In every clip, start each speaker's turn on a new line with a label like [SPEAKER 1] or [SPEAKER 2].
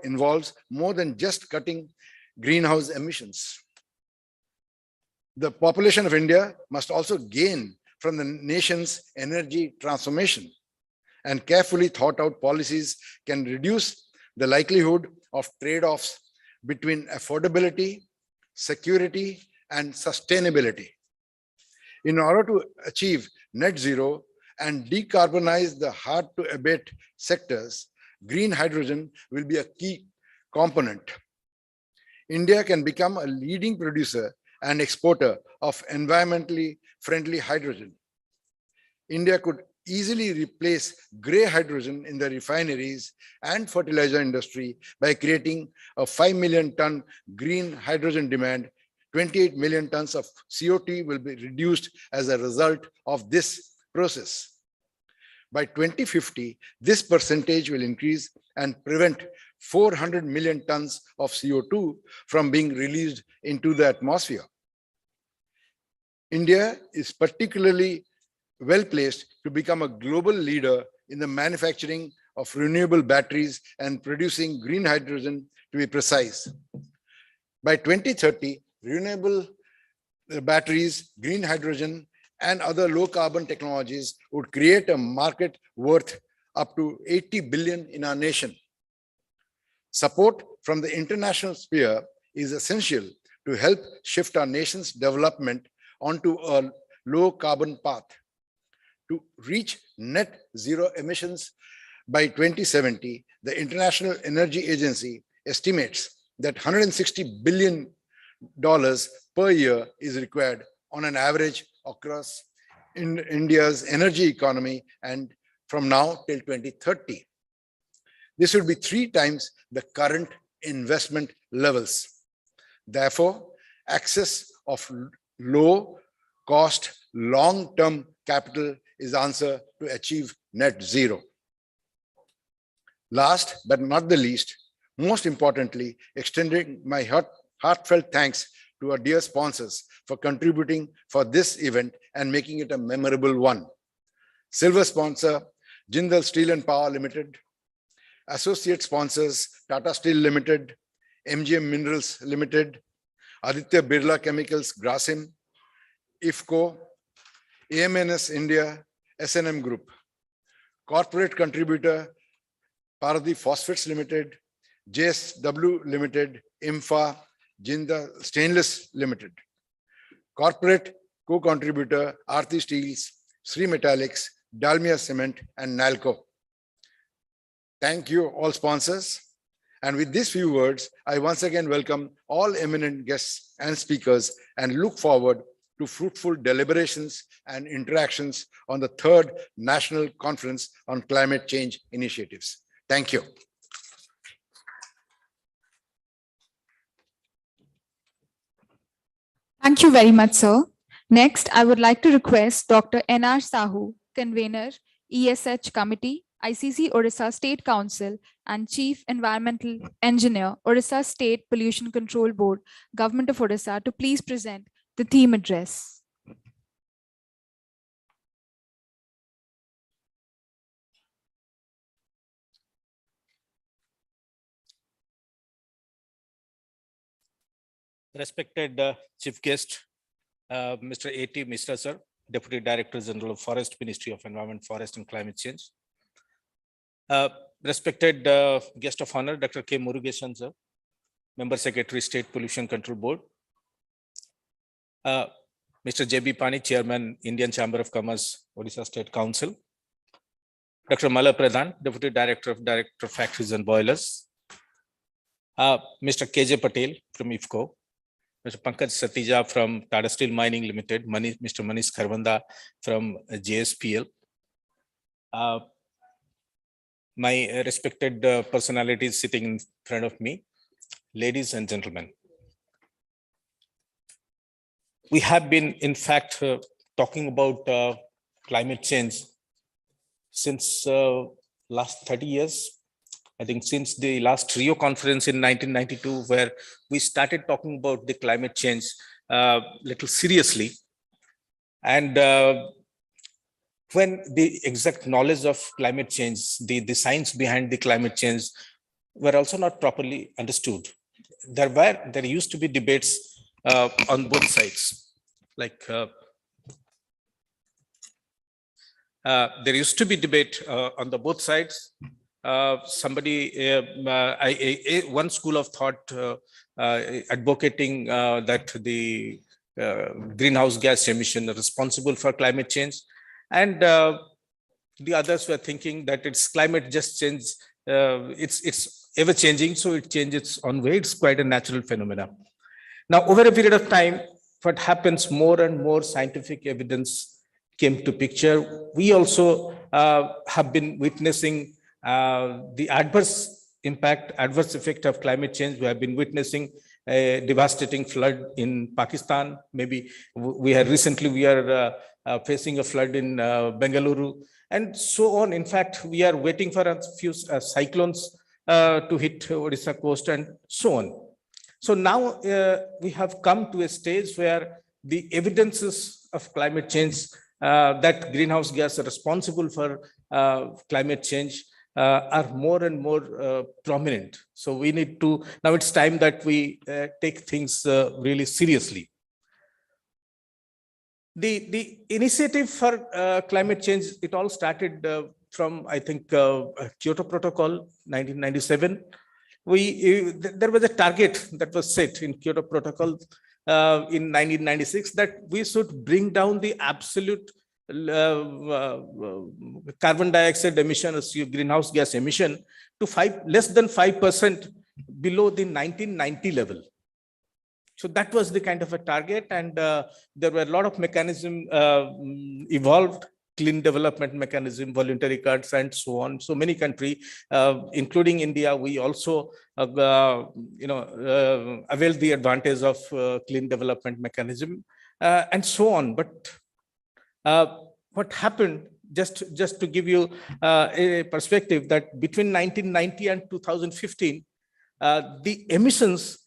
[SPEAKER 1] involves more than just cutting greenhouse emissions. The population of India must also gain from the nation's energy transformation, and carefully thought out policies can reduce the likelihood of trade-offs between affordability, security, and sustainability. In order to achieve net zero and decarbonize the hard-to-abate sectors, green hydrogen will be a key component. India can become a leading producer and exporter of environmentally friendly hydrogen. India could easily replace gray hydrogen in the refineries and fertilizer industry by creating a 5 million ton green hydrogen demand. 28 million tons of CO2 will be reduced as a result of this process. By 2050, this percentage will increase and prevent 400 million tons of CO2 from being released into the atmosphere. India is particularly well placed to become a global leader in the manufacturing of renewable batteries and producing green hydrogen, to be precise. By 2030, renewable batteries, green hydrogen, and other low carbon technologies would create a market worth up to 80 billion in our nation. Support from the international sphere is essential to help shift our nation's development onto a low carbon path. To reach net zero emissions by 2070, the International Energy Agency estimates that $160 billion per year is required on an average across India's energy economy, and from now till 2030. This would be 3 times the current investment levels. Therefore, access of low cost, long-term capital is the answer to achieve net zero. Last but not the least, most importantly, extending my heartfelt thanks to our dear sponsors for contributing for this event and making it a memorable one. Silver sponsor, Jindal Steel and Power Limited. Associate sponsors, Tata Steel Limited, MGM Minerals Limited, Aditya Birla Chemicals, Grasim, IFCO, AMNS India, S&M Group. Corporate contributor, Paradip Phosphates Limited, JSW Limited, IMFA, Jindal Stainless Limited. Corporate co-contributor, Aarti Steels, Sri Metallics, Dalmia Cement, and Nalco. Thank you, all sponsors. And with these few words, I once again welcome all eminent guests and speakers and look forward to fruitful deliberations and interactions on the 3rd National Conference on Climate Change Initiatives. Thank you.
[SPEAKER 2] Thank you very much, sir. Next, I would like to request Dr. N.R. Sahu, Convener, ESH Committee, ICC Odisha State Council, and Chief Environmental Engineer, Odisha State Pollution Control Board, Government of Odisha, to please present the theme address.
[SPEAKER 3] Respected Chief Guest, Mr. A.T. Mishra, sir, Deputy Director General of Forest Ministry of Environment, Forest and Climate Change. Respected Guest of Honor, Dr. K. Murugesan, sir, Member Secretary, State Pollution Control Board. Mr. J.B. Pani, Chairman, Indian Chamber of Commerce, Odisha State Council. Dr. Mala Pradhan, Deputy Director of Factories and Boilers. Mr. K.J. Patel from IFCO. Mr. Pankaj Satija from Tata Steel Mining Limited, Mr. Manish Kharbanda from JSPL. My respected personalities sitting in front of me, ladies and gentlemen. We have been, in fact, talking about climate change since last 30 years. I think since the last Rio conference in 1992, where we started talking about the climate change little seriously. And when the exact knowledge of climate change, the science behind the climate change were also not properly understood. There used to be debates on both sides. Like there used to be debate on the both sides. One school of thought advocating that the greenhouse gas emission are responsible for climate change, and the others were thinking that it's climate just change. It's ever changing, so it changes on way. It's quite a natural phenomena. Now, over a period of time, what happens, more and more scientific evidence came to picture. We also have been witnessing the adverse effect of climate change. We have been witnessing a devastating flood in Pakistan. Maybe we are facing a flood in Bengaluru, and so on. In fact, we are waiting for a few cyclones to hit Odisha coast and so on. So now we have come to a stage where the evidences of climate change, that greenhouse gas are responsible for climate change, are more and more prominent. So we need to, now it's time that we take things really seriously. The initiative for climate change, it all started from, I think, Kyoto Protocol, 1997. There was a target that was set in Kyoto Protocol in 1996 that we should bring down the absolute carbon dioxide emission, greenhouse gas emission, to less than 5% below the 1990 level. So that was the kind of a target, and there were a lot of mechanisms evolved, clean development mechanism, voluntary cuts, and so on. So many countries, including India, we also availed the advantage of clean development mechanism, and so on. But what happened, just to give you a perspective, that between 1990 and 2015, the emissions,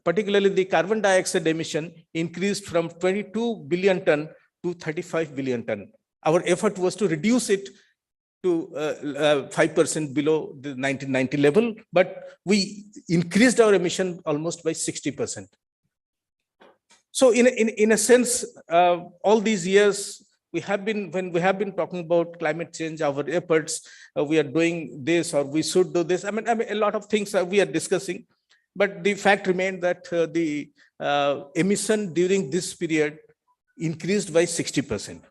[SPEAKER 3] particularly the carbon dioxide emission, increased from 22 billion ton to 35 billion ton. Our effort was to reduce it to 5% below the 1990 level, but we increased our emission almost by 60%. So in a sense, all these years, when we have been talking about climate change, our efforts, we are doing this or we should do this. I mean, a lot of things we are discussing, but the fact remained that the emission during this period increased by 60%.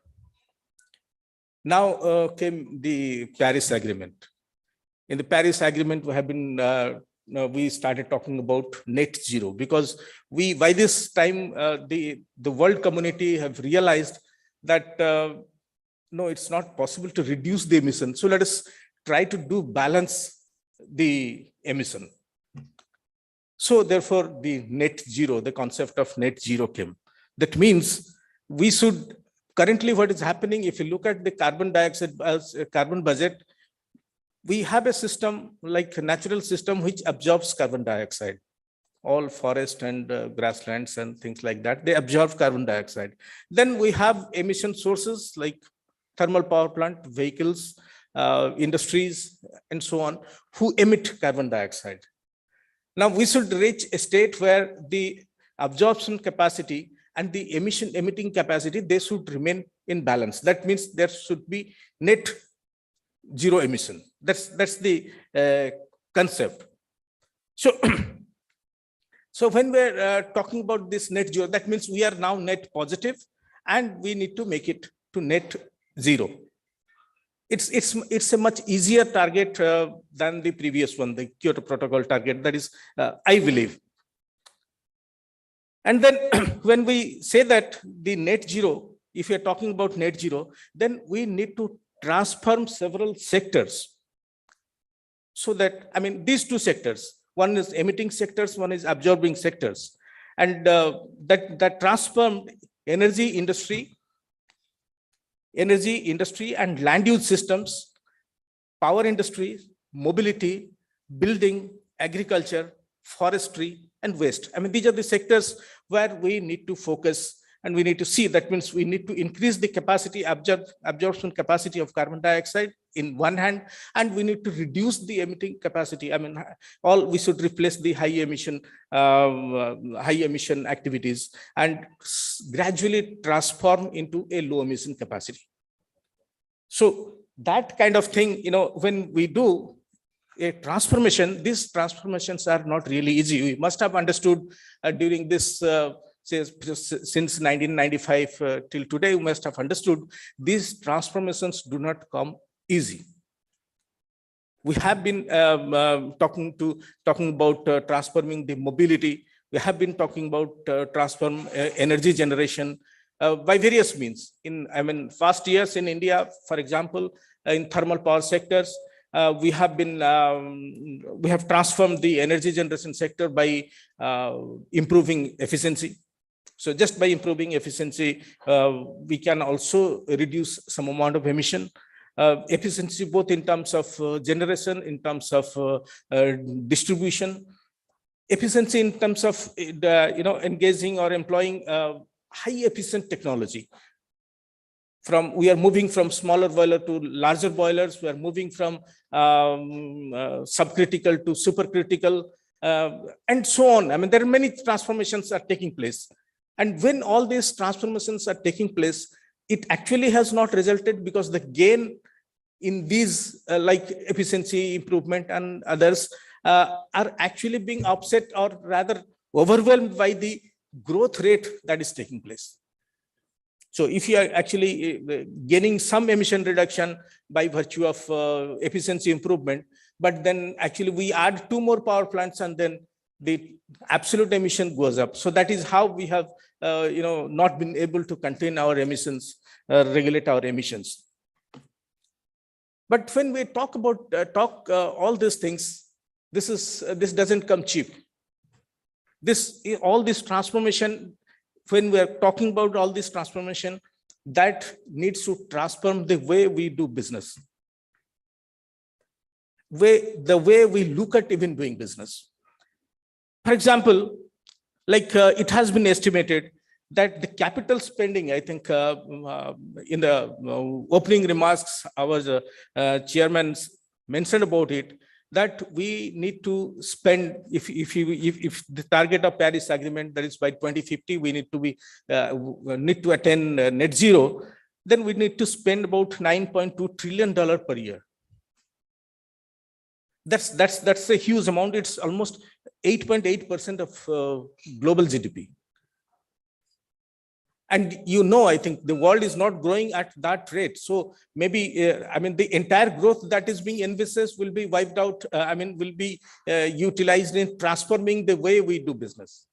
[SPEAKER 3] Now came the Paris Agreement. In the Paris Agreement, we have been we started talking about net zero, because by this time the world community have realized that no, it's not possible to reduce the emission. So let us try to balance the emission. So therefore, the net zero, the concept of net zero came. That means we should, currently what is happening, if you look at the carbon dioxide, carbon budget, we have a system like a natural system which absorbs carbon dioxide. All forest and grasslands and things like that, they absorb carbon dioxide. Then we have emission sources like thermal power plant, vehicles, industries, and so on, who emit carbon dioxide. Now we should reach a state where the absorption capacity and the emitting capacity, they should remain in balance. That means there should be net zero emission. That's the concept. So when we're talking about this net zero, that means we are now net positive and we need to make it to net zero. It's a much easier target than the previous one, the Kyoto Protocol target, that is, I believe. And then when we say that the net zero, if you're talking about net zero, then we need to transform several sectors. So that, I mean, these two sectors, one is emitting sectors, one is absorbing sectors. And that transformed energy industry and land use systems, power industry, mobility, building, agriculture, forestry, and waste. I mean, these are the sectors where we need to focus And we need to see, that means we need to increase the capacity, absorption capacity of carbon dioxide in one hand, and we need to reduce the emitting capacity. I mean, we should replace the high emission activities and gradually transform into a low emission capacity. So that kind of thing, when we do a transformation, these transformations are not really easy. We must have understood during this, since 1995 till today, we must have understood these transformations do not come easy. We have been talking about transforming the mobility. We have been talking about transform energy generation by various means. Past years in India, for example, in thermal power sectors, we have transformed the energy generation sector by improving efficiency. So just by improving efficiency, we can also reduce some amount of emission. Efficiency both in terms of generation, in terms of distribution, efficiency in terms of engaging or employing high efficient technology. We are moving from smaller boiler to larger boilers. We are moving from subcritical to supercritical, and so on. I mean, there are many transformations are taking place. And when all these transformations are taking place, it actually has not resulted, because the gain in these like efficiency improvement and others are actually being offset or rather overwhelmed by the growth rate that is taking place. So if you are actually gaining some emission reduction by virtue of efficiency improvement, but then actually we add 2 more power plants and then the absolute emission goes up. So that is how we have not been able to contain our emissions, regulate our emissions. But when we talk about all these things, this doesn't come cheap. All this transformation, when we are talking about all this transformation, that needs to transform the way we do business, the way we look at even doing business. For example, like it has been estimated that the capital spending, I think in the opening remarks, our chairman mentioned about it, that we need to spend, if the target of Paris Agreement, that is by 2050, we need to attain net zero, then we need to spend about $9.2 trillion per year. That's a huge amount. It's almost 8.8% of global GDP. And I think the world is not growing at that rate. So maybe, the entire growth that is being envisaged will be wiped out, will be utilized in transforming the way we do business.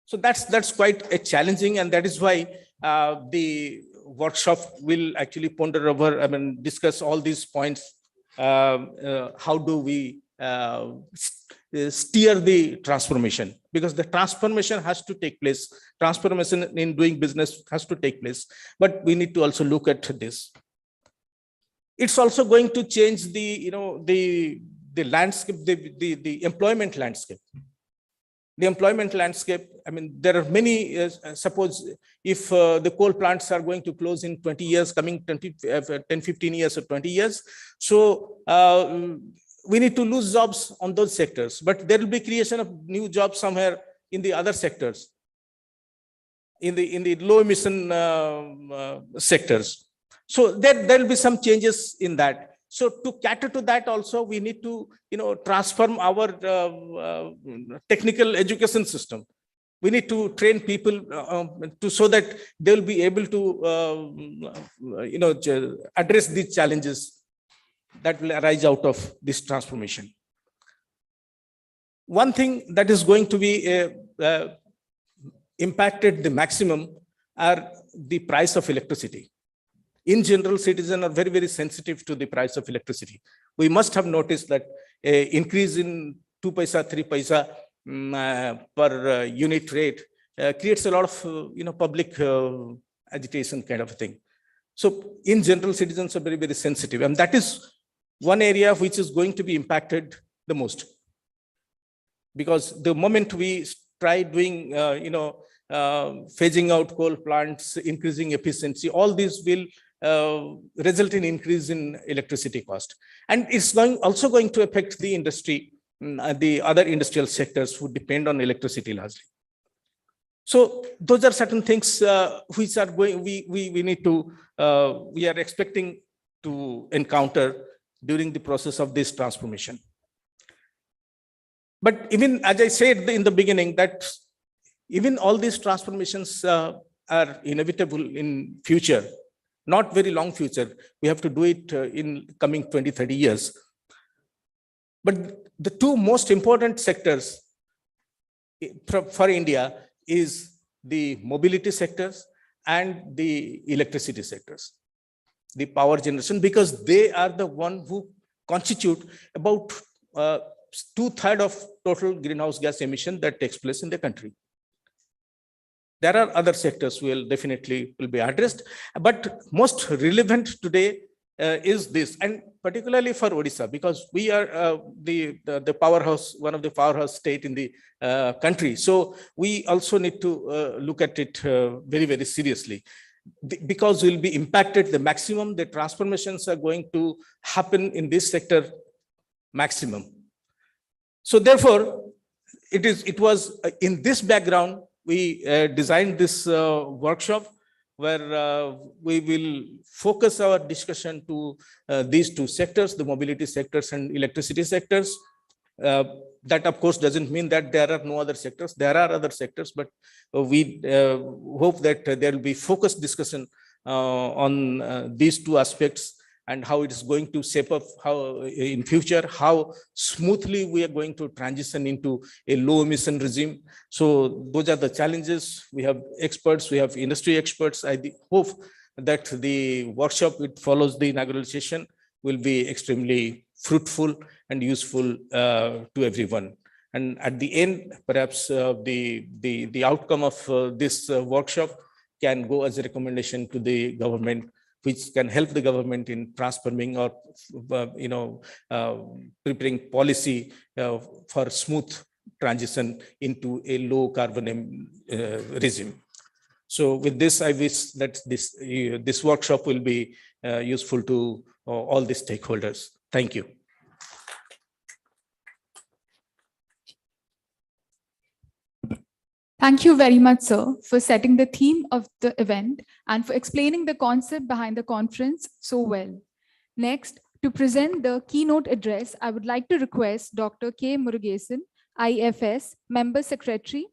[SPEAKER 3] So that's quite a challenging, and that is why the workshop will actually ponder over, discuss all these points. How do we steer the transformation? Because the transformation has to take place. Transformation in doing business has to take place. But we need to also look at this. It's also going to change the landscape, the employment landscape. The employment landscape, there are many, suppose if the coal plants are going to close in 20 years, coming 10, 15 years or 20 years. So we need to lose jobs on those sectors, but there will be creation of new jobs somewhere in the other sectors, in the low emission sectors. So there will be some changes in that. So to cater to that also, we need to transform our technical education system. We need to train people so that they will be able to address these challenges that will arise out of this transformation. One thing that is going to be impacted the maximum are the price of electricity. In general, citizens are very, very sensitive to the price of electricity. We must have noticed that increase in 2 paisa, 3 paisa per unit rate creates a lot of public agitation kind of thing. So in general, citizens are very, very sensitive, and that is one area which is going to be impacted the most. Because the moment we try doing phasing out coal plants, increasing efficiency, all these will result in increase in electricity cost. And it's also going to affect the industry, the other industrial sectors who depend on electricity largely. So those are certain things which are going, we need to, we are expecting to encounter during the process of this transformation. But even as I said in the beginning, that even all these transformations are inevitable in future, not very long future. We have to do it in coming 20, 30 years. But the two most important sectors for India is the mobility sectors and the electricity sectors, the power generation, because they are the one who constitute about 2/3 of total greenhouse gas emission that takes place in the country. There are other sectors will definitely will be addressed, but most relevant today is this, and particularly for Odisha, because we are the powerhouse, one of the powerhouse state in the country. So we also need to look at it very, very seriously, because we'll be impacted the maximum. The transformations are going to happen in this sector maximum. So therefore, it was in this background we designed this workshop, where we will focus our discussion to these two sectors, the mobility sectors and electricity sectors. That of course doesn't mean that there are no other sectors. There are other sectors, but we hope that there will be focused discussion on these two aspects, and how it is going to shape up how in future, how smoothly we are going to transition into a low emission regime. So those are the challenges. We have experts, we have industry experts. I hope that the workshop which follows the inaugural session will be extremely fruitful and useful to everyone. And at the end, perhaps the outcome of this workshop can go as a recommendation to the government, which can help the government in transforming or preparing policy for smooth transition into a low carbon regime. So with this, I wish that this workshop will be useful to all the stakeholders. Thank you.
[SPEAKER 2] Thank you very much, sir, for setting the theme of the event and for explaining the concept behind the conference so well. Next, to present the keynote address, I would like to request Dr. K. Murugesan, IFS, Member Secretary,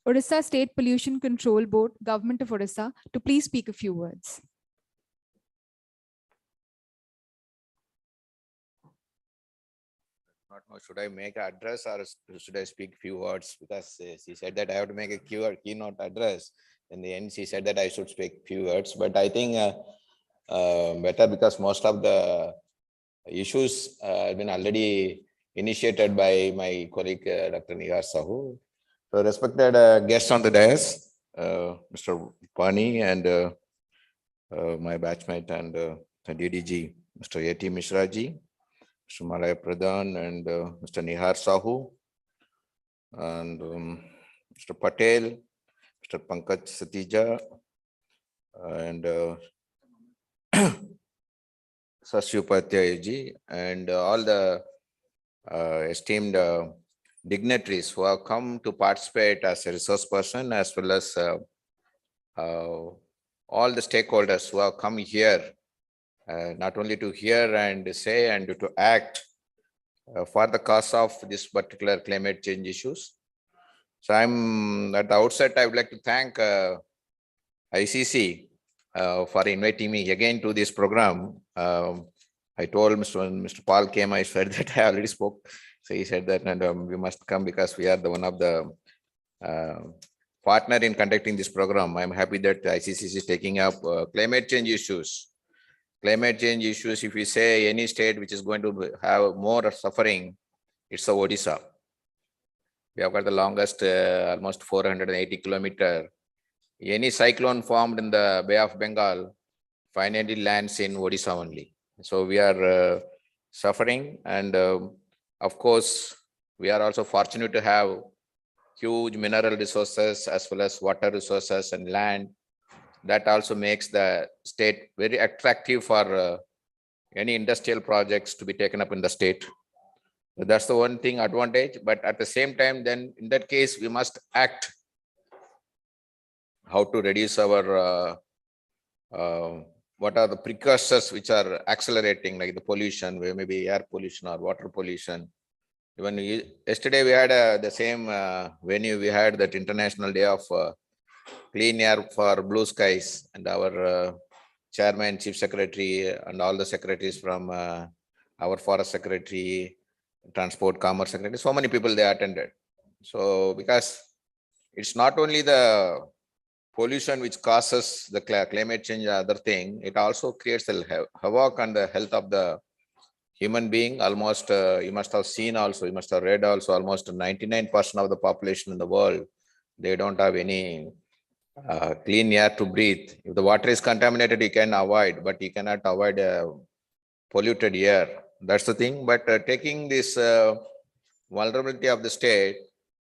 [SPEAKER 2] Odisha State Pollution Control Board, Government of Odisha, to please speak a few words.
[SPEAKER 4] Should I make an address or should I speak few words? Because she said that I have to make a keynote address. In the end, she said that I should speak few words. But I think better, because most of the issues have been already initiated by my colleague, Dr. Nihar Sahu. So respected guests on the dais, Mr. Pani and my batchmate and the DDG, Mr. A.T. Mishraji, Mr. Malaya Pradhan and Mr. Nihar Sahu, and Mr. Patel, Mr. Pankaj Satija, and Sashu Upadhyay, and all the esteemed dignitaries who have come to participate as a resource person, as well as all the stakeholders who have come here, not only to hear and say and to act for the cause of this particular climate change issues. So I'm at the outset, I would like to thank ICC for inviting me again to this program. I told Mr. Paul came, I said that I already spoke. So he said that and we must come because we are the one of the partner in conducting this program. I'm happy that ICC is taking up climate change issues. Climate change issues, if we say any state which is going to have more suffering, it's the Odisha. We have got the longest, almost 480 kilometers. Any cyclone formed in the Bay of Bengal finally lands in Odisha only. So we are suffering, and of course, we are also fortunate to have huge mineral resources as well as water resources and land. That also makes the state very attractive for any industrial projects to be taken up in the state. So that's the one thing advantage, but at the same time, then in that case, we must act how to reduce our what are the precursors which are accelerating, like the pollution, where maybe air pollution or water pollution. Even yesterday we had the same venue, we had that International Day of Clean Air for Blue Skies, and our chairman, chief secretary, and all the secretaries from our forest secretary, transport, commerce secretary, so many people they attended. So because it's not only the pollution which causes the climate change or other thing, it also creates a havoc on the health of the human being. Almost you must have seen also, you must have read also, almost 99% of the population in the world, they don't have any clean air to breathe. If the water is contaminated, you can avoid, but you cannot avoid polluted air. That's the thing. But taking this vulnerability of the state,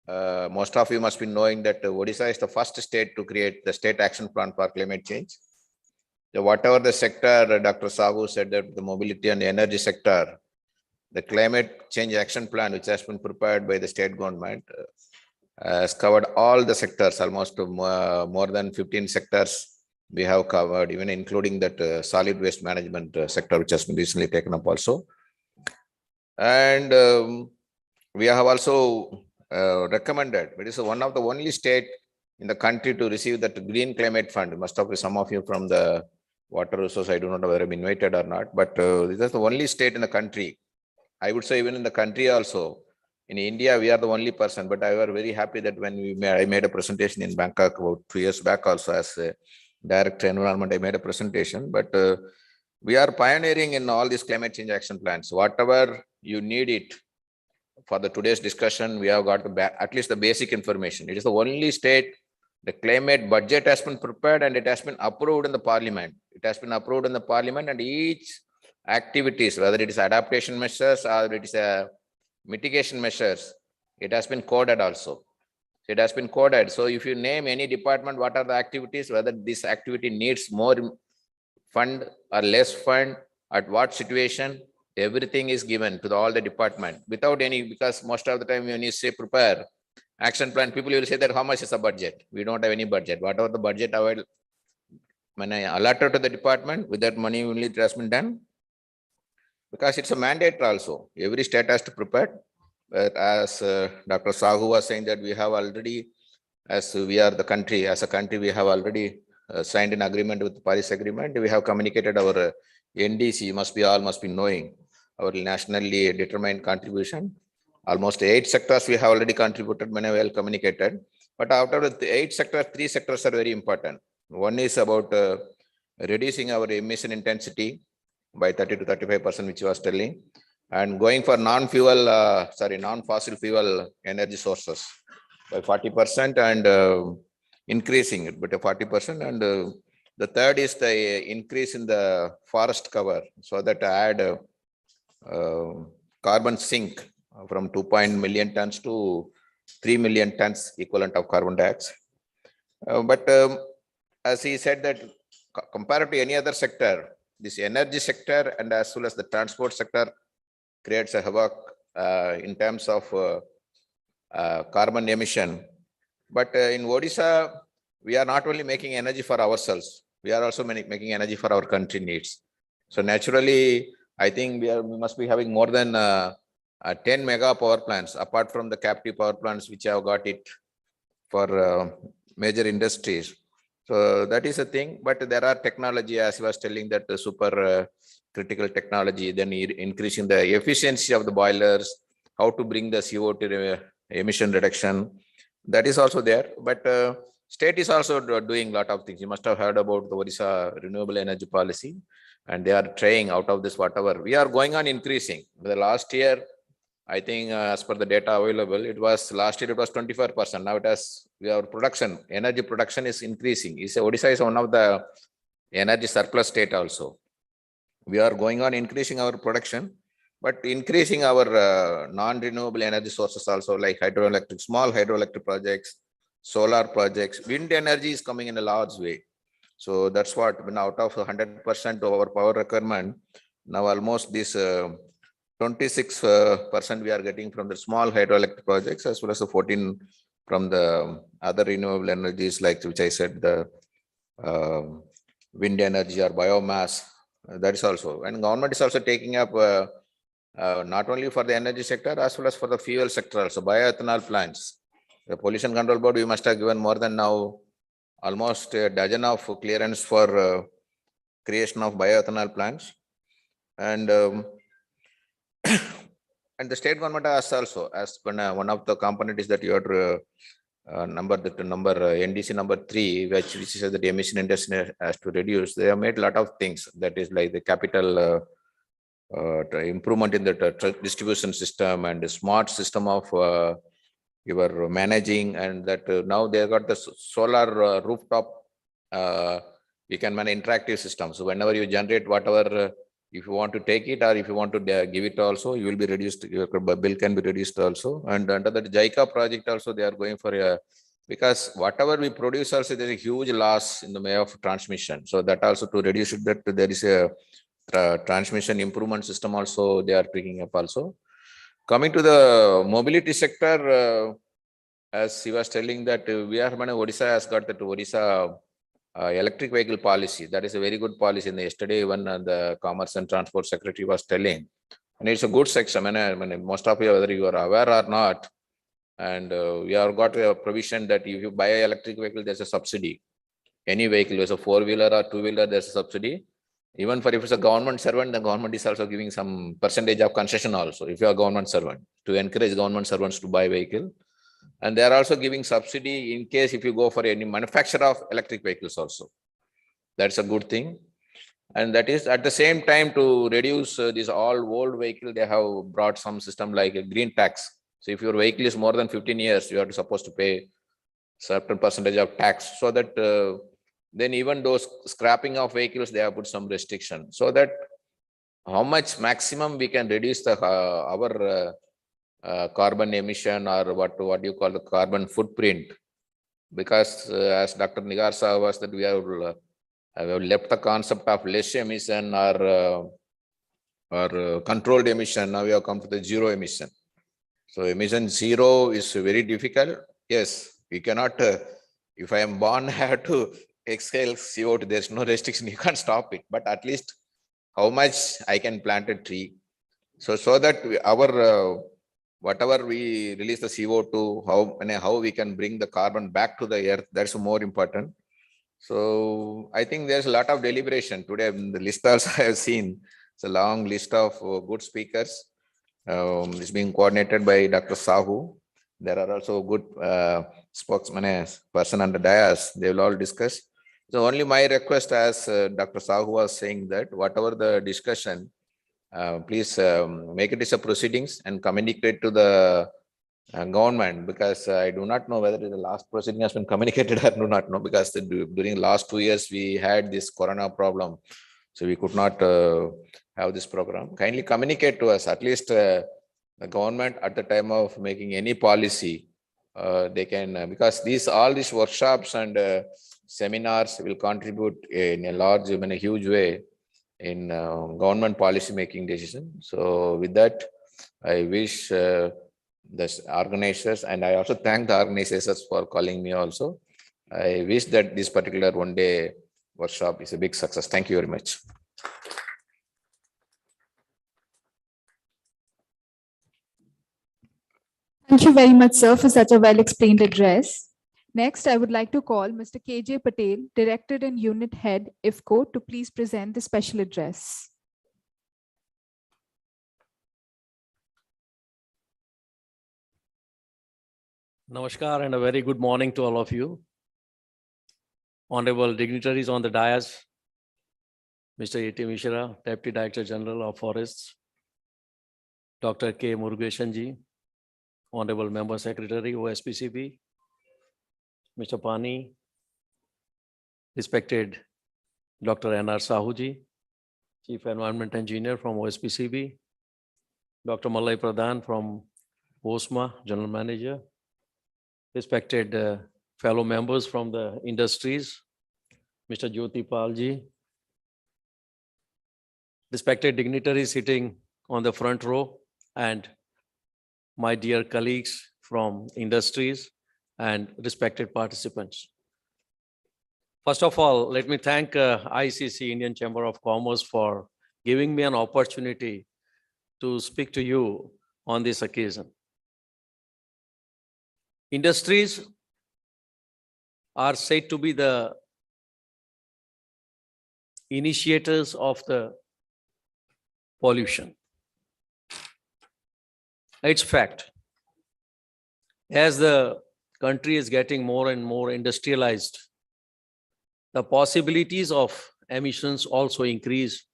[SPEAKER 4] most of you must be knowing that Odisha is the first state to create the state action plan for climate change. So whatever the sector, Dr. Sahu said that the mobility and the energy sector, the climate change action plan, which has been prepared by the state government, has covered all the sectors, almost more than 15 sectors we have covered, even including that solid waste management sector, which has been recently taken up also. And we have also recommended, it is one of the only state in the country to receive that green climate fund. Must have been some of you from the water resource, I do not know whether I'm invited or not, but this is the only state in the country. I would say even in the country also. In India, we are the only person, but I was very happy that when I made a presentation in Bangkok about 2 years back also as a director environment, I made a presentation, but we are pioneering in all these climate change action plans. Whatever you need it for the today's discussion, we have got at least the basic information. It is the only state, the climate budget has been prepared and it has been approved in the parliament. It has been approved in the parliament, and each activities, whether it is adaptation measures or it is a mitigation measures, it has been coded also. It has been coded. So if you name any department, what are the activities, whether this activity needs more fund or less fund, at what situation, everything is given to all the department without any, because most of the time when you say prepare action plan, people will say that how much is the budget? We don't have any budget. Whatever the budget available, when I allotted to the department, with that money only it has been done. Because it's a mandate also. Every state has to prepare. But as Dr. Sahu was saying that we have already, as we are the country, as a country, we have already signed an agreement with the Paris Agreement. We have communicated our NDC, must be knowing our nationally determined contribution. Almost 8 sectors we have already contributed, many well communicated. But out of the 8 sectors, 3 sectors are very important. One is about reducing our emission intensity by 30 to 35%, which you was telling, and going for non-fossil fuel energy sources by 40% and increasing it by 40%. And the third is the increase in the forest cover, so that add carbon sink from 2 million tons to 3 million tons equivalent of carbon dioxide. But as he said that compared to any other sector, this energy sector and as well as the transport sector creates a havoc in terms of carbon emission. But in Odisha, we are not only making energy for ourselves, we are also making energy for our country needs. So naturally, I think we must be having more than 10 mega power plants, apart from the captive power plants, which have got it for major industries. So that is a thing, but there are technology, as I was telling, that the super critical technology, then increasing the efficiency of the boilers, how to bring the CO2 emission reduction, that is also there. But state is also doing a lot of things. You must have heard about the Odisha renewable energy policy, and they are trying out of this whatever. We are going on increasing. The last year, I think as per the data available, it was last year it was 25%. Now it has, our production, energy production is increasing. Odisha is one of the energy surplus state also. We are going on increasing our production, but increasing our non-renewable energy sources also, like hydroelectric, small hydroelectric projects, solar projects. Wind energy is coming in a large way. So that's what, when out of 100% of our power requirement, now almost this 26% we are getting from the small hydroelectric projects, as well as the 14 from the other renewable energies, like which I said, the wind energy or biomass. That is also, and government is also taking up not only for the energy sector as well as for the fuel sector also, bioethanol plants. The Pollution Control Board, we must have given more than now almost a dozen of clearance for creation of bioethanol plants. And and the state government has also, as one of the component is that your NDC number 3, which says that the emission industry has to reduce. They have made a lot of things, that is like the capital improvement in the distribution system and the smart system of your managing, and that now they got the solar rooftop. You can manage interactive system. So whenever you generate whatever, if you want to take it or if you want to give it also, you will be reduced, your bill can be reduced also. And under the JICA project also, they are going for a, because whatever we produce also, there is a huge loss in the way of transmission. So that also, to reduce it, that there is a transmission improvement system also they are picking up also. Coming to the mobility sector, as he was telling that Odisha has got that Odisha electric vehicle policy. That is a very good policy. And yesterday, when the Commerce and Transport Secretary was telling, and it's a good section. I mean, most of you, whether you are aware or not, and we have got a provision that if you buy an electric vehicle, there's a subsidy. Any vehicle, whether it's a 4-wheeler or 2-wheeler, there's a subsidy. Even for if it's a government servant, the government is also giving some percentage of concession also, if you are a government servant, to encourage government servants to buy vehicle. And they are also giving subsidy in case if you go for any manufacturer of electric vehicles also. That's a good thing. And that is at the same time to reduce this all old vehicle, they have brought some system like a green tax. So if your vehicle is more than 15 years, you are supposed to pay certain percentage of tax, so that then even those scrapping of vehicles, they have put some restriction, so that how much maximum we can reduce the our carbon emission, or what you call the carbon footprint. Because as Dr. Nigar Saha was that we have left the concept of less emission or controlled emission. Now we have come to the zero emission. So emission zero is very difficult. Yes, we cannot, if I am born, I have to exhale CO2, there's no restriction, you can't stop it. But at least how much I can plant a tree. So that our, whatever we release the CO2, how we can bring the carbon back to the earth, that's more important. So I think there's a lot of deliberation today. The list also I have seen, it's a long list of good speakers. It's being coordinated by Dr. Sahu. There are also good spokesman, person on the dais. They will all discuss. So only my request, as Dr. Sahu was saying, that whatever the discussion, please make it as a proceedings and communicate to the government, because I do not know whether the last proceeding has been communicated. I do not know, because during the last 2 years we had this corona problem, so we could not have this program. Kindly communicate to us, at least the government at the time of making any policy, they can, because all these workshops and seminars will contribute in a large, in a huge way in government policy making decision. So with that, I wish the organizers, and I also thank the organizers for calling me also. I wish that this particular one-day workshop is a big success. Thank you very much.
[SPEAKER 2] Thank you very much, sir, for such a well-explained address. Next, I would like to call Mr. KJ Patel, Director and Unit Head, IFCO, to please present the special address.
[SPEAKER 5] Namaskar and a very good morning to all of you. Honorable dignitaries on the dais, Mr. A.T. Mishra, Deputy Director General of Forests, Dr. K. Murugesan ji, Honorable Member Secretary, OSPCB, Mr. Pani, respected Dr. N.R. Sahu ji, Chief Environment Engineer from OSPCB, Dr. Malay Pradhan from OSMA, General Manager, respected fellow members from the industries, Mr. Jyoti Palji, respected dignitaries sitting on the front row, and my dear colleagues from industries and respected participants. First of all, let me thank ICC, Indian Chamber of Commerce, for giving me an opportunity to speak to you on this occasion. Industries are said to be the initiators of the pollution. It's fact. As the country is getting more and more industrialized, the possibilities of emissions also increase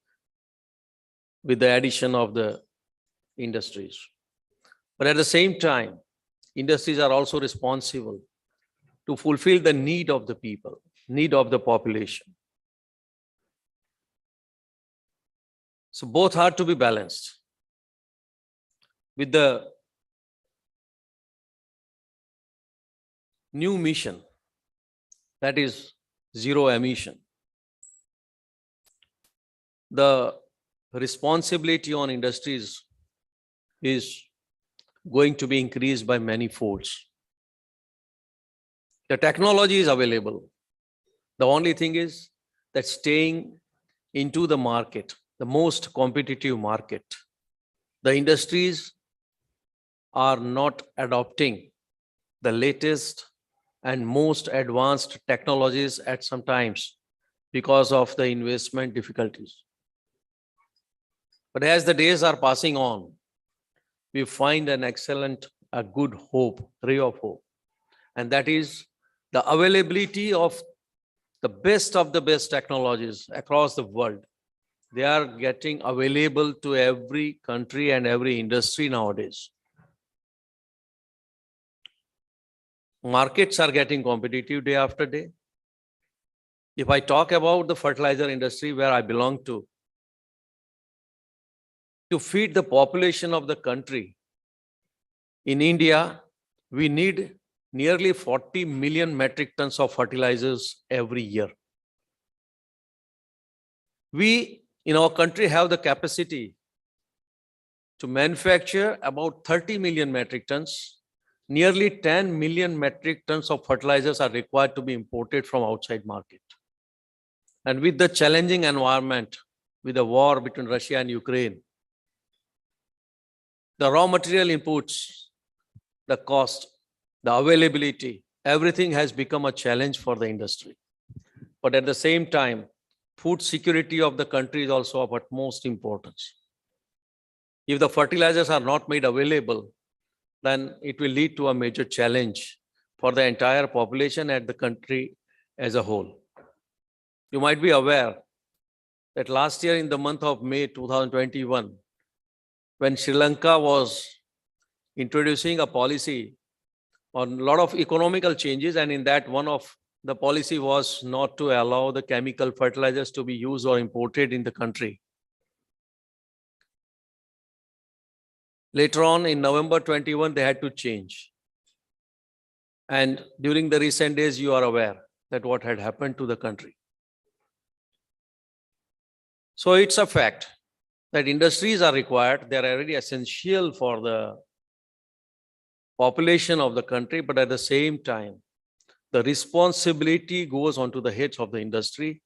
[SPEAKER 5] with the addition of the industries. But at the same time, industries are also responsible to fulfill the need of the people, need of the population. So both are to be balanced. With the new mission, that is zero emission, the responsibility on industries is going to be increased by many folds. The technology is available. The only thing is that staying into the market, the most competitive market, the industries are not adopting the latest and most advanced technologies at some times because of the investment difficulties. But as the days are passing on, we find an excellent, a good hope, ray of hope. And that is the availability of the best technologies across the world. They are getting available to every country and every industry nowadays. Markets are getting competitive day after day. If I talk about the fertilizer industry where I belong to feed the population of the country, in India, we need nearly 40 million metric tons of fertilizers every year. We in our country have the capacity to manufacture about 30 million metric tons. Nearly 10 million metric tons of fertilizers are required to be imported from outside market. And with the challenging environment, with the war between Russia and Ukraine, the raw material inputs, the cost, the availability, everything has become a challenge for the industry. But at the same time, food security of the country is also of utmost importance. If the fertilizers are not made available, then it will lead to a major challenge for the entire population and the country as a whole. You might be aware that last year in the month of May 2021, when Sri Lanka was introducing a policy on a lot of economical changes, and in that one of the policy was not to allow the chemical fertilizers to be used or imported in the country. Later on in November 21, they had to change. And during the recent days, you are aware that what had happened to the country. So it's a fact that industries are required. They are already essential for the population of the country, but at the same time, the responsibility goes onto the heads of the industry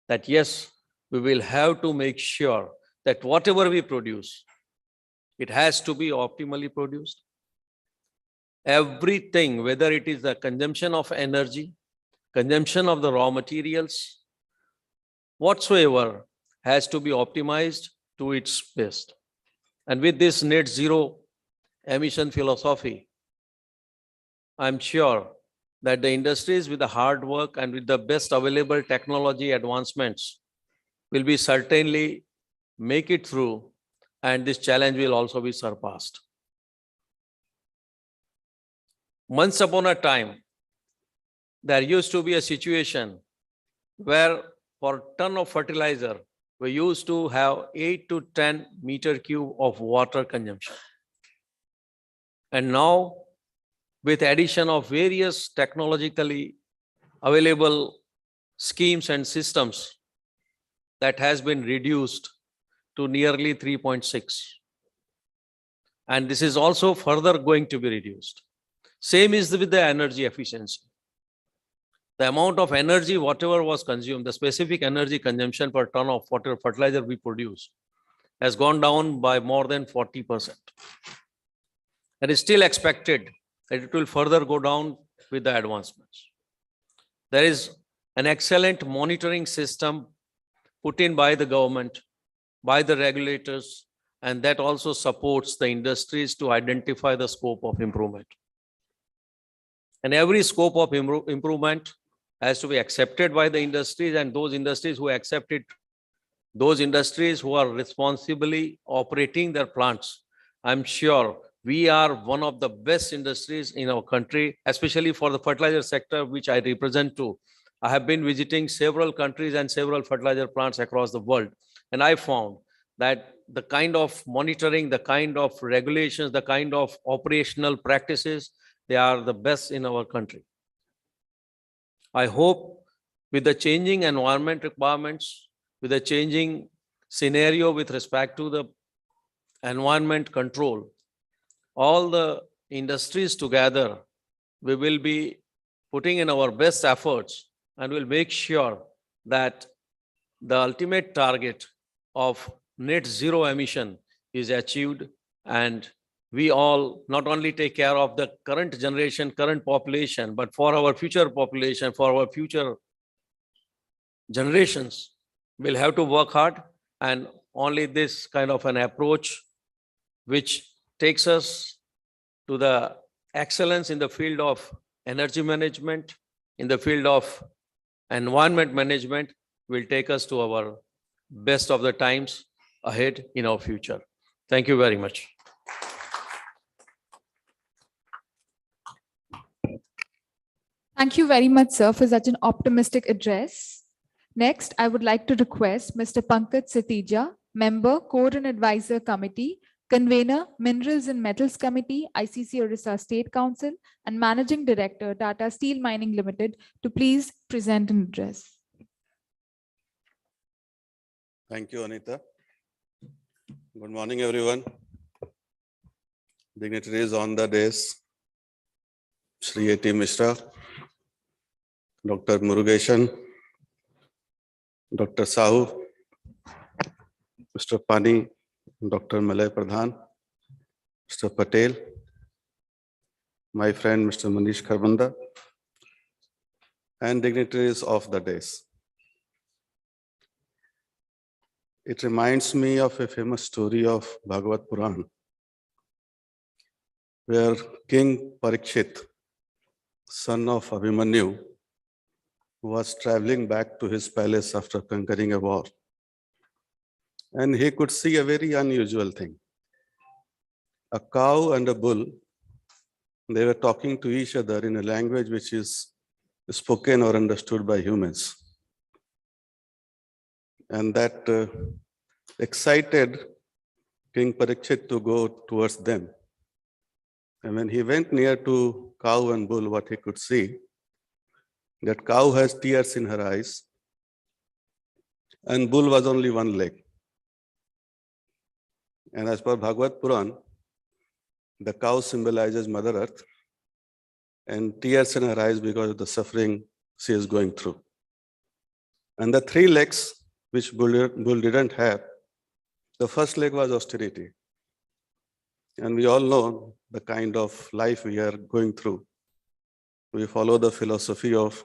[SPEAKER 5] that yes, we will have to make sure that whatever we produce, it has to be optimally produced. Everything, whether it is the consumption of energy, consumption of the raw materials, whatsoever, has to be optimized to its best. And with this net zero emission philosophy, I'm sure that the industries with the hard work and with the best available technology advancements will be certainly make it through, and this challenge will also be surpassed. Once upon a time, there used to be a situation where for a ton of fertilizer, we used to have 8 to 10 meter cube of water consumption. And now, with addition of various technologically available schemes and systems, that has been reduced to nearly 3.6. And this is also further going to be reduced. Same is with the energy efficiency. The amount of energy, whatever was consumed, the specific energy consumption per ton of whatever fertilizer we produce has gone down by more than 40%. And it's still expected that it will further go down with the advancements. There is an excellent monitoring system put in by the government, by the regulators, and that also supports the industries to identify the scope of improvement. And every scope of improvement has to be accepted by the industries, and those industries who accept it, those industries who are responsibly operating their plants, I'm sure we are one of the best industries in our country, especially for the fertilizer sector, which I represent to. I have been visiting several countries and several fertilizer plants across the world, and I found that the kind of monitoring, the kind of regulations, the kind of operational practices, they are the best in our country. I hope with the changing environment requirements, with the changing scenario with respect to the environment control, all the industries together, we will be putting in our best efforts and will make sure that the ultimate target of net zero emission is achieved, and we all not only take care of the current generation, current population, but for our future population, for our future generations, we'll have to work hard. And only this kind of an approach, which takes us to the excellence in the field of energy management, in the field of environment management, will take us to our best of the times ahead in our future. Thank you very much.
[SPEAKER 2] Thank you very much, sir, for such an optimistic address. Next, I would like to request Mr. Pankaj Satija, Member, Core and Advisor Committee, Convener, Minerals and Metals Committee, ICC Orissa State Council, and Managing Director, Tata Steel Mining Limited, to please present an address.
[SPEAKER 6] Thank you, Anita. Good morning, everyone. Dignitaries on the dais, Shri A.T. Mishra, Dr. Murugesan, Dr. Sahu, Mr. Pani, Dr. Malay Pradhan, Mr. Patel, my friend Mr. Manish Kharbanda, and dignitaries of the dais. It reminds me of a famous story of Bhagavad Puran, where King Parikshit, son of Abhimanyu, was traveling back to his palace after conquering a war. And he could see a very unusual thing. A cow and a bull, they were talking to each other in a language which is spoken or understood by humans. And that excited King Parikshit to go towards them. And when he went near to cow and bull, what he could see, that cow has tears in her eyes, and bull was only one leg. And as per Bhagavad Puran, the cow symbolizes Mother Earth, and tears in her eyes because of the suffering she is going through. And the three legs which bull didn't have, the first leg was austerity. And we all know the kind of life we are going through. We follow the philosophy of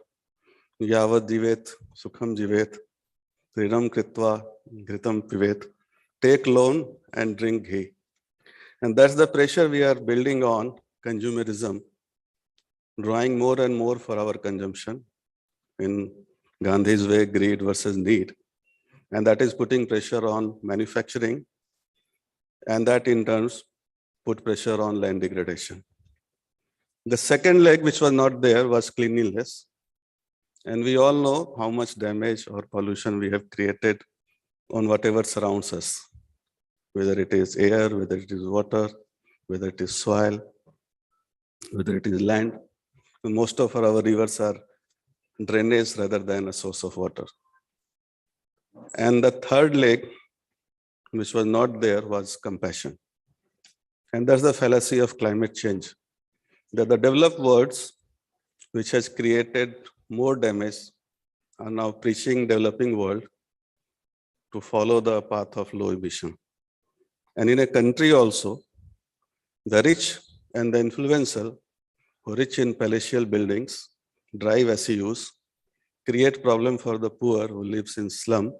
[SPEAKER 6] Yavad Jivet, Sukham Jivet, Trinam Kritva, Gritam Pivet, take loan and drink ghee. And that's the pressure we are building on consumerism, drawing more and more for our consumption in Gandhi's way, greed versus need. And that is putting pressure on manufacturing, and that in turn put pressure on land degradation. The second leg, which was not there, was cleanliness. And we all know how much damage or pollution we have created on whatever surrounds us, whether it is air, whether it is water, whether it is soil, whether it is land. Most of our rivers are drainage rather than a source of water. And the third leg, which was not there, was compassion. And that's the fallacy of climate change, that the developed worlds, which has created more damage, are now preaching developing world to follow the path of low emission. And in a country also, the rich and the influential, who rich in palatial buildings, drive SUVs, create problem for the poor who lives in slum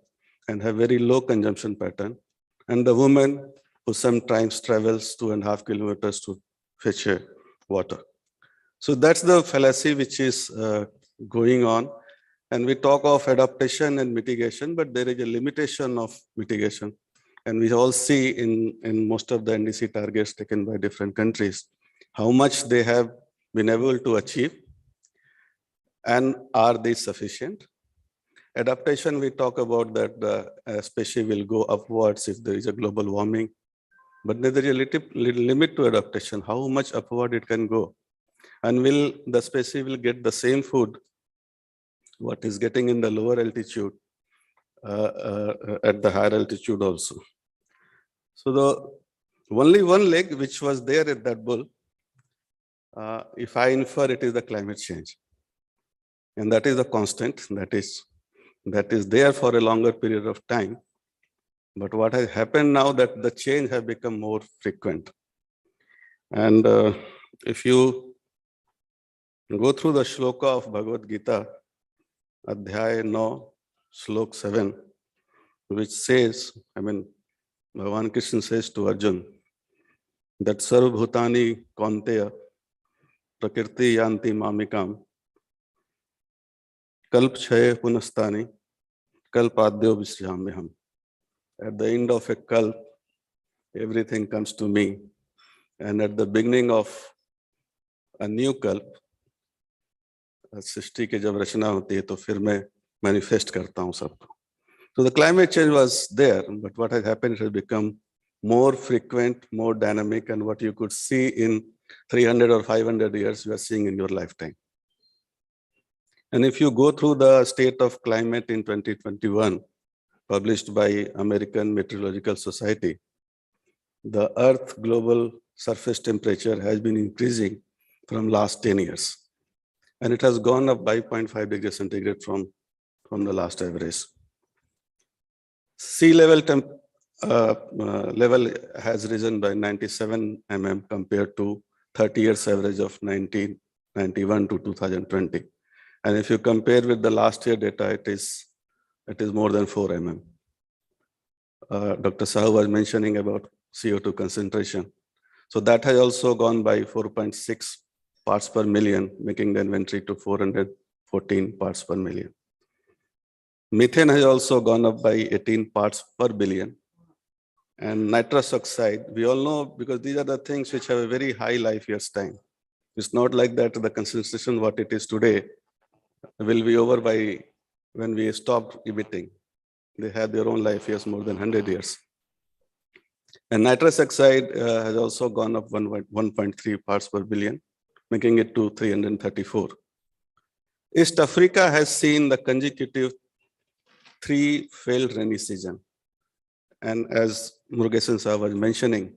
[SPEAKER 6] and have very low consumption pattern, and the woman who sometimes travels 2.5 kilometers to fetch water. So that's the fallacy which is going on. And we talk of adaptation and mitigation, but there is a limitation of mitigation. And we all see in most of the NDC targets taken by different countries, how much they have been able to achieve, and are they sufficient? Adaptation, we talk about that the species will go upwards if there is a global warming, but there is a little limit to adaptation, how much upward it can go. And will the species will get the same food, what is getting in the lower altitude, at the higher altitude also. So the only one leg which was there at that bull, if I infer, it is the climate change. And that is a constant, that is there for a longer period of time. But what has happened now that the change has become more frequent. And if you go through the shloka of Bhagavad Gita, Adhyaya 9, Shlok 7, which says, Bhagavan Krishna says to Arjun, that Sarva Bhutani Kaunteya Prakriti Yanti Mamikam Kalp Chaya Punastani Kalpadyo Vishyamyaham. At the end of a kalp, everything comes to me. And at the beginning of a new kalp, सृष्टि की जब रचना होती है तो फिर मैं manifest करता हूँ सबको. So the climate change was there, but what has happened, it has become more frequent, more dynamic, and what you could see in 300 or 500 years, you are seeing in your lifetime. And if you go through the state of climate in 2021, published by American Meteorological Society, the Earth global surface temperature has been increasing from last 10 years. And it has gone up by 0.5 degrees centigrade from the last average. Sea level level has risen by 97 mm compared to 30 years average of 1991 to 2020. And if you compare with the last year data, it is more than 4 mm. Dr. Sahu was mentioning about CO2 concentration. So that has also gone by 4.6 parts per million, making the inventory to 414 parts per million. Methane has also gone up by 18 parts per billion. And nitrous oxide, we all know, because these are the things which have a very high life years time. It's not like that the concentration what it is today will be over by when we stop emitting. They have their own life years more than 100 years. And nitrous oxide has also gone up 1.3 parts per billion, making it to 334. East Africa has seen the consecutive 3 failed rainy season. And as Murugesan Sir was mentioning,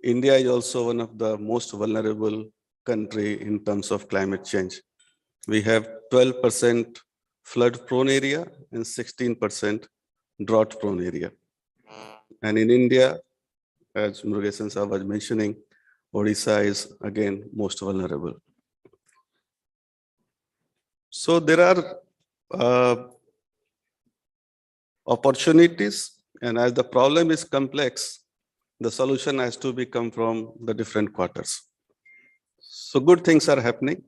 [SPEAKER 6] India is also one of the most vulnerable country in terms of climate change. We have 12% flood prone area and 16% drought prone area. And in India, as Murugesan Sir was mentioning, Odisha is again most vulnerable. So there are opportunities, and as the problem is complex, the solution has to come from the different quarters. So good things are happening.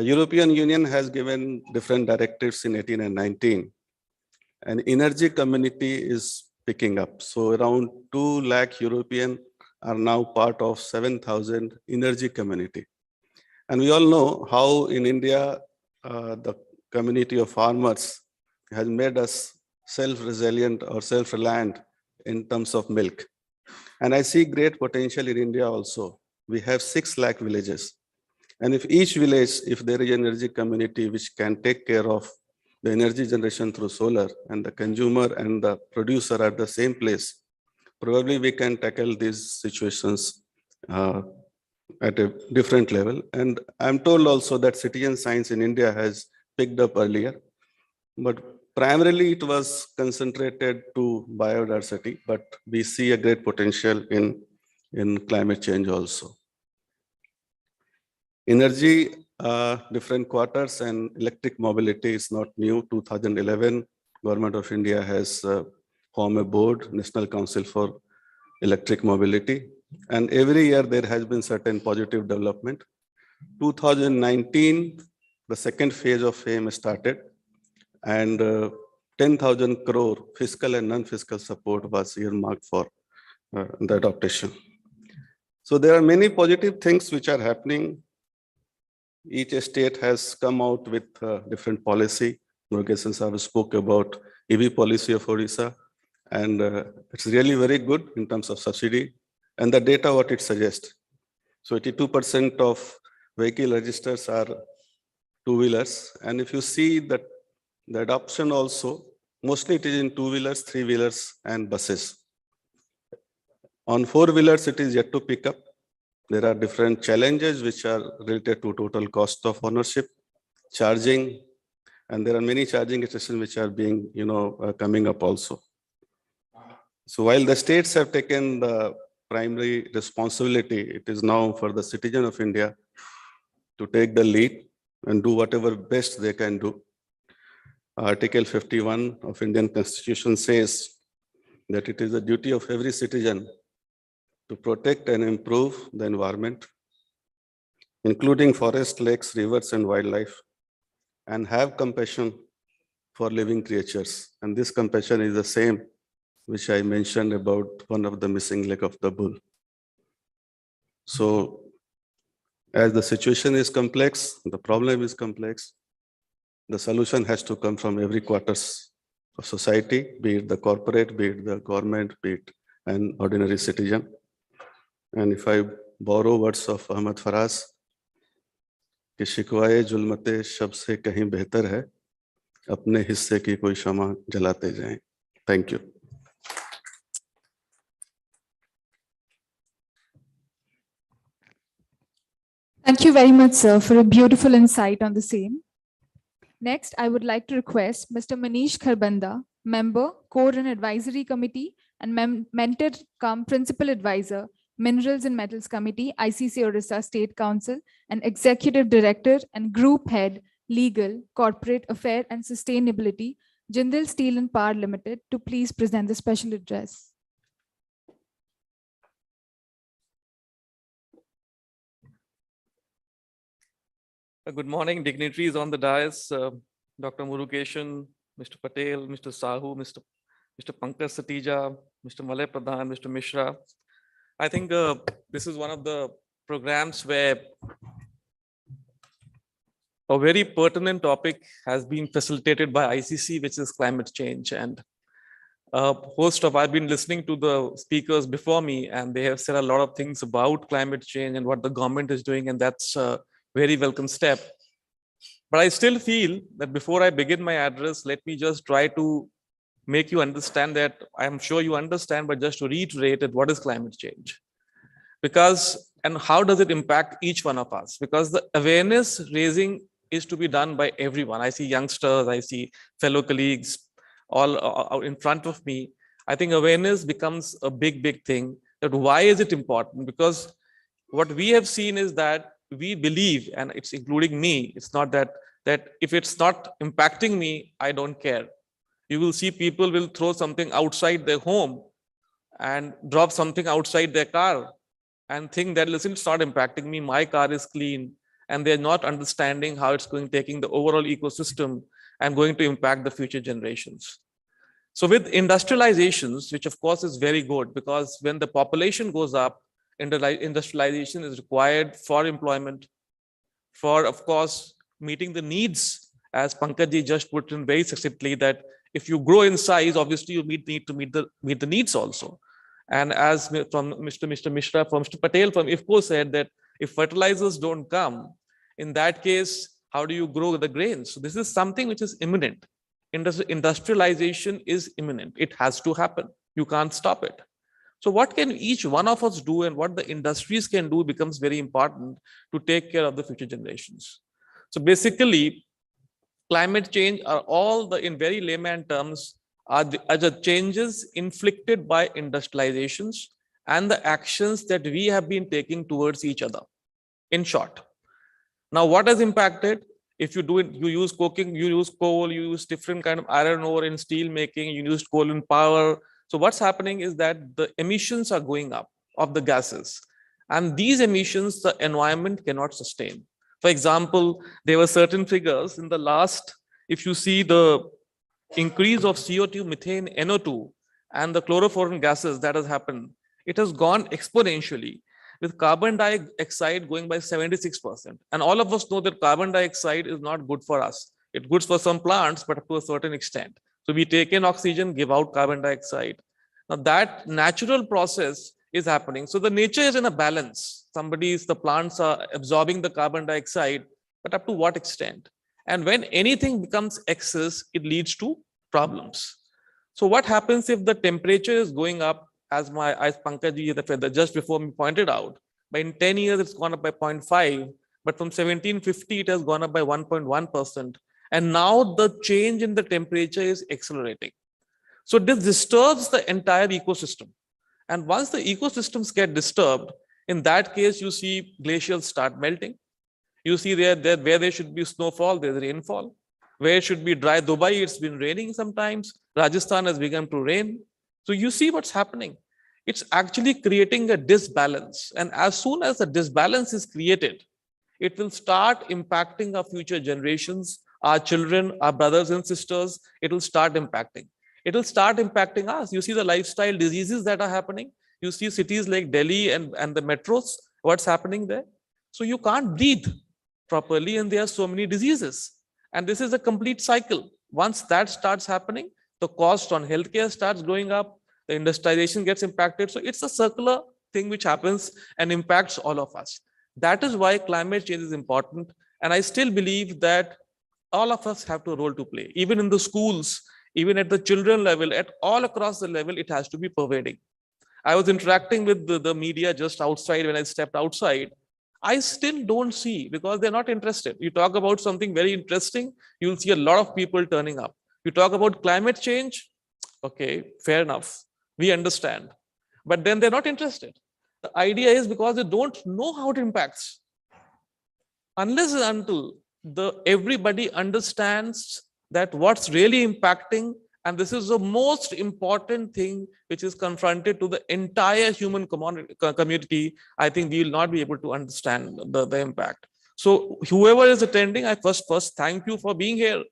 [SPEAKER 6] European Union has given different directives in 18 and 19, and energy community is picking up. So around 2 lakh European are now part of 7,000 energy community. And we all know how in India, the community of farmers has made us self-resilient or self-reliant in terms of milk. And I see great potential in India also. We have 6 lakh villages. And if each village, if there is an energy community which can take care of the energy generation through solar, and the consumer and the producer are the same place, probably we can tackle these situations at a different level. And I'm told also that citizen science in India has picked up earlier, but primarily it was concentrated to biodiversity, but we see a great potential in climate change also. Energy, different quarters and electric mobility is not new. 2011, Government of India has formed a board, National Council for Electric Mobility. And every year there has been certain positive development. 2019, the second phase of FAME started, and 10,000 crore fiscal and non-fiscal support was earmarked for the adaptation. So there are many positive things which are happening. Each state has come out with different policy. Murugesan Sahib spoke about EV policy of Odisha, and it's really very good in terms of subsidy and the data what it suggests. So 82% of vehicle registers are two-wheelers, and if you see that the adoption also, mostly it is in two-wheelers, three-wheelers and buses. On four-wheelers, it is yet to pick up. There are different challenges which are related to total cost of ownership, charging, and there are many charging stations which are being, coming up also. So while the states have taken the primary responsibility, it is now for the citizen of India to take the lead and do whatever best they can do. Article 51 of Indian Constitution says that it is the duty of every citizen to protect and improve the environment, including forests, lakes, rivers, and wildlife, and have compassion for living creatures. And this compassion is the same which I mentioned about one of the missing leg of the bull. So as the situation is complex, the problem is complex, the solution has to come from every quarters of society, be it the corporate, be it the government, be it an ordinary citizen. And if I borrow words of Ahmad Faraz, कि शिकवाए जुल्मते शब से कहीं बेहतर है, अपने हिस्से की कोई शमा जलाते जाएं. Thank you.
[SPEAKER 2] Thank you very much, sir, for a beautiful insight on the same. Next, I would like to request Mr. Manish Kharbanda, Member, Core and Advisory Committee, and Mentor cum Principal Advisor, Minerals and Metals Committee, ICC Odisha State Council, and Executive Director and Group Head, Legal, Corporate Affair and Sustainability, Jindal Steel and Power Limited, to please present the special address.
[SPEAKER 7] Good morning, dignitaries on the dais, Dr. Murugesan, Mr. Patel, Mr. Sahu, Mr. Pankaj Satija, Mr. Malay Pradhan, Mr. Mishra. I think this is one of the programs where a very pertinent topic has been facilitated by ICC, which is climate change. And I've been listening to the speakers before me, and they have said a lot of things about climate change and what the government is doing, and that's a very welcome step. But I still feel that before I begin my address, let me just try to make you understand that I'm sure you understand, but just to reiterate it, what is climate change? And how does it impact each one of us? Because the awareness raising is to be done by everyone. I see youngsters, I see fellow colleagues all in front of me. I think awareness becomes a big thing. That why is it important? Because what we have seen is that we believe, and it's including me, it's not that if it's not impacting me, I don't care. You will see people will throw something outside their home and drop something outside their car and think that, listen, it's not impacting me, my car is clean, and they're not understanding how it's taking the overall ecosystem and going to impact the future generations. So with industrializations, which of course is very good, because when the population goes up, industrialization is required for employment, for, of course, meeting the needs, as Pankaj ji just put in very succinctly, that If you grow in size, obviously you need to meet the needs also. And as from Mr. Mishra, from Mr. Patel from IFCO said that if fertilizers don't come, in that case, how do you grow the grains? So this is something which is imminent. Industrialization is imminent. It has to happen. You can't stop it. So what can each one of us do and what the industries can do becomes very important to take care of the future generations. So basically, climate change are all the, in very layman terms, are the changes inflicted by industrializations and the actions that we have been taking towards each other, in short. Now, what has impacted? If you do it, you use coking, you use coal, you use different kind of iron ore in steel making, you use coal in power. So what's happening is that the emissions are going up of the gases. And these emissions, the environment cannot sustain. For example, there were certain figures in the last, if you see the increase of CO2, methane, NO2, and the chlorofluorine gases that has happened, it has gone exponentially, with carbon dioxide going by 76%. And all of us know that carbon dioxide is not good for us. It's good for some plants, but to a certain extent. So we take in oxygen, give out carbon dioxide. Now that natural process is happening. So the nature is in a balance. The plants are absorbing the carbon dioxide, but up to what extent? And when anything becomes excess, it leads to problems. So what happens if the temperature is going up, as Pankaj just before me pointed out, by in 10 years, it's gone up by 0.5, but from 1750, it has gone up by 1.1%. And now the change in the temperature is accelerating. So this disturbs the entire ecosystem. And once the ecosystems get disturbed, in that case, you see glaciers start melting. You see where there should be snowfall, there's rainfall. Where it should be dry Dubai, it's been raining sometimes. Rajasthan has begun to rain. So you see what's happening. It's actually creating a disbalance. And as soon as the disbalance is created, it will start impacting our future generations, our children, our brothers and sisters. It will start impacting. It will start impacting us. You see the lifestyle diseases that are happening. You see cities like Delhi and the metros, what's happening there. So you can't breathe properly and there are so many diseases. And this is a complete cycle. Once that starts happening, the cost on healthcare starts going up, the industrialization gets impacted. So it's a circular thing which happens and impacts all of us. That is why climate change is important. And I still believe that all of us have a role to play, even in the schools, even at the children level, at all across the level, it has to be pervading. I was interacting with the media just outside when I stepped outside. I still don't see, because they're not interested. You talk about something very interesting, you'll see a lot of people turning up. You talk about climate change, okay, fair enough. We understand. But then they're not interested. The idea is because they don't know how it impacts. Unless and until everybody understands that what's really impacting, and this is the most important thing which is confronted to the entire human community, I think we will not be able to understand the impact. So whoever is attending, I first thank you for being here,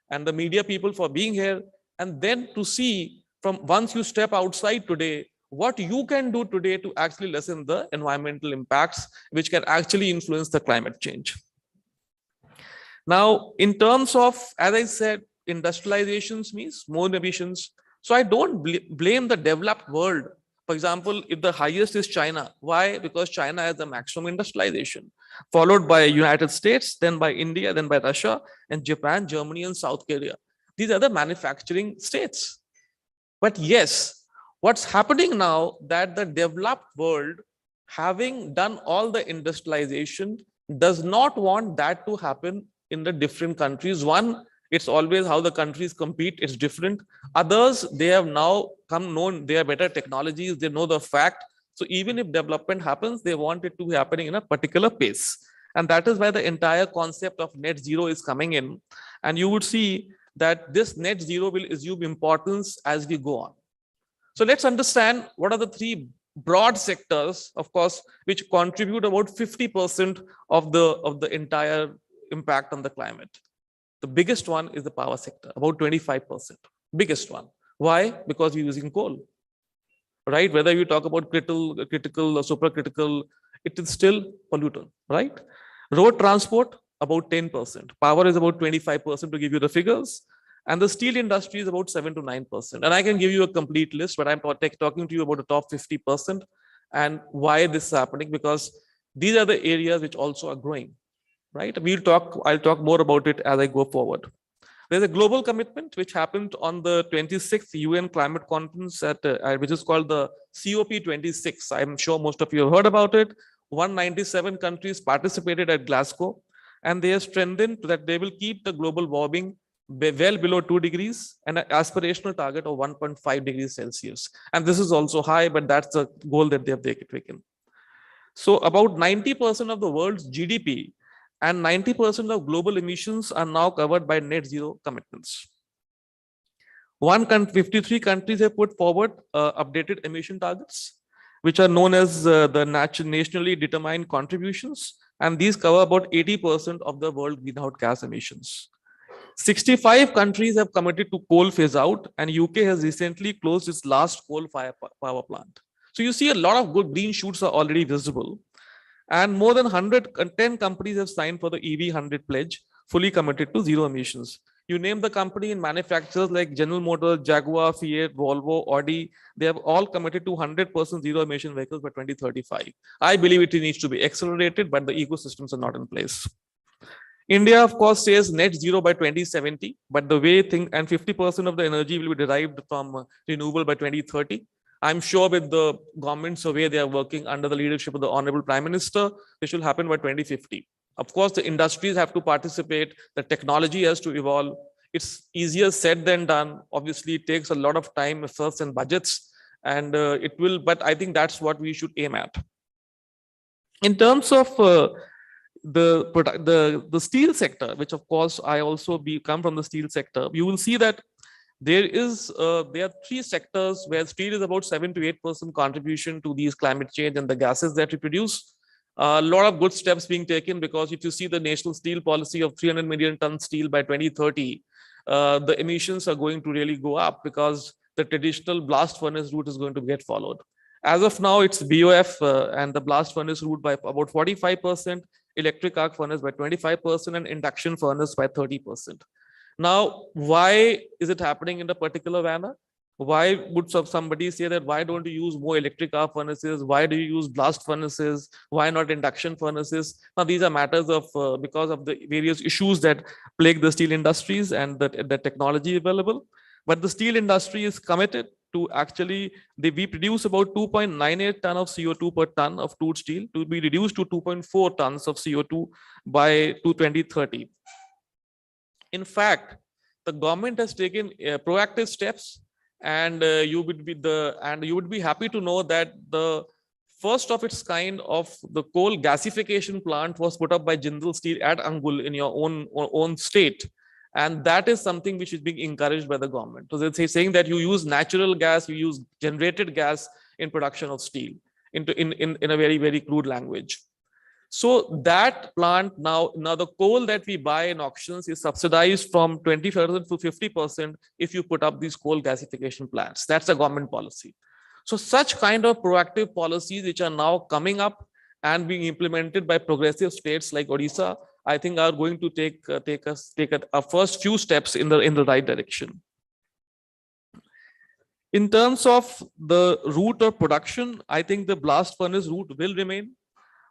[SPEAKER 7] and the media people for being here, and then to see from once you step outside today, what you can do today to actually lessen the environmental impacts, which can actually influence the climate change. Now, in terms of, as I said, industrializations means more emissions. So I don't blame the developed world. For example, if the highest is China, why? Because China has the maximum industrialization, followed by United States, then by India, then by Russia, and Japan, Germany, and South Korea. These are the manufacturing states. But yes, what's happening now that the developed world, having done all the industrialization, does not want that to happen in the different countries. One, it's always how the countries compete, it's different. Others, they have now known they are better technologies, they know the fact. So even if development happens, they want it to be happening in a particular pace. And that is why the entire concept of net zero is coming in. And you would see that this net zero will assume importance as we go on. So let's understand what are the three broad sectors, of course, which contribute about 50% of the entire impact on the climate. The biggest one is the power sector, about 25%, biggest one. Why? Because we're using coal, right? Whether you talk about critical or supercritical, it is still pollutant, right? Road transport, about 10%. Power is about 25% to give you the figures. And the steel industry is about 7 to 9%. And I can give you a complete list, but I'm talking to you about the top 50% and why this is happening, because these are the areas which also are growing, right? I'll talk more about it as I go forward. There's a global commitment which happened on the 26th UN Climate Conference which is called the COP26. I'm sure most of you have heard about it. 197 countries participated at Glasgow, and they have strengthened that they will keep the global warming well below 2 degrees and an aspirational target of 1.5 degrees Celsius. And this is also high, but that's the goal that they have taken. So about 90% of the world's GDP and 90% of global emissions are now covered by net zero commitments. 53 countries have put forward updated emission targets, which are known as the nationally determined contributions. And these cover about 80% of the world greenhouse gas emissions. 65 countries have committed to coal phase out, and UK has recently closed its last coal power plant. So you see a lot of good green shoots are already visible. And more than 110 companies have signed for the EV 100 pledge, fully committed to zero emissions. You name the company and manufacturers like General Motors, Jaguar, Fiat, Volvo, Audi, they have all committed to 100% zero emission vehicles by 2035. I believe it needs to be accelerated, but the ecosystems are not in place. India, of course, says net zero by 2070, but the way and 50% of the energy will be derived from renewable by 2030. I'm sure with the government survey, they are working under the leadership of the Honorable Prime Minister, this will happen by 2050. Of course, the industries have to participate, the technology has to evolve. It's easier said than done. Obviously, it takes a lot of time, efforts, and budgets, and but I think that's what we should aim at. In terms of the steel sector, which of course I also come from the steel sector, you will see that there are 3 sectors where steel is about 7 to 8% contribution to these climate change and the gases that we produce. A lot of good steps being taken, because if you see the national steel policy of 300 million ton steel by 2030, the emissions are going to really go up because the traditional blast furnace route is going to get followed. As of now, it's BOF and the blast furnace route by about 45%, electric arc furnace by 25%, and induction furnace by 30%. Now, why is it happening in a particular manner? Why would somebody say that, why don't you use more electric arc furnaces? Why do you use blast furnaces? Why not induction furnaces? Now, these are matters of because of the various issues that plague the steel industries and the technology available. But the steel industry is committed to actually, we produce about 2.98 ton of CO2 per ton of crude steel to be reduced to 2.4 tons of CO2 by 2030. In fact, the government has taken proactive steps, and you would be happy to know that the first of its kind of the coal gasification plant was put up by Jindal Steel at Angul in your own state, and that is something which is being encouraged by the government. So they're saying that you use natural gas, you use generated gas in production of steel, in a very, very crude language. So that plant now the coal that we buy in auctions is subsidized from 20% to 50% if you put up these coal gasification plants. That's a government policy. So such kind of proactive policies which are now coming up and being implemented by progressive states like Odisha, I think are going to take a first few steps in the right direction. In terms of the route of production, I think the blast furnace route will remain.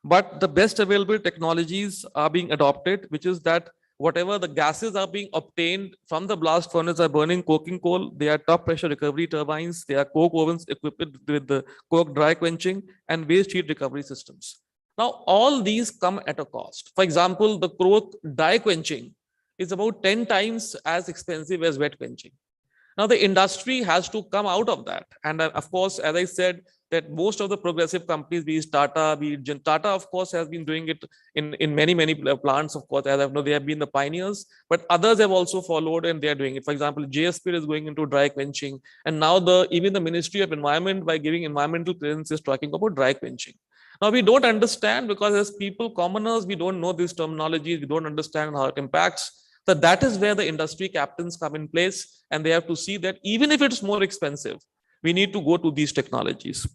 [SPEAKER 7] But the best available technologies are being adopted, which is that whatever the gases are being obtained from the blast furnace are burning coking coal. They are top pressure recovery turbines. They are coke ovens equipped with the coke dry quenching and waste heat recovery systems. Now, all these come at a cost. For example, the coke dry quenching is about 10 times as expensive as wet quenching. Now, the industry has to come out of that. And of course, as I said, that most of the progressive companies, be it Tata, of course, has been doing it in many plants, of course, as I know, they have been the pioneers, but others have also followed and they are doing it. For example, JSP is going into dry quenching, and now even the Ministry of Environment, by giving environmental clearance, is talking about dry quenching. Now, we don't understand, because as people, commoners, we don't know these terminologies, we don't understand how it impacts. So that is where the industry captains come in place, and they have to see that even if it's more expensive, we need to go to these technologies.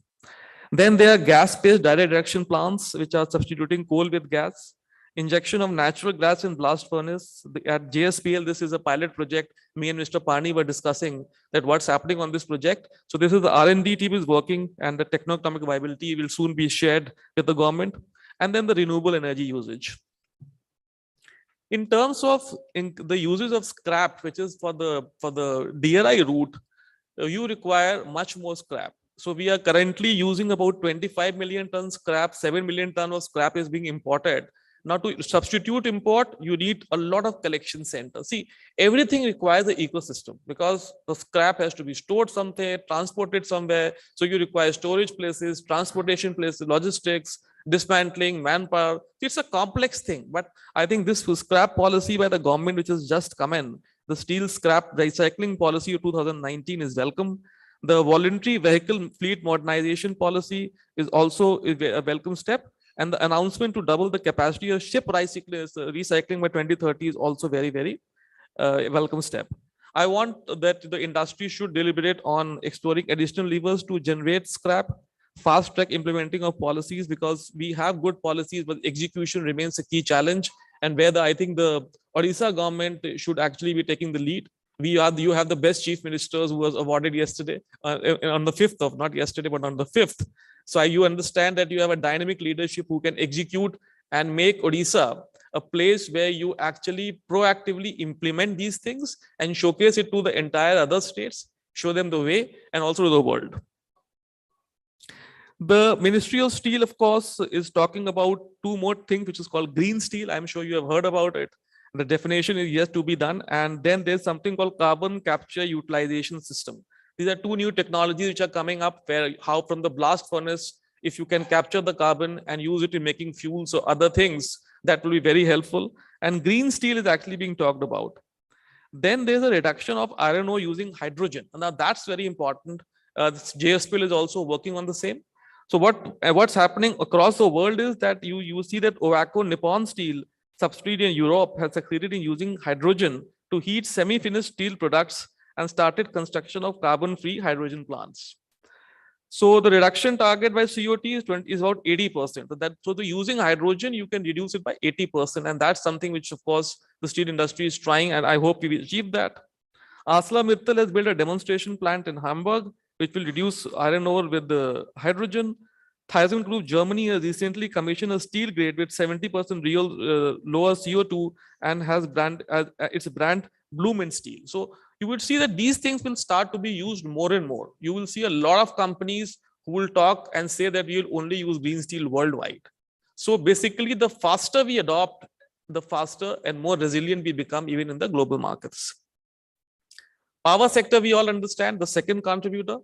[SPEAKER 7] Then there are gas-based direct reduction plants, which are substituting coal with gas. injection of natural gas in blast furnace. At JSPL, this is a pilot project. Me and Mr. Pani were discussing that what's happening on this project. So this is the R&D team is working, and the techno-economic viability will soon be shared with the government. And then the renewable energy usage. In terms of the uses of scrap, which is for the DRI route, you require much more scrap. So we are currently using about 25 million tons scrap, 7 million tons of scrap is being imported. Now to substitute import, you need a lot of collection centers. See, everything requires an ecosystem because the scrap has to be stored somewhere, transported somewhere. So you require storage places, transportation places, logistics, dismantling, manpower. It's a complex thing, but I think this scrap policy by the government, which has just come in, the steel scrap recycling policy of 2019 is welcome. The voluntary vehicle fleet modernization policy is also a welcome step. And the announcement to double the capacity of ship recycling by 2030 is also very, very welcome step. I want that the industry should deliberate on exploring additional levers to generate scrap, fast track implementing of policies, because we have good policies, but execution remains a key challenge. And where I think the Odisha government should actually be taking the lead. You have the best chief ministers who was awarded yesterday on the 5th of, not yesterday, but on the 5th. So you understand that you have a dynamic leadership who can execute and make Odisha a place where you actually proactively implement these things and showcase it to the entire other states, show them the way, and also to the world. The Ministry of Steel, of course, is talking about two more things, which is called green steel. I'm sure you have heard about it. The definition is yet to be done. And then there's something called carbon capture utilization system. These are two new technologies which are coming up, where how from the blast furnace, if you can capture the carbon and use it in making fuels or other things, that will be very helpful. And green steel is actually being talked about. Then there's a reduction of iron ore using hydrogen. And now that's very important. JSPL is also working on the same. So what's happening across the world is that you see that Ovako Nippon Steel subsidiary in Europe has succeeded in using hydrogen to heat semi-finished steel products and started construction of carbon-free hydrogen plants. So the reduction target by CO2 is about 80%. So the using hydrogen, you can reduce it by 80%. And that's something which, of course, the steel industry is trying, and I hope we will achieve that. ArcelorMittal has built a demonstration plant in Hamburg, which will reduce iron ore with the hydrogen. Thyssen Group Germany has recently commissioned a steel grade with 70% real lower CO2 and has its brand Bloom Steel. So you would see that these things will start to be used more and more. You will see a lot of companies who will talk and say that we will only use green steel worldwide. So basically, the faster we adopt, the faster and more resilient we become even in the global markets. Power sector, we all understand, the second contributor.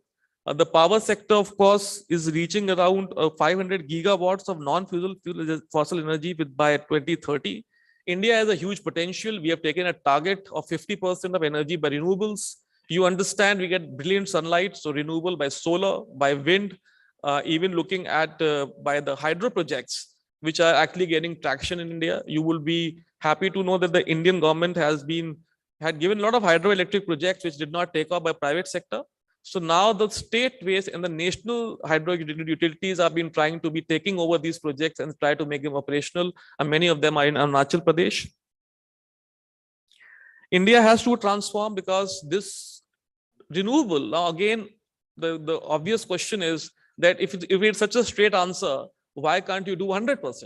[SPEAKER 7] The power sector, of course, is reaching around 500 gigawatts of fossil energy by 2030. India has a huge potential. We have taken a target of 50% of energy by renewables. You understand we get brilliant sunlight, so renewable by solar, by wind, even looking at by the hydro projects, which are actually getting traction in India. You will be happy to know that the Indian government had given a lot of hydroelectric projects which did not take off by private sector. So now the state-based and the national hydro utilities have been trying to be taking over these projects and try to make them operational. And many of them are in Arunachal Pradesh. India has to transform because this renewable, now again, the obvious question is that if it's such a straight answer, why can't you do 100%?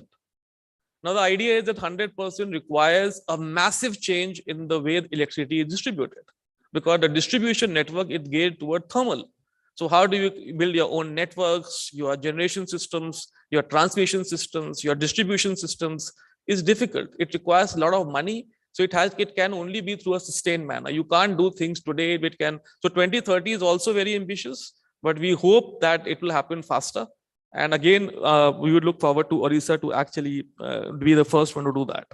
[SPEAKER 7] Now the idea is that 100% requires a massive change in the way electricity is distributed, because the distribution network is geared toward thermal. So how do you build your own networks, your generation systems, your transmission systems, your distribution systems is difficult. It requires a lot of money. So it can only be through a sustained manner. You can't do things today. So 2030 is also very ambitious, but we hope that it will happen faster. And again, we would look forward to Odisha to actually be the first one to do that.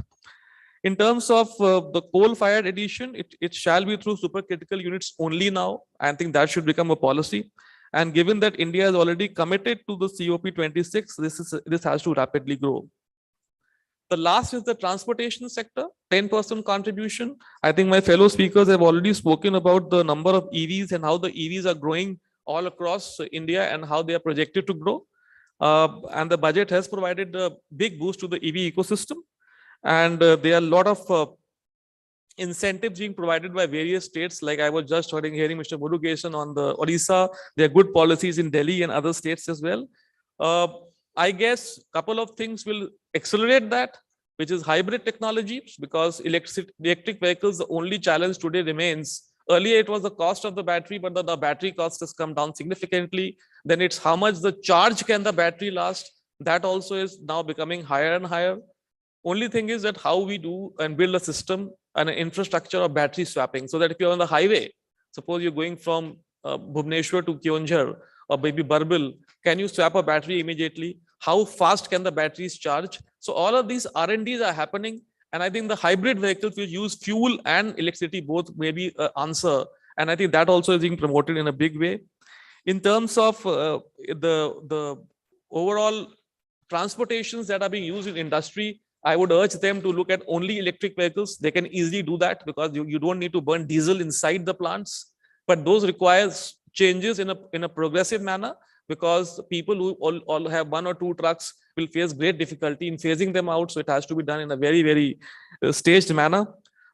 [SPEAKER 7] In terms of the coal-fired addition, it shall be through supercritical units only now. I think that should become a policy. And given that India has already committed to the COP26, this has to rapidly grow. The last is the transportation sector, 10% contribution. I think my fellow speakers have already spoken about the number of EVs and how the EVs are growing all across India and how they are projected to grow. And the budget has provided a big boost to the EV ecosystem. And there are a lot of incentives being provided by various states. Like I was just hearing Mr. Murugesan on the Odisha. There are good policies in Delhi and other states as well. I guess a couple of things will accelerate that, which is hybrid technology, because electric vehicles, the only challenge today remains. Earlier, it was the cost of the battery, but the battery cost has come down significantly. Then it's how much the charge can the battery last. That also is now becoming higher and higher. Only thing is that how we do and build a system and an infrastructure of battery swapping, so that if you're on the highway, suppose you're going from Bhubaneswar to Keonjhar or maybe Barbil, can you swap a battery immediately? How fast can the batteries charge? So all of these R&Ds are happening. And I think the hybrid vehicles will use fuel and electricity both may be an answer. And I think that also is being promoted in a big way. In terms of the overall transportations that are being used in industry, I would urge them to look at only electric vehicles. They can easily do that because you don't need to burn diesel inside the plants. But those requires changes in a progressive manner, because people who all have 1 or 2 trucks will face great difficulty in phasing them out. So it has to be done in a very, very staged manner.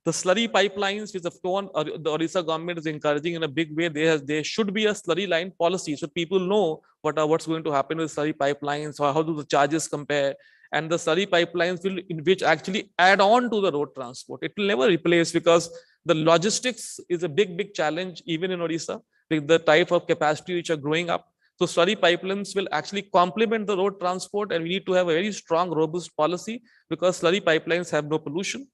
[SPEAKER 7] The slurry pipelines, which the Odisha government is encouraging in a big way, there should be a slurry line policy, so people know what's going to happen with slurry pipelines, or how do the charges compare. And the slurry pipelines which actually add on to the road transport. It will never replace, because the logistics is a big challenge even in Odisha with the type of capacity which are growing up. So slurry pipelines will actually complement the road transport, and we need to have a very strong, robust policy, because slurry pipelines have no pollution.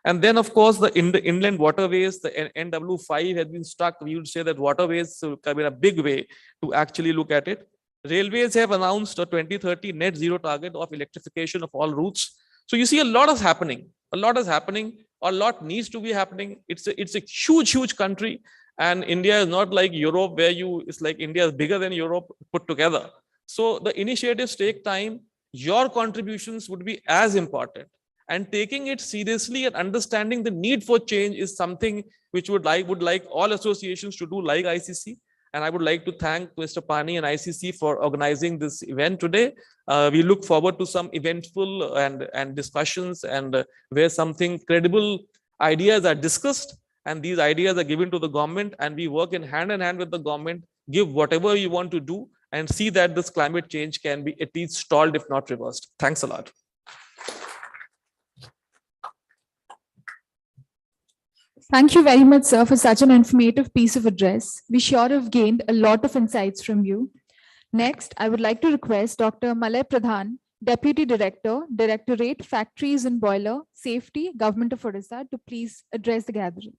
[SPEAKER 7] And then, of course, the inland waterways, the NW5 has been stuck. We would say that waterways will come in a big way to actually look at it. Railways have announced a 2030 net zero target of electrification of all routes. So you see a lot is happening. A lot is happening. A lot needs to be happening. It's a huge country. And India is not like Europe, where it's like India is bigger than Europe put together. So the initiatives take time. Your contributions would be as important. And taking it seriously and understanding the need for change is something which would like all associations to do, like ICC. And I would like to thank Mr. Pani and ICC for organizing this event today. We look forward to some eventful and discussions, and where something credible ideas are discussed, and these ideas are given to the government, and we work in hand with the government, give whatever you want to do, and see that this climate change can be at least stalled, if not reversed. Thanks a lot.
[SPEAKER 2] Thank you very much, sir, for such an informative piece of address. We sure have gained a lot of insights from you. Next, I would like to request Dr. Malay Pradhan, Deputy Director, Directorate Factories and Boiler Safety, Government of Odisha, to please address the gathering.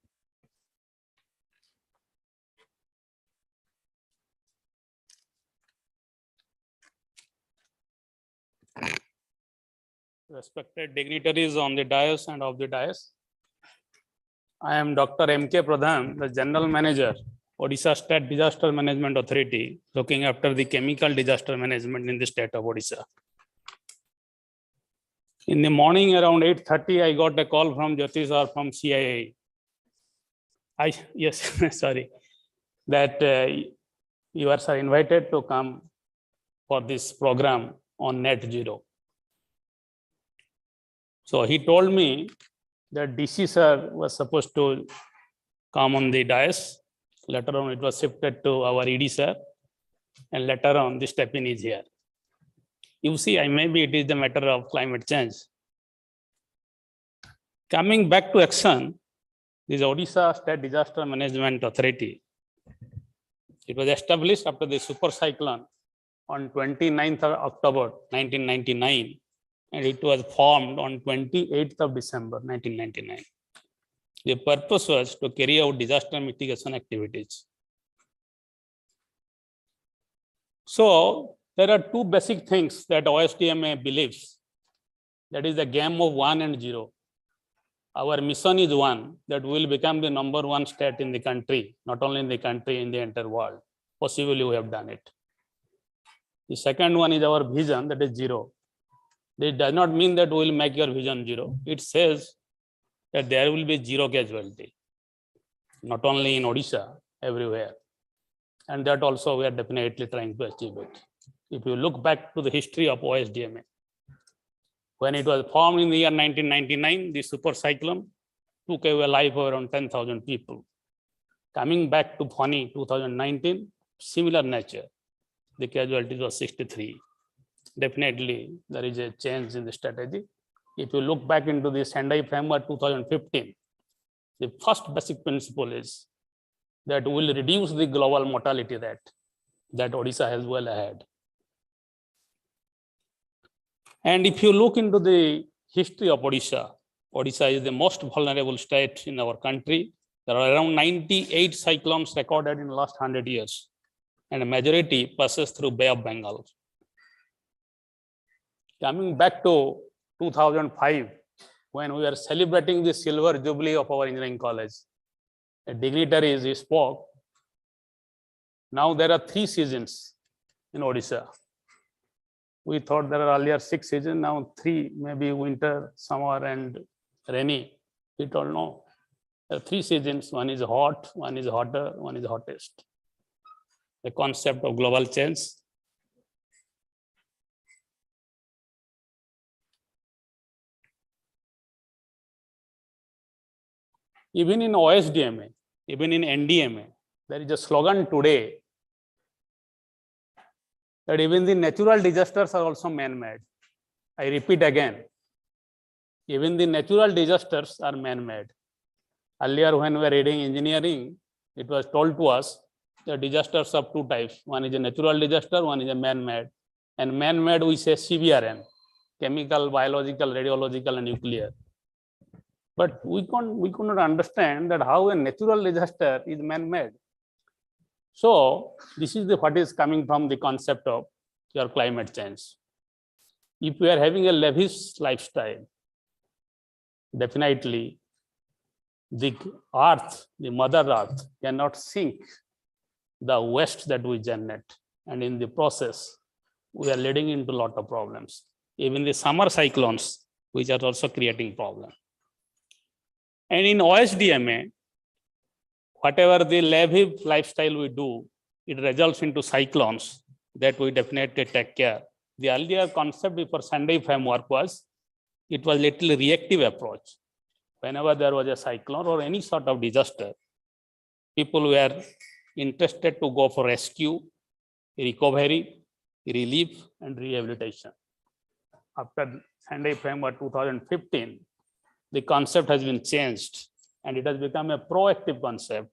[SPEAKER 8] Respected dignitaries on the dais and off the dais. I am Dr. M.K. Pradhan, the General Manager, Odisha State Disaster Management Authority, looking after the chemical disaster management in the state of Odisha. In the morning around 8:30, I got a call from Jyoti sir from CIA. Sorry, that you are, sir, invited to come for this program on net zero. So he told me that DC sir was supposed to come on the dais. Later on, it was shifted to our ED sir. And later on, the step-in is here. You see, maybe it is the matter of climate change. Coming back to action, this Odisha State Disaster Management Authority, it was established after the super cyclone on 29th of October, 1999. And it was formed on 28th of December, 1999. The purpose was to carry out disaster mitigation activities. So there are two basic things that OSDMA believes. That is the game of 1 and 0. Our mission is one, that we will become the #1 state in the country, not only in the country, in the entire world. Possibly we have done it. The second one is our vision, that is 0. This does not mean that we will make your vision 0. It says that there will be 0 casualty, not only in Odisha, everywhere. And that also we are definitely trying to achieve it. If you look back to the history of OSDMA, When it was formed in the year 1999, the super cyclone took away life of around 10,000 people. Coming back to Phani 2019, similar nature. The casualties was 63. Definitely, there is a change in the strategy. If you look back into the Sendai framework 2015, the first basic principle is that will reduce the global mortality rate that Odisha has well ahead. And if you look into the history of Odisha, Odisha is the most vulnerable state in our country. There are around 98 cyclones recorded in the last 100 years, and a majority passes through Bay of Bengal. Coming back to 2005, when we were celebrating the silver jubilee of our engineering college, a dignitary spoke. Now there are 3 seasons in Odisha. We thought there are earlier 6 seasons, now 3, maybe winter, summer, and rainy. We don't know. There are 3 seasons. One is hot, one is hotter, one is hottest. The concept of global change. Even in OSDMA, even in NDMA, there is a slogan today that even the natural disasters are also man-made. I repeat again, even the natural disasters are man-made. Earlier, when we were reading engineering, it was told to us the disasters of 2 types. One is a natural disaster, one is a man-made. And man-made, we say CBRN, chemical, biological, radiological, and nuclear. But we could not understand that how a natural disaster is man-made. So this is what is coming from the concept of your climate change. If we are having a lavish lifestyle, definitely the earth, the mother earth cannot sink the waste that we generate. And in the process, we are leading into a lot of problems. Even the summer cyclones, which are also creating problems. And in OSDMA, whatever the lavish lifestyle we do, it results into cyclones that we definitely take care. The earlier concept before Sendai framework was, it was little reactive approach. Whenever there was a cyclone or any sort of disaster, people were interested to go for rescue, recovery, relief, and rehabilitation. After Sendai framework 2015, the concept has been changed and it has become a proactive concept.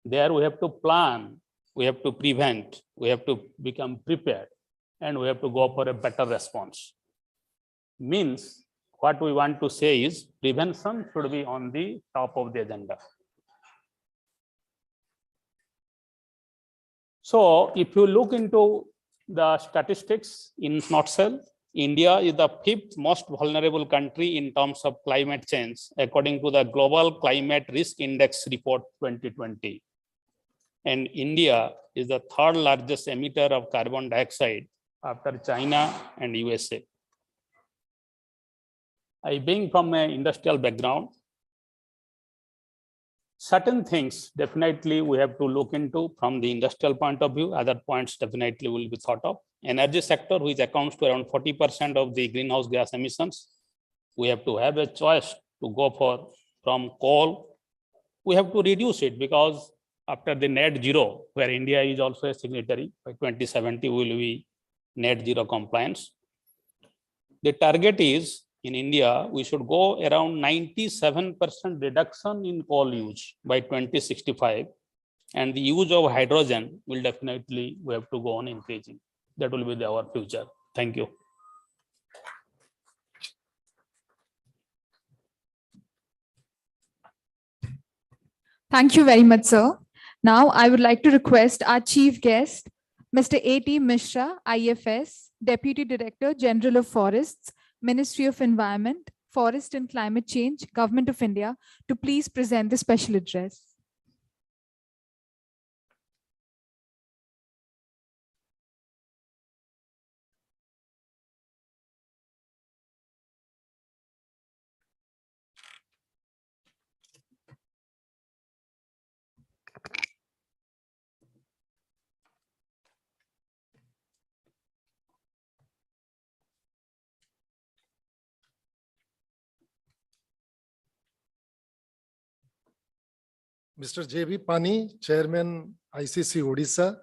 [SPEAKER 8] There we have to plan, we have to prevent, we have to become prepared, and we have to go for a better response. Means what we want to say is prevention should be on the top of the agenda. So if you look into the statistics in nutshell, India is the 5th most vulnerable country in terms of climate change, according to the Global Climate Risk Index Report 2020. And India is the 3rd largest emitter of carbon dioxide after China and USA. I being from an industrial background, certain things definitely we have to look into from the industrial point of view. Other points definitely will be thought of. Energy sector, which accounts to around 40% of the greenhouse gas emissions, we have to have a choice to go for from coal. We have to reduce it because after the net zero, where India is also a signatory, by 2070 will be net zero compliance. The target is in India, we should go around 97% reduction in coal use by 2065. And the use of hydrogen will definitely, we have to go on increasing. That will be our future. Thank you.
[SPEAKER 2] Thank you very much, sir. Now I would like to request our chief guest, Mr. A.T. Mishra, IFS, Deputy Director General of Forests, Ministry of Environment, Forest and Climate Change, Government of India, to please present the special address.
[SPEAKER 9] Mr. J.B. Pani, Chairman, ICC Odisha.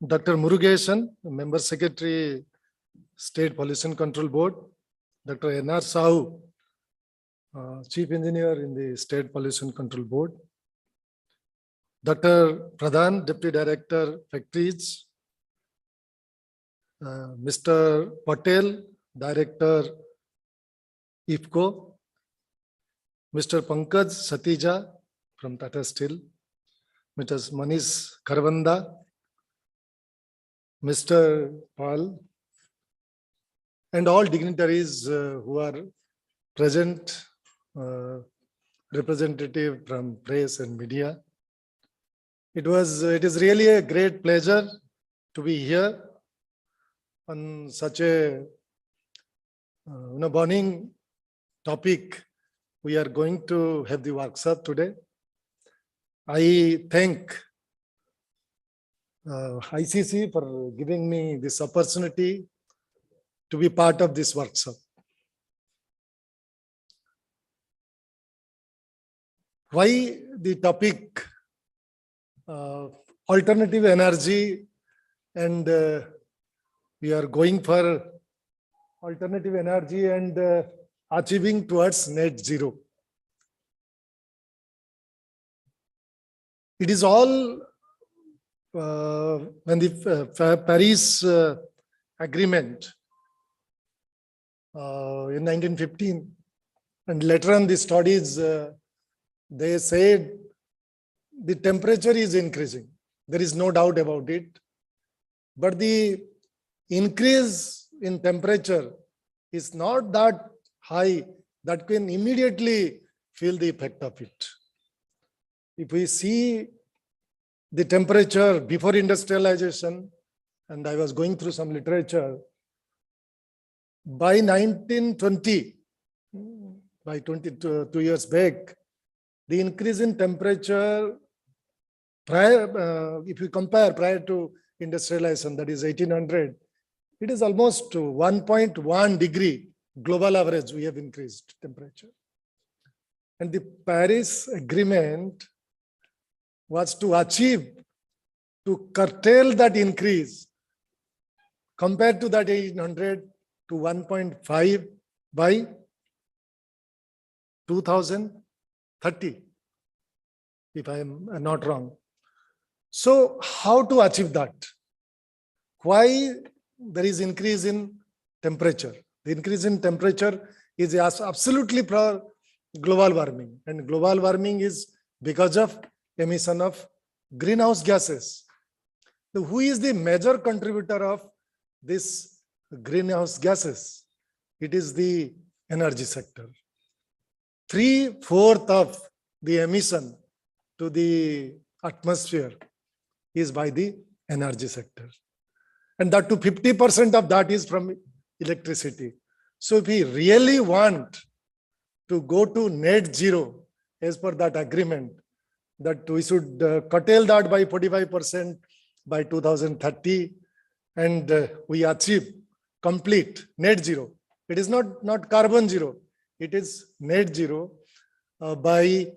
[SPEAKER 9] Dr. Murugesan, Member Secretary, State Pollution Control Board. Dr. N.R. Sahu, Chief Engineer in the State Pollution Control Board. Dr. Pradhan, Deputy Director, Factories. Mr. Patel, Director, IFCO. Mr. Pankaj Satija from Tata Steel. Mr. Manish Karvanda. Mr. Paul. And all dignitaries who are present, representative from press and media. It is really a great pleasure to be here on such a burning topic. We are going to have the workshop today. I thank ICC for giving me this opportunity to be part of this workshop. Why the topic alternative energy, and we are going for alternative energy and achieving towards net zero. It is all when the Paris Agreement in 1915, and later on the studies, they said the temperature is increasing. There is no doubt about it. But the increase in temperature is not that high that can immediately feel the effect of it. If we see the temperature before industrialization, and I was going through some literature, by 1920, by 22 years back, the increase in temperature prior, if you compare prior to industrialization, that is 1800, it is almost 1.1 degree global average we have increased temperature. And the Paris Agreement was to achieve, to curtail that increase compared to that 1800 to 1.5 by 2030, if I am not wrong. So how to achieve that? Why there is increase in temperature? The increase in temperature is absolutely for global warming, and global warming is because of emission of greenhouse gases. So who is the major contributor of this greenhouse gases? It is the energy sector. 3/4 of the emission to the atmosphere is by the energy sector. And that to 50% of that is from electricity. So if we really want to go to net zero, as per that agreement, that we should curtail that by 45% by 2030, and we achieve complete net zero. It is not carbon zero, it is net zero by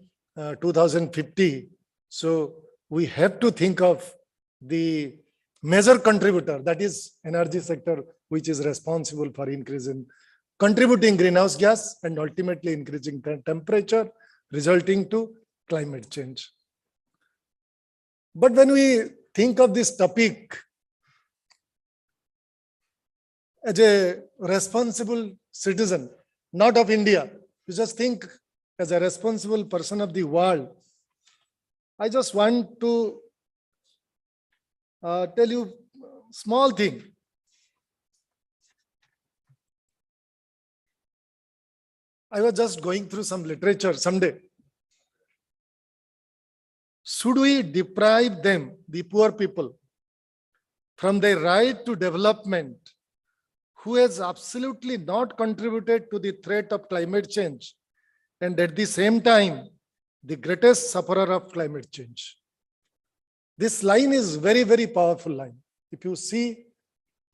[SPEAKER 9] 2050. So we have to think of the major contributor, that is energy sector, which is responsible for increasing, contributing greenhouse gas and ultimately increasing temperature, resulting to climate change. But when we think of this topic as a responsible citizen, not of India, you just think as a responsible person of the world, I just want to tell you small thing. I was just going through some literature someday. Should we deprive them, the poor people, from their right to development, who has absolutely not contributed to the threat of climate change, and at the same time, the greatest sufferer of climate change? This line is very, very powerful line. If you see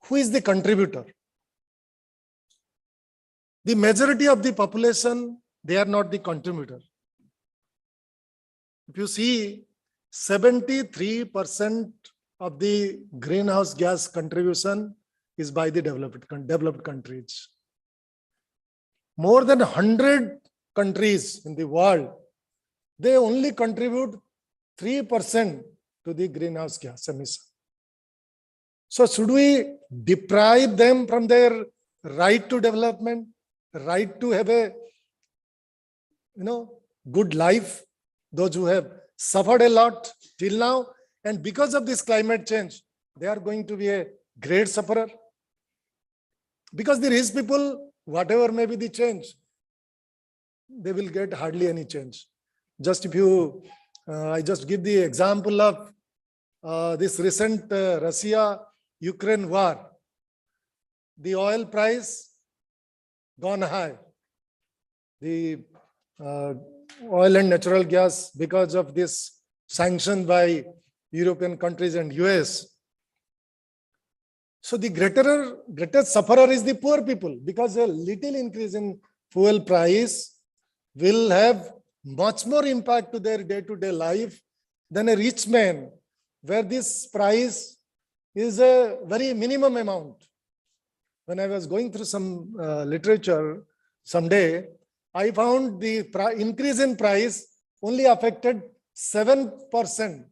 [SPEAKER 9] who is the contributor, the majority of the population, they are not the contributor. if you see 73% of the greenhouse gas contribution is by the developed countries. More than 100 countries in the world, they only contribute 3% to the greenhouse gas emission. So should we deprive them from their right to development, right to have a good life, those who have suffered a lot till now, and because of this climate change, they are going to be a great sufferer? Because the rich people, whatever may be the change, they will get hardly any change. Just if you, I just give the example of this recent Russia-Ukraine war. The oil price gone high. The oil and natural gas, because of this sanction by European countries and US. So the greatest sufferer is the poor people, because a little increase in fuel price will have much more impact to their day-to-day life than a rich man, where this price is a very minimum amount. When I was going through some literature someday, I found the increase in price only affected 7%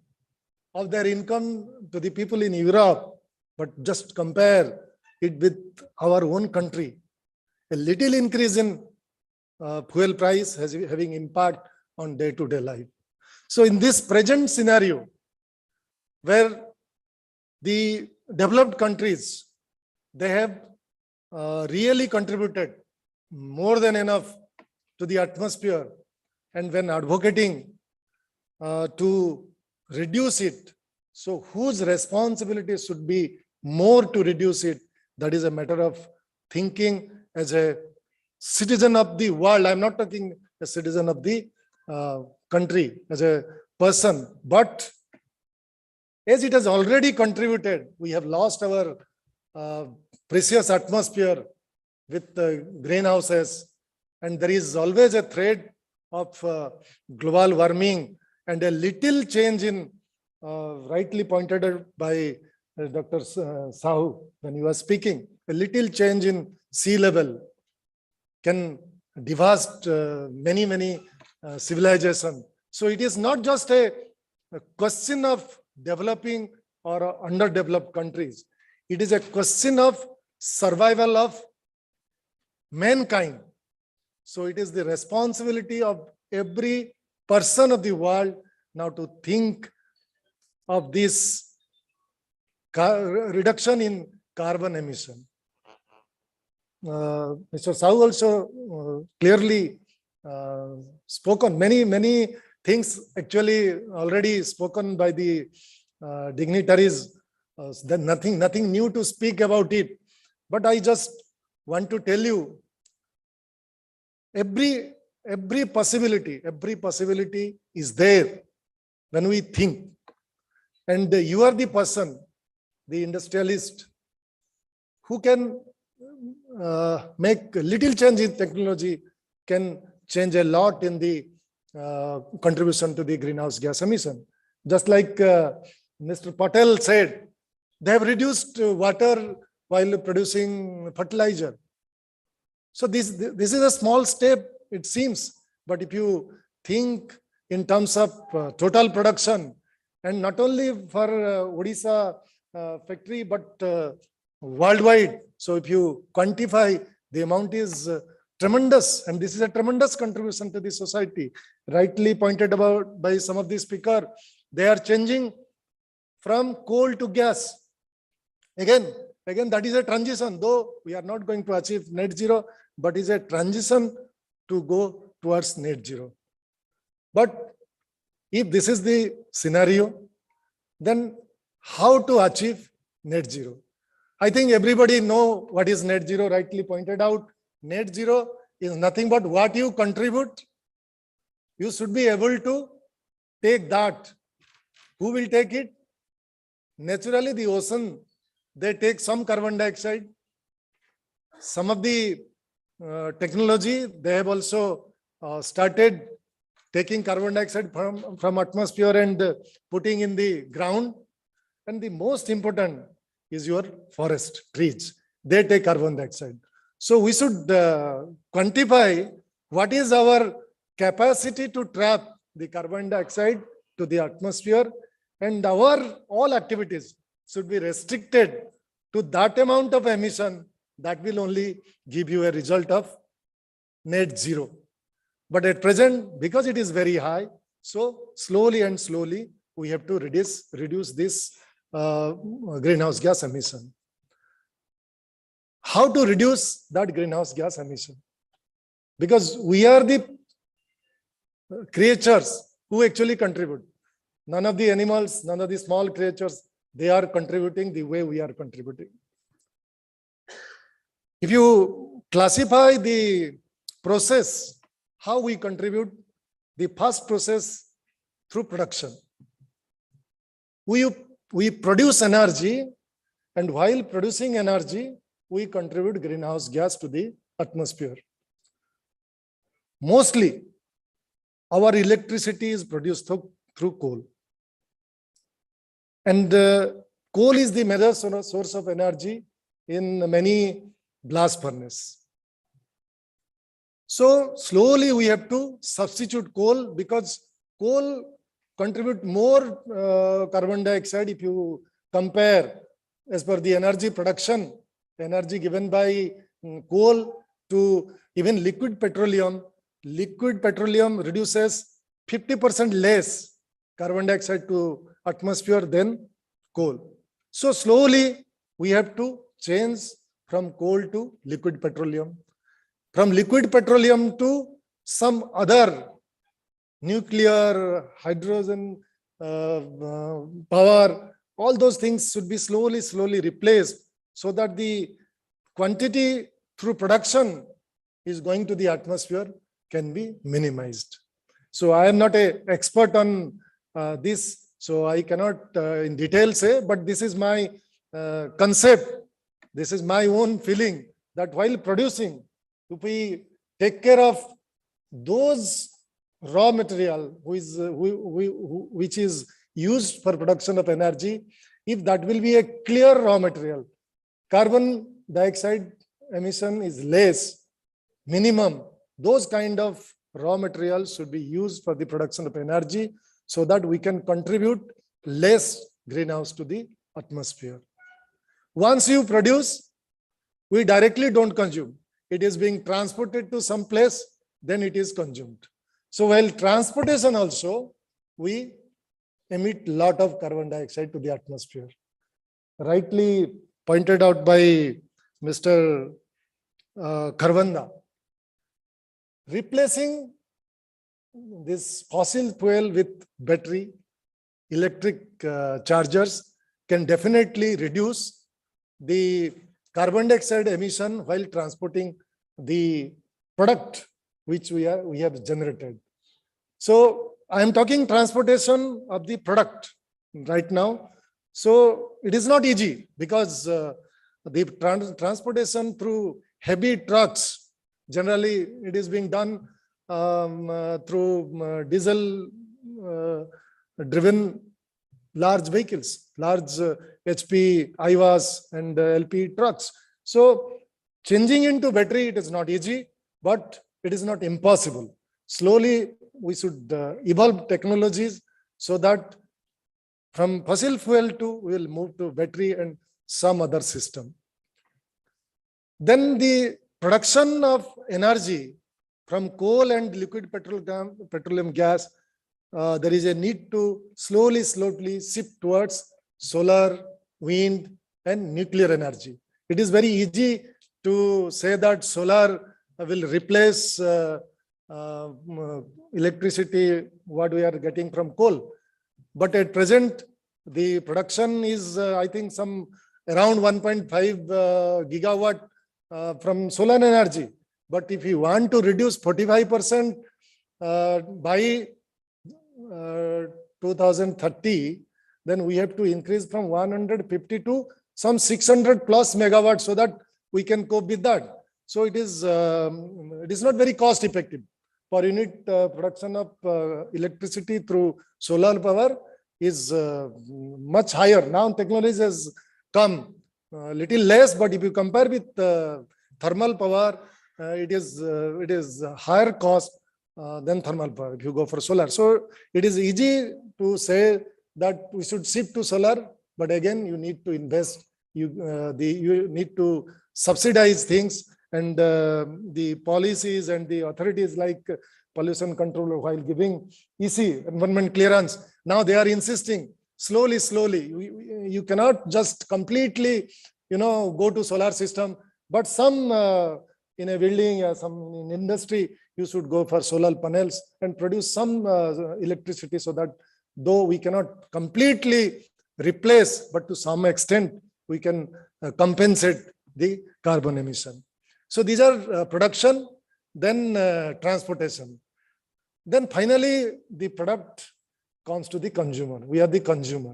[SPEAKER 9] of their income to the people in Europe. But just compare it with our own country. A little increase in fuel price has having impact on day-to-day life. So in this present scenario, where the developed countries, they have really contributed more than enough to the atmosphere, and when advocating to reduce it, so whose responsibility should be more to reduce it? That is a matter of thinking as a citizen of the world. I'm not talking a citizen of the country, as a person, but as it has already contributed, we have lost our precious atmosphere with greenhouses, and there is always a threat of global warming, and a little change in rightly pointed out by Dr. Sahu when he was speaking, a little change in sea level can devast many civilizations. So it is not just a question of developing or underdeveloped countries. It is a question of survival of mankind. So it is the responsibility of every person of the world now to think of this reduction in carbon emission. Mr. Sahu also clearly spoke on many things actually already spoken by the dignitaries. Then nothing new to speak about it. But I just want to tell you, every possibility is there when we think. And you are the person, the industrialist, who can make a little change in technology, can change a lot in the contribution to the greenhouse gas emission. Just like Mr. Patel said, they have reduced water while producing fertilizer. So this is a small step, it seems, but if you think in terms of total production, and not only for Odisha factory, but worldwide. So if you quantify, the amount is tremendous, and this is a tremendous contribution to the society. Rightly pointed about by some of the speakers, they are changing from coal to gas. Again, that is a transition, though we are not going to achieve net zero, but is a transition to go towards net zero. But if this is the scenario, then how to achieve net zero? I think everybody know what is net zero, rightly pointed out. Net zero is nothing but what you contribute. You should be able to take that. Who will take it? Naturally, the ocean, they take some carbon dioxide. Some of the technology, they have also started taking carbon dioxide from atmosphere and putting in the ground. And the most important is your forest, trees. They take carbon dioxide. So we should quantify what is our capacity to trap the carbon dioxide to the atmosphere, and our all activities should be restricted to that amount of emission that will only give you a result of net zero. But at present, because it is very high, so slowly and slowly we have to reduce this greenhouse gas emission. How to reduce that greenhouse gas emission? Because we are the creatures who actually contribute. None of the animals, none of the small creatures, they are contributing the way we are contributing. If you classify the process, how we contribute, the first process through production. We produce energy, and while producing energy, we contribute greenhouse gas to the atmosphere. Mostly, our electricity is produced through coal. And coal is the major source of energy in many blast furnaces. So slowly we have to substitute coal, because coal contribute more carbon dioxide if you compare as per the energy production, energy given by coal to even liquid petroleum. Liquid petroleum reduces 50% less carbon dioxide to atmosphere than coal. So slowly we have to change from coal to liquid petroleum, from liquid petroleum to some other nuclear, hydrogen power. All those things should be slowly replaced, so that the quantity through production is going to the atmosphere can be minimized. So I am not an expert on this, so I cannot in detail say, but this is my concept. This is my own feeling, that while producing, if we take care of those raw material which is used for production of energy, if that will be a clear raw material, carbon dioxide emission is less, minimum, those kind of raw materials should be used for the production of energy, so that we can contribute less greenhouse to the atmosphere. Once you produce, we directly don't consume. It is being transported to some place, then it is consumed. So while transportation also, we emit a lot of carbon dioxide to the atmosphere. Rightly pointed out by Mr. Kharbanda. Replacing this fossil fuel with battery, electric chargers can definitely reduce the carbon dioxide emission while transporting the product which we have generated. So I am talking transportation of the product right now. So it is not easy, because the transportation through heavy trucks, generally it is being done through diesel driven large vehicles, large HP, IVAs and LP trucks. So changing into battery, it is not easy, but it is not impossible. Slowly we should evolve technologies, so that from fossil fuel we will move to battery and some other system. Then the production of energy from coal and liquid petroleum gas, there is a need to slowly shift towards solar, wind and nuclear energy. It is very easy to say that solar will replace electricity what we are getting from coal. But at present, the production is, I think, some around 1.5 gigawatt from solar energy. But if you want to reduce 45% by 2030, then we have to increase from 150 to some 600 plus megawatts, so that we can cope with that. So it is not very cost effective. per unit production of electricity through solar power is much higher. Now technology has come little less, but if you compare with thermal power, it is higher cost than thermal power if you go for solar. So it is easy to say that we should shift to solar, but again you need to invest. You need to subsidize things, and the policies and the authorities like pollution control, while giving EC, environment clearance, now they are insisting slowly. You cannot just completely, go to solar system, but some in a building, some in industry, you should go for solar panels and produce some electricity, so that though we cannot completely replace, but to some extent we can compensate the carbon emission. So these are production, then transportation. Then finally, the product comes to the consumer. We are the consumer.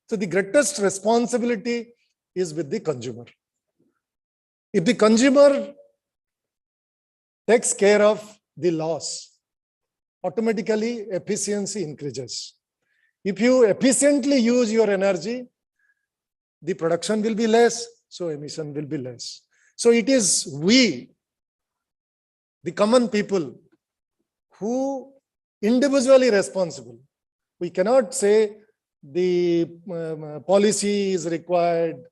[SPEAKER 9] So the greatest responsibility is with the consumer. If the consumer takes care of the loss, automatically efficiency increases. If you efficiently use your energy, the production will be less, so emission will be less. So it is we, the common people, who individually responsible. We cannot say the policy is required,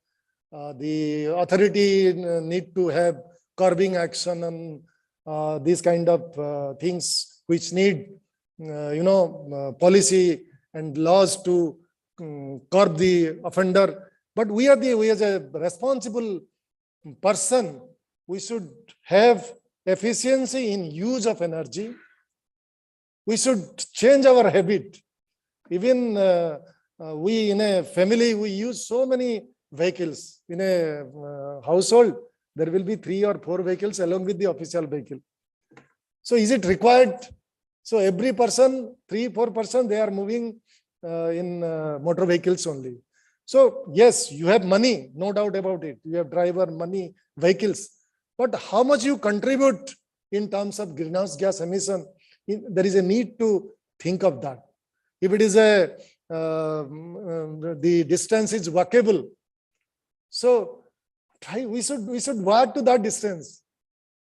[SPEAKER 9] the authority need to have curbing action on these kind of things which need, policy and laws to curb the offender. But we as a responsible person, we should have efficiency in use of energy. We should change our habit. Even we in a family, we use so many vehicles. In a household, there will be 3 or 4 vehicles along with the official vehicle. So is it required? So every person, 3-4 person, they are moving in motor vehicles only. So yes, you have money, no doubt about it. You have driver, money, vehicles. But how much you contribute in terms of greenhouse gas emission, there is a need to think of that. If it is the distance is walkable, so we should walk to that distance.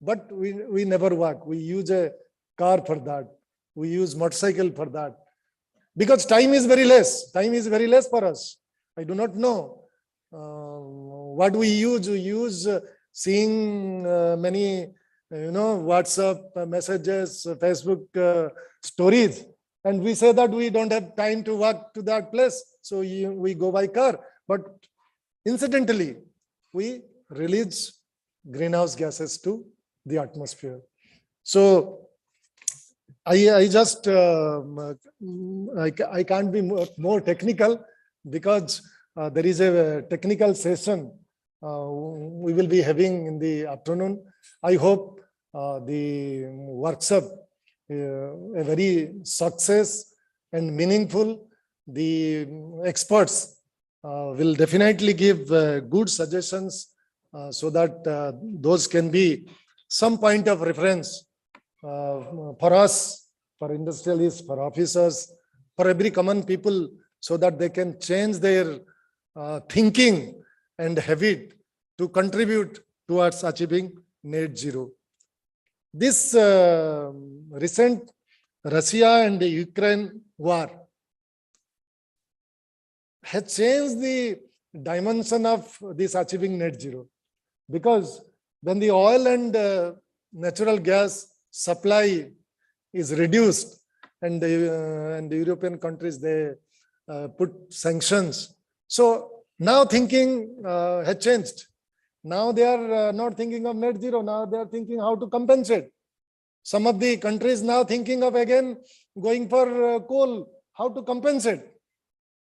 [SPEAKER 9] But we never walk. We use a car for that. We use motorcycle for that. Because time is very less. Time is very less for us. I do not know what we use. We use seeing many, WhatsApp messages, Facebook stories, and we say that we don't have time to walk to that place, so we go by car. But incidentally, we release greenhouse gases to the atmosphere. So I just I can't be more technical, because there is a technical session we will be having in the afternoon. I hope the workshop a very success and meaningful. The experts will definitely give good suggestions so that those can be some point of reference for us, for industrialists, for officers, for every common people, so that they can change their thinking and habit to contribute towards achieving net zero. This recent Russia and the Ukraine war has changed the dimension of this achieving net zero, because when the oil and natural gas supply is reduced, and the European countries, they put sanctions. So now thinking has changed. Now they are not thinking of net zero. Now they are thinking how to compensate. Some of the countries now thinking of again going for coal, how to compensate.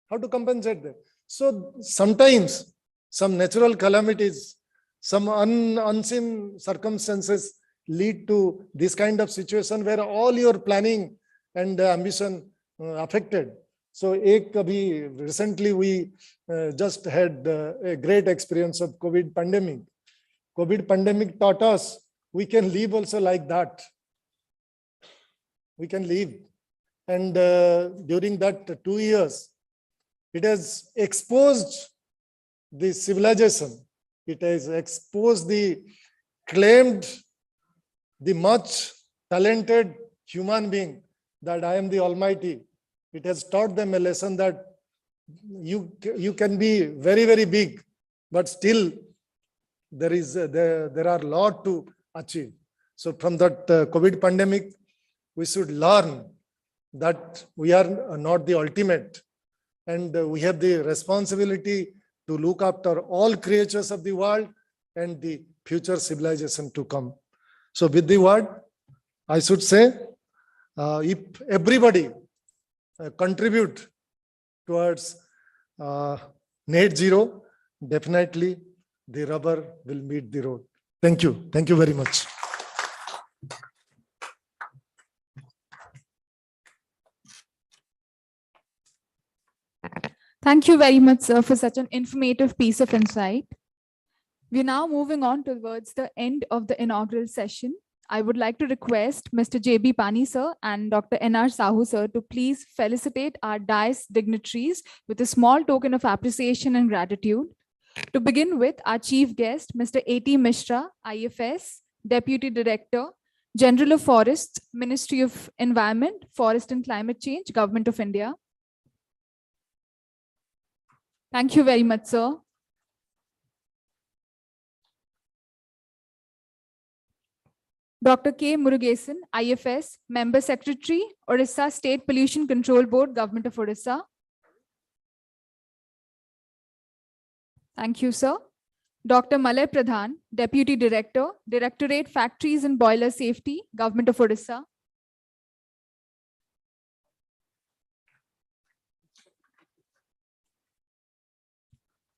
[SPEAKER 9] How to compensate them. So sometimes some natural calamities, some unseen circumstances lead to this kind of situation where all your planning and ambition affected. So recently we just had a great experience of COVID pandemic. COVID pandemic taught us we can live also like that. we can live. And during that 2 years, it has exposed the civilization. It has exposed claimed the much talented human being that I am the Almighty. It has taught them a lesson that you can be very, very big, but still there are a lot to achieve. So from that COVID pandemic, we should learn that we are not the ultimate, and we have the responsibility to look after all creatures of the world and the future civilization to come. So with the word, I should say, if everybody contribute towards net zero, definitely the rubber will meet the road. Thank you. Thank you very much.
[SPEAKER 2] Thank you very much, sir, for such an informative piece of insight. We're now moving on towards the end of the inaugural session. I would like to request Mr. J.B. Pani, sir, and Dr. N.R. Sahu, sir, to please felicitate our dais dignitaries with a small token of appreciation and gratitude. To begin with, our chief guest, Mr. A.T. Mishra, IFS, Deputy Director, General of Forests, Ministry of Environment, Forest and Climate Change, Government of India. Thank you very much, sir. Dr. K. Murugesan, IFS, Member Secretary, Odisha State Pollution Control Board, Government of Odisha. Thank you, sir. Dr. Malay Pradhan, Deputy Director, Directorate Factories and Boiler Safety, Government of Odisha.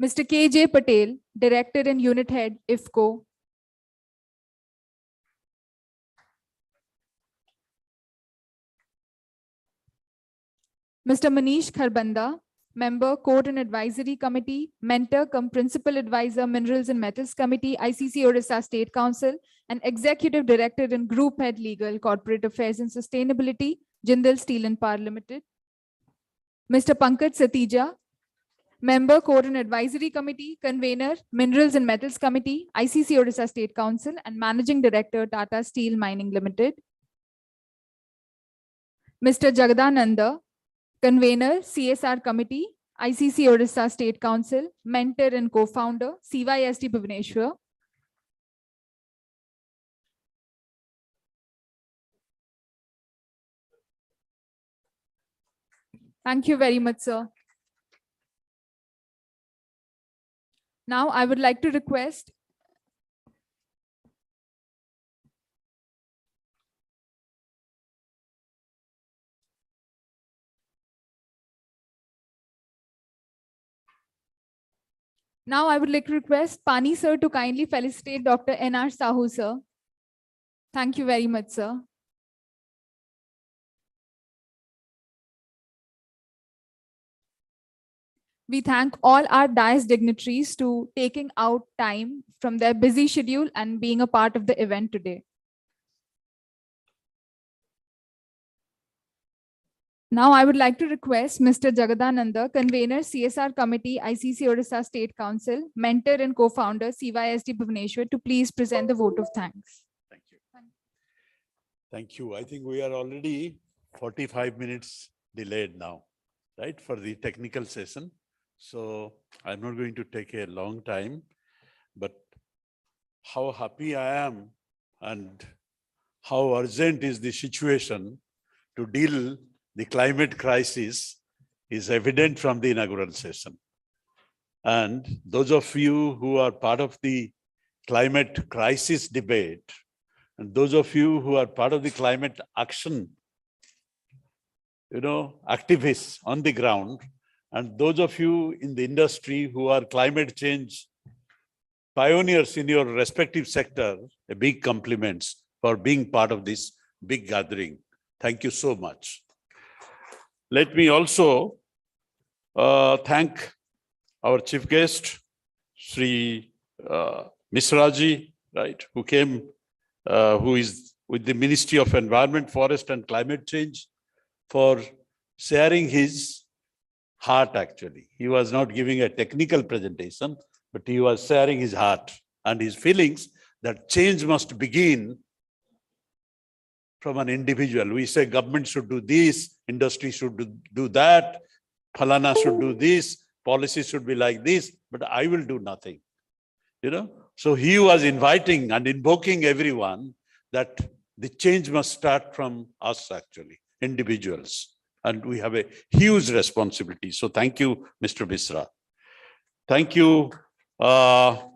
[SPEAKER 2] Mr. K.J. Patel, Director and Unit Head, IFCO. Mr. Manish Kharbanda, Member, Code and Advisory Committee, Mentor cum Principal Advisor, Minerals and Metals Committee, ICC Odisha State Council, and Executive Director and Group Head Legal, Corporate Affairs and Sustainability, Jindal Steel and Power Limited. Mr. Pankaj Satija, Member, Code and Advisory Committee, Convener, Minerals and Metals Committee, ICC Odisha State Council, and Managing Director, Tata Steel Mining Limited. Mr. Jagadananda, Convener, CSR Committee, ICC Odisha State Council, Mentor and Co-Founder, CYSD Bhubaneswar. Thank you very much, sir. Now, I would like to request Pani sir to kindly felicitate Dr. N.R. Sahu, sir. Thank you very much, sir. We thank all our dais dignitaries to taking out time from their busy schedule and being a part of the event today. Now, I would like to request Mr. Jagadananda, Convener, CSR Committee, ICC Odisha State Council, Mentor and Co-Founder, CYSD Bhubaneswar, to please present the vote of thanks.
[SPEAKER 10] Thank you. Thank you. I think we are already 45 minutes delayed now, right, for the technical session. So I'm not going to take a long time, but how happy I am and how urgent is the situation to deal the climate crisis is evident from the inaugural session. And those of you who are part of the climate crisis debate, and those of you who are part of the climate action, activists on the ground, and those of you in the industry who are climate change pioneers in your respective sector, a big compliments for being part of this big gathering. Thank you so much. Let me also thank our chief guest, Sri Mishra ji, right, who came, who is with the Ministry of Environment, Forest and Climate Change for sharing his heart actually. He was not giving a technical presentation, but he was sharing his heart and his feelings that change must begin from an individual. We say government should do this, industry should do that, Phalana should do this, policy should be like this, but I will do nothing. So he was inviting and invoking everyone that the change must start from us actually, individuals. And we have a huge responsibility. So thank you, Mr. Misra. Thank you, Dr.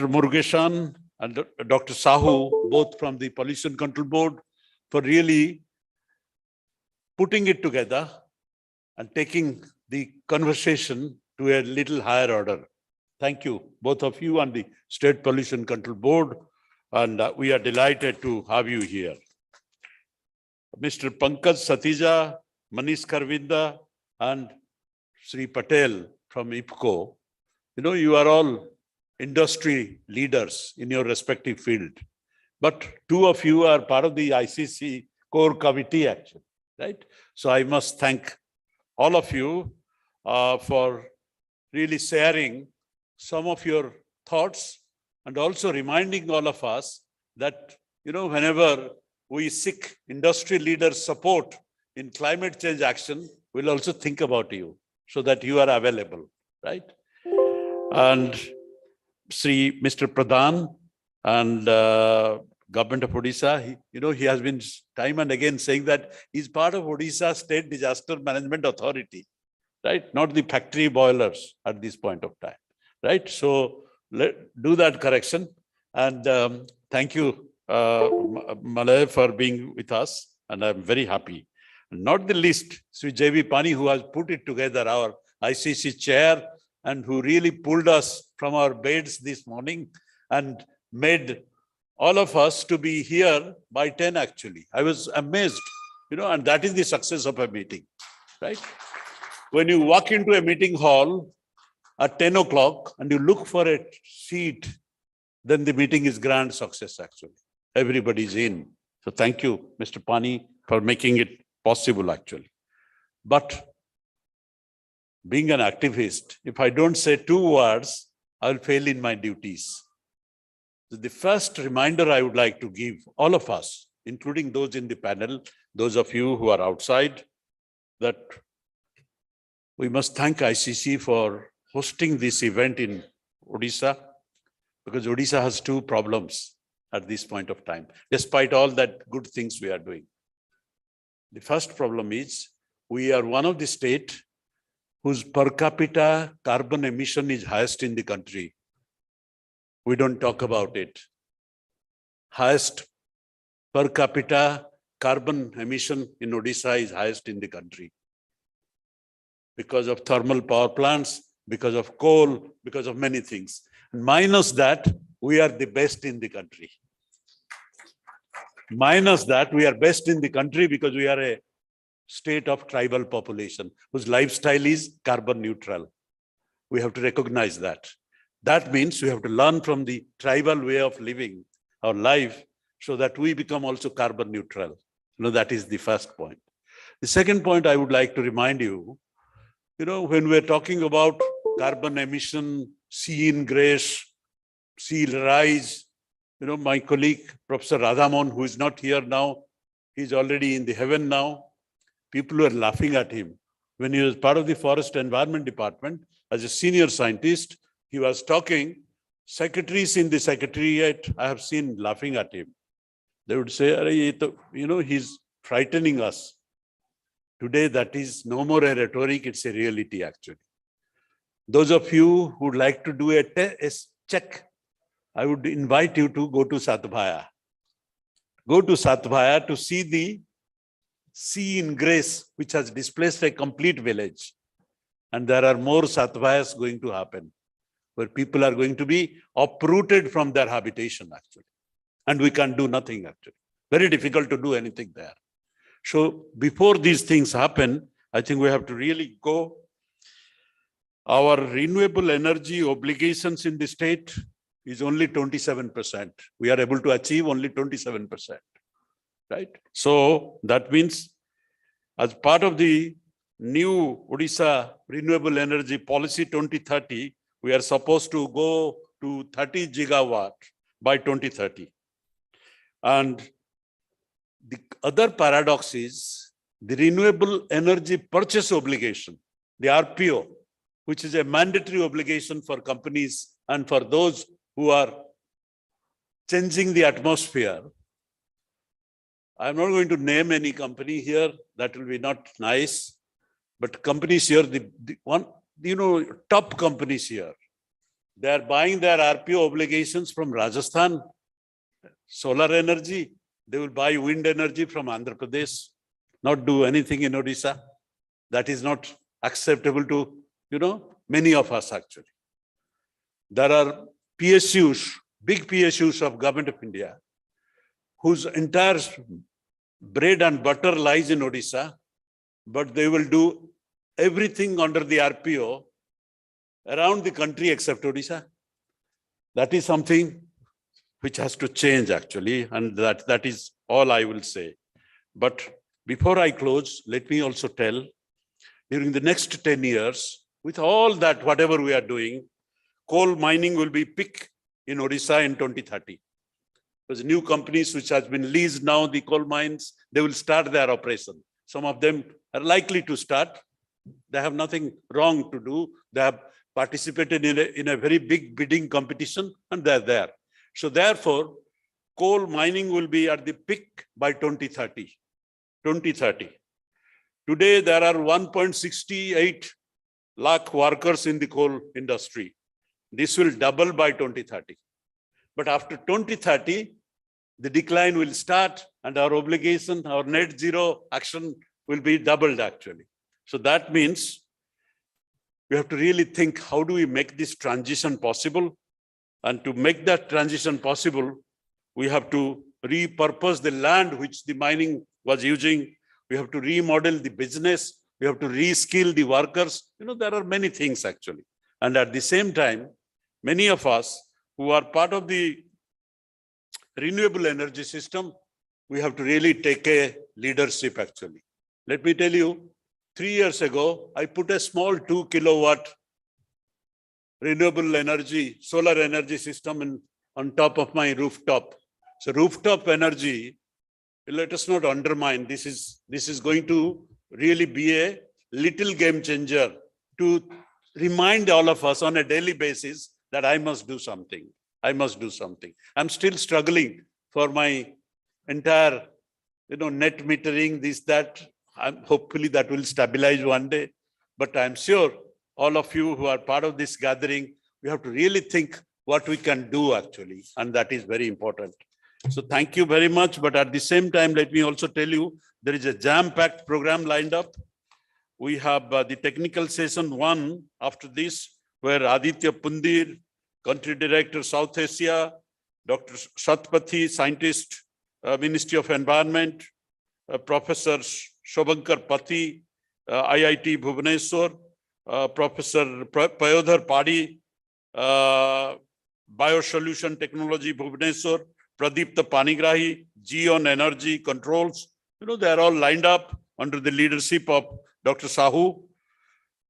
[SPEAKER 10] Murugesan and Dr. Sahu, both from the Pollution Control Board, for really putting it together and taking the conversation to a little higher order. Thank you, both of you and the State Pollution Control Board. And we are delighted to have you here. Mr. Pankaj Satija, Manish Karvinda, and Sri Patel from IPCO. You are all industry leaders in your respective field, but two of you are part of the ICC core committee actually, right? So I must thank all of you for really sharing some of your thoughts and also reminding all of us that, whenever we seek industry leaders' support in climate change action, we'll also think about you so that you are available, right? And Mr. Pradhan and Government of Odisha, he has been time and again saying that he's part of Odisha State Disaster Management Authority, right? Not the factory boilers at this point of time, right? So do that correction. And thank you, Malay, for being with us. And I'm very happy. Not the least, Sri J.V. Pani, who has put it together, our ICC chair, and who really pulled us from our beds this morning and made all of us to be here by 10 actually. I was amazed, and that is the success of a meeting, right? When you walk into a meeting hall at 10 o'clock and you look for a seat, then the meeting is grand success actually. Everybody's in. So thank you, Mr. Pani, for making it possible actually. But being an activist, if I don't say 2 words, I'll fail in my duties. So the first reminder I would like to give all of us, including those in the panel, those of you who are outside, that we must thank ICC for hosting this event in Odisha, because Odisha has 2 problems at this point of time, despite all that good things we are doing. The first problem is we are one of the states whose per capita carbon emission is highest in the country. We don't talk about it. Highest per capita carbon emission in Odisha is highest in the country. Because of thermal power plants, because of coal, because of many things. And minus that, we are the best in the country. Minus that, we are best in the country because we are a state of tribal population whose lifestyle is carbon neutral. We have to recognize that. That means we have to learn from the tribal way of living our life so that we become also carbon neutral. That is the first point. The second point I would like to remind you, when we're talking about carbon emission, sea ingress, sea rise, my colleague, Professor Radhamon, who is not here now, he's already in the heaven now. People were laughing at him. When he was part of the Forest Environment Department, as a senior scientist, he was talking, secretaries in the secretariat, I have seen laughing at him. They would say, he's frightening us. Today, that is no more a rhetoric, it's a reality actually. Those of you who would like to do a check, I would invite you to go to Satbhaya. Go to Satbhaya to see the sea ingress, which has displaced a complete village. And there are more Satbhayas going to happen, where people are going to be uprooted from their habitation actually. And we can't do nothing actually. Very difficult to do anything there. So before these things happen, I think we have to really go. Our renewable energy obligations in the state is only 27%. We are able to achieve only 27%, right? So that means as part of the new Odisha Renewable Energy Policy 2030, we are supposed to go to 30 gigawatt by 2030. And the other paradox is the Renewable Energy Purchase Obligation, the RPO, which is a mandatory obligation for companies and for those who are changing the atmosphere. I'm not going to name any company here, that will be not nice, but companies here, the one, top companies here, they are buying their RPO obligations from Rajasthan, solar energy, they will buy wind energy from Andhra Pradesh, not do anything in Odisha. That is not acceptable to, many of us actually. There are PSUs, big PSUs of Government of India, whose entire bread and butter lies in Odisha, but they will do everything under the RPO around the country except Odisha. That is something which has to change actually, and that is all I will say. But before I close, let me also tell, during the next 10 years, with all that, whatever we are doing, coal mining will be peak in Odisha in 2030. There's new companies which has been leased now, the coal mines, they will start their operation. Some of them are likely to start. They have nothing wrong to do. They have participated in a very big bidding competition and they're there. So therefore, coal mining will be at the peak by 2030. 2030. Today, there are 1.68 lakh workers in the coal industry. This will double by 2030. But after 2030, the decline will start and our obligation, our net zero action will be doubled actually. So that means we have to really think, how do we make this transition possible? And to make that transition possible, we have to repurpose the land which the mining was using. We have to remodel the business. We have to reskill the workers. There are many things actually. And at the same time, many of us who are part of the renewable energy system, we have to really take a leadership actually. Let me tell you, 3 years ago, I put a small 2 kilowatt renewable energy, solar energy system on top of my rooftop. So rooftop energy, let us not undermine. This is going to really be a little game changer to remind all of us on a daily basis that I must do something. I must do something. I'm still struggling for my entire, net metering, this, that. Hopefully that will stabilize one day. But I'm sure all of you who are part of this gathering, we have to really think what we can do actually. And that is very important. So thank you very much. But at the same time, let me also tell you, there is a jam-packed program lined up. We have the technical session 1 after this, where Aditya Pundir, Country Director, South Asia, Dr. Satpathy, Scientist, Ministry of Environment, Professor Shobhankar Pati, IIT Bhubaneswar, Professor Payodhar Padi, Biosolution Technology Bhubaneswar, Pradeepta Panigrahi, Geon Energy Controls. They are all lined up under the leadership of Dr. Sahu.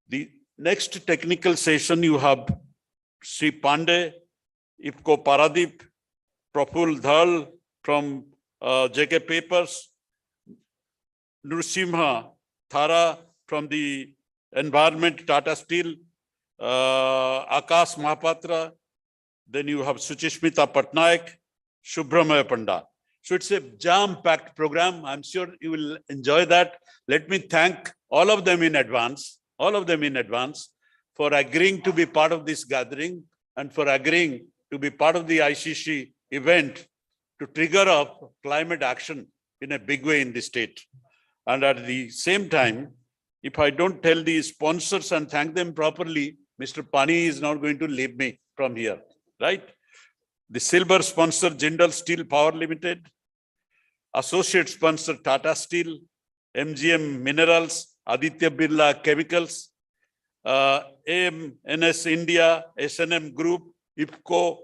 [SPEAKER 10] The next technical session, you have Sri Pandey, IFCO Paradeep, Praful Dhal from JK Papers, Nrsimha Thara from the Environment, Tata Steel, Akash Mahapatra, then you have Suchishmita Patnaik, Shubhramaya Panda. So it's a jam-packed program. I'm sure you will enjoy that. Let me thank all of them in advance, for agreeing to be part of this gathering and for agreeing to be part of the ICC event to trigger off climate action in a big way in the state. And at the same time, if I don't tell the sponsors and thank them properly, Mr. Pani is not going to leave me from here, right? The silver sponsor, Jindal Steel Power Limited, associate sponsor, Tata Steel, MGM Minerals, Aditya Birla Chemicals, AMNS India, SNM Group, IFCO,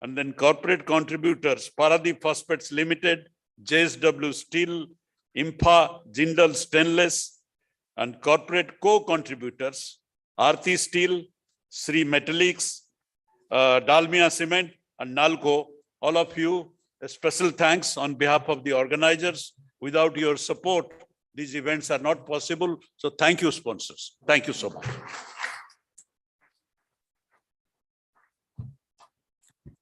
[SPEAKER 10] And then corporate contributors, Paradeep Phosphates Limited, JSW Steel, Impa, Jindal Stainless, and corporate co-contributors, Aarti Steel, Sri Metallics, Dalmia Cement, and Nalco. All of you, a special thanks on behalf of the organizers. Without your support, these events are not possible. So thank you, sponsors. Thank you so much.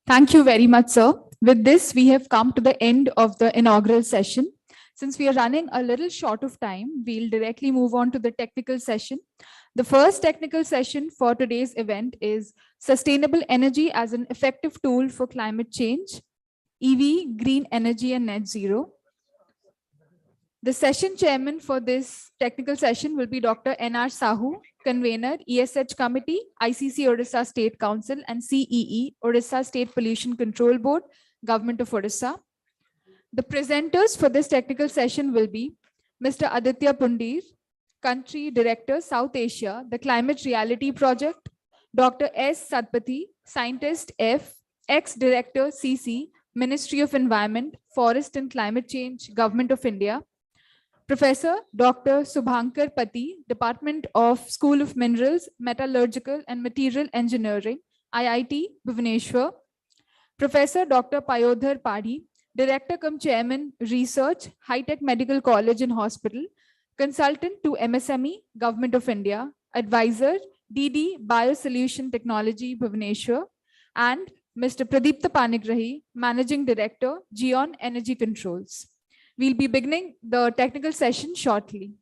[SPEAKER 2] Thank you very much, sir. With this, we have come to the end of the inaugural session. Since we are running a little short of time, we'll directly move on to the technical session. The first technical session for today's event is Sustainable Energy as an Effective Tool for Climate Change, EV, Green Energy and Net Zero. The session chairman for this technical session will be Dr. N.R. Sahu, convener, ESH Committee, ICC Odisha State Council, and CEE, Odisha State Pollution Control Board, Government of Odisha. The presenters for this technical session will be Mr. Aditya Pundir, Country Director, South Asia, the Climate Reality Project, Dr. S. Satpathy, Scientist F, Ex-Director, CC, Ministry of Environment, Forest and Climate Change, Government of India, Professor Dr. Subhankar Pati, Department of School of Minerals, Metallurgical and Material Engineering, IIT, Bhubaneswar. Professor Dr. Payodhar Padhi, Director cum Chairman, Research, High Tech Medical College and Hospital, Consultant to MSME, Government of India, Advisor, DD Biosolution Technology, Bhubaneswar, and Mr. Pradipta Panigrahi, Managing Director, Geon Energy Controls. We'll be beginning the technical session shortly.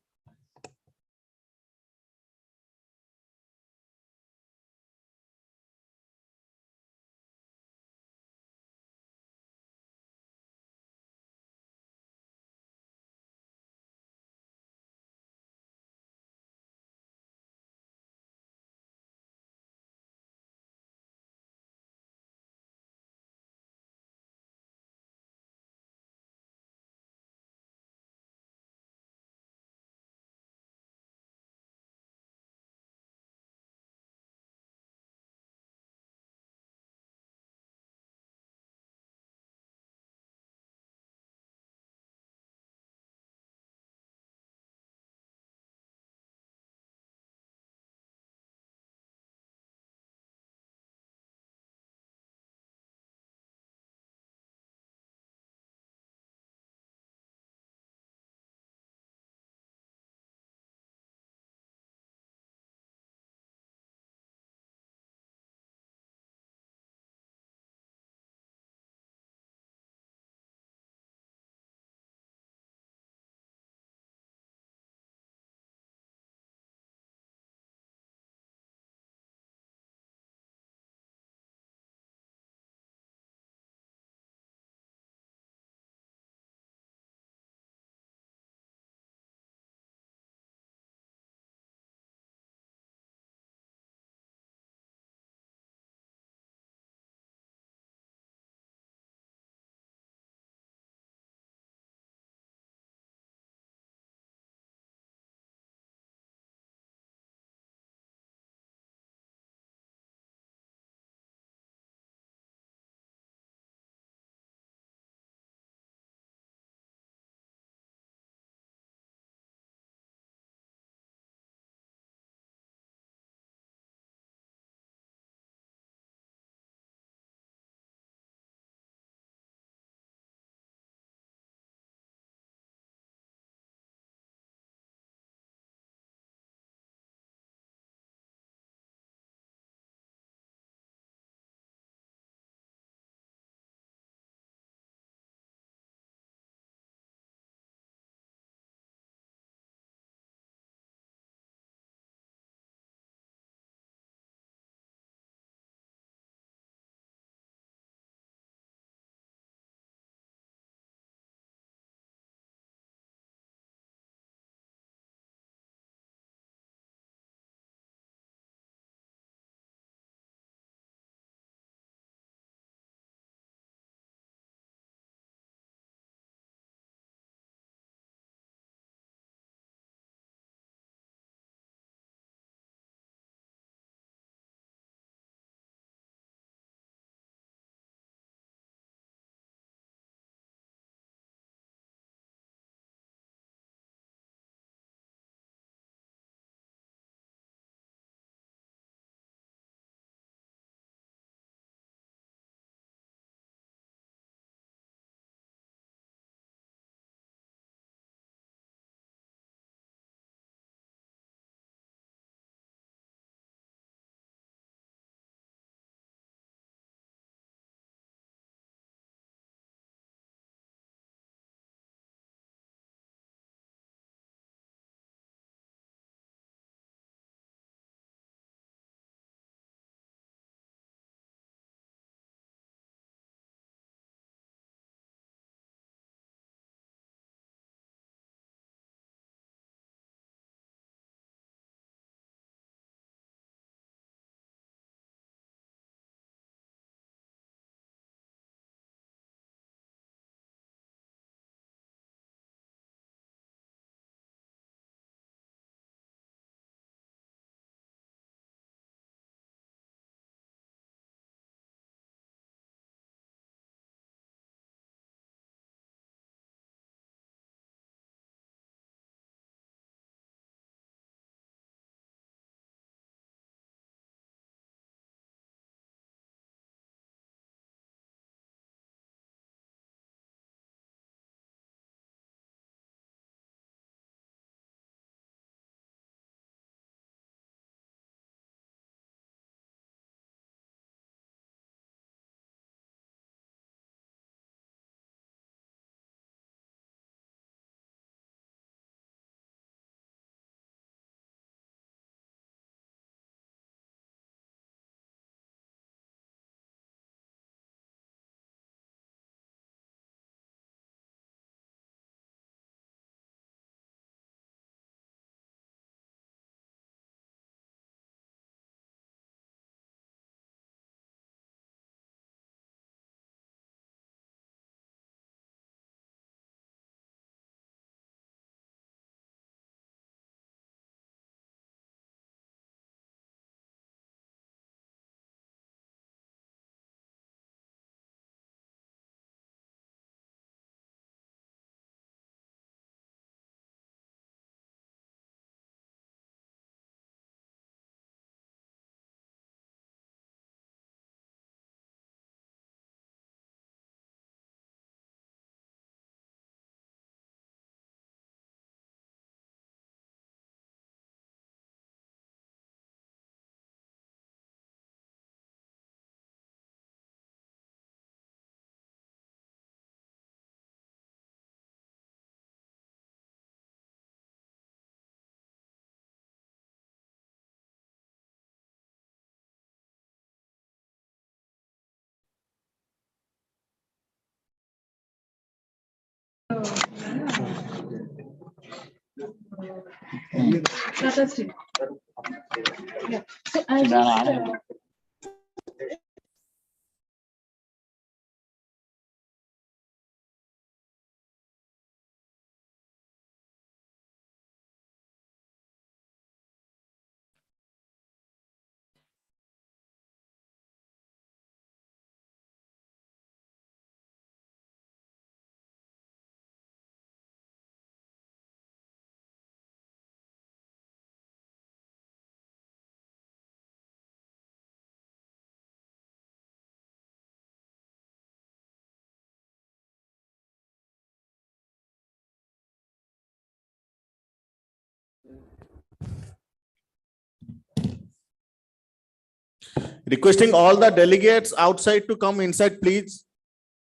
[SPEAKER 11] Requesting all the delegates outside to come inside, please.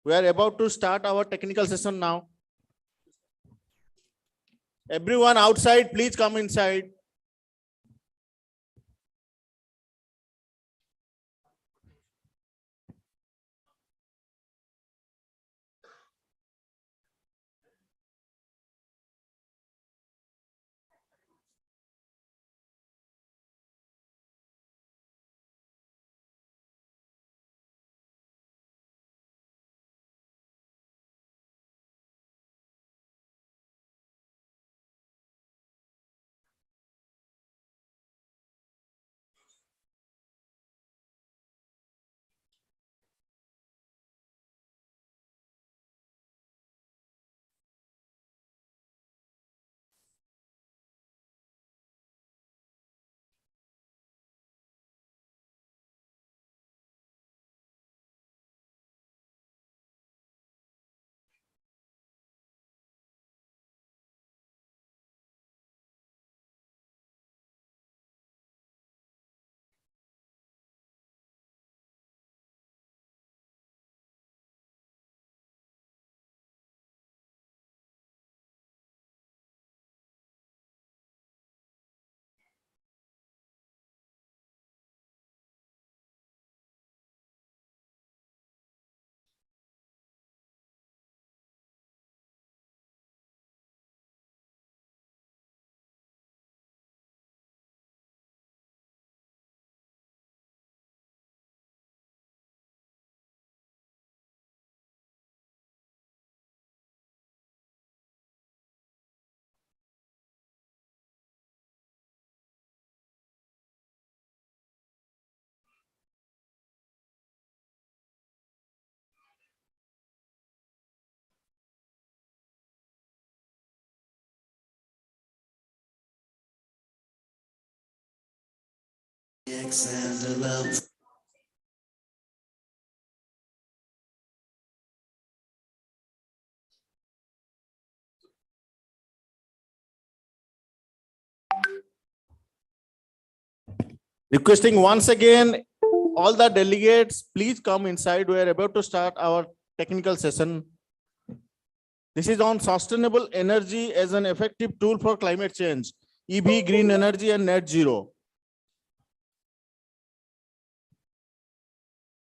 [SPEAKER 11] We are about to start our technical session now. Everyone outside, please come inside. Requesting once again, all the delegates, please come inside. We are about to start our technical session. This is on sustainable energy as an effective tool for climate change, EV, green energy, and net zero.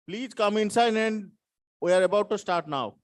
[SPEAKER 11] Please come inside and we are about to start now.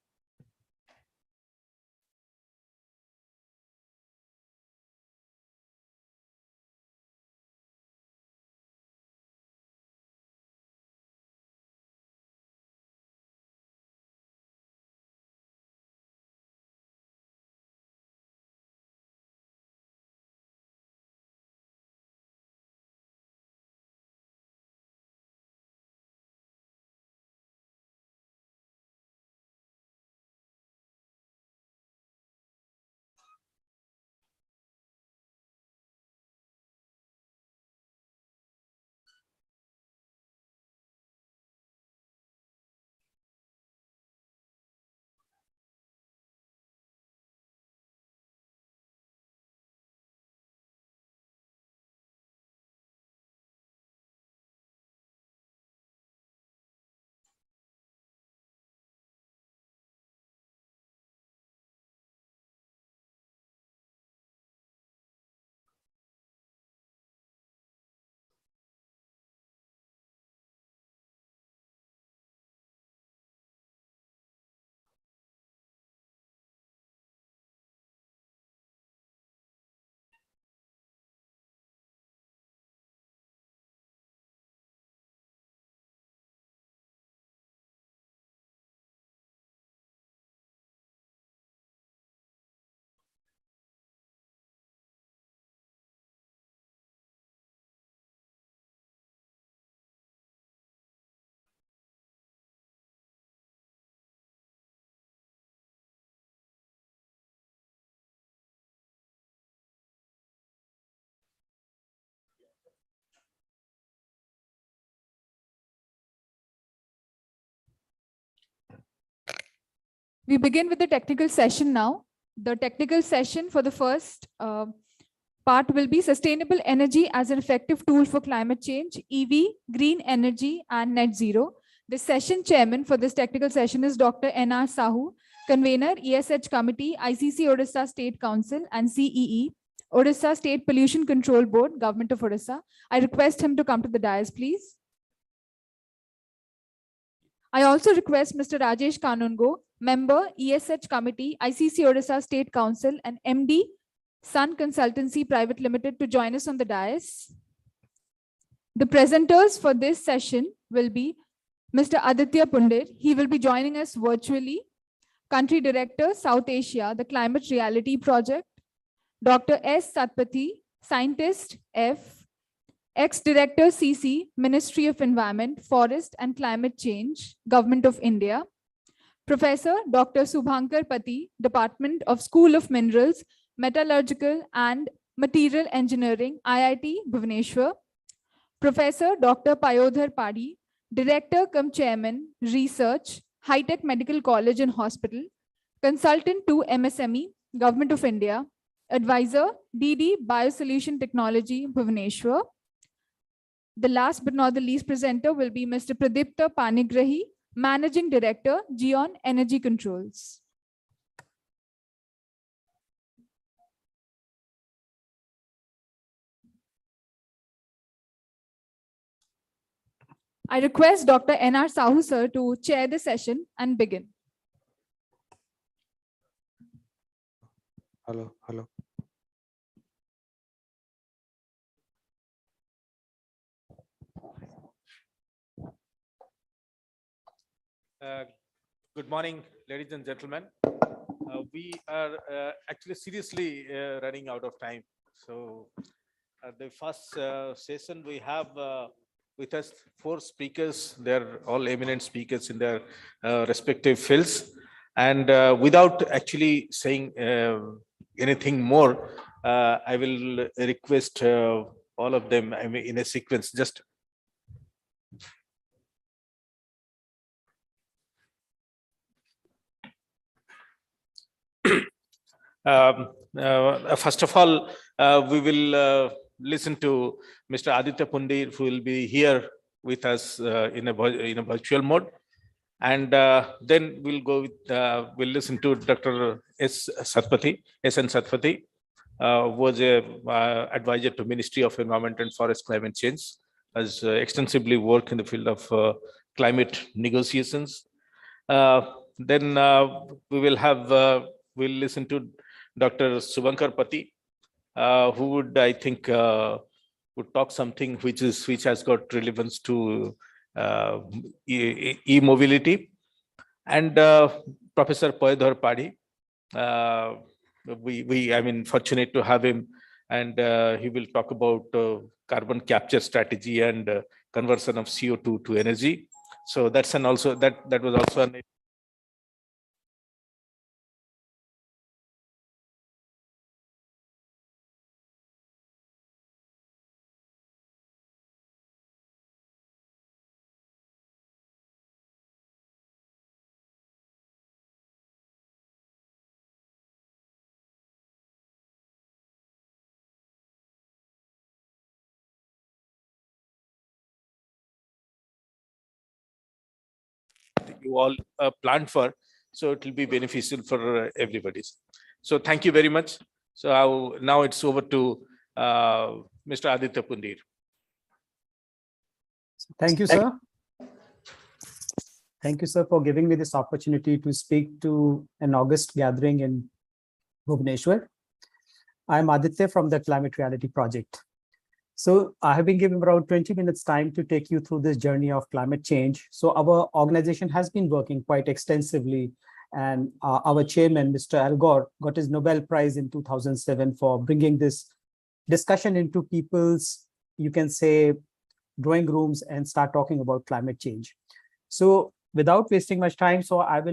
[SPEAKER 2] We begin with the technical session now. The technical session for the first part will be sustainable energy as an effective tool for climate change, EV, green energy, and net zero. The session chairman for this technical session is Dr. N.R. Sahu, convener, ESH Committee, ICC Odisha State Council, and CEE, Odisha State Pollution Control Board, Government of Odisha. I request him to come to the dais, please. I also request Mr. Rajesh Kanungo, member, ESH Committee, ICC Odisha State Council, and MD, Sun Consultancy Private Limited, to join us on the dais. The presenters for this session will be Mr. Aditya Pundir. He will be joining us virtually. Country Director, South Asia, the Climate Reality Project. Dr. S. Satpathy, Scientist, F. Ex-Director, CC, Ministry of Environment, Forest and Climate Change, Government of India. Professor Dr. Subhankar Pati, Department of School of Minerals, Metallurgical and Material Engineering, IIT, Bhubaneswar. Professor Dr. Payodhar Padi, Director cum Chairman, Research, High Tech Medical College and Hospital. Consultant to MSME, Government of India. Advisor, DD Biosolution Technology, Bhubaneswar. The last but not the least presenter will be Mr. Pradipta Panigrahi, Managing Director, Geon Energy Controls. I request Dr. N.R. Sahu sir to chair the session and begin.
[SPEAKER 6] Hello, hello.
[SPEAKER 3] Good morning, ladies and gentlemen. We are actually seriously running out of time. So the first session we have with us 4 speakers. They're all eminent speakers in their respective fields. And without actually saying anything more, I will request all of them, I mean, in a sequence, just first of all, we will listen to Mr. Aditya Pundir, who will be here with us in a virtual mode. And then we'll go with, we'll listen to Dr. S. Satpathy, S.N. Satpathy, who was a advisor to Ministry of Environment and Forest Climate Change, has extensively worked in the field of climate negotiations. Then we will have, we'll listen to Dr. Subhankar Pati, who would, I think, would talk something which has got relevance to e-mobility, and Professor Payodhar Padi. I mean, fortunate to have him, and he will talk about carbon capture strategy and conversion of CO2 to energy. So that's an also that was also an you all planned for, so it will be beneficial for everybody. So thank you very much. So now it's over to Mr. Aditya Pundir.
[SPEAKER 12] Thank you, sir. Thank you, sir, for giving me this opportunity to speak to an August gathering in Bhubaneswar. I'm Aditya from the Climate Reality Project. So I have been given around 20 minutes time to take you through this journey of climate change. So our organization has been working quite extensively, and our chairman, Mr. Al Gore, got his Nobel Prize in 2007 for bringing this discussion into people's, you can say, drawing rooms and start talking about climate change. So without wasting much time, so I've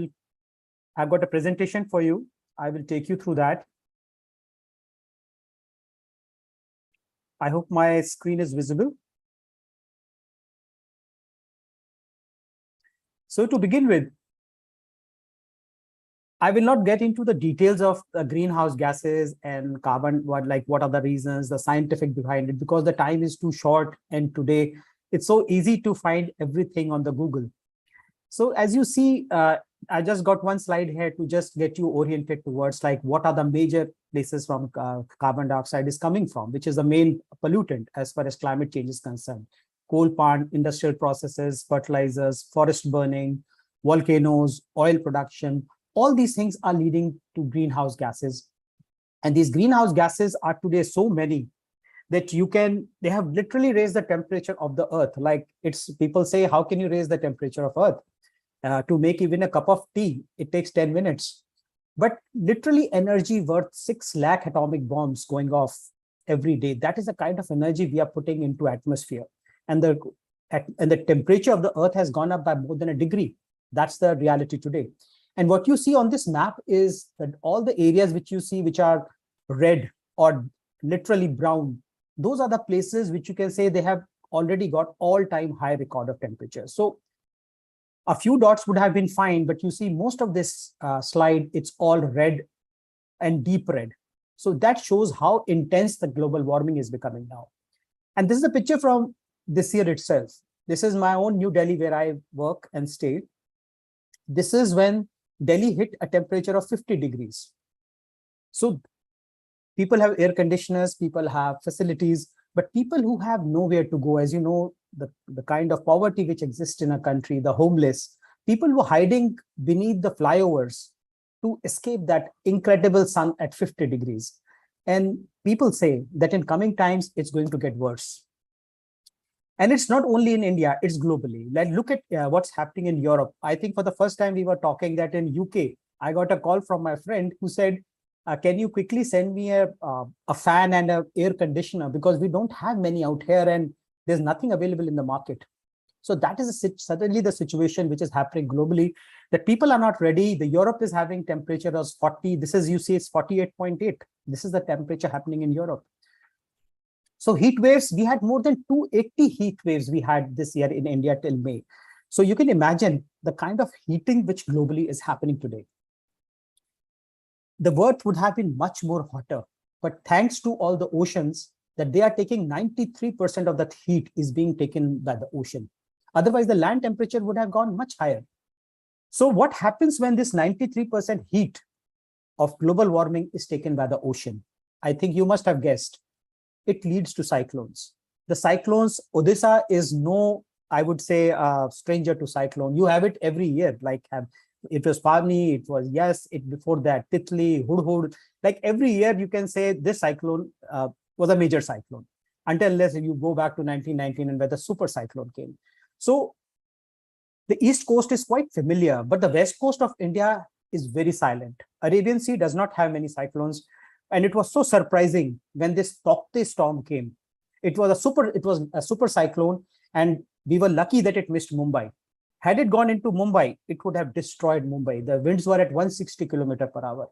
[SPEAKER 12] got a presentation for you. I will take you through that. I hope my screen is visible. So to begin with, I will not get into the details of the greenhouse gases and carbon, what are the reasons, the scientific behind it, because the time is too short. And today it's so easy to find everything on the Google. So as you see, I just got one slide here to just get you oriented towards like what are the major places from carbon dioxide is coming from, which is the main pollutant as far as climate change is concerned. Coal plant, industrial processes, fertilizers, forest burning, volcanoes, oil production, all these things are leading to greenhouse gases. And these greenhouse gases are today so many that they have literally raised the temperature of the earth. Like people say, how can you raise the temperature of earth? To make even a cup of tea, it takes 10 minutes. But literally energy worth 6 lakh atomic bombs going off every day. That is the kind of energy we are putting into atmosphere. And the temperature of the earth has gone up by more than a degree. That's the reality today. And what you see on this map is that all the areas which you see, which are red or literally brown, those are the places which you can say they have already got all-time high record of temperature. So a few dots would have been fine, but you see most of this slide, it's all red and deep red. So that shows how intense the global warming is becoming now. And this is a picture from this year itself. This is my own New Delhi where I work and stay. This is when Delhi hit a temperature of 50 degrees. So people have air conditioners, people have facilities, but people who have nowhere to go, as you know, the kind of poverty which exists in a country, the homeless, people were hiding beneath the flyovers to escape that incredible sun at 50 degrees. And people say that in coming times, it's going to get worse. And it's not only in India, it's globally. Like look at what's happening in Europe. I think for the first time we were talking that in UK, I got a call from my friend who said, can you quickly send me a fan and an air conditioner, because we don't have many out here and there's nothing available in the market. So that is suddenly the situation which is happening globally, that people are not ready. The Europe is having temperature of 40. This is, you see, it's 48.8. This is the temperature happening in Europe. So heat waves, we had more than 280 heat waves we had this year in India till May. So you can imagine the kind of heating which globally is happening today. The earth would have been much more hotter, but thanks to all the oceans, that they are taking 93% of that heat is being taken by the ocean. Otherwise, the land temperature would have gone much higher. So what happens when this 93% heat of global warming is taken by the ocean? I think you must have guessed. It leads to cyclones. The cyclones, Odisha is no, I would say, stranger to cyclone. You have it every year, like it was Fani, it was before that, Titli, Hudhud. Like every year you can say this cyclone was a major cyclone, unless you go back to 1919 and where the super cyclone came. So the East Coast is quite familiar, but the West Coast of India is very silent. Arabian Sea does not have many cyclones. And it was so surprising when this Taukte storm came. It was a super cyclone, and we were lucky that it missed Mumbai. Had it gone into Mumbai, it would have destroyed Mumbai. The winds were at 160 km/h.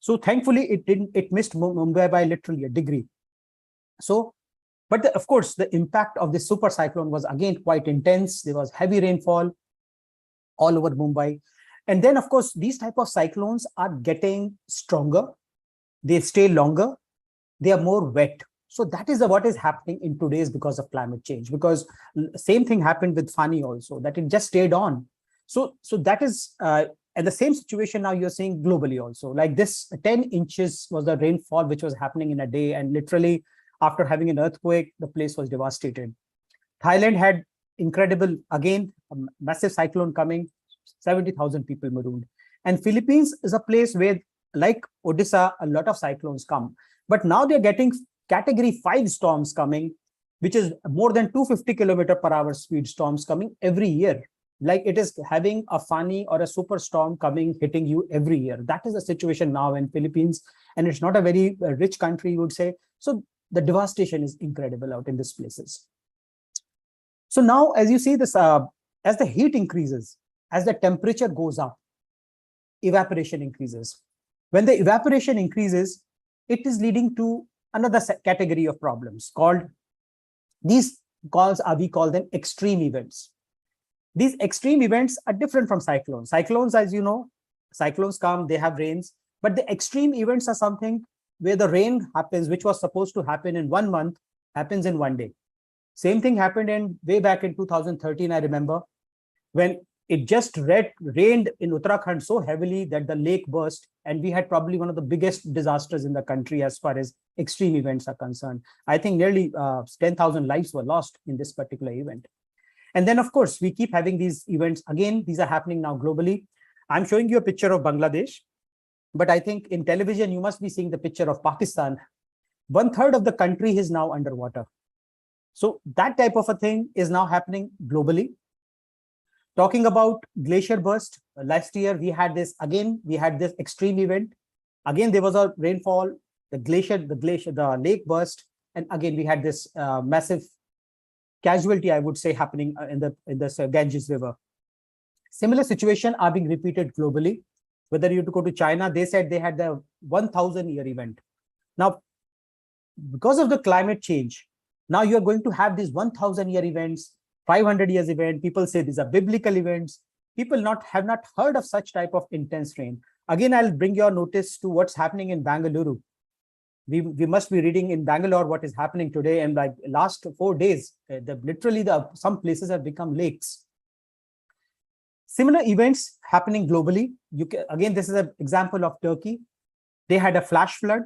[SPEAKER 12] So thankfully, it missed Mumbai by literally a degree. So, but of course, the impact of this super cyclone was again quite intense. There was heavy rainfall all over Mumbai. And then, of course, these type of cyclones are getting stronger. They stay longer. They are more wet. So that is what is happening in today's because of climate change, because same thing happened with Fani also, that it just stayed on. So that is, and the same situation now you're seeing globally also. Like this 10 inches was the rainfall which was happening in a day, and literally after having an earthquake, the place was devastated. Thailand had incredible, again, a massive cyclone coming, 70,000 people marooned. And Philippines is a place where, like Odisha, a lot of cyclones come. But now they're getting Category 5 storms coming, which is more than 250 km/h speed storms coming every year. Like it is having a Fani or a super storm coming, hitting you every year. That is the situation now in Philippines. And it's not a very rich country, you would say. So the devastation is incredible out in these places. So now, as you see this, as the heat increases, as the temperature goes up, evaporation increases. When the evaporation increases, it is leading to another category of problems called, we call them extreme events. These extreme events are different from cyclones. Cyclones, as you know, cyclones come, they have rains, but the extreme events are something where the rain happens, which was supposed to happen in 1 month, happens in 1 day. Same thing happened in way back in 2013, I remember, when it just rained in Uttarakhand so heavily that the lake burst, and we had probably one of the biggest disasters in the country as far as extreme events are concerned. I think nearly 10,000 lives were lost in this particular event. And then, of course, we keep having these events. Again, these are happening now globally. I'm showing you a picture of Bangladesh, but I think in television, you must be seeing the picture of Pakistan. 1/3 of the country is now underwater. So that type of a thing is now happening globally. Talking about glacier burst, last year we had this extreme event. Again, there was a rainfall, the lake burst, and again we had this massive casualty, I would say, happening in the Ganges River. Similar situation are being repeated globally. Whether you go to China, they said they had the 1,000-year event. Now, because of the climate change, now you're going to have these 1,000-year events, 500 years event. People say these are biblical events. People have not heard of such type of intense rain. Again, I'll bring your notice to what's happening in Bangalore. We must be reading in Bangalore what is happening today. And like last 4 days, some places have become lakes. Similar events happening globally. Again, this is an example of Turkey. They had a flash flood.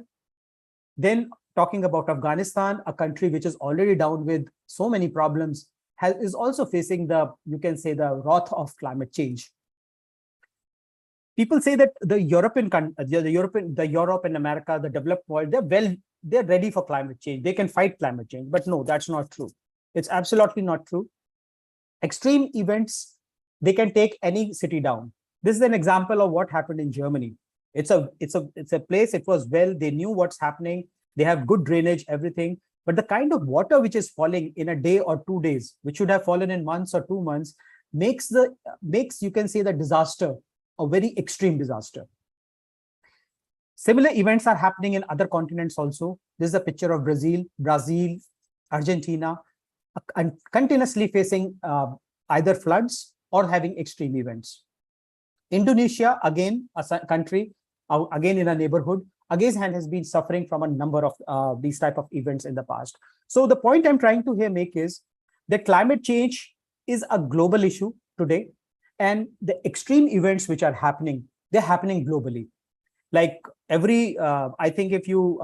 [SPEAKER 12] Then talking about Afghanistan, a country which is already down with so many problems, is also facing the wrath of climate change. People say that Europe and America, the developed world, they're ready for climate change. They can fight climate change, but no, that's not true. It's absolutely not true. Extreme events, they can take any city down. This is an example of what happened in Germany. It's a place, they knew what's happening. They have good drainage, everything. But the kind of water which is falling in a day or 2 days, which should have fallen in months or 2 months, makes you can say the disaster a very extreme disaster. Similar events are happening in other continents also. This is a picture of Brazil, Argentina, and continuously facing either floods or having extreme events. Indonesia, again, a country, again in a neighborhood, again has been suffering from a number of these type of events in the past. So the point I'm trying to make is that climate change is a global issue today, and the extreme events which are happening, they're happening globally. Like I think if you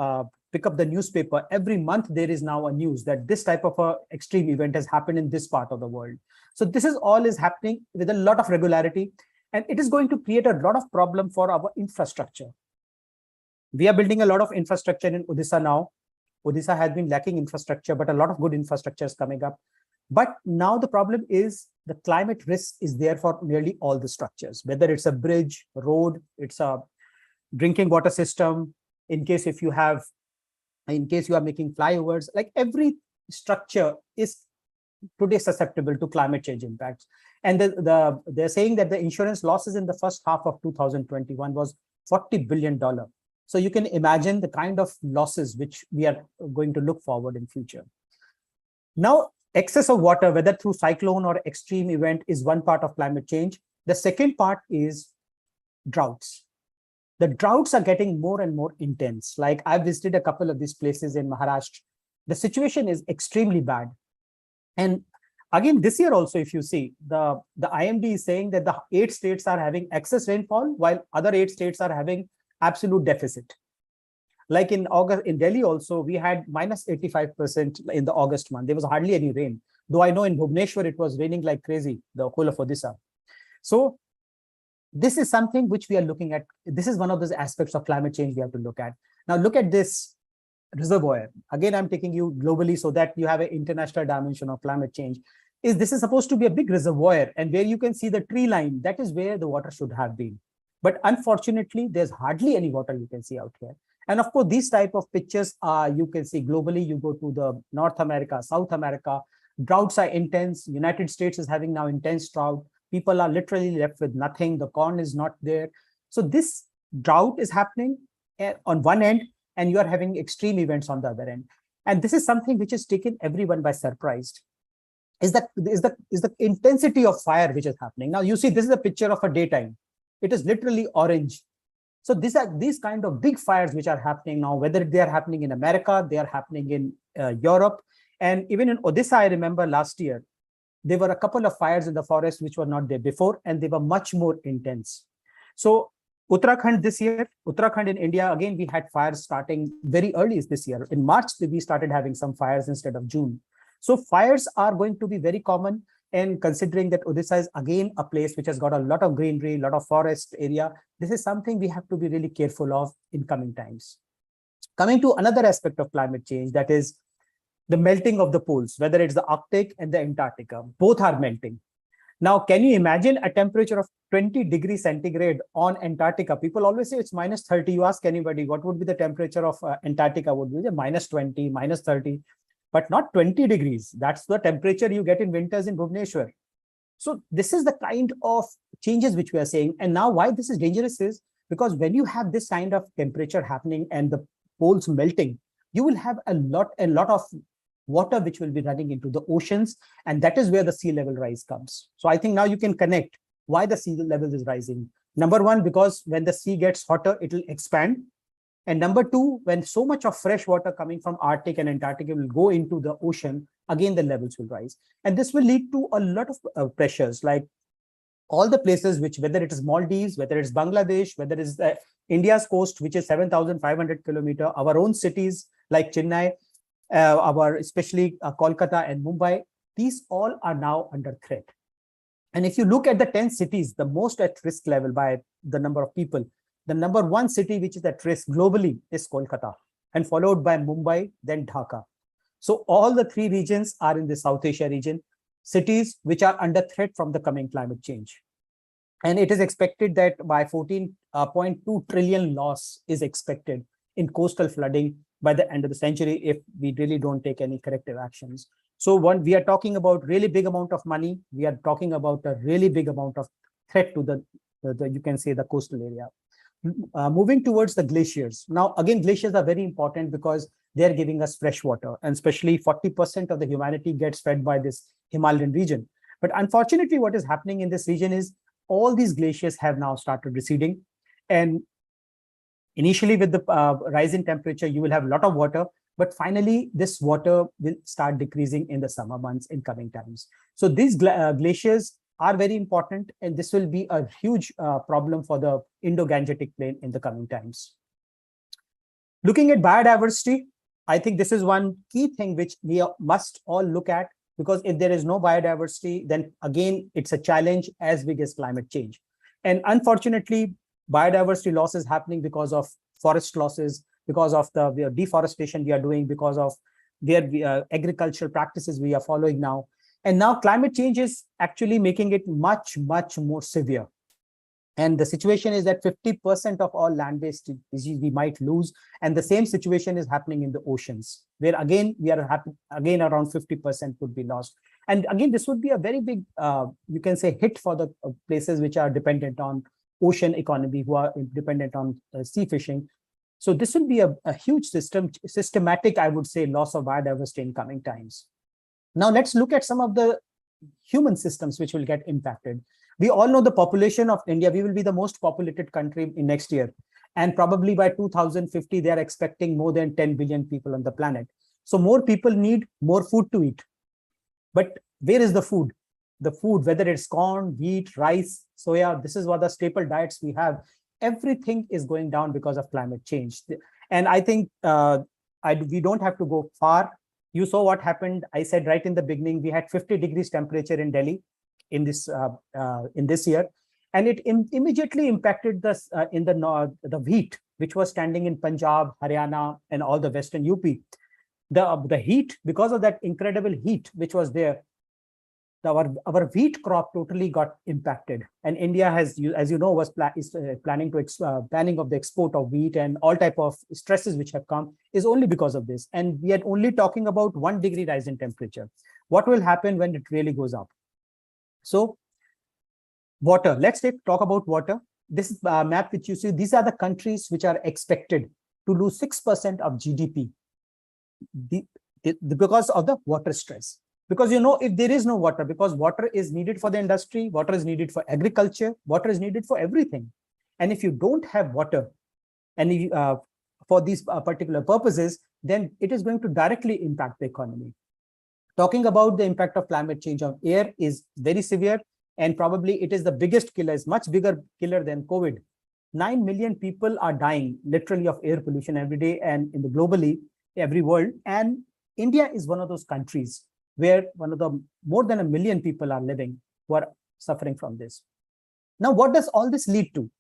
[SPEAKER 12] pick up the newspaper, every month there is now a news that this type of a extreme event has happened in this part of the world. So this is all happening with a lot of regularity, and it is going to create a lot of problem for our infrastructure. We are building a lot of infrastructure in Odisha now. Odisha has been lacking infrastructure, but a lot of good infrastructure is coming up. But now the problem is the climate risk is there for nearly all the structures, whether it's a bridge, road, it's a drinking water system, in case you are making flyovers, like every structure is today susceptible to climate change impacts. And they're saying that the insurance losses in the first half of 2021 was $40 billion. So you can imagine the kind of losses which we are going to look forward in future. Now, excess of water, whether through cyclone or extreme event, is one part of climate change. The second part is droughts. The droughts are getting more and more intense. Like I've visited a couple of these places in Maharashtra. The situation is extremely bad. And again, this year also, if you see, the IMD is saying that the 8 states are having excess rainfall, while other 8 states are having absolute deficit. Like in August, in Delhi also, we had minus 85% in the August month. There was hardly any rain. Though I know in Bhubaneswar, it was raining like crazy, the whole of Odisha. So this is something which we are looking at. This is one of those aspects of climate change we have to look at. Now look at this reservoir. Again, I'm taking you globally so that you have an international dimension of climate change. This is supposed to be a big reservoir, and where you can see the tree line, that is where the water should have been. But unfortunately, there's hardly any water you can see out here. And of course, these type of pictures you can see globally. You go to the North America, South America, droughts are intense. United States is having now intense drought. People are literally left with nothing. The corn is not there. So this drought is happening on one end, and you are having extreme events on the other end. And this is something which has taken everyone by surprise. Is the intensity of fire which is happening. Now you see, this is a picture of a daytime. it is literally orange. So these kind of big fires which are happening now, whether they are happening in America, they are happening in Europe, and even in Odisha, I remember last year, there were a couple of fires in the forest which were not there before, and they were much more intense. So Uttarakhand this year, Uttarakhand in India, again, we had fires starting very early this year. In March, we started having some fires instead of June. So fires are going to be very common. And considering that Odisha is again a place which has got a lot of greenery, a lot of forest area, this is something we have to be really careful of in coming times. Coming to another aspect of climate change, that is the melting of the poles, whether it's the Arctic and the Antarctica, both are melting. Now, can you imagine a temperature of 20 degrees centigrade on Antarctica? People always say it's minus 30. You ask anybody, what would be the temperature of Antarctica? Would be minus 20, minus 30. But not 20 degrees. That's the temperature you get in winters in Bhubaneswar. So this is the kind of changes which we are saying. And now why this is dangerous is because when you have this kind of temperature happening and the poles melting, you will have a lot of water which will be running into the oceans. And that is where the sea level rise comes. So I think now you can connect why the sea level is rising. Number one, because when the sea gets hotter, it will expand. And number two, when so much of fresh water coming from Arctic and Antarctica will go into the ocean, again, the levels will rise. And this will lead to a lot of pressures, like all the places which, whether it is Maldives, whether it's Bangladesh, whether it's India's coast, which is 7,500 kilometers, our own cities like Chennai, especially Kolkata and Mumbai, these all are now under threat. And if you look at the 10 cities, the most at risk level by the number of people, the number one city which is at risk globally is Kolkata, and followed by Mumbai, then Dhaka. So all the three regions are in the South Asia region, cities which are under threat from the coming climate change. And it is expected that by 14.2 trillion loss is expected in coastal flooding by the end of the century if we really don't take any corrective actions. So we are talking about really big amount of money. We are talking about a really big amount of threat to the you can say the coastal area. Moving towards the glaciers. Now, again, glaciers are very important because they're giving us fresh water, and especially 40% of the humanity gets fed by this Himalayan region. But unfortunately, what is happening in this region is all these glaciers have now started receding. And initially with the rise in temperature, you will have a lot of water, but finally this water will start decreasing in the summer months in coming times. So these glaciers are very important, and this will be a huge problem for the Indo-Gangetic plain in the coming times. Looking at biodiversity, I think this is one key thing which we must all look at, because if there is no biodiversity, then again, it's a challenge as big as climate change. And unfortunately, biodiversity loss is happening because of forest losses, because of the deforestation we are doing, because of their agricultural practices we are following now. And now climate change is actually making it much, much more severe. And the situation is that 50% of all land-based species we might lose. And the same situation is happening in the oceans, where again, we are again around 50% would be lost. And again, this would be a very big, you can say, hit for the places which are dependent on ocean economy, who are dependent on sea fishing. So this will be a huge systematic, I would say, loss of biodiversity in coming times. Now let's look at some of the human systems which will get impacted. We all know the population of India. We will be the most populated country in next year. And probably by 2050, they are expecting more than 10 billion people on the planet. So more people need more food to eat. But where is the food? The food, whether it's corn, wheat, rice, soya, this is what the staple diets we have. Everything is going down because of climate change. And I think we don't have to go far. You saw what happened. I said right in the beginning, we had 50 degrees temperature in Delhi in this year, and it immediately impacted the wheat, which was standing in Punjab, Haryana, and all the Western UP. The heat, because of that incredible heat which was there, our wheat crop totally got impacted. And India has, as you know, was planning of the export of wheat, and all type of stresses which have come is only because of this. And we are only talking about 1 degree rise in temperature. What will happen when it really goes up? So water, let's talk about water. This map which you see, these are the countries which are expected to lose 6% of GDP because of the water stress. Because if there is no water, because water is needed for the industry, water is needed for agriculture, water is needed for everything. And if you don't have water, and for these particular purposes, then it is going to directly impact the economy. Talking about the impact of climate change on air is very severe, and probably it is the biggest killer, is much bigger killer than COVID. 9 million people are dying literally of air pollution every day, and in the globally, every world. And India is one of those countries where more than 1 million people are living who are suffering from this. Now, what does all this lead to?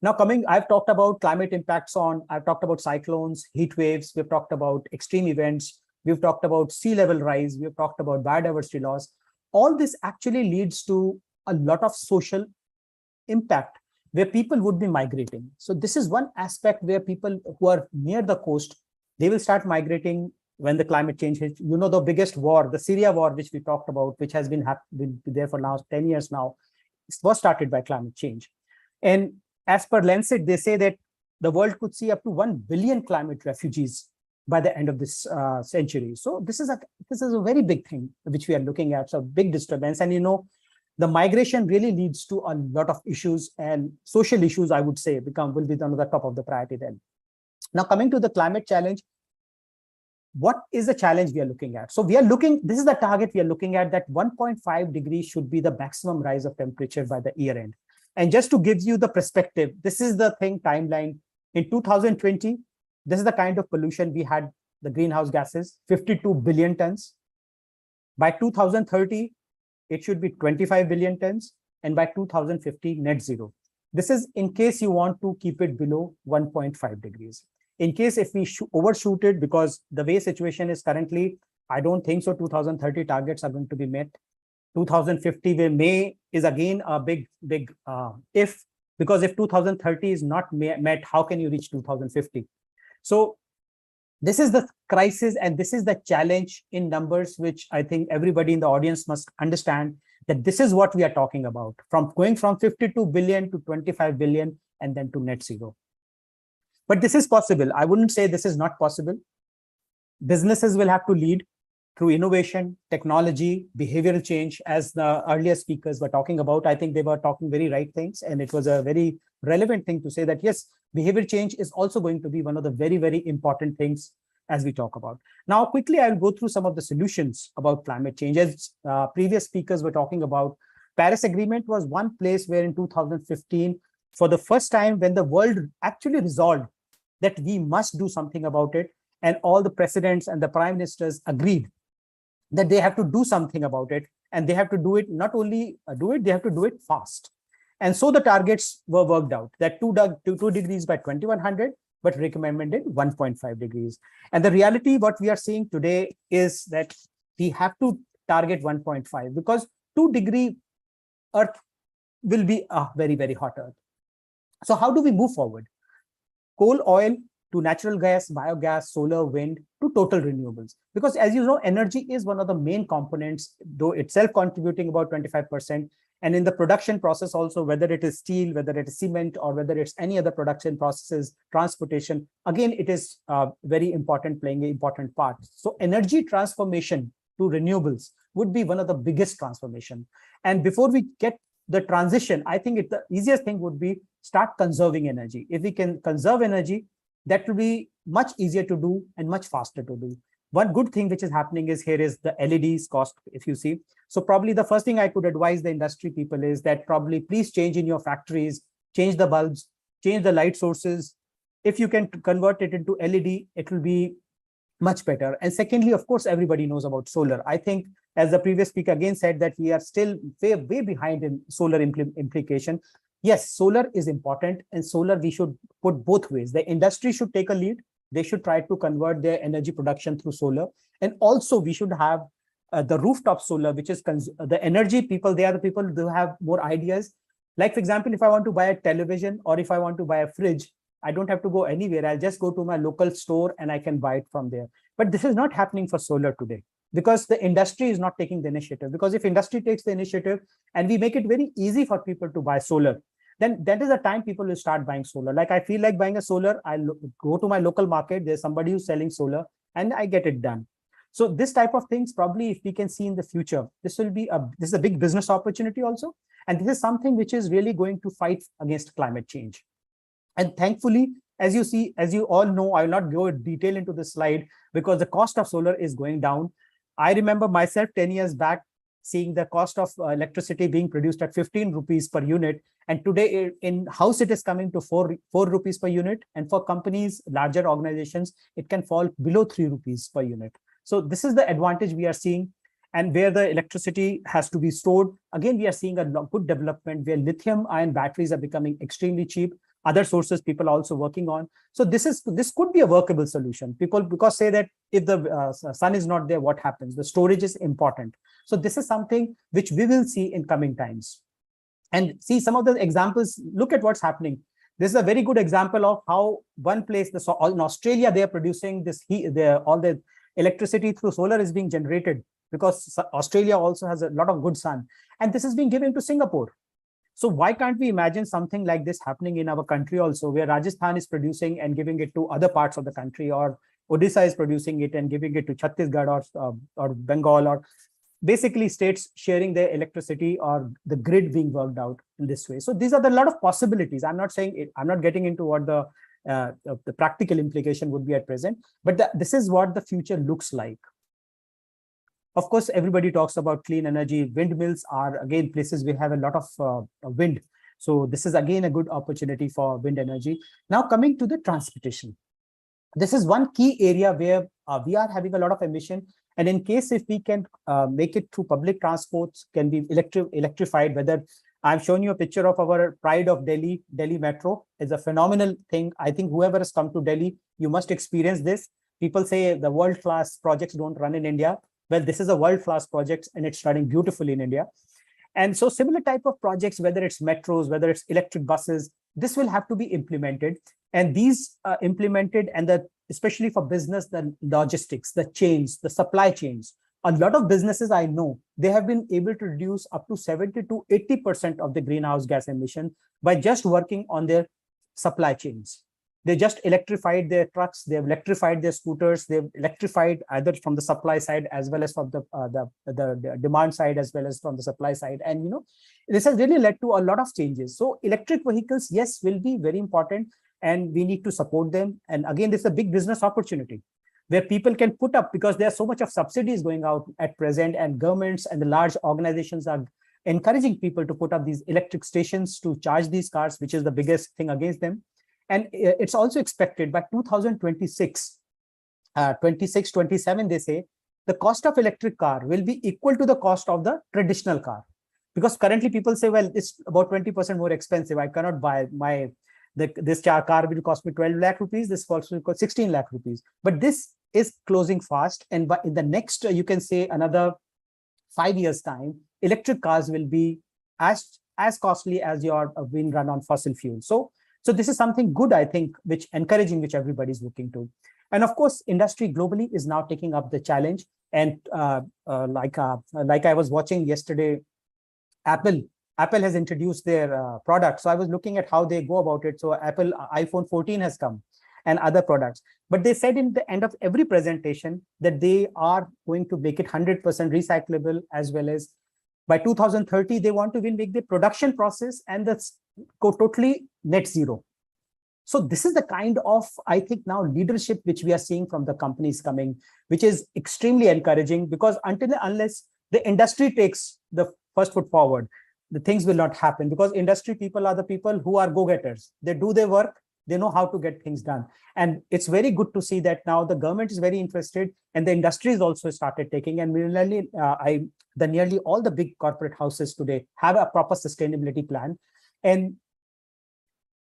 [SPEAKER 12] Now I've talked about climate impacts I've talked about cyclones, heat waves, we've talked about extreme events, we've talked about sea level rise, we've talked about biodiversity loss. All this actually leads to a lot of social impact where people would be migrating. So this is one aspect where people who are near the coast, they will start migrating when the climate change hits. The biggest war, the Syria war, which we talked about, which has been there for now 10 years now, was started by climate change. And as per Lancet, they say that the world could see up to 1 billion climate refugees by the end of this century. So this is a very big thing which we are looking at. So big disturbance, and the migration really leads to a lot of issues, and social issues, I would say, will be on the top of the priority then. Now coming to the climate challenge, what is the challenge we are looking at? So this is the target we are looking at, that 1.5 degrees should be the maximum rise of temperature by the year end. And just to give you the perspective, this is the timeline. In 2020, this is the kind of pollution we had, the greenhouse gases, 52 billion tons. By 2030, it should be 25 billion tons. And by 2050, net zero. This is in case you want to keep it below 1.5 degrees. In case if we overshoot it, because the way situation is currently, I don't think so 2030 targets are going to be met. 2050 is again a big if, because if 2030 is not met, how can you reach 2050? So this is the crisis, and this is the challenge in numbers, which I think everybody in the audience must understand, that this is what we are talking about, going from 52 billion to 25 billion and then to net zero. But this is possible. I wouldn't say this is not possible. Businesses will have to lead through innovation, technology, behavioral change, as the earlier speakers were talking about. I think they were talking very right things, and it was a very relevant thing to say that, yes, behavior change is also going to be one of the very, very important things as we talk about. Now, quickly, I'll go through some of the solutions about climate change. As previous speakers were talking about, Paris Agreement was one place where in 2015, for the first time, when the world actually resolved that we must do something about it, and all the presidents and the prime ministers agreed that they have to do something about it, and they have to do it, not only do it, they have to do it fast. And so the targets were worked out, that 2 degrees by 2100, but recommended 1.5 degrees. And the reality, what we are seeing today is that we have to target 1.5, because 2-degree Earth will be a very, very hot Earth. So how do we move forward? Coal, oil, to natural gas, biogas, solar, wind, to total renewables. Because as you know, energy is one of the main components, though itself contributing about 25%. And in the production process also, whether it is steel, whether it is cement, or whether it's any other production processes, transportation, again, it is very important, playing an important part. So energy transformation to renewables would be one of the biggest transformation. And before we get the transition, I think the easiest thing would be start conserving energy. If we can conserve energy, that will be much easier to do and much faster to do. One good thing which is happening is here is the LEDs cost, if you see. So probably the first thing I could advise the industry people is that probably please change in your factories, change the bulbs, change the light sources. If you can convert it into LED, it will be much better. And secondly, of course, everybody knows about solar. I think, as the previous speaker again said, that we are still way behind in solar implication. Yes, solar is important, and solar we should put both ways. The industry should take a lead. They should try to convert their energy production through solar. And also we should have the rooftop solar, which is the energy people, they are the people who have more ideas. Like, for example, if I want to buy a television or if I want to buy a fridge, I don't have to go anywhere. I'll just go to my local store and I can buy it from there. But this is not happening for solar today, because the industry is not taking the initiative. Because if industry takes the initiative and we make it very easy for people to buy solar, then that is the time people will start buying solar. Like, I feel like buying a solar, I'll go to my local market, there's somebody who's selling solar, and I get it done. So this type of things, probably if we can see in the future, this is a big business opportunity also. And this is something which is really going to fight against climate change. And thankfully, as you see, as you all know, I will not go in detail into the slide because the cost of solar is going down. I remember myself 10 years back seeing the cost of electricity being produced at 15 rupees per unit. And today in house, it is coming to 4 rupees per unit. And for companies, larger organizations, it can fall below 3 rupees per unit. So this is the advantage we are seeing. And where the electricity has to be stored, again, we are seeing a good development where lithium ion batteries are becoming extremely cheap. Other sources people are also working on. So this could be a workable solution. People because say that if the sun is not there, what happens? The storage is important. So this is something which we will see in coming times. And see some of the examples, look at what's happening. This is a very good example of how one place, in Australia, they are producing this heat, all the electricity through solar is being generated because Australia also has a lot of good sun. And this is being given to Singapore. So why can't we imagine something like this happening in our country also, where Rajasthan is producing and giving it to other parts of the country, or Odisha is producing it and giving it to Chhattisgarh or Bengal, or basically states sharing their electricity or the grid being worked out in this way. So these are the lot of possibilities. I'm not saying I'm not getting into what the practical implication would be at present, but this is what the future looks like. Of course, everybody talks about clean energy. Windmills are again places we have a lot of wind. So this is again a good opportunity for wind energy. Now coming to the transportation. This is one key area where we are having a lot of emission. And in case if we can make it through public transports, can be electrified, whether I've shown you a picture of our pride of Delhi Metro is a phenomenal thing. I think whoever has come to Delhi, you must experience this. People say the world-class projects don't run in India. Well, this is a world-class project and it's running beautifully in India. And so similar type of projects, whether it's metros, whether it's electric buses, this will have to be implemented. And these implemented, and especially for business, the logistics, the chains, the supply chains. A lot of businesses I know, they have been able to reduce up to 70 to 80% of the greenhouse gas emission by just working on their supply chains. They just electrified their trucks, they've electrified their scooters, they've electrified either from the supply side as well as from the demand side as well as from the supply side. And this has really led to a lot of changes. So electric vehicles, yes, will be very important and we need to support them. And again, this is a big business opportunity where people can put up, because there's so much of subsidies going out at present, and governments and the large organizations are encouraging people to put up these electric stations to charge these cars, which is the biggest thing against them. And it's also expected by 2026, 27, they say, the cost of electric car will be equal to the cost of the traditional car. Because currently people say, well, it's about 20% more expensive. I cannot buy this car will cost me 12 lakh rupees. This also will cost 16 lakh rupees. But this is closing fast. And in the next, you can say another 5 years time, electric cars will be as costly as your wind run on fossil fuel. So this is something good, I think, which everybody's looking to. And of course, industry globally is now taking up the challenge. And like I was watching yesterday, Apple has introduced their product. So I was looking at how they go about it. So Apple iPhone 14 has come and other products. But they said in the end of every presentation that they are going to make it 100% recyclable, as well as by 2030, they want to make the production process and go totally net zero. So this is the kind of, I think now, leadership which we are seeing from the companies coming, which is extremely encouraging, because unless the industry takes the first foot forward, the things will not happen, because industry people are the people who are go-getters. They do their work, they know how to get things done. And it's very good to see that now the government is very interested and the industry is also started taking, and nearly all the big corporate houses today have a proper sustainability plan. And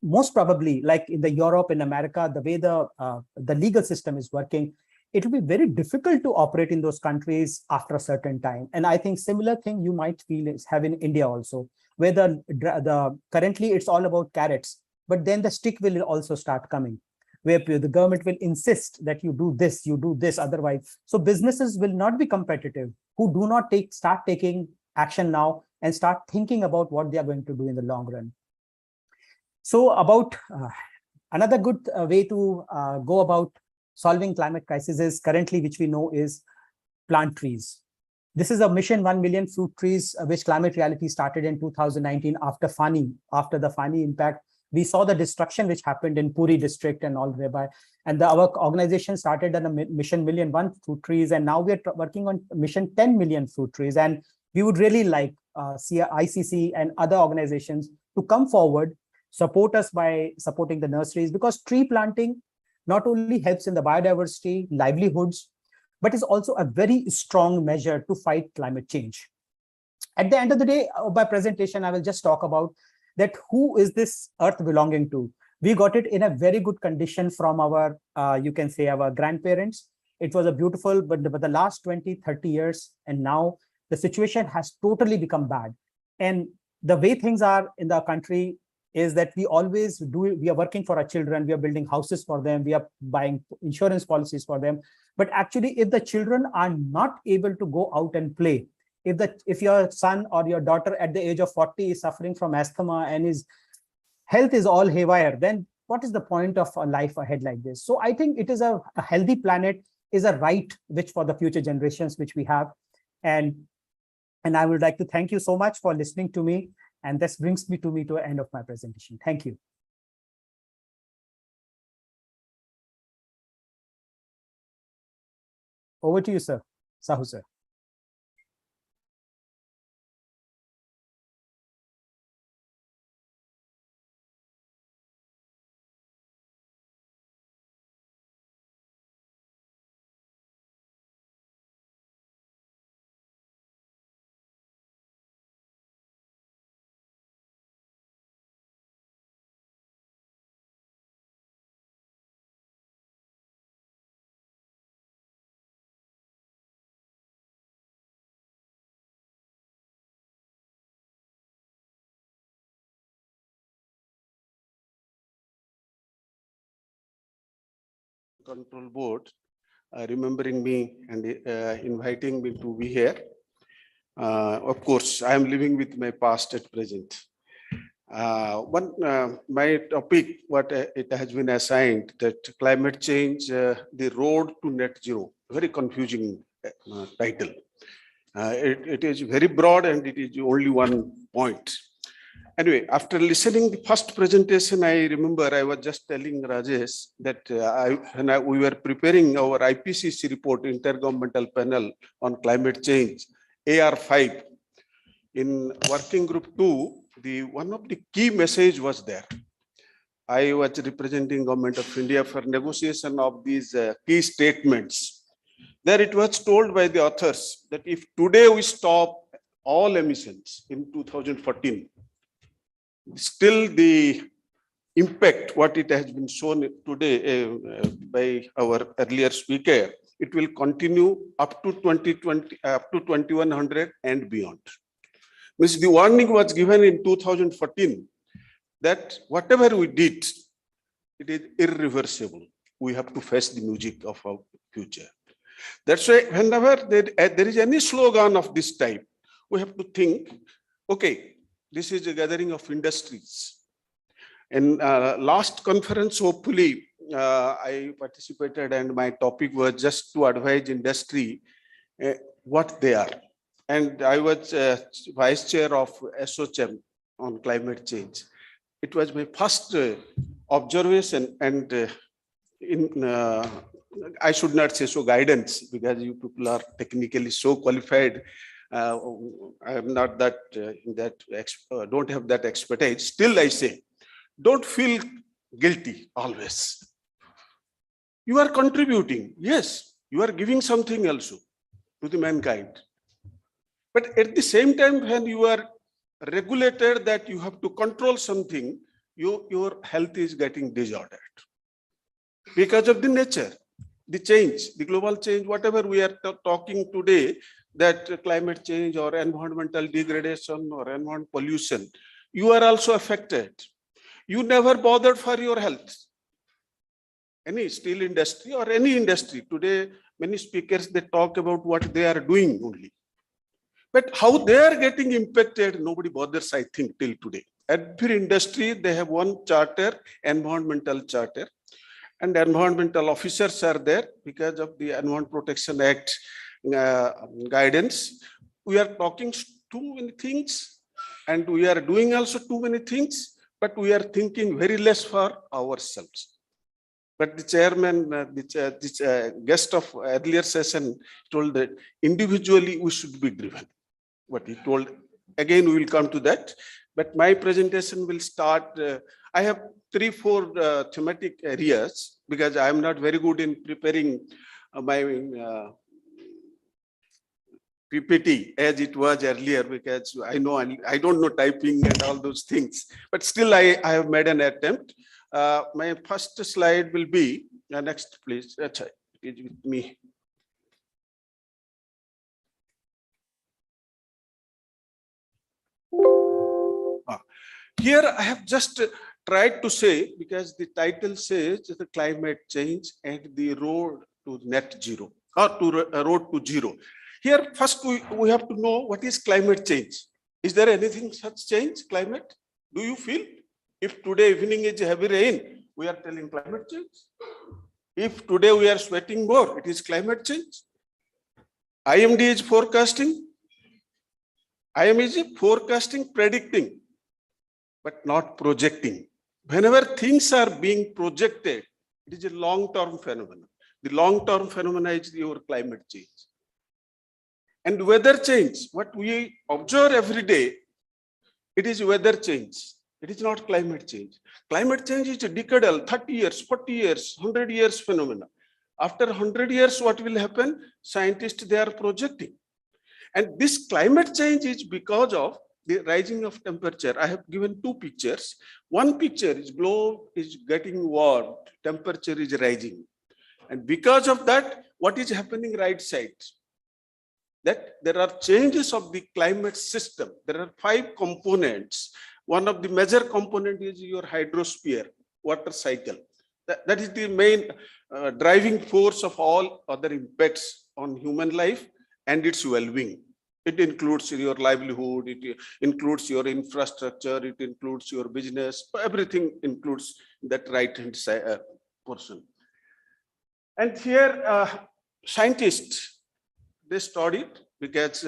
[SPEAKER 12] most probably, like in the Europe and America, the way the legal system is working, it will be very difficult to operate in those countries after a certain time. And I think similar thing you might have in India also, where currently it's all about carrots, but then the stick will also start coming, where the government will insist that you do this, otherwise. So businesses will not be competitive who do not start taking action now and start thinking about what they are going to do in the long run. So about another good way to go about solving climate crisis is currently, which we know, is plant trees. This is a mission 1 million fruit trees, which Climate Reality started in 2019 after Fani, after the Fani impact. We saw the destruction which happened in Puri district and all thereby. And our organization started on a mission 1,000,001 fruit trees. And now we are working on mission 10 million fruit trees. And we would really like ICC and other organizations to come forward, support us by supporting the nurseries, because tree planting not only helps in the biodiversity, livelihoods, but is also a very strong measure to fight climate change. At the end of the day, by presentation, I will just talk about that who is this earth belonging to. We got it in a very good condition from our, you can say, our grandparents. It was a beautiful, but the last 20, 30 years, and now the situation has totally become bad. And the way things are in the country is that we always do, we are working for our children, we are building houses for them, we are buying insurance policies for them. But actually, if the children are not able to go out and play, if your son or your daughter at the age of 40 is suffering from asthma and his health is all haywire, then what is the point of a life ahead like this? So I think it is a healthy planet is a right which for the future generations which we have. And I would like to thank you so much for listening to me. And this brings me to the end of my presentation. Thank you. Over to you, sir. Sahu, sir.
[SPEAKER 6] Control board, remembering me and inviting me to be here. Of course, I am living with my past at present. My topic, what it has been assigned, that climate change, the road to net zero, very confusing title. It is very broad and it is only one point. Anyway, after listening the first presentation, I remember I was just telling Rajesh that we were preparing our IPCC report, Intergovernmental Panel on Climate Change, AR5. In working group 2, one of the key message was there. I was representing Government of India for negotiation of these key statements. There it was told by the authors that if today we stop all emissions in 2014, still the impact, what it has been shown today by our earlier speaker, it will continue up to 2020, up to 2100 and beyond. Means the warning was given in 2014 that whatever we did, it is irreversible. We have to face the music of our future. That's why whenever there is any slogan of this type, we have to think, okay, this is a gathering of industries. In last conference, hopefully, I participated and my topic was just to advise industry what they are. And I was vice chair of SOCHM on climate change. It was my first observation and I should not say so guidance, because you people are technically so qualified. I am not that, don't have that expertise. Still I say, don't feel guilty always. You are contributing. Yes, you are giving something also to the mankind. But at the same time, when you are regulated that you have to control something, your health is getting disordered because of the nature, the change, the global change, whatever we are talking today, that climate change or environmental degradation or environmental pollution, you are also affected. You never bothered for your health. Any steel industry or any industry, today many speakers, they talk about what they are doing only. But how they are getting impacted, nobody bothers, I think, till today. Every industry, they have one charter, environmental charter, and environmental officers are there because of the Environment Protection Act. guidance. We are talking too many things and we are doing also too many things, but we are thinking very less for ourselves. But the chairman, this guest of earlier session told that individually we should be driven. What he told, again, we will come to that. But my presentation will start. I have 3-4 thematic areas because I am not very good in preparing my PPT as it was earlier, because I know I don't know typing and all those things. But still, I have made an attempt. My first slide will be next, please. That's it is with me. Here I have just tried to say, because the title says the climate change and the road to net zero or to road to zero. Here, first we have to know what is climate change. Is there anything such change, climate? Do you feel? If today evening is heavy rain, we are telling climate change. If today we are sweating more, it is climate change. IMD is forecasting. IMD is forecasting, predicting, but not projecting. Whenever things are being projected, it is a long-term phenomenon. The long-term phenomenon is your climate change. And weather change, what we observe every day, it is weather change. It is not climate change. Climate change is a decadal, 30 years, 40 years, 100 years phenomenon. After 100 years, what will happen? Scientists, they are projecting. And this climate change is because of the rising of temperature. I have given 2 pictures. One picture is globe is getting warm, temperature is rising. And because of that, what is happening right side? That there are changes of the climate system. There are 5 components. One of the major component is your hydrosphere, water cycle. That is the main driving force of all other impacts on human life and its well-being. It includes your livelihood, it includes your infrastructure, it includes your business, everything includes that right-hand side portion. And here, scientists, they studied because,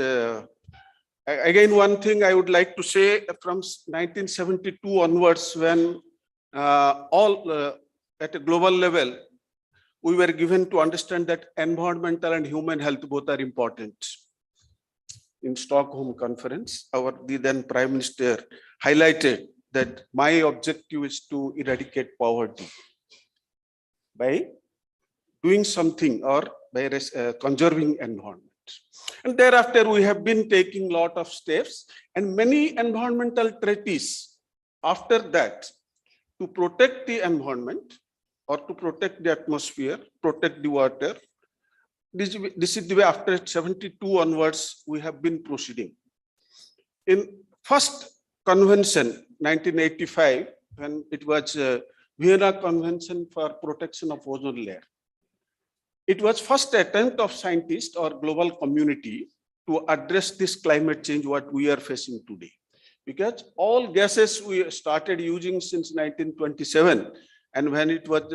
[SPEAKER 6] again, one thing I would like to say from 1972 onwards, when at a global level, we were given to understand that environmental and human health both are important. In Stockholm conference, the then Prime Minister highlighted that my objective is to eradicate poverty by doing something or by conserving environment. And thereafter, we have been taking a lot of steps and many environmental treaties after that to protect the environment or to protect the atmosphere, protect the water. This is the way after 72 onwards, we have been proceeding. In first convention, 1985, when it was Vienna Convention for Protection of Ozone Layer, it was first attempt of scientists or global community to address this climate change what we are facing today. Because all gases we started using since 1927, and when it was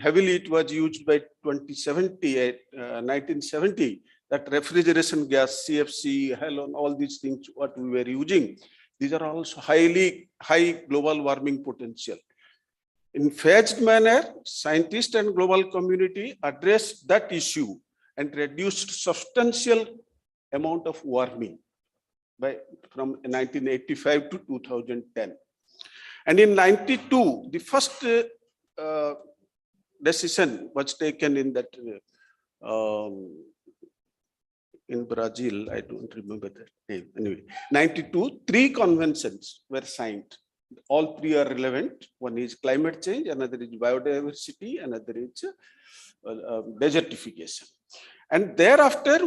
[SPEAKER 6] heavily it was used by 1970, that refrigeration gas, CFC, halon, all these things what we were using, these are also high global warming potential. In phased manner, scientists and global community addressed that issue and reduced substantial amount of warming from 1985 to 2010. And in 92, the first decision was taken in that in Brazil, I don't remember that name. Anyway, 92, 3 conventions were signed. All 3 are relevant. One is climate change, another is biodiversity, another is desertification. And thereafter,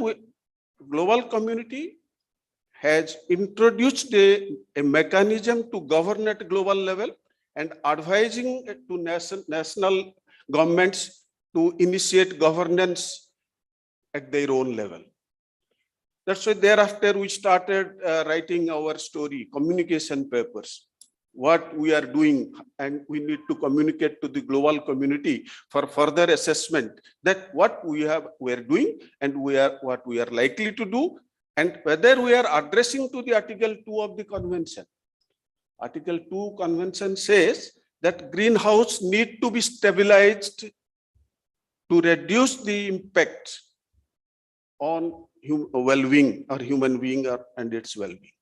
[SPEAKER 6] global community has introduced a mechanism to govern at global level and advising to national governments to initiate governance at their own level. That's why thereafter we started writing our story, communication papers. what we are doing, and we need to communicate to the global community for further assessment that what we are doing and what we are likely to do, and whether we are addressing to the Article 2 of the convention. Article 2 convention says that greenhouse need to be stabilized to reduce the impact on well-being or human being and its well-being.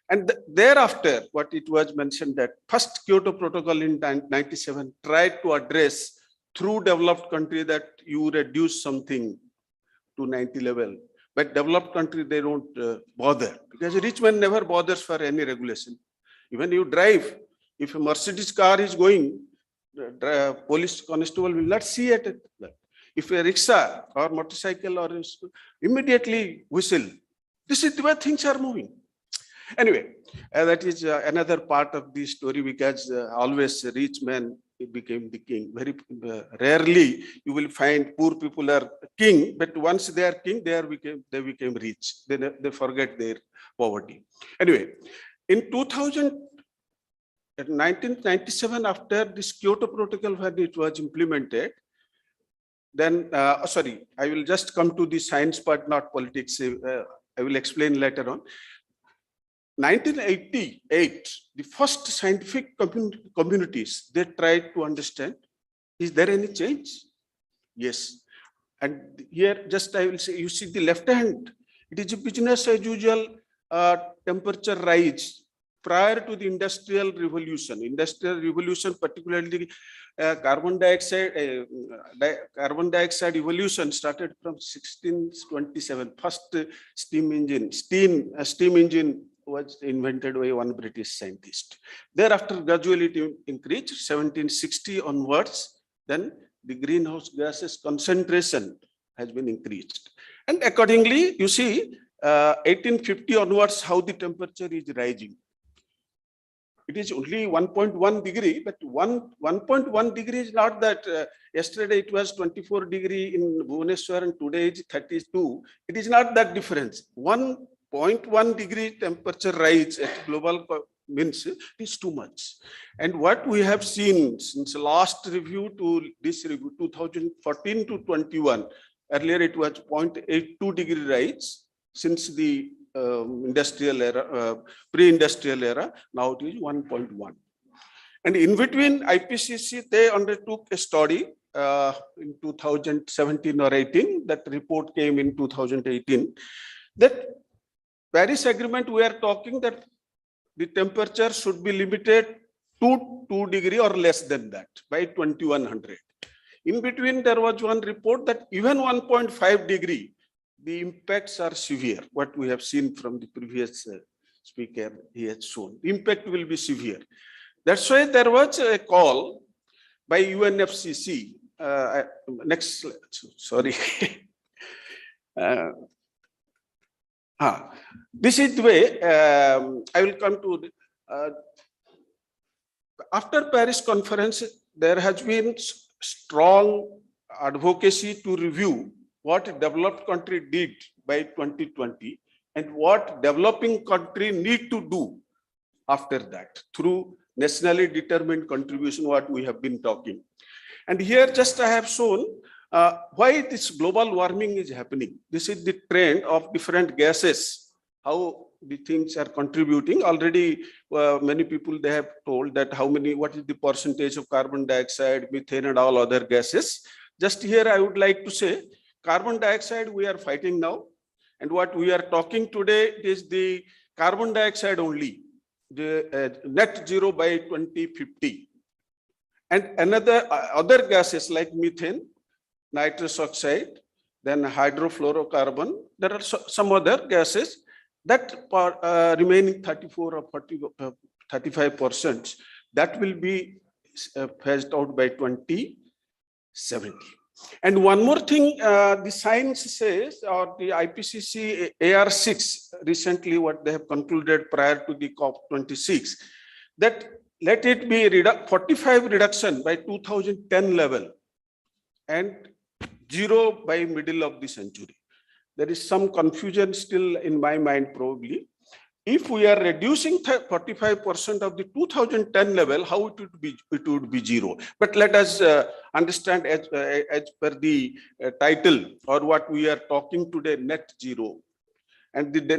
[SPEAKER 6] And thereafter, what it was mentioned that first Kyoto Protocol in 97 tried to address through developed country that you reduce something to 90 level. But developed country, they don't bother, because rich man never bothers for any regulation. Even you drive, if a Mercedes car is going, the police constable will not see it. If a rickshaw or motorcycle or immediately whistle. This is the way things are moving. Anyway, that is another part of the story, because always rich men became the king. Very rarely you will find poor people are king, but once they are king, they became rich. They forget their poverty. Anyway, in 1997, after this Kyoto Protocol, when it was implemented, then, sorry, I will just come to the science part, not politics. I will explain later on. 1988, the first scientific communities, they tried to understand, is there any change? Yes. And here, just I will say, you see the left hand, it is a business as usual temperature rise prior to the Industrial Revolution. Industrial Revolution, particularly carbon dioxide evolution started from 1627. First steam engine was invented by one British scientist. Thereafter, gradually it increased. 1760 onwards, then the greenhouse gases concentration has been increased. And accordingly, you see, 1850 onwards, how the temperature is rising. It is only 1.1 degree, but 1.1 degree is not that. Yesterday it was 24 degree in Bhubaneswar and today it's 32. It is not that difference. 1.1 degree temperature rise at global means it is too much. And what we have seen since last review to this review, 2014 to 21, earlier it was 0.82 degree rise since the industrial era, pre-industrial era, now it is 1.1. And in between, IPCC, they undertook a study in 2017 or 18, that report came in 2018, that Paris Agreement, we are talking that the temperature should be limited to 2 degree or less than that by 2100. In between, there was one report that even 1.5 degree, the impacts are severe. What we have seen from the previous speaker, he has shown. The impact will be severe. That's why there was a call by UNFCCC. Next slide, sorry. This is the way I will come to. After Paris conference, there has been strong advocacy to review what developed country did by 2020 and what developing country need to do after that through nationally determined contribution, what we have been talking. And here just I have shown why this global warming is happening. This is the trend of different gases, how the things are contributing. Already many people, they have told that what is the percentage of carbon dioxide, methane and all other gases. Just here I would like to say, carbon dioxide we are fighting now, and what we are talking today is the carbon dioxide only, the net zero by 2050. And other gases like methane, nitrous oxide, then hydrofluorocarbon, there are some other gases that remaining 34 or 35%, that will be phased out by 2070. And one more thing, the science says, or the IPCC AR6 recently, what they have concluded prior to the COP26, that let it be 45 reduction by 2010 level and 0 by middle of the century. There is some confusion still in my mind probably. if we are reducing 45% of the 2010 level, how it would be zero. But let us understand as per the title or what we are talking today, net zero. And the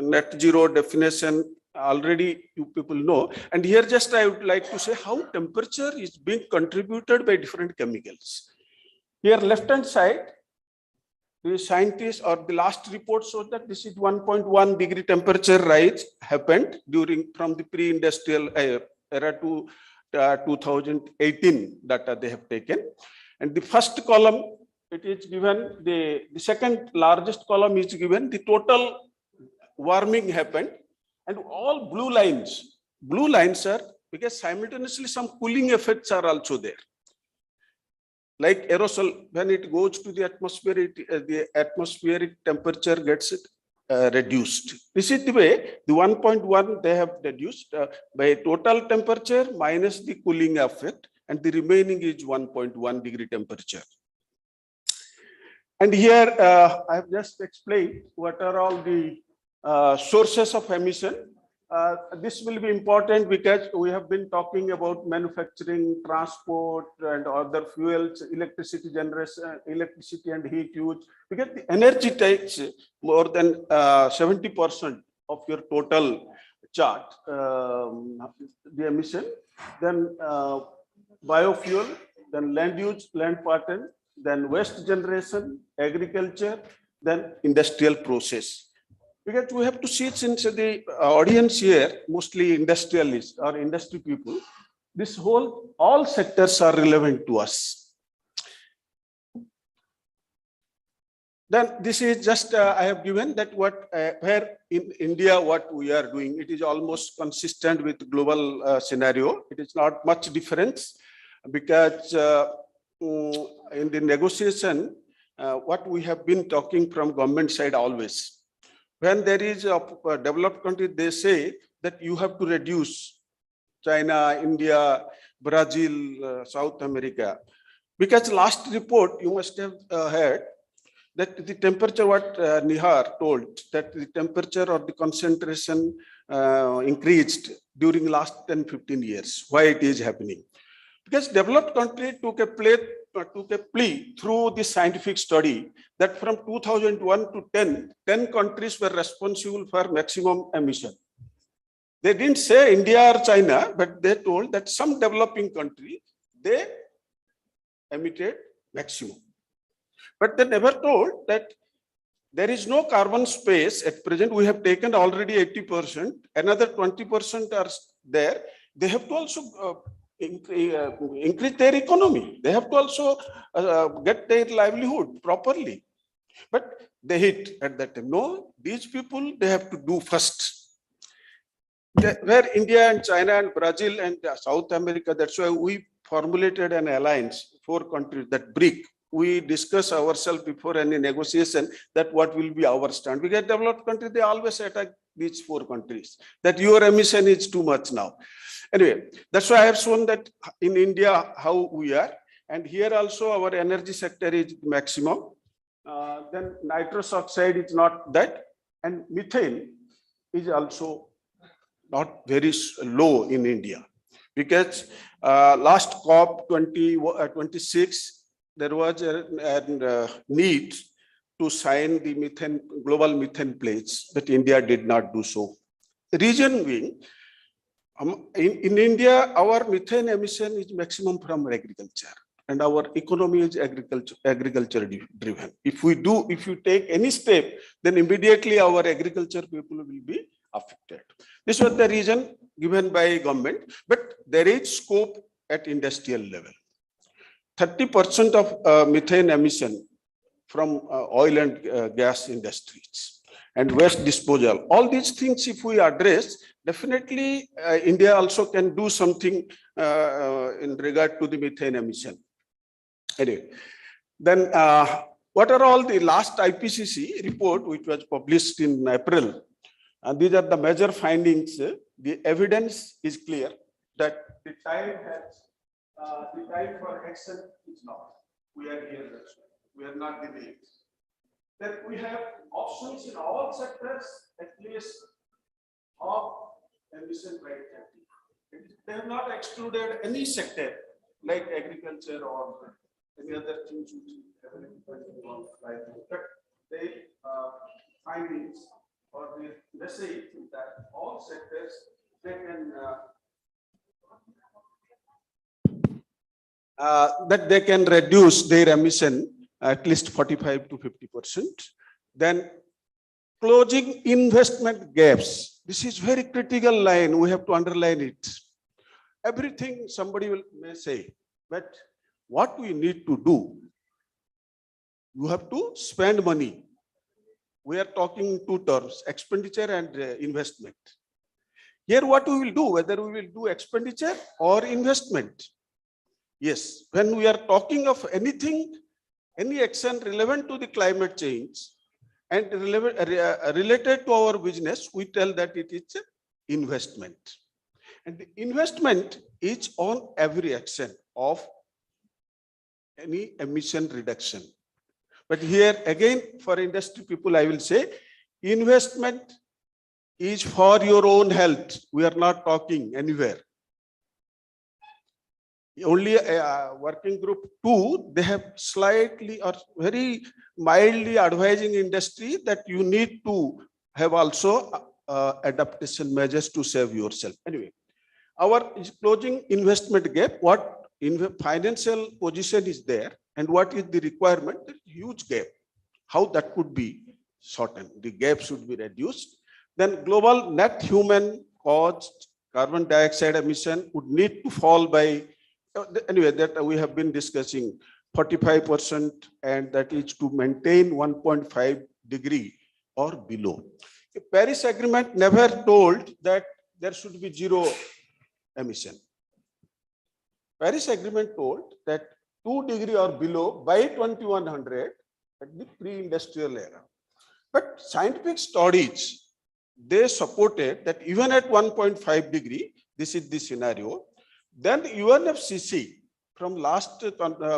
[SPEAKER 6] net zero definition already you people know. And here just I would like to say how temperature is being contributed by different chemicals. Here left-hand side, the scientists or the last report shows that this is 1.1 degree temperature rise happened from the pre-industrial era to 2018 data they have taken. And the first column, it is given, the second largest column is given, the total warming happened, and all blue lines are, because simultaneously some cooling effects are also there. Like aerosol, when it goes to the atmosphere, the atmospheric temperature gets reduced. This is the way the 1.1 they have reduced by total temperature minus the cooling effect, and the remaining is 1.1 degree temperature. And here I have just explained what are all the sources of emission. This will be important because we have been talking about manufacturing, transport, and other fuels, electricity generation, electricity and heat use, because the energy takes more than 70% of your total chart, the emission, then biofuel, then land use, land pattern, then waste generation, agriculture, then industrial process. Because we have to see, since the audience here, mostly industrialists or industry people, this whole, all sectors are relevant to us. Then this is just, I have given that what, where in India, what we are doing, it is almost consistent with global scenario. It is not much difference because in the negotiation, what we have been talking from government side always, when there is a developed country, they say that you have to reduce China, India, Brazil, South America. Because last report, you must have heard that the temperature, what Nihar told, that the temperature or the concentration increased during last 10-15 years. Why it is happening? Because developed country took a plea through the scientific study that from 2001 to 10 countries were responsible for maximum emission. They didn't say India or China, but they told that some developing country, they emitted maximum. But they never told that there is no carbon space at present. We have taken already 80%, another 20% are there. They have to also increase their economy. They have to also get their livelihood properly. But they hit at that time. No, these people, they have to do first. Where India and China and Brazil and South America, that's why we formulated an alliance, 4 countries, that BRIC. We discuss ourselves before any negotiation that what will be our stand. We get developed countries, they always attack these 4 countries, that your emission is too much now. Anyway, that's why I have shown that in India, how we are. And here also our energy sector is maximum. Then nitrous oxide is not that. And methane is also not very low in India. Because last COP 26, there was a need to sign the methane, global methane pledge, but India did not do so. The reason being, in India, our methane emission is maximum from agriculture, and our economy is agriculture driven. If you take any step, then immediately our agriculture people will be affected. This was the reason given by government, but there is scope at industrial level. 30% of methane emission from oil and gas industries and waste disposal. All these things, if we address, definitely India also can do something in regard to the methane emission. Anyway, then what are all the last IPCC report, which was published in April? And these are the major findings. The evidence is clear that the time for action is not. We are here. We are not delayed. That we have options in all sectors, at least of emission by 30. They have not excluded any sector like agriculture or any other things which have an impact on climate. But they findings or the message that all sectors they can that they can reduce their emission at least 45 to 50%. Then closing investment gaps. This is very critical line. We have to underline it. Everything somebody may say, but what we need to do, you have to spend money. We are talking in two terms, expenditure and investment. Here what we will do, whether we will do expenditure or investment. Yes, when we are talking of anything, any action relevant to the climate change and related to our business, we tell that it is investment. And the investment is on every action of any emission reduction. But here again, for industry people, I will say investment is for your own health. We are not talking anywhere. Only working group 2, they have slightly or very mildly advising industry that you need to have also adaptation measures to save yourself. Anyway, our closing investment gap, what financial position is there and what is the requirement, huge gap. How that could be shortened, the gap should be reduced. Then global net human caused carbon dioxide emission would need to fall by, anyway, that we have been discussing 45%, and that is to maintain 1.5 degree or below. The Paris Agreement never told that there should be zero emission. Paris Agreement told that 2 degree or below by 2100 at the pre-industrial era. But scientific studies, they supported that even at 1.5 degree, this is the scenario. Then UNFCCC, from last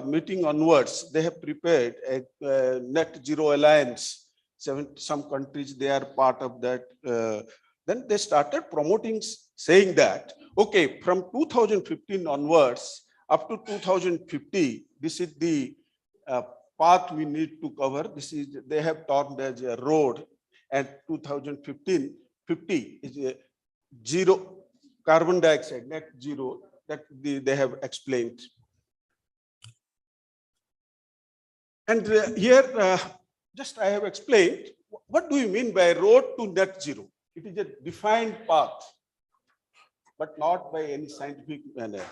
[SPEAKER 6] meeting onwards, they have prepared a net zero alliance. Some countries, they are part of that. Then they started promoting, saying that, okay, from 2015 onwards, up to 2050, this is the path we need to cover. This is, they have termed as a road, and 2050 is a zero carbon dioxide, net zero, that they have explained. And here, just I have explained, what do you mean by road to net zero? It is a defined path, but not by any scientific manner.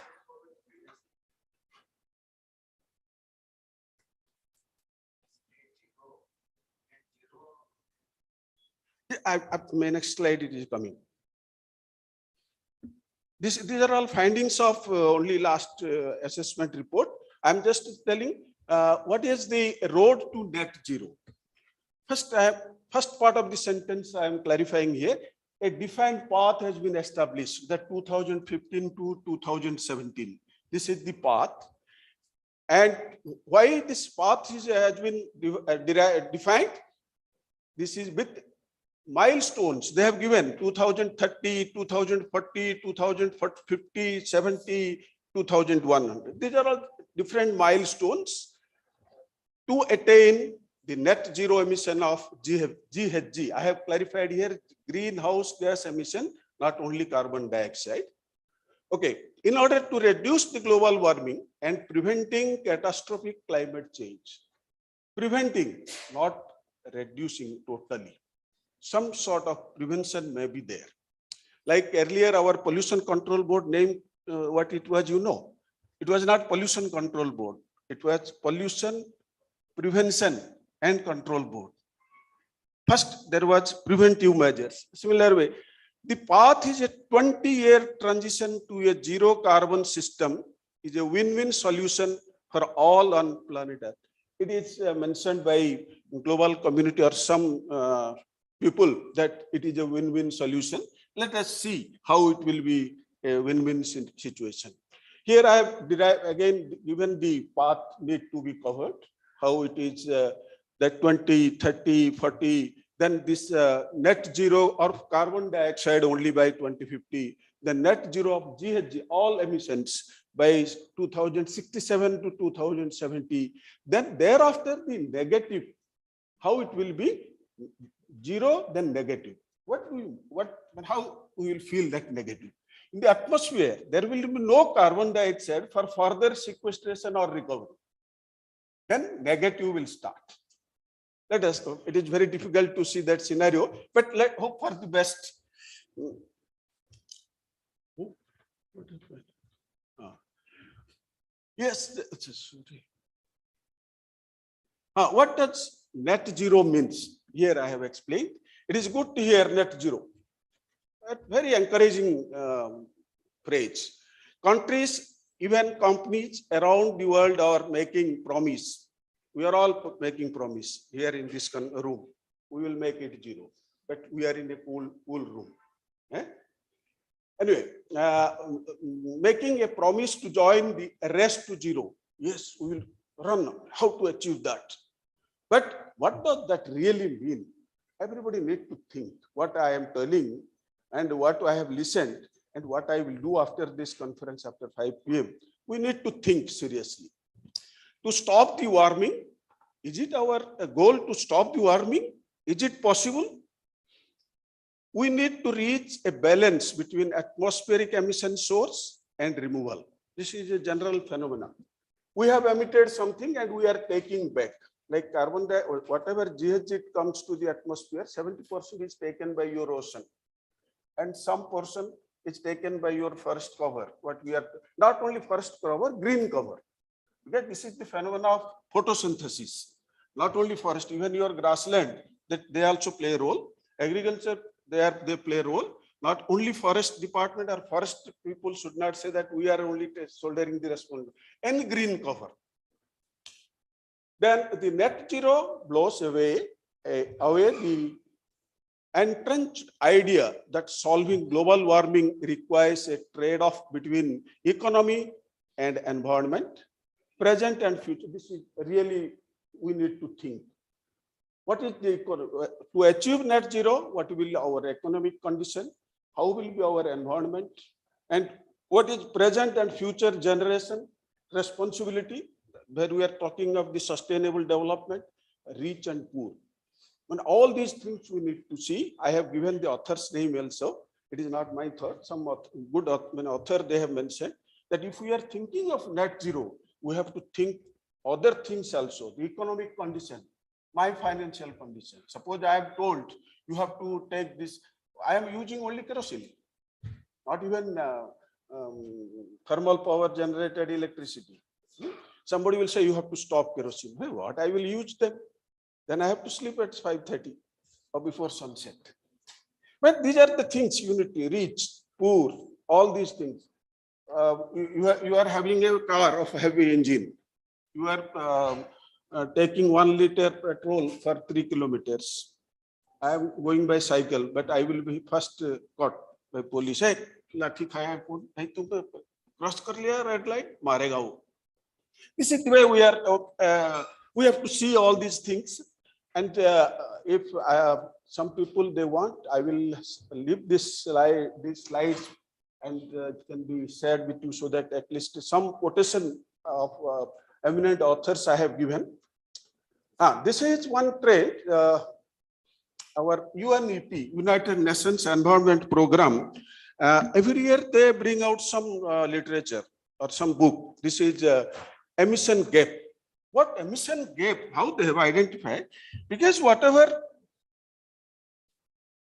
[SPEAKER 6] My next slide, it is coming. These are all findings of only last assessment report. I'm just telling what is the road to net zero. First part of the sentence I am clarifying here. A defined path has been established, that 2015 to 2017. This is the path. And why this path has been defined? This is with milestones. They have given 2030, 2040, 2050, 70, 2100. These are all different milestones to attain the net zero emission of GHG. I have clarified here greenhouse gas emission, not only carbon dioxide. Okay, in order to reduce the global warming and preventing catastrophic climate change, preventing, not reducing totally. Some sort of prevention may be there. Like earlier, our pollution control board named what it was, you know. It was not pollution control board. It was pollution prevention and control board. First, there was preventive measures. Similar way, the path is a 20-year transition to a zero carbon system is a win-win solution for all on planet Earth. It is mentioned by global community or some people that it is a win-win solution. Let us see how it will be a win-win situation. Here I have derived again, given the path need to be covered, how it is that 20, 30, 40 then this net zero of carbon dioxide only by 2050, the net zero of GHG, all emissions by 2067 to 2070, then thereafter the negative, how it will be zero, then negative. How we will feel that negative? In the atmosphere, there will be no carbon dioxide for further sequestration or recovery. Then negative will start. Let us know. It is very difficult to see that scenario, but let's hope for the best. Yes. What does net zero means? Here I have explained. It is good to hear net zero. A very encouraging phrase. Countries, even companies around the world are making promise. We are all making promise here in this room. We will make it zero, but we are in a cool room. Anyway, making a promise to join the race to zero. Yes, we will run. How to achieve that? But what does that really mean? Everybody needs to think what I am telling and what I have listened and what I will do after this conference after 5 p.m. We need to think seriously. To stop the warming, is it our goal to stop the warming? Is it possible? We need to reach a balance between atmospheric emission source and removal. This is a general phenomenon. We have emitted something and we are taking back. Like carbon dioxide, whatever GHG comes to the atmosphere, 70% is taken by your ocean. And some portion is taken by your forest cover. What we are, not only forest cover, green cover. Because this is the phenomenon of photosynthesis. Not only forest, even your grassland, that they also play a role. Agriculture, they play a role. Not only forest department or forest people should not say that we are only shouldering the responsibility. Any green cover. Then the net zero blows away the entrenched idea that solving global warming requires a trade-off between economy and environment, present and future. This is really, we need to think. What is the to achieve net zero? What will be our economic condition? How will be our environment? And what is present and future generation responsibility? Where we are talking of the sustainable development, rich and poor. And all these things we need to see. I have given the author's name also. It is not my thought. Some good author, they have mentioned that if we are thinking of net zero, we have to think other things also. The economic condition, my financial condition. Suppose I am told you have to take this. I am using only kerosene, not even thermal power generated electricity. Somebody will say you have to stop kerosene. Hey, what? I will use them. Then I have to sleep at 5:30 or before sunset. But these are the things you need to reach, poor, all these things. You are having a car of heavy engine. You are taking 1 liter petrol for 3 kilometers. I am going by cycle, but I will be first caught by police. Hey, lathi khaya hai, tum cross kar liya red light, marega wo. This is the way we are. We have to see all these things, and if some people they want, I will leave this slide, these slides, and it can be shared with you so that at least some quotation of eminent authors I have given. This is one trend. Our UNEP, United Nations Environment Program, every year they bring out some literature or some book. This is emission gap. What emission gap? How they have identified? Because whatever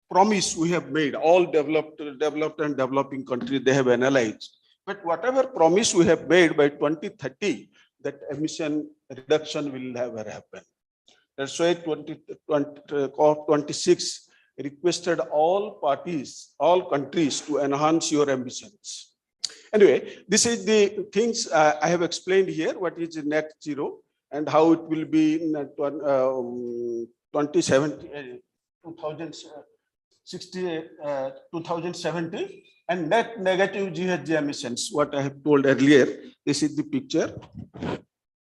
[SPEAKER 6] promise we have made, all developed and developing countries, they have analyzed. But whatever promise we have made by 2030, that emission reduction will never happen. That's why COP26 requested all parties, all countries to enhance your ambitions. Anyway, this is the things I have explained here. What is net zero and how it will be in 2070 and net negative GHG emissions. What I have told earlier, this is the picture.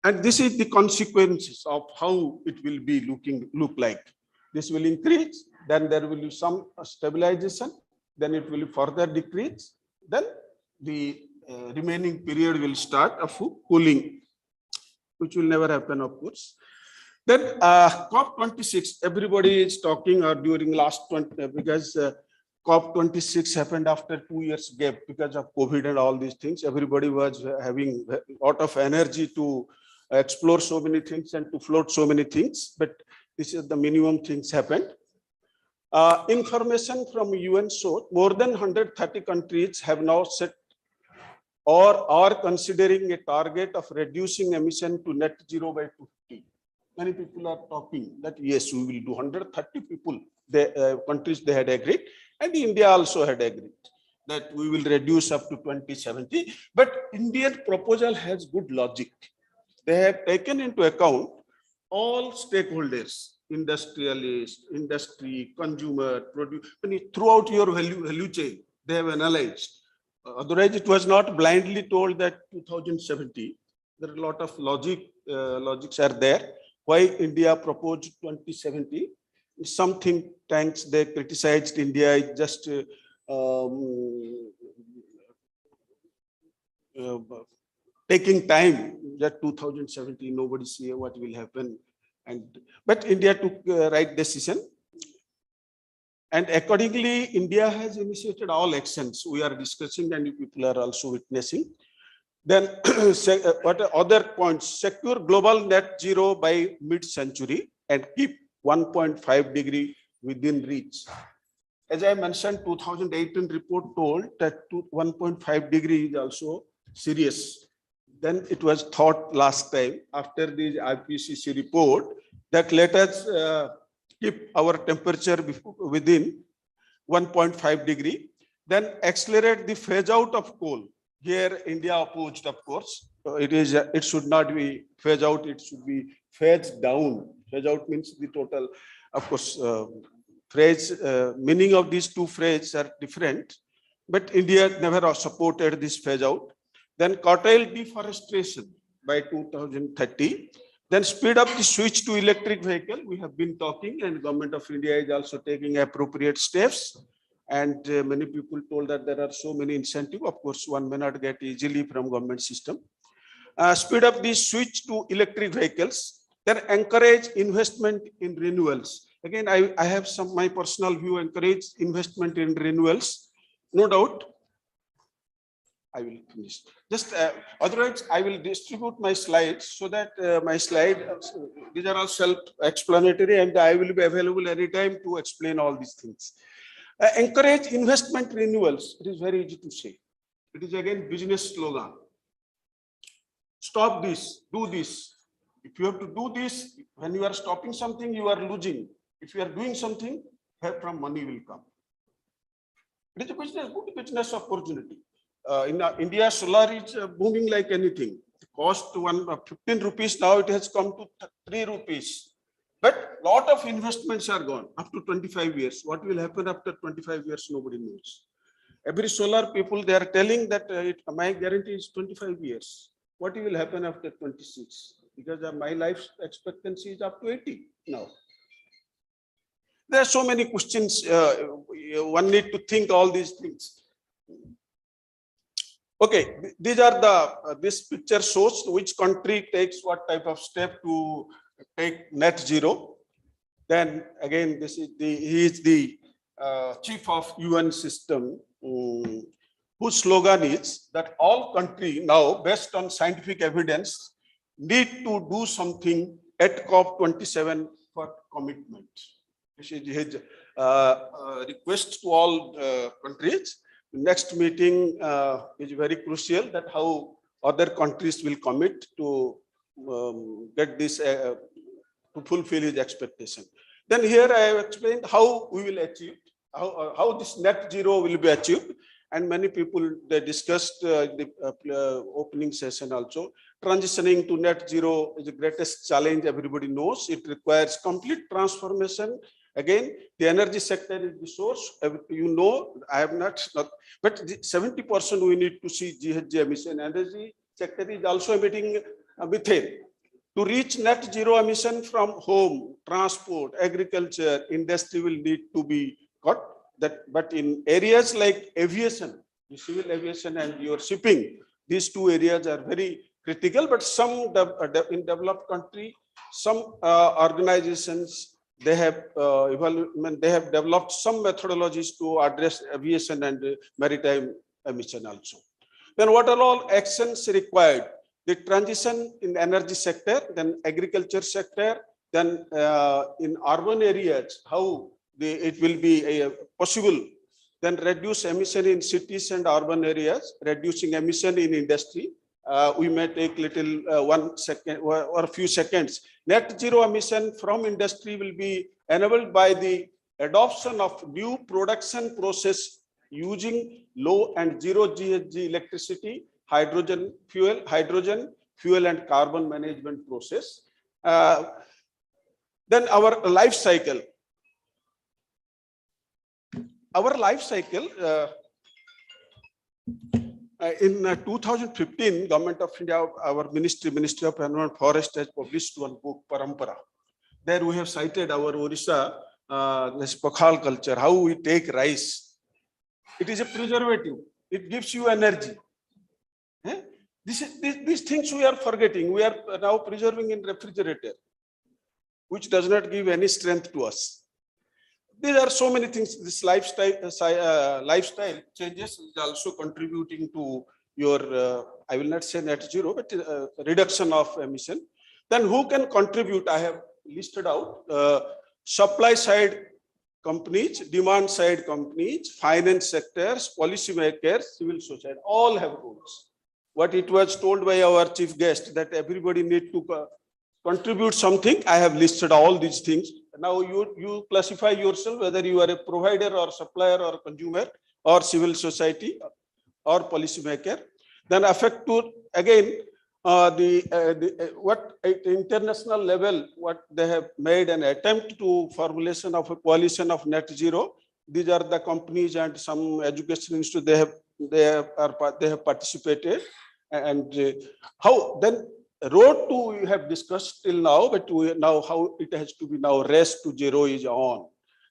[SPEAKER 6] And this is the consequences of how it will be look like. this will increase, then there will be some stabilization, then it will further decrease, then the remaining period will start of cooling, which will never happen, of course. Then COP26, everybody is talking during last 20, because COP26 happened after 2 years gap because of COVID and all these things. Everybody was having a lot of energy to explore so many things and to float so many things, but this is the minimum things happened. Information from UN showed more than 130 countries have now set or are considering a target of reducing emission to net zero by 2050. Many people are talking that yes, we will do. 130 people, countries they had agreed, and India also had agreed that we will reduce up to 2070. But Indian proposal has good logic. They have taken into account all stakeholders, industrialists, industry, consumer, produce, throughout your value chain, they have analyzed. Otherwise, it was not blindly told that 2070. There are a lot of logics are there. Why India proposed 2070? Some think tanks they criticized India is just taking time. That 2070 nobody see what will happen, but India took right decision. And accordingly, India has initiated all actions we are discussing and you people are also witnessing. Then what are other points? Secure global net zero by mid-century and keep 1.5 degree within reach. As I mentioned, 2018 report told that 1.5 degree is also serious. Then it was thought last time after the IPCC report that let us keep our temperature within 1.5 degree, then accelerate the phase out of coal. Here, India opposed, of course. It should not be phase out, it should be phase down. Phase out means the total, of course, meaning of these two phrases are different, but India never supported this phase out. Then curtail deforestation by 2030. Then speed up the switch to electric vehicle. We have been talking, and Government of India is also taking appropriate steps. And many people told that there are so many incentives. Of course, one may not get easily from government system. Speed up the switch to electric vehicles. Then encourage investment in renewals. Again, I have my personal view, encourage investment in renewals. No doubt. I will finish. Just otherwise, I will distribute my slides so that my slide, these are all self-explanatory and I will be available anytime to explain all these things. Encourage investment renewals. It is very easy to say. It is again business slogan. Stop this, do this. If you have to do this, when you are stopping something, you are losing. If you are doing something, help from money will come. It is a business, good business opportunity. In India, solar is booming like anything. The cost 15 rupees, now it has come to 3 rupees. But lot of investments are gone up to 25 years. What will happen after 25 years, nobody knows. Every solar people, they are telling that my guarantee is 25 years. What will happen after 26? Because my life expectancy is up to 80 now. There are so many questions. One need to think all these things. Okay, these are this picture shows which country takes what type of step to take net zero. Then again, he is the chief of UN system, whose slogan is that all countries now, based on scientific evidence, need to do something at COP27 for commitment. This is his request to all countries. Next meeting is very crucial, that how other countries will commit to get this, to fulfill his expectation. Then here I have explained how we will achieve, how this net zero will be achieved. And many people, they discussed the opening session also. Transitioning to net zero is the greatest challenge, everybody knows. It requires complete transformation. Again, the energy sector is the source. You know, I have not but 70% we need to see GHG emission. Energy sector is also emitting methane.
[SPEAKER 13] To reach net zero emission from home, transport, agriculture, industry will need to be got that. But in areas like aviation, the civil aviation and your shipping, these two areas are very critical. But some in developed country, some organizations, they have they have developed some methodologies to address aviation and maritime emission also. Then what are all actions required? The transition in energy sector, then agriculture sector, then in urban areas, how it will be possible. Then reduce emission in cities and urban areas, reducing emission in industry. We may take little 1 second or a few seconds. Net zero emission from industry will be enabled by the adoption of new production process using low and zero GHG electricity, hydrogen fuel and carbon management process. Then our life cycle. Our life cycle, in 2015, Government of India, our Ministry of Environment Forest has published one book, Parampara. There we have cited our Odisha, this Pakhal culture, how we take rice. It is a preservative. It gives you energy. These things we are forgetting. We are now preserving in refrigerator, which does not give any strength to us. There are so many things. This lifestyle changes is also contributing to your, I will not say net zero, but reduction of emission. Then who can contribute? I have listed out supply side companies, demand side companies, finance sectors, policymakers, civil society, all have roles. What it was told by our chief guest that everybody need to contribute something. I have listed all these things. Now you classify yourself whether you are a provider or supplier or consumer or civil society or policymaker. Then affect to again what at international level, what they have made an attempt to formulation of a coalition of net zero. These are the companies and some education institutes they have participated. And how then road to we have discussed till now, but now how it has to be now race to zero is on.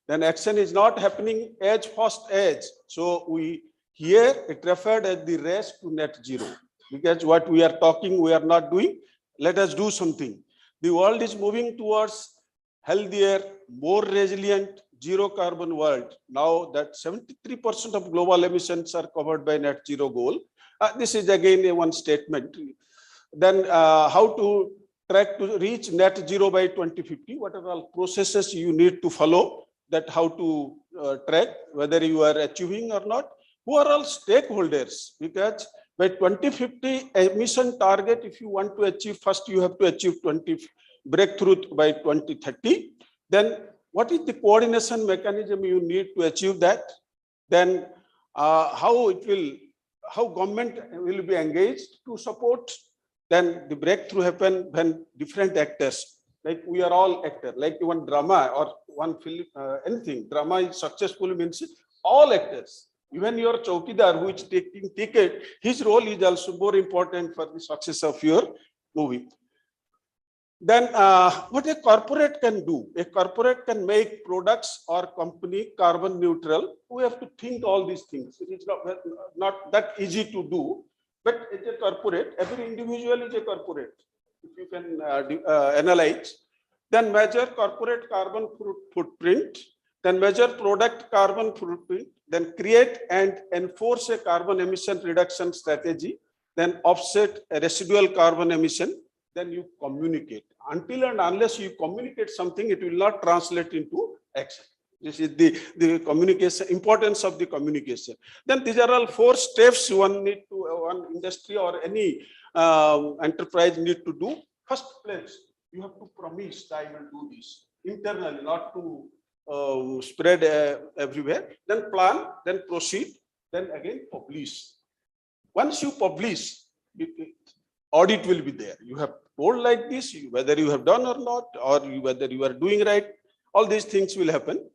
[SPEAKER 13] Then action is not happening as fast as. So we here it referred as the race to net zero, because what we are talking we are not doing. Let us do something. The world is moving towards healthier, more resilient, zero carbon world. Now that 73% of global emissions are covered by net zero goal. This is again one statement. Then how to track to reach net zero by 2050? What are all processes you need to follow? That how to track whether you are achieving or not? Who are all stakeholders? Because by 2050 emission target, if you want to achieve, first you have to achieve 20 breakthrough by 2030. Then what is the coordination mechanism you need to achieve that? Then how government will be engaged to support. Then the breakthrough happen when different actors, like we are all actors, like one drama or one film, anything. Drama is successful means all actors. Even your chowkidar who is taking ticket, his role is also more important for the success of your movie. Then what a corporate can do, a corporate can make products or company carbon neutral. We have to think all these things. It is not that easy to do, but it's a corporate, every individual is a corporate. If you can analyze, then measure corporate carbon footprint, then measure product carbon footprint, then create and enforce a carbon emission reduction strategy, then offset a residual carbon emission, then you communicate. Until and unless you communicate something, it will not translate into action. This is the communication, importance of the communication. Then these are all 4 steps one industry or any enterprise need to do. First place, you have to promise I will do this internally, not to spread everywhere. Then plan, then proceed, then again publish. Once you publish, audit will be there. You have told like this, whether you have done or not, or whether you are doing right, all these things will happen.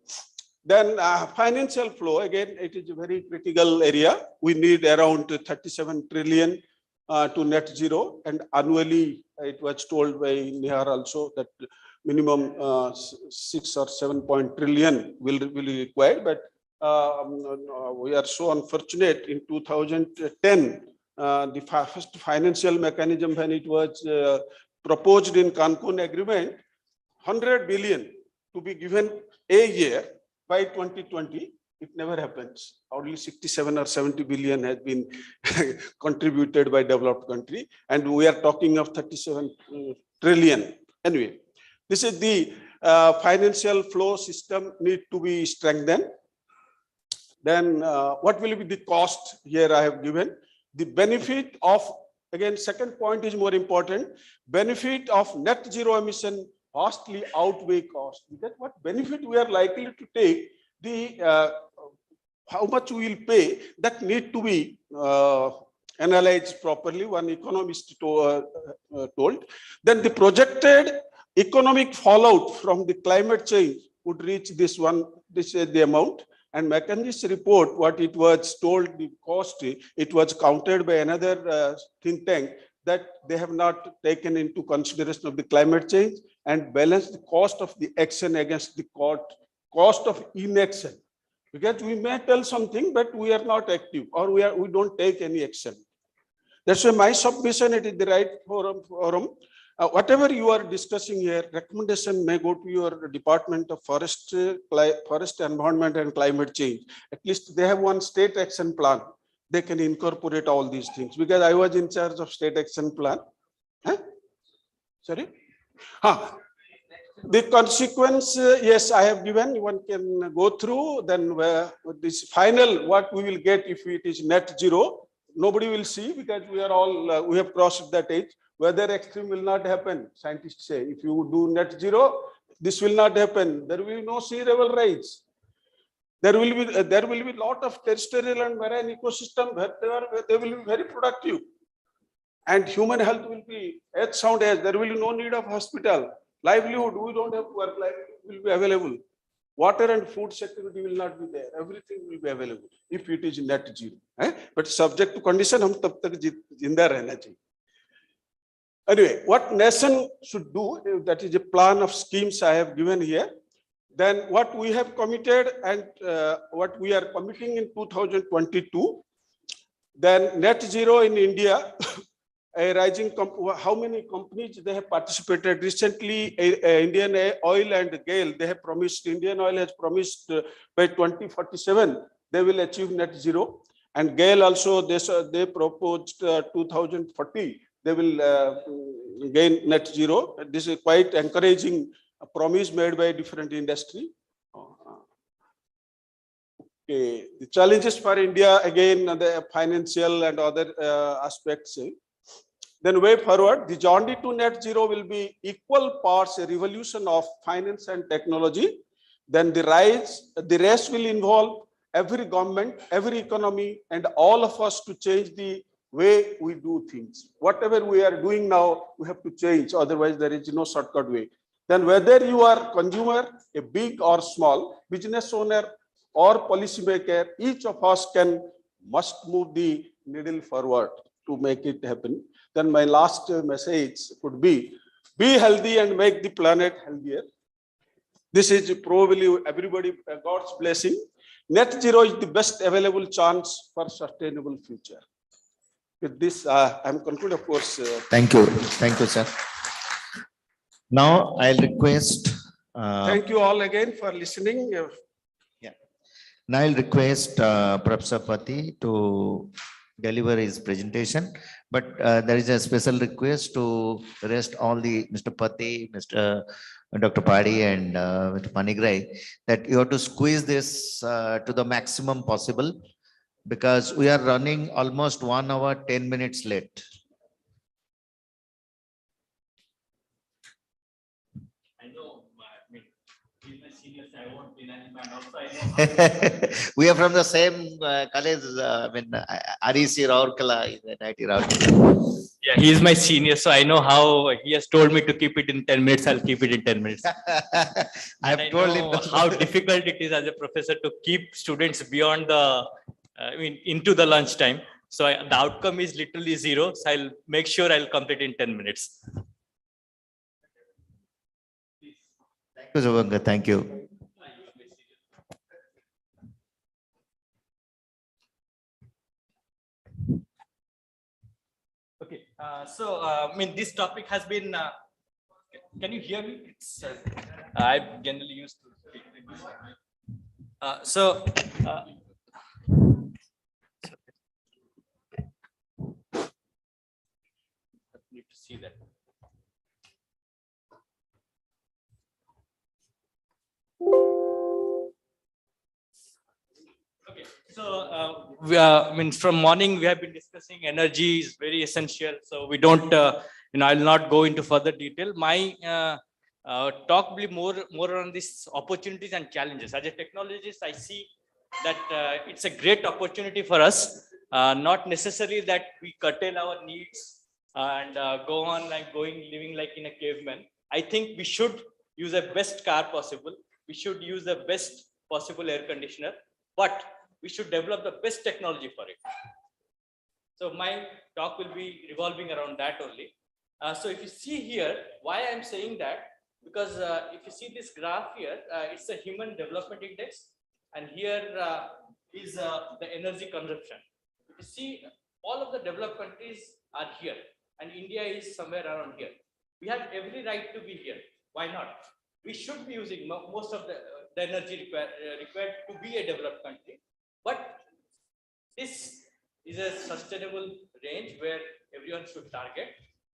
[SPEAKER 13] Then financial flow, again, it is a very critical area. We need around 37 trillion to net zero, and annually it was told by Nihar also that minimum 6 or 7 trillion will be required. But we are so unfortunate in 2010, the first financial mechanism when it was proposed in Cancun agreement, 100 billion to be given a year by 2020. It never happens. Only 67 or 70 billion has been contributed by developed country, and we are talking of 37 trillion. Anyway, this is the financial flow system need to be strengthened. Then what will be the cost here I have given? The benefit of, again, second point is more important, benefit of net zero emission vastly outweigh cost. Because what benefit we are likely to take, the how much we will pay, that need to be analyzed properly. One economist told. Then the projected economic fallout from the climate change would reach this is the amount. And McKinsey's report, what it was told, the cost, it was counted by another think tank that they have not taken into consideration of the climate change and balanced the cost of the action against the cost of inaction. Because we may tell something, but we are not active, or we don't take any action. That's why my submission, it is the right forum. Whatever you are discussing here, recommendation may go to your Department of Forest, Environment and Climate Change. At least they have one state action plan. They can incorporate all these things, because I was in charge of state action plan. Huh? Sorry? The consequence, yes, I have given, one can go through, then this final, what we will get if it is net zero, nobody will see, because we are all, we have crossed that age. Weather extreme will not happen, scientists say. If you do net zero, this will not happen. There will be no sea level rise. There will be lot of terrestrial and marine ecosystem where they will be very productive. And human health will be as sound as, there will be no need of hospital. Livelihood, we don't have work, livelihood will be available. Water and food security will not be there. Everything will be available if it is net zero. But subject to condition, hum tab tak zinda rehna chahiye. Anyway, what nation should do, that is a plan of schemes I have given here. Then what we have committed and what we are committing in 2022, then net zero in India, a rising, how many companies they have participated recently, Indian Oil and GAIL, they have promised, Indian Oil has promised by 2047, they will achieve net zero. And GAIL also, they proposed 2040, they will gain net zero. This is quite encouraging promise made by different industry. Okay. The challenges for India, again, the financial and other aspects. Then way forward, the journey to net zero will be equal parts a revolution of finance and technology. Then the rest will involve every government, every economy, and all of us to change the way we do things. Whatever we are doing now, we have to change. Otherwise, there is no shortcut way. Then whether you are consumer, a big or small, business owner or policymaker, each of us must move the needle forward to make it happen. Then my last message would be healthy and make the planet healthier. This is probably everybody, God's blessing. Net zero is the best available chance for sustainable future. With this, I'm concluded, of course.
[SPEAKER 11] Thank you, sir. Now I'll request.
[SPEAKER 13] Thank you all again for listening.
[SPEAKER 11] Yeah. Now I'll request Professor Pati to deliver his presentation, but there is a special request to rest all the Mr. Pati, Dr. Padi and Mr. Panigrai, that you have to squeeze this to the maximum possible, because we are running almost 1 hour, 10 minutes late.
[SPEAKER 14] I know, he's my senior, so I won't be in any man also. I know.
[SPEAKER 11] We are from the same college. REC Rourkela is an IT Rourkela.
[SPEAKER 14] Yeah, he's my senior, so I know how he has told me to keep it in 10 minutes. I'll keep it in 10 minutes.
[SPEAKER 11] I've told him
[SPEAKER 14] how difficult it is as a professor to keep students beyond the, into the lunch time. So the outcome is literally 0. So I'll make sure I'll complete in 10 minutes.
[SPEAKER 15] Thank you, Subhankar. Thank you.
[SPEAKER 14] Okay, I mean, this topic has been, can you hear me? It's, I generally used to speak like this. Need to see that. Okay, so I mean, from morning we have been discussing energy is very essential. So we don't, I'll not go into further detail. My talk will be more on these opportunities and challenges. As a technologist, I see that it's a great opportunity for us. Not necessarily that we curtail our needs and go on like living like in a caveman. I think we should use the best car possible. We should use the best possible air conditioner, but we should develop the best technology for it. So my talk will be revolving around that only. So if you see here, why I'm saying that, because if you see this graph here, it's a human development index, and here is the energy consumption. If you see, all of the developed countries are here, and India is somewhere around here. We have every right to be here. Why not? We should be using most of the energy required to be a developed country. But this is a sustainable range where everyone should target.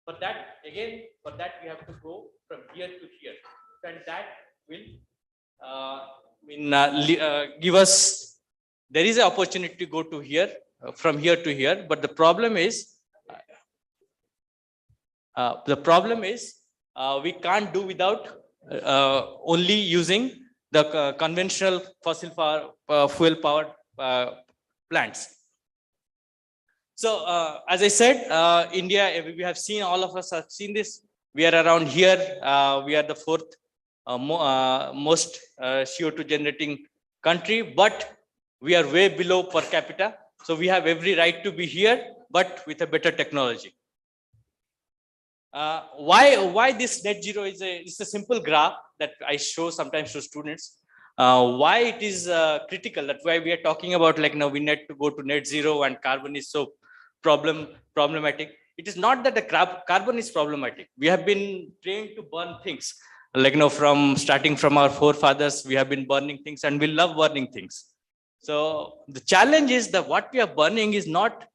[SPEAKER 14] For that, again, we have to go from here to here. And that will give us, there is an opportunity to go to here, from here to here. But the problem is, we can't do without only using the conventional fossil fuel powered plants. So as I said, India, we have seen, all of us have seen this. We are around here. We are the fourth most CO2 generating country, but we are way below per capita. So we have every right to be here, but with a better technology. Why this net zero is a simple graph that I show sometimes to students. Why it is critical, that's why we are talking about like now we need to go to net zero and carbon is so problematic. It is not that the carbon is problematic. We have been trained to burn things, like from starting from our forefathers, we have been burning things and we love burning things. So the challenge is that what we are burning is not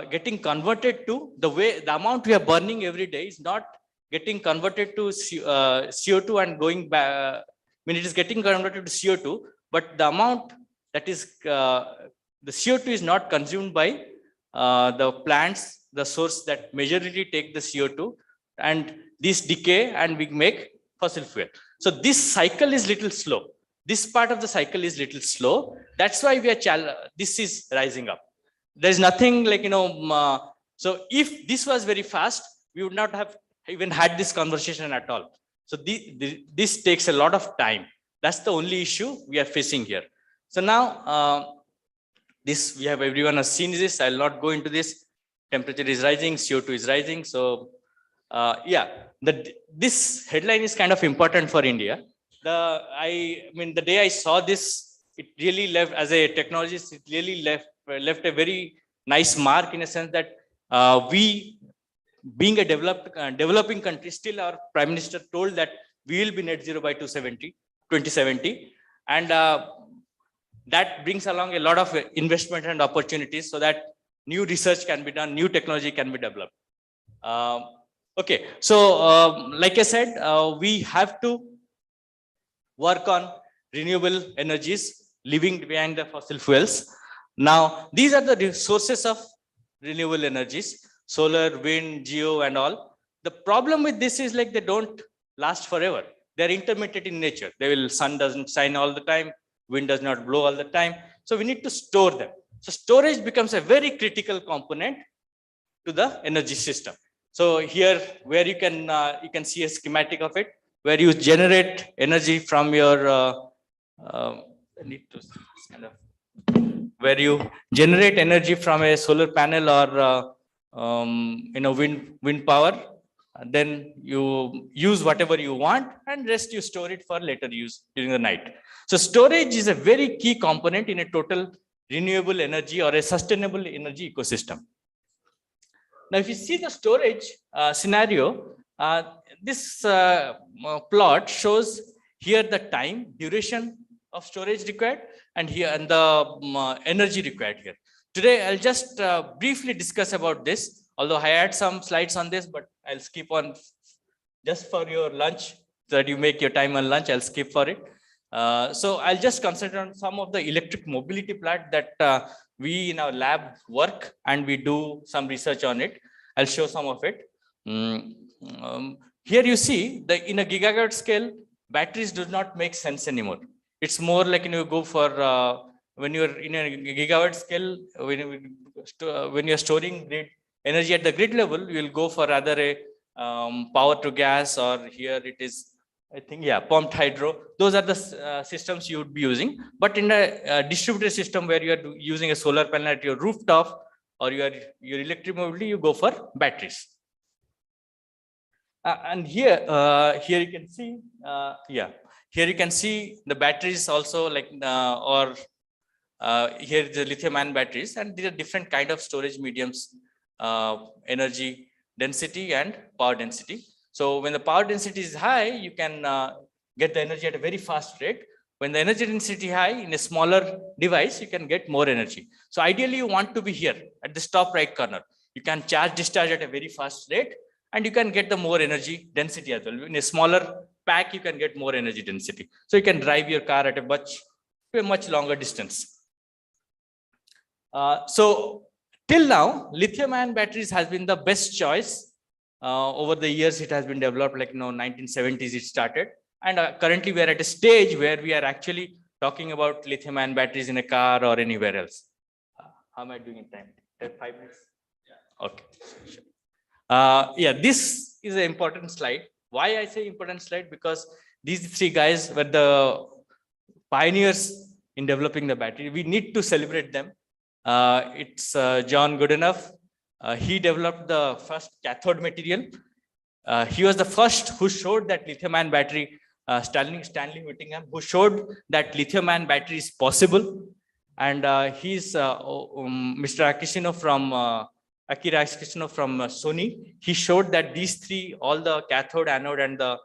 [SPEAKER 14] getting converted to the amount we are burning every day is not getting converted to CO2 and going back. I mean, it is getting converted to CO2, but the amount that is the CO2 is not consumed by the plants, the source that majorly take the CO2, and this decay and we make fossil fuel. So this cycle is little slow. This part of the cycle is little slow. That's why we are this is rising up. There is nothing like, so if this was very fast, we would not have even had this conversation at all. So this takes a lot of time. That's the only issue we are facing here. So now, everyone has seen this. I'll not go into this. Temperature is rising, CO2 is rising. So this headline is kind of important for India. I mean, the day I saw this, it really left, as a technologist, it really left a very nice mark in a sense that we, being a developing country, still our Prime Minister told that we will be net zero by 2070. And that brings along a lot of investment and opportunities so that new research can be done, new technology can be developed. Okay, so like I said, we have to work on renewable energies, leaving behind the fossil fuels. Now, these are the sources of renewable energies, solar, wind, geo, and all. The problem with this is like they don't last forever. They're intermittent in nature. Sun doesn't shine all the time, wind does not blow all the time. So we need to store them. So storage becomes a very critical component to the energy system. So here, where you can see a schematic of it, where you generate energy from your where you generate energy from a solar panel or wind power. Then you use whatever you want, and rest you store it for later use during the night. So storage is a very key component in a total renewable energy or a sustainable energy ecosystem. Now, if you see the storage scenario, this plot shows here the time duration of storage required, and here and the energy required here. Today, I'll just briefly discuss about this, although I had some slides on this, but I'll skip on just for your lunch, so that you make your time on lunch. I'll skip for it. So I'll just concentrate on some of the electric mobility plant that we in our lab work, and we do some research on it. I'll show some of it. Here you see the in a gigawatt scale, batteries do not make sense anymore. It's more like you go for when you're in a gigawatt scale, when you're storing grid energy at the grid level, you'll go for either a power to gas, or here it is, I think, yeah, pumped hydro. Those are the systems you would be using. But in a distributed system where you are using a solar panel at your rooftop or your electric mobility, you go for batteries. And here you can see, here you can see the batteries also, like here the lithium-ion batteries, and there are different kind of storage mediums, energy density and power density. So when the power density is high, you can get the energy at a very fast rate. When the energy density high in a smaller device, you can get more energy. So ideally, you want to be here at this top right corner. You can charge discharge at a very fast rate, and you can get the more energy density as well. In a smaller pack, you can get more energy density. So you can drive your car at a much longer distance. So till now, lithium-ion batteries has been the best choice. Over the years, it has been developed, like 1970s it started. And currently we are at a stage where we are actually talking about lithium-ion batteries in a car or anywhere else. How am I doing in time? 5 minutes? Yeah. Okay. Sure. Yeah, this is an important slide. Why I say important slide? Because these 3 guys were the pioneers in developing the battery. We need to celebrate them. It's John Goodenough. He developed the first cathode material. He was the first who showed that lithium-ion battery, Stanley Whittingham, who showed that lithium-ion battery is possible. And he's Mr. Akishino from Akira Akishino from Sony. He showed that these 3, all the cathode, anode, and the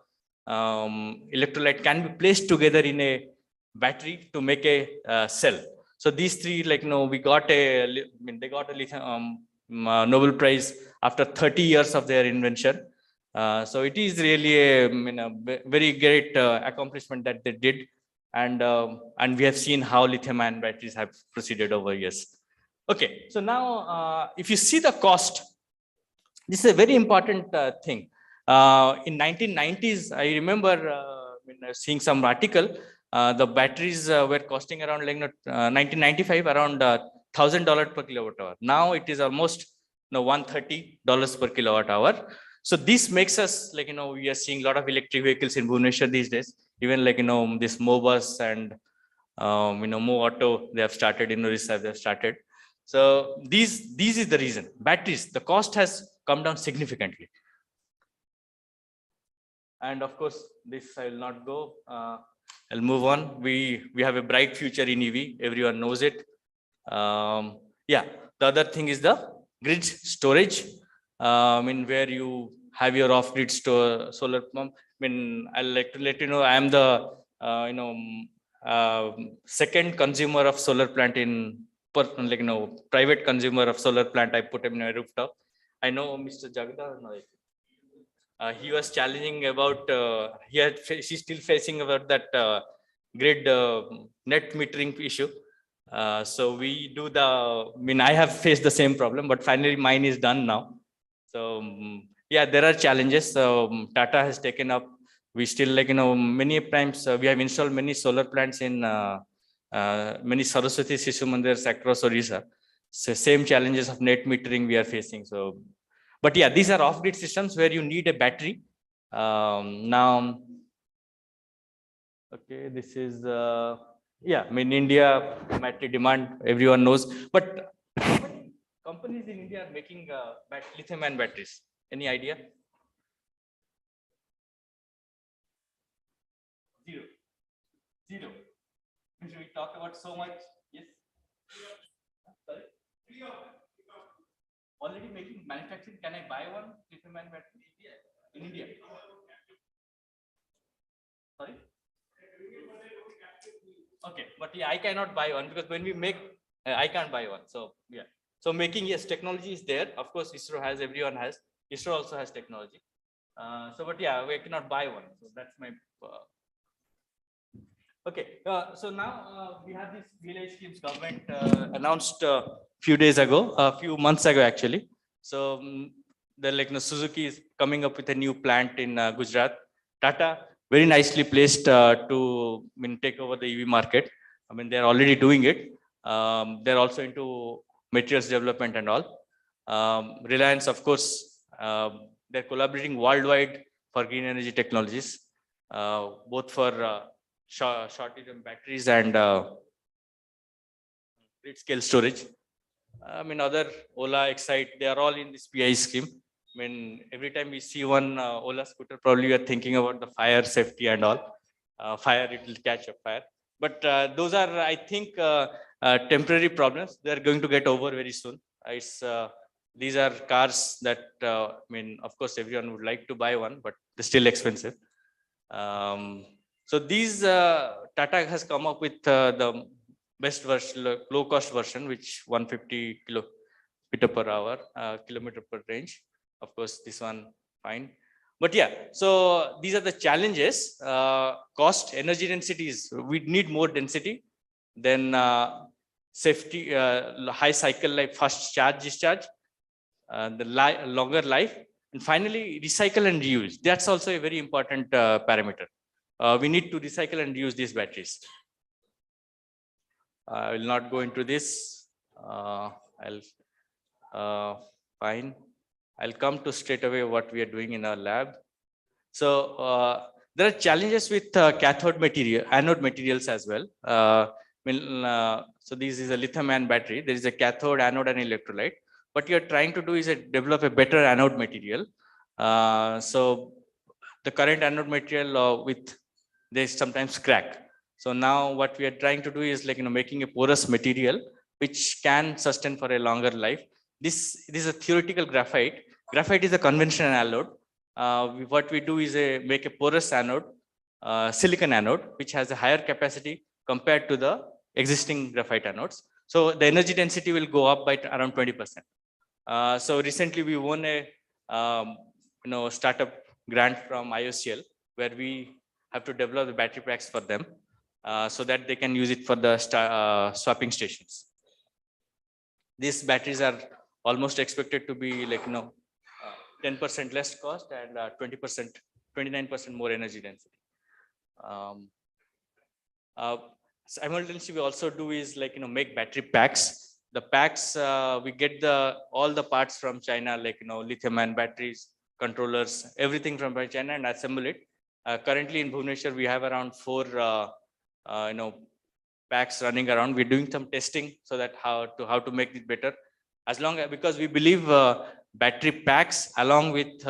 [SPEAKER 14] electrolyte can be placed together in a battery to make a cell. So these 3, like we got they got a lithium Nobel Prize after 30 years of their invention. So it is really a very great accomplishment that they did, and we have seen how lithium-ion batteries have proceeded over years. Okay, so now if you see the cost, this is a very important thing. In 1990s, I remember seeing some article. The batteries were costing around 1995 around $1,000 per kilowatt hour. Now it is almost $130 per kilowatt hour. So this makes us we are seeing a lot of electric vehicles in Bhubaneswar these days. Even this Mobus and Mo Auto, they have started in Orissa, they have started. So these is the reason. Batteries, the cost has come down significantly. And of course, this I will not go. I'll move on. We have a bright future in EV. Everyone knows it. Yeah, the other thing is the grid storage. Where you have your off-grid solar pump. I'll like to let you know, I am the second consumer of solar plant in private consumer of solar plant. I put him in a rooftop. I know Mr. Jagda. No, he was challenging about. She's still facing about that grid net metering issue. So we do I have faced the same problem, but finally mine is done now. So yeah, there are challenges. Tata has taken up. We still many times we have installed many solar plants in many Saraswati Sishu Mandirs across Orissa. So same challenges of net metering we are facing. So, but yeah, these are off-grid systems where you need a battery. Now, okay, this is Yeah, I mean, India, battery demand, everyone knows, but how many companies in India are making lithium ion batteries? Any idea? Zero. Zero. We talk about so much. Yes. Sorry? Already making manufacturing. Can I buy one lithium ion battery in India? Sorry. Okay, but yeah, I cannot buy one because when we make, I can't buy one. So yeah, so making, yes, technology is there. Of course, ISRO has, everyone has. ISRO also has technology. So, but yeah, we cannot buy one. So that's my. Okay, so now we have this VLI schemes government announced a few days ago, a few months ago actually. So the Suzuki is coming up with a new plant in Gujarat. Tata very nicely placed to take over the EV market. I mean, they're already doing it. They're also into materials development and all. Reliance, of course, they're collaborating worldwide for green energy technologies, both for short-term batteries and grid scale storage. I mean, other Ola, Excite, they are all in this PI scheme. I mean, every time we see one Ola scooter, probably we are thinking about the fire safety and all. Fire, it will catch a fire. But those are, I think, temporary problems. They are going to get over very soon. These are cars that, I mean, of course, everyone would like to buy one, but they're still expensive. So these Tata has come up with the best version, low cost version, which 150 kilometer per range. Of course, this one fine. But yeah, so these are the challenges. Cost, energy densities. We need more density. Then safety, high cycle life, fast charge discharge, the longer life, and finally recycle and reuse. That's also a very important parameter. We need to recycle and reuse these batteries. I will not go into this. Fine. I'll come to straight away what we are doing in our lab. So there are challenges with cathode material, anode materials as well. So this is a lithium-ion battery. There is a cathode, anode, and electrolyte. What you're trying to do is develop a better anode material. So the current anode material they sometimes crack. So now what we are trying to do is making a porous material which can sustain for a longer life. This is a theoretical graphite. Graphite is a conventional anode. What we do is make a porous anode, silicon anode, which has a higher capacity compared to the existing graphite anodes. So the energy density will go up by around 20%. So recently we won a startup grant from IOCL where we have to develop the battery packs for them so that they can use it for the swapping stations. These batteries are almost expected to be 10% less cost and 29% more energy density. Simultaneously, we also do is make battery packs. The packs we get all the parts from China, lithium-ion batteries, controllers, everything from China, and assemble it. Currently in Bhubaneswar, we have around 4 packs running around. We're doing some testing so that how to make it better. Because we believe battery packs along with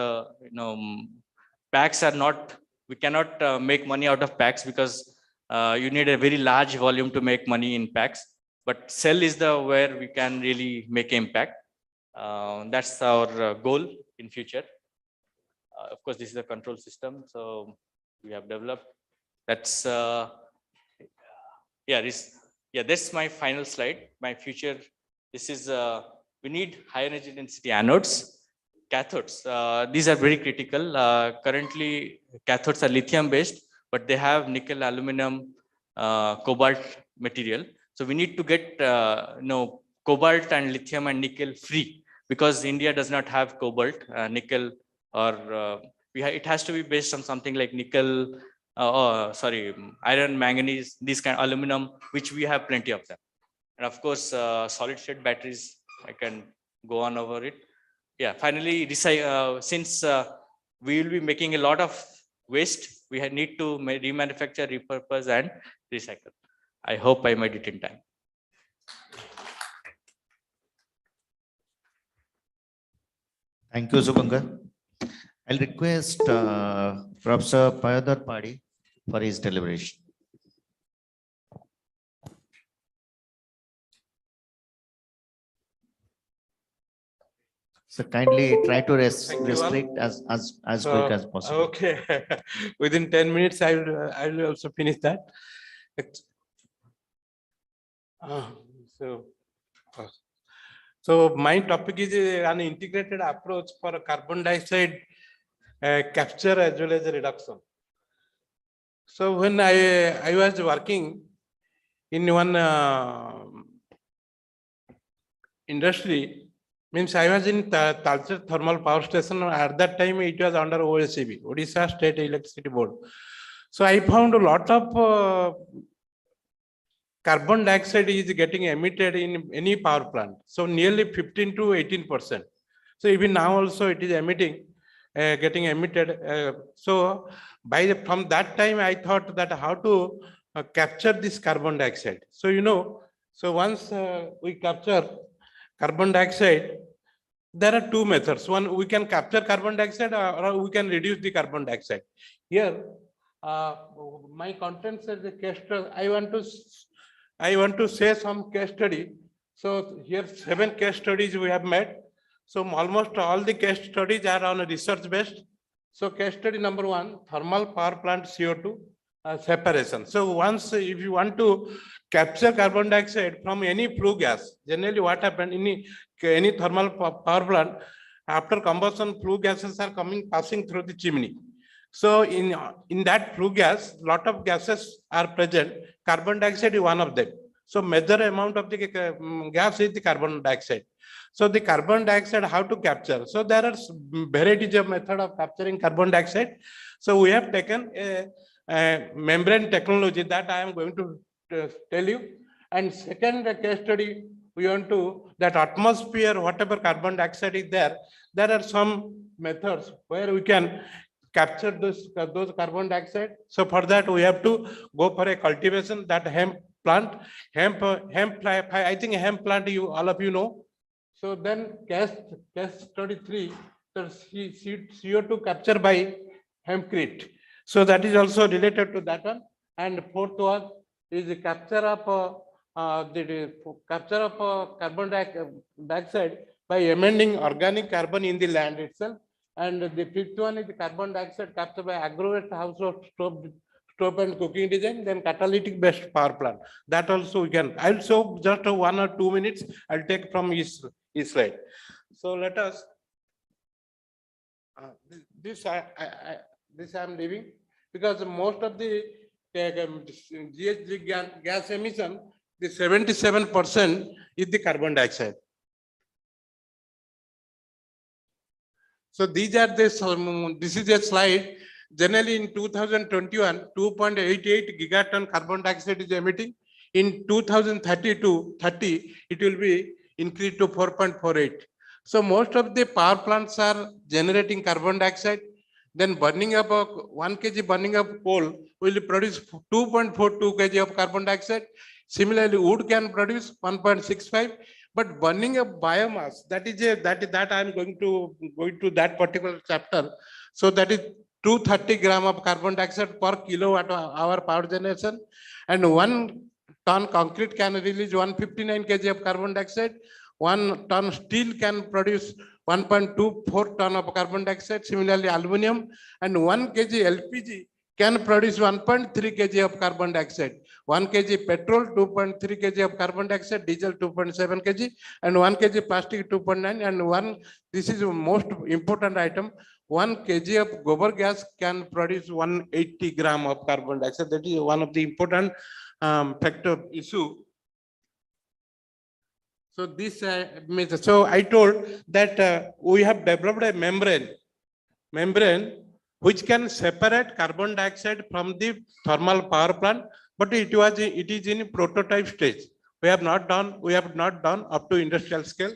[SPEAKER 14] packs are not, we cannot make money out of packs because you need a very large volume to make money in packs. But cell is where we can really make impact. That's our goal in future. Of course, this is a control system, so we have developed. That's that's my final slide. My future. This is we need high energy density anodes, cathodes. These are very critical. Currently, cathodes are lithium based, but they have nickel, aluminum, cobalt material. So we need to get cobalt and lithium and nickel free because India does not have cobalt, nickel, or it has to be based on something like nickel, iron, manganese, these kind of aluminum, which we have plenty of them. And of course, solid state batteries, I can go on over it. Yeah, finally, since we will be making a lot of waste, we need to remanufacture, repurpose, and recycle. I hope I made it in time.
[SPEAKER 15] Thank you, Subhanga. I'll request Professor Payadar Padi for his deliberation. So kindly try to
[SPEAKER 16] Thank you all.
[SPEAKER 15] restrict as quick as possible.
[SPEAKER 16] Okay, within 10 minutes, I will also finish that. So, so my topic is an integrated approach for carbon dioxide capture as well as reduction. So when I was working in one industry, means I was in Talcher Thermal Power Station. At that time, it was under OSCB, Odisha State Electricity Board. So I found a lot of carbon dioxide is getting emitted in any power plant. So nearly 15 to 18%. So even now also it is emitting, getting emitted. So from that time, I thought that how to capture this carbon dioxide. So, you know, so once we capture carbon dioxide, there are two methods. One, we can capture carbon dioxide or we can reduce the carbon dioxide. Here, my contents are the case study. I want to say some case study. So here 7 case studies we have made. So almost all the case studies are on a research based. So case study number 1, thermal power plant CO2 separation. So once if you want to capture carbon dioxide from any flue gas, generally what happened in any thermal power plant, after combustion flue gases are passing through the chimney. So in that flue gas, lot of gases are present. Carbon dioxide is one of them. So major amount of the gas is the carbon dioxide. So the carbon dioxide, how to capture? So there are varieties of method of capturing carbon dioxide. So we have taken a membrane technology that I am going to tell you. And second case study, we want to that atmosphere, whatever carbon dioxide is there are some methods where we can capture those carbon dioxide. So for that, we have to go for a cultivation that hemp plant, I think hemp plant, all of you know. So then case study 3, the CO2 capture by hempcrete. So that is also related to that one. And fourth one is the capture of carbon dioxide by amending organic carbon in the land itself. And the fifth one is the carbon dioxide captured by agro-waste household stove and cooking design, then catalytic based power plant. That also we can. I'll show just 1 or 2 minutes. I'll take from each slide. So let us. This I'm leaving because most of the GHG gas emission, the 77% is the carbon dioxide. So these are this is a slide. Generally in 2021, 2.88 gigaton carbon dioxide is emitting. In 2030, it will be increased to 4.48. So most of the power plants are generating carbon dioxide. Then burning up 1 kg burning up coal will produce 2.42 kg of carbon dioxide. Similarly, wood can produce 1.65. But burning of biomass, that I am going to that particular chapter. So that is 230 gram of carbon dioxide per kilowatt hour power generation, and 1 ton concrete can release 159 kg of carbon dioxide. 1 ton steel can produce 1.24 ton of carbon dioxide. Similarly, aluminum and 1 kg LPG can produce 1.3 kg of carbon dioxide. 1 kg petrol, 2.3 kg of carbon dioxide, diesel 2.7 kg, and 1 kg plastic 2.9, and this is the most important item, 1 kg of gobar gas can produce 180 gram of carbon dioxide. That is one of the important factor issue. So this so I told that we have developed a membrane which can separate carbon dioxide from the thermal power plant, but it is in prototype stage. We have not done up to industrial scale.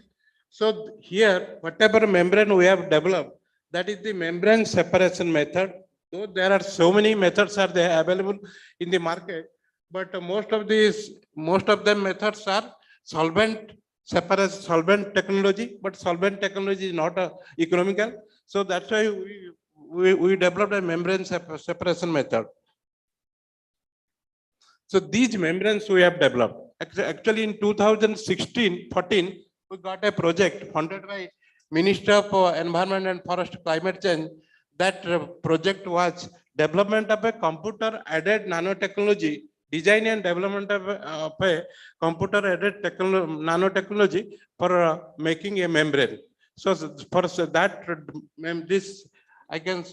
[SPEAKER 16] So here, whatever membrane we have developed, that is the membrane separation method. So there are so many methods are there available in the market. But most of them methods are solvent, separate solvent technology, but solvent technology is not economical. So that's why we developed a membrane separation method. So these membranes we have developed. Actually, in 2016-14, we got a project funded by Ministry of Environment and Forest Climate Change. That project was development of a computer-aided nanotechnology, design and development of a computer-aided nanotechnology for making a membrane. So for that, this I can.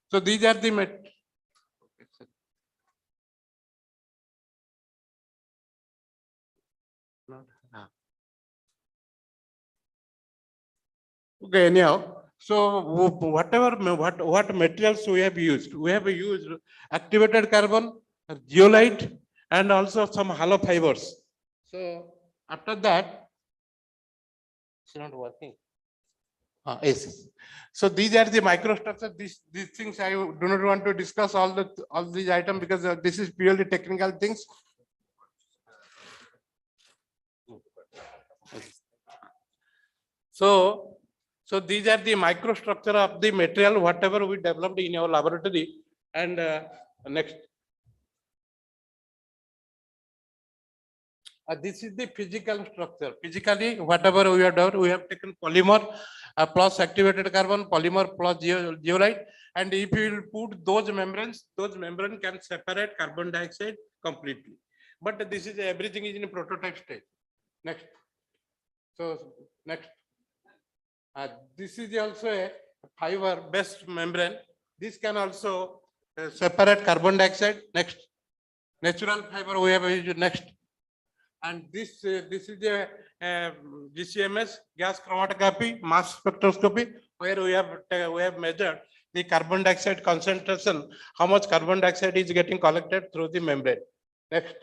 [SPEAKER 16] So these are the okay, anyhow, so what materials we have used? We have used activated carbon, zeolite, and also some hollow fibers. So after that, it's not working. Yes. So these are the microstructure. These things I do not want to discuss all these items because this is purely technical things. So these are the microstructure of the material, whatever we developed in our laboratory. And next. This is the physical structure. Physically, whatever we have done, we have taken polymer plus activated carbon, polymer plus zeolite. And if you will put those membranes can separate carbon dioxide completely. But this is everything is in prototype stage. Next. So next. This is also a fiber-based membrane. This can also separate carbon dioxide. Next. Natural fiber we have used. Next. And this is a GCMS, gas chromatography, mass spectroscopy, where we have measured the carbon dioxide concentration, how much carbon dioxide is getting collected through the membrane. Next.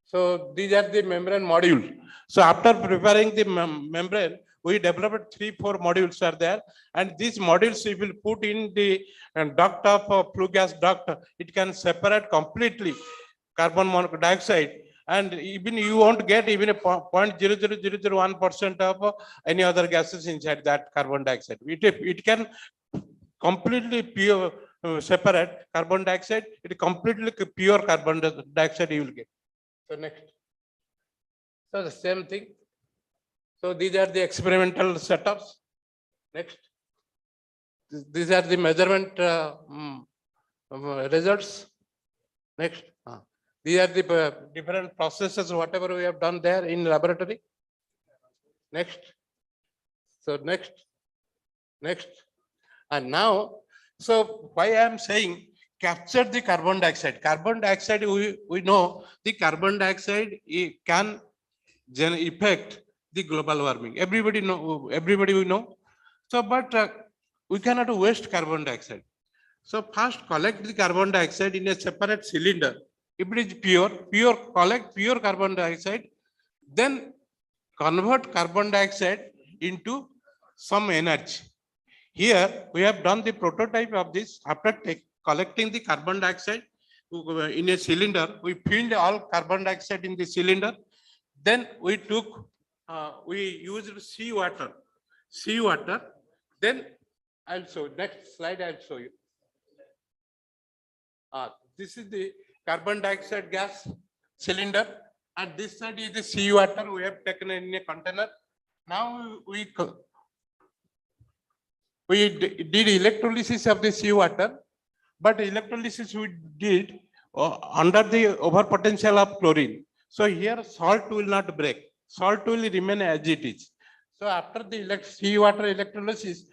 [SPEAKER 16] So these are the membrane modules. So after preparing the membrane, we developed 3-4 modules are there, and these modules we will put in the duct of flue gas duct. It can separate completely carbon dioxide. And even you won't get even a 0.00001% of any other gases inside that carbon dioxide. It can completely pure separate carbon dioxide. It is completely pure carbon dioxide you will get. So next. So the same thing. So these are the experimental setups. Next. These are the measurement results. Next. These are the different processes, whatever we have done there in laboratory. Next. So next. And now, so why I am saying capture the carbon dioxide. Carbon dioxide, we know the carbon dioxide can affect the global warming. Everybody we know. So, but we cannot waste carbon dioxide. So first collect the carbon dioxide in a separate cylinder. If it is pure, collect pure carbon dioxide, then convert carbon dioxide into some energy. Here we have done the prototype of this. After collecting the carbon dioxide in a cylinder, we filled all carbon dioxide in the cylinder. Then we we used seawater. Then I'll show, next slide I'll show you. This is the carbon dioxide gas cylinder, and this side is the seawater we have taken in a container. Now we did electrolysis of the seawater, but electrolysis we did under the over potential of chlorine. So here salt will not break, salt will remain as it is. So after the seawater electrolysis,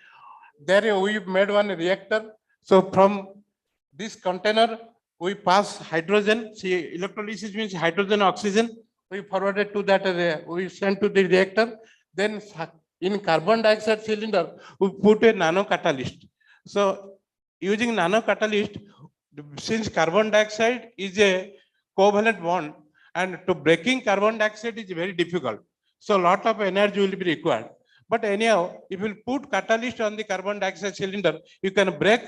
[SPEAKER 16] there we made one reactor. So from this container, we pass hydrogen. See, electrolysis means hydrogen, oxygen. We forwarded to that, we sent to the reactor. Then in carbon dioxide cylinder, we put a nano catalyst. So using nano catalyst, since carbon dioxide is a covalent bond, and to breaking carbon dioxide is very difficult. So a lot of energy will be required. But anyhow, if you put catalyst on the carbon dioxide cylinder, you can break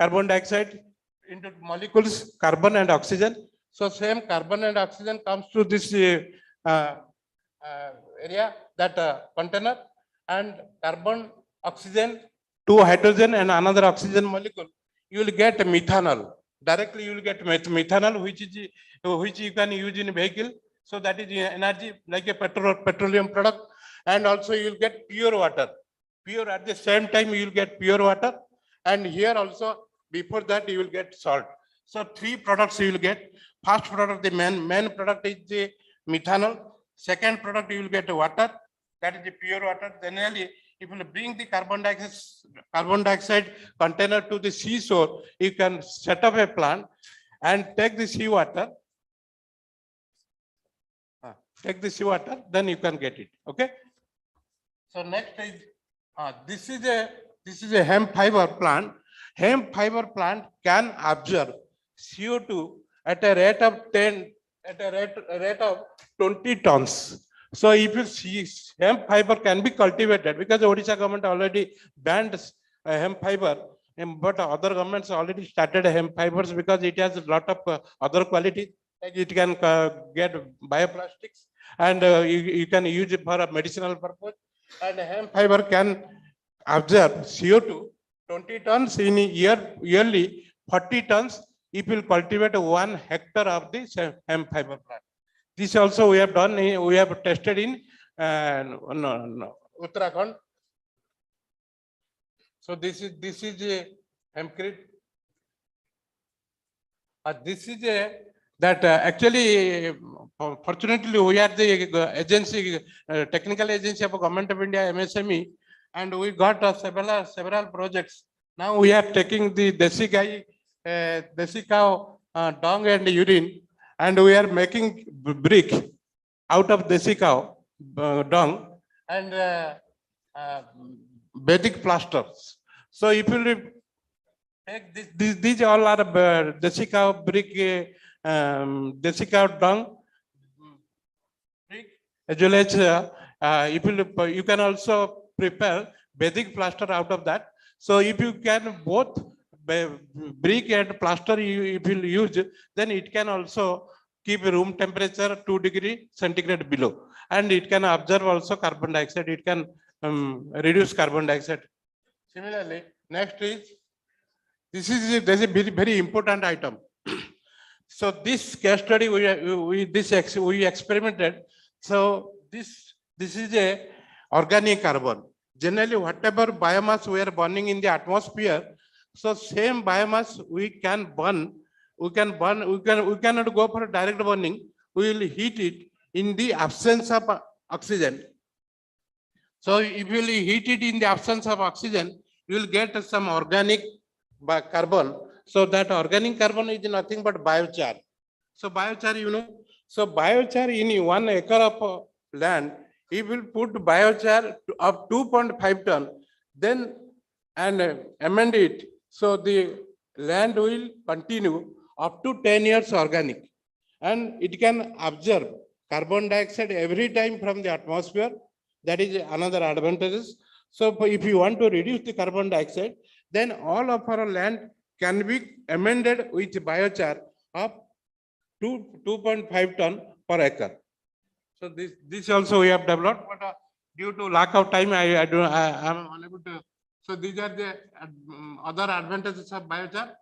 [SPEAKER 16] carbon dioxide into molecules, carbon and oxygen. So same carbon and oxygen comes to this area, that container, and carbon, oxygen, two hydrogen and another oxygen molecule. You will get methanol. Directly you will get methanol, which you can use in vehicle. So that is energy like a petroleum product. And also you will get pure water. Pure at the same time you will get pure water. And here also before that you will get salt. So three products you will get. First product, the main product is the methanol. Second product you will get water. That is the pure water. Generally, if you bring the carbon dioxide container to the seashore, you can set up a plant and take the seawater. Take the seawater, then you can get it. Okay. So next is this is a hemp fiber plant. Hemp fiber plant can absorb CO2 at a rate of 20 tons. So if you see, hemp fiber can be cultivated because the Odisha government already banned hemp fiber, but other governments already started hemp fibers because it has a lot of other qualities. Like it can get bioplastics, and you can use it for a medicinal purpose. And hemp fiber can absorb CO2 20 tons in a yearly 40 tons if you cultivate 1 hectare of the hemp fiber plant. This also we have done, we have tested in Uttarakhand. So this is a hempcrete. This is a that actually fortunately we are the agency, technical agency of Government of India, MSME, and we got several projects. Now we are taking the desi cow dung and urine, and we are making brick out of desi cow dung and Vedic plasters. So if you take these all are desi cow brick, desi cow dung brick, as well as if you can also prepare Vedic plaster out of that. So if you can both brick and plaster if you use, then it can also keep room temperature 2 degrees centigrade below, and it can absorb also carbon dioxide. It can reduce carbon dioxide. Similarly, next is this is a very important item. So this case study we experimented. So this is a organic carbon. Generally, whatever biomass we are burning in the atmosphere, so same biomass we can burn. We cannot go for direct burning. We will heat it in the absence of oxygen. So if you will heat it in the absence of oxygen, you will get some organic carbon. So that organic carbon is nothing but biochar. So biochar, you know, so biochar in 1 acre of land, he will put biochar of 2.5 ton, then and amend it. So the land will continue up to 10 years organic, and it can absorb carbon dioxide every time from the atmosphere. That is another advantage. So if you want to reduce the carbon dioxide, then all of our land can be amended with biochar of 2.5 ton per acre. So this also we have developed, but due to lack of time, I am unable to. So these are the other advantages of biochar.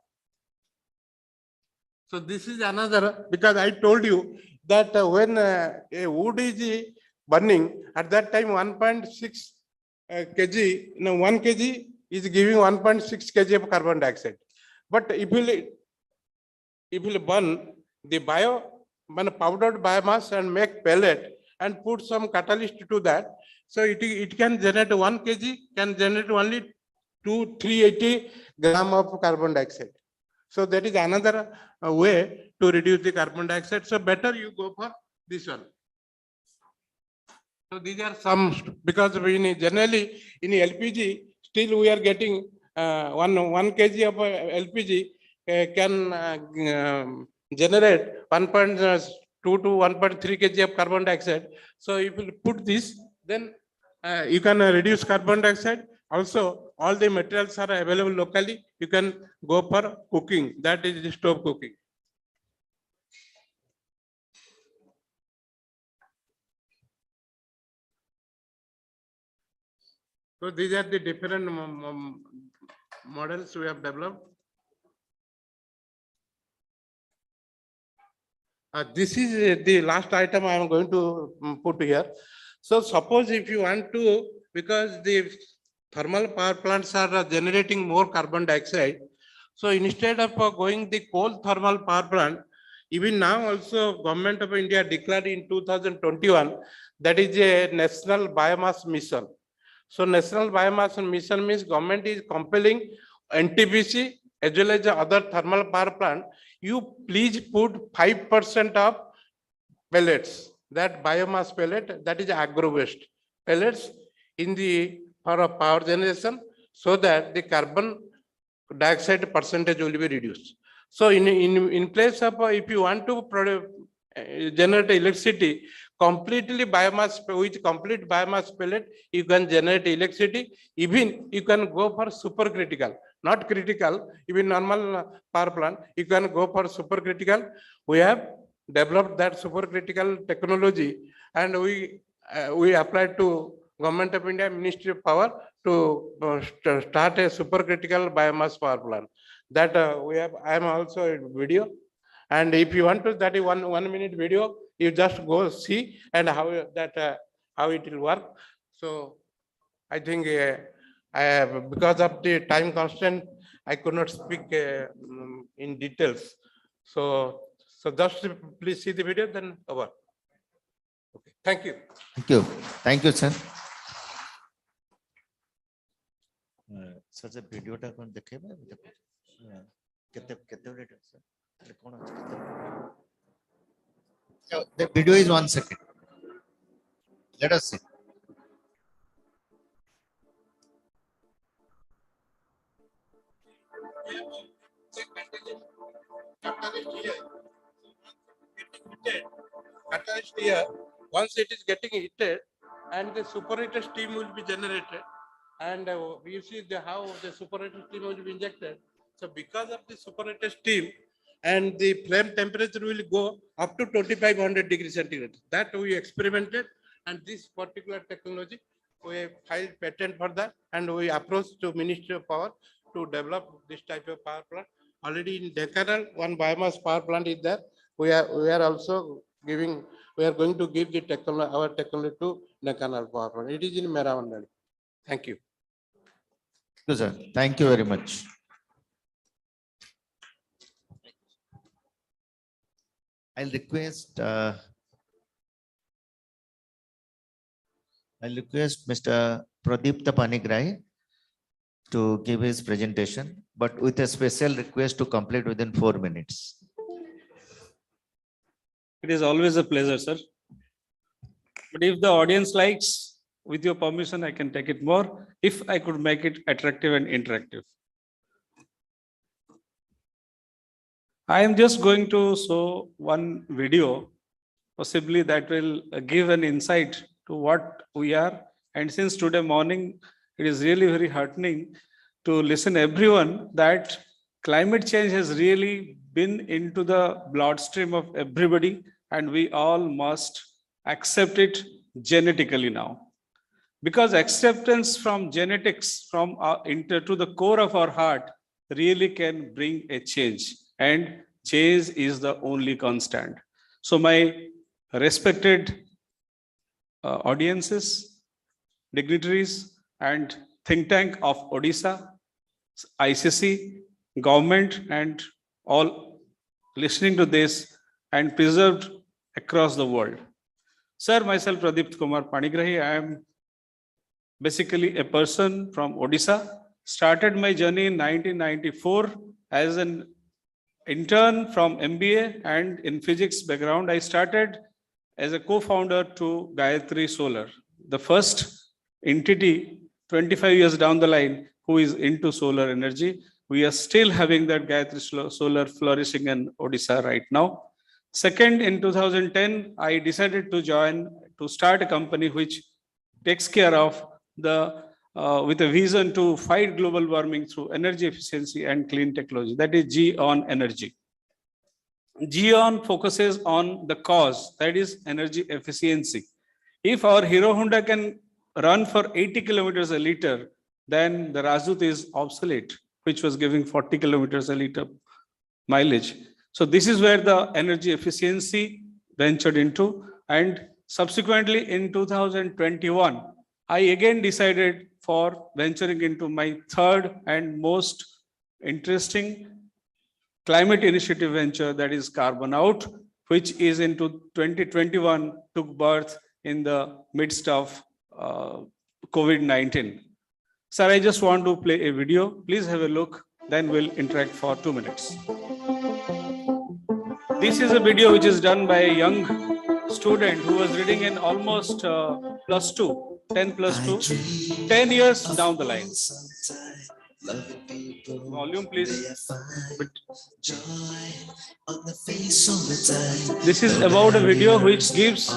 [SPEAKER 16] So this is another, because I told you that when a wood is burning, at that time 1.6 kg, 1 kg is giving 1.6 kg of carbon dioxide. But if you burn the powdered biomass and make pellet and put some catalyst to that, so it can generate 1 kg, can generate only 380 gram of carbon dioxide. So that is another way to reduce the carbon dioxide. So better you go for this one. So these are some, because generally in LPG, still we are getting 1 kg of LPG can generate 1.2 to 1.3 kg of carbon dioxide. So if you put this, then you can reduce carbon dioxide. Also, all the materials are available locally. You can go for cooking. That is the stove cooking. So these are the different models we have developed. This is the last item I am going to put here. So suppose if you want to, because the thermal power plants are generating more carbon dioxide. So instead of going the coal thermal power plant, even now also Government of India declared in 2021, that is a national biomass mission. So national biomass mission means government is compelling NTPC as well as the other thermal power plant, you please put 5% of pellets, that biomass pellet, that is agro waste pellets in the for power generation, so that the carbon dioxide percentage will be reduced. So in place of if you want to generate electricity completely biomass, with complete biomass pellet, you can generate electricity. Even you can go for supercritical, not critical, even normal power plant, you can go for supercritical. We have developed that supercritical technology, and we applied to Government of India, Ministry of Power, to start a supercritical biomass power plant. That we have. I am also a video, and if you want to, that is one minute video. You just go see and how that how it will work. So I think because of the time constraint, I could not speak in details. So just please see the video, then over. Okay, thank you.
[SPEAKER 15] Thank you. Thank you, sir. Sir, the video ta kon dekhe ba? Kete minute sir? The video is 1 second. Let us see.
[SPEAKER 16] Catalyst here, once it is getting heated, and the superheated steam will be generated, and you see how the superheated steam will be injected. So because of the superheated steam, and the flame temperature will go up to 2500 degrees centigrade. That we experimented, and this particular technology, we filed patent for that, and we approached to Ministry of Power to develop this type of power plant. Already in Dekanal, one biomass power plant is there. We are also giving, we are going to give the technology, our technology to Dekanal power plant. It is in Meramandali. Thank you.
[SPEAKER 15] Thank you, sir. Thank you very much. I'll request Mr. Pradipta Panigrahi to give his presentation, but with a special request to complete within 4 minutes.
[SPEAKER 17] It is always a pleasure, sir. But if the audience likes, with your permission, I can take it more, if I could make it attractive and interactive. I am just going to show one video, possibly that will give an insight to what we are. And since today morning, it is really very heartening to listen everyone that climate change has really been into the bloodstream of everybody, and we all must accept it genetically now. Because acceptance from genetics, from to the core of our heart, really can bring a change. And change is the only constant. So my respected audiences, dignitaries, and think tank of Odisha, ICC, government, and all listening to this and preserved across the world. Sir, myself Pradipta Kumar Panigrahi, I am basically a person from Odisha. Started my journey in 1994 as an intern from MBA, and in physics background, I started as a co-founder to Gayatri Solar, the first entity 25 years down the line who is into solar energy. We are still having that Gayatri Solar flourishing in Odisha right now. Second, in 2010, I decided to start a company which takes care of the with a vision to fight global warming through energy efficiency and clean technology. That is G-on Energy. G-on focuses on the cause, that is energy efficiency. If our Hero Honda can run for 80 kilometers a liter, then the Rajdoot is obsolete, which was giving 40 kilometers a liter mileage. So this is where the energy efficiency ventured into. And subsequently in 2021, I again decided for venturing into my third and most interesting climate initiative venture, that is Carbon Out, which is into 2021 took birth in the midst of COVID-19. Sir, I just want to play a video. Please have a look, then we'll interact for 2 minutes. This is a video which is done by a young student who was reading in almost +2, 10 +2, 10 years down the line. Volume, please. This is about a video which gives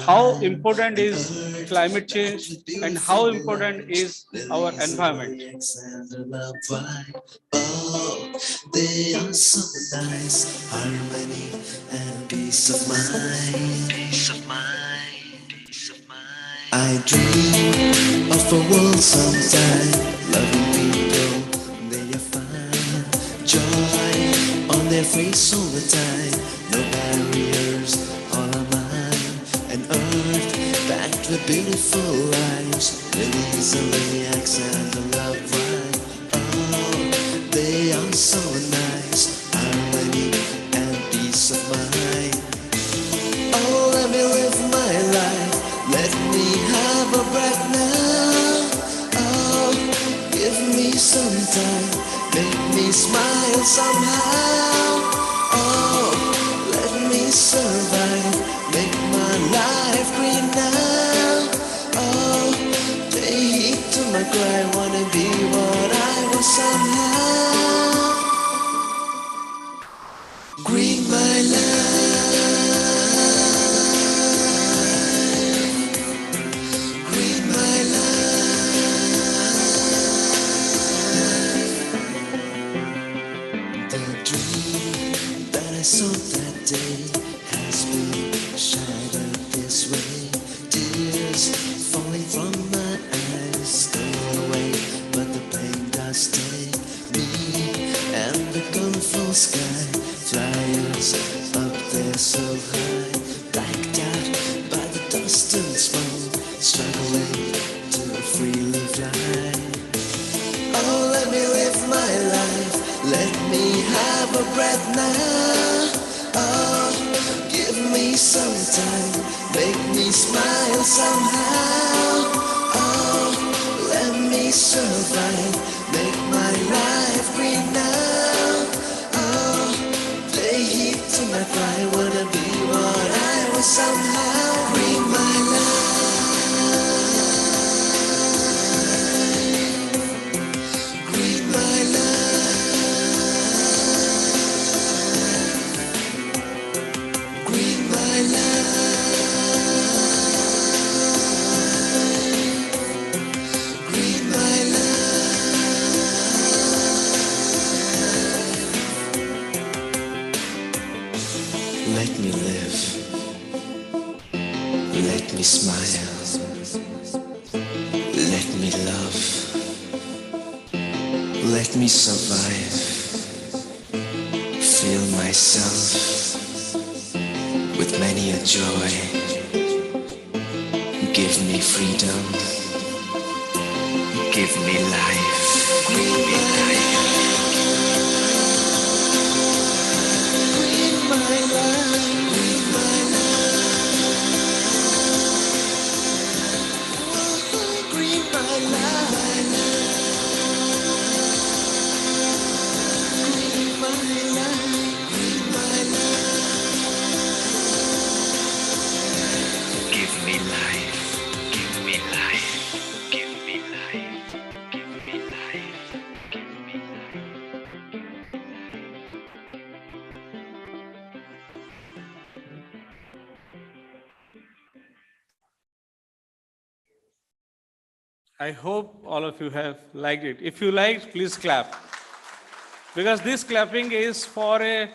[SPEAKER 17] how important is climate change and how important is our environment.
[SPEAKER 18] They are so nice, harmony and peace of mind. Peace of mind. Peace of mind. I dream of a world sometime, loving people, they are fine. Joy on their face all the time, no barriers, all are mine. An earth packed with beautiful lives, lilies and lilacs and the love vine. Oh, they are so nice, harmony and peace of mind. Oh, let me live my life, let me have a breath now. Oh, give me some time, make me smile somehow. Oh, let me survive, make my life green now. Oh, they heat to my cry, wanna be what I was somehow. Green my life, green my life. The dream that I saw that day has been shattered this way. Tears falling from my eyes, going away, but the pain does stay. Me and the colorful sky, flyers up there so high, blacked out by the dust and smoke, struggling to freely fly. Oh, let me live my life, let me have a breath now. Oh, give me some time, make me smile somehow. Oh, let me survive, make my life green now. Oh, they heat to my cry, wanna be what I was somehow. Green my life, green my life, green my life, green my life. Let me live, let me smile, let me love, let me survive, feel myself with many a joy. Give me freedom, give me life, give me life. Green my life, green my life, green my life, green my life, green my life. Give me life, give me life, give me life, give me life, give me life.
[SPEAKER 17] I hope all of you have liked it. If you liked, please clap. Because this clapping is for a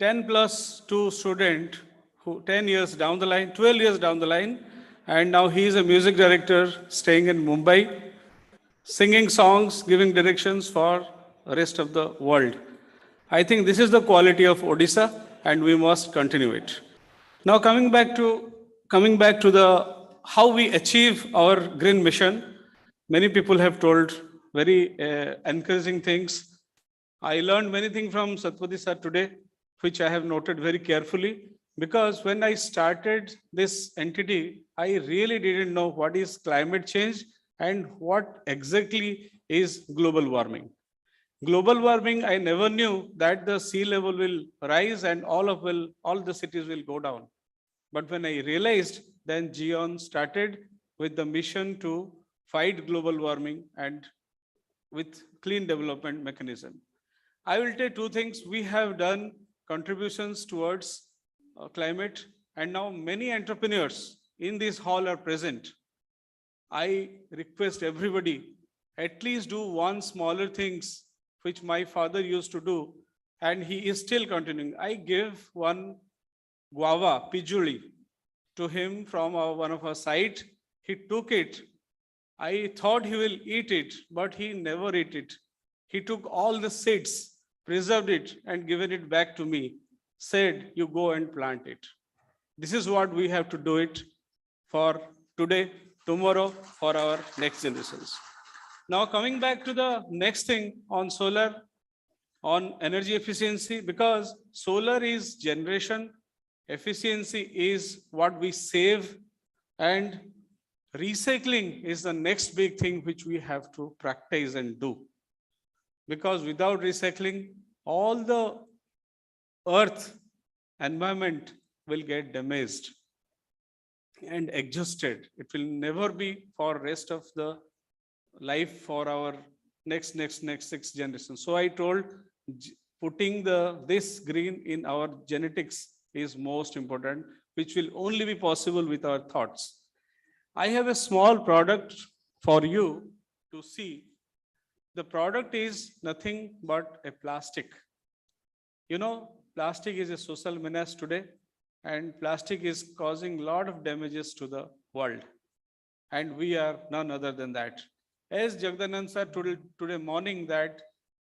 [SPEAKER 17] 10+2 student who 10 years down the line, 12 years down the line, and now he is a music director staying in Mumbai, singing songs, giving directions for the rest of the world. I think this is the quality of Odisha, and we must continue it. Now coming back to the how we achieve our green mission, many people have told very encouraging things. I learned many things from Satpathy sir today, which I have noted very carefully, because when I started this entity, I really didn't know what is climate change and what exactly is global warming. Global warming, I never knew that the sea level will rise and all the cities will go down. But when I realized, then GEON started with the mission to fight global warming and with clean development mechanism. I will tell two things. We have done contributions towards climate, and now many entrepreneurs in this hall are present. I request everybody at least do one smaller things which my father used to do, and he is still continuing. I gave one guava, pijuli, to him from one of our site. He took it. I thought he will eat it, but he never ate it. He took all the seeds, preserved it, and given it back to me. Said, you go and plant it. This is what we have to do it for today, tomorrow, for our next generations. Now coming back to the next thing on solar, on energy efficiency, because solar is generation, efficiency is what we save, and recycling is the next big thing which we have to practice and do. Because without recycling, all the earth environment will get damaged and exhausted. It will never be for rest of the life for our next six generations. So I told putting this green in our genetics is most important, which will only be possible with our thoughts. I have a small product for you to see. The product is nothing but a plastic. You know, plastic is a social menace today, and plastic is causing a lot of damages to the world. And we are none other than that. As Jagdanand sir told today morning that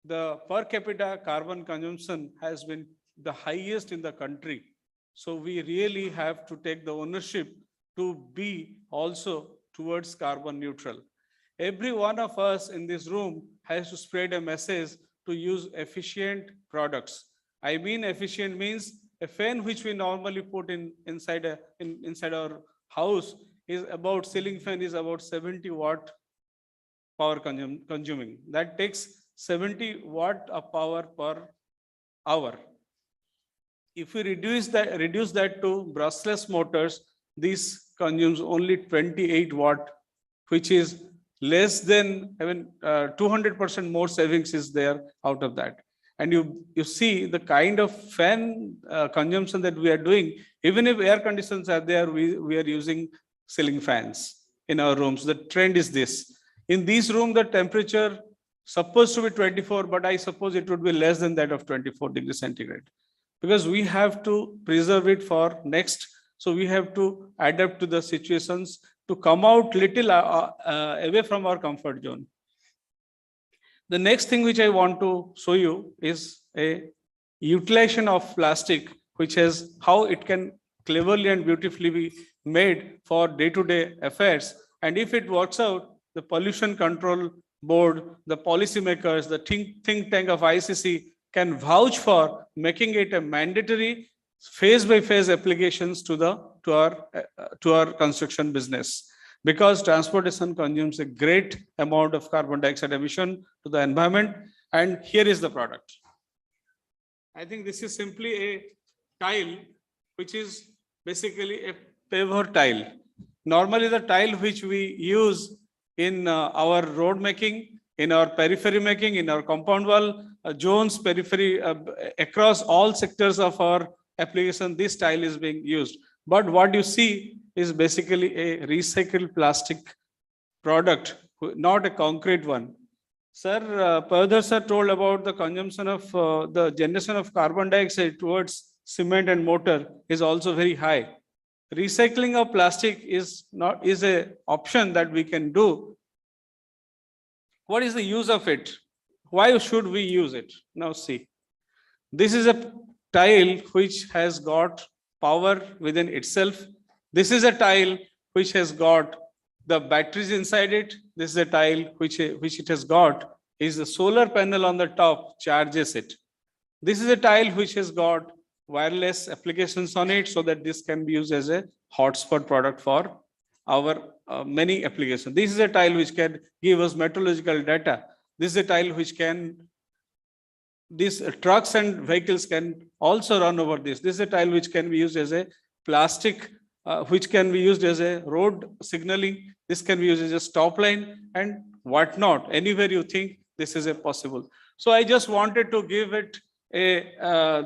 [SPEAKER 17] the per capita carbon consumption has been the highest in the country. So we really have to take the ownership to be also towards carbon neutral. Every one of us in this room has to spread a message to use efficient products. I mean efficient means a fan which we normally put inside our house is about, ceiling fan is about 70 watt power consuming. That takes 70 watt of power per hour. If we reduce that to brushless motors, this consumes only 28 watt, which is less than even 200% more savings is there out of that. And you see the kind of fan consumption that we are doing. Even if air conditioners are there, we are using ceiling fans in our rooms. The trend is this. In this room, the temperature supposed to be 24, but I suppose it would be less than that of 24 degrees centigrade. Because we have to preserve it for next. So we have to adapt to the situations to come out little away from our comfort zone. The next thing which I want to show you is a utilization of plastic, which is how it can cleverly and beautifully be made for day-to-day affairs. And if it works out, the pollution control board, the policymakers, the think tank of ICC can vouch for making it a mandatory phase-by-phase applications to our construction business. Because transportation consumes a great amount of carbon dioxide emission to the environment. And here is the product. I think this is simply a tile, which is basically a paver tile. Normally the tile which we use in our road making, in our periphery making, in our compound wall, zones, periphery, across all sectors of our application, this tile is being used. But what you see is basically a recycled plastic product, not a concrete one. Sir, Pavadhar sir told about the consumption of the generation of carbon dioxide towards cement and mortar is also very high. Recycling of plastic is a option that we can do. What is the use of it? Why should we use it? Now see, this is a tile which has got power within itself. This is a tile which has got the batteries inside it. This is a tile which it has got is the solar panel on the top charges it. This is a tile which has got wireless applications on it so that this can be used as a hotspot product for our many applications. This is a tile which can give us meteorological data. This is a tile which can, these trucks and vehicles can also run over this. This is a tile which can be used as a plastic, which can be used as a road signaling. This can be used as a stop line and whatnot. Anywhere you think this is a possible. So I just wanted to give it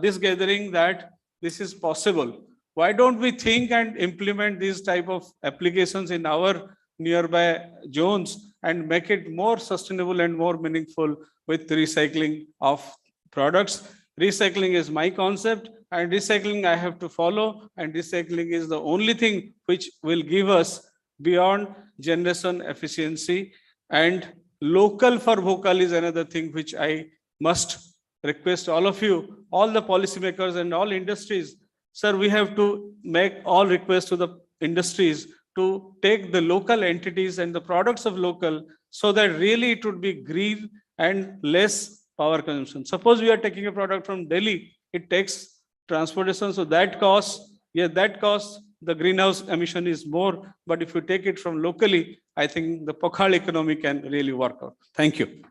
[SPEAKER 17] this gathering that this is possible. Why don't we think and implement these type of applications in our nearby zones and make it more sustainable and more meaningful with recycling of products? Recycling is my concept and recycling I have to follow, and recycling is the only thing which will give us beyond generation efficiency. And local for vocal is another thing which I must request all of you, all the policymakers and all industries. Sir, we have to make all requests to the industries to take the local entities and the products of local so that really it would be green and less power consumption. Suppose we are taking a product from Delhi, it takes transportation, so that cost, the greenhouse emission is more, but if you take it from locally, I think the Pokhal economy can really work out. Thank you.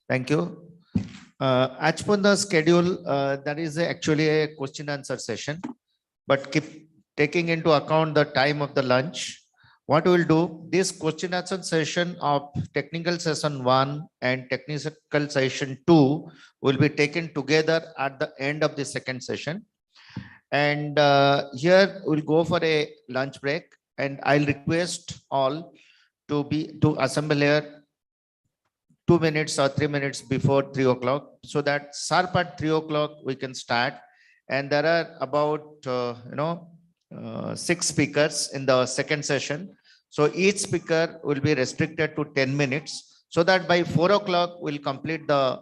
[SPEAKER 15] Thank you. As per the schedule, there is actually a question answer session, but keep taking into account the time of the lunch. What we will do, this question answer session of technical session 1 and technical session 2 will be taken together at the end of the second session. And here we'll go for a lunch break, and I'll request all to assemble here 2 minutes or 3 minutes before 3 o'clock, so that sharp at 3 o'clock we can start. And there are about 6 speakers in the second session. So each speaker will be restricted to 10 minutes, so that by 4 o'clock we'll complete the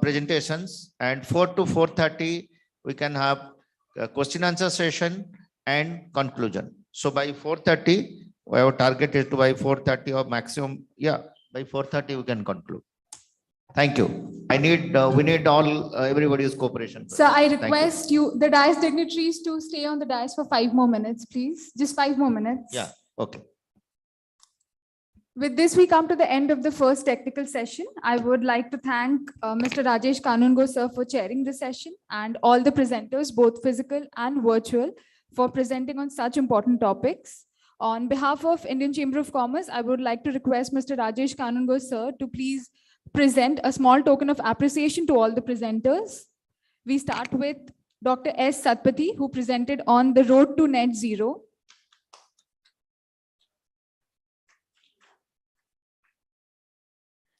[SPEAKER 15] presentations, and 4 to 4:30 we can have a question answer session and conclusion. So by 4:30, our target is to by 4:30 or maximum, by 4:30 we can conclude. Thank you. We need all everybody's cooperation.
[SPEAKER 2] So I
[SPEAKER 15] Thank you.
[SPEAKER 2] request the dais dignitaries to stay on the dais for 5 more minutes, please. Just 5 more minutes.
[SPEAKER 15] Yeah, okay.
[SPEAKER 2] With this, we come to the end of the first technical session. I would like to thank Mr. Rajesh Kanungo sir for chairing the session, and all the presenters, both physical and virtual, for presenting on such important topics. On behalf of Indian Chamber of Commerce, I would like to request Mr. Rajesh Kanungo sir to please present a small token of appreciation to all the presenters. We start with Dr. S. Satpathy, who presented on the road to net zero.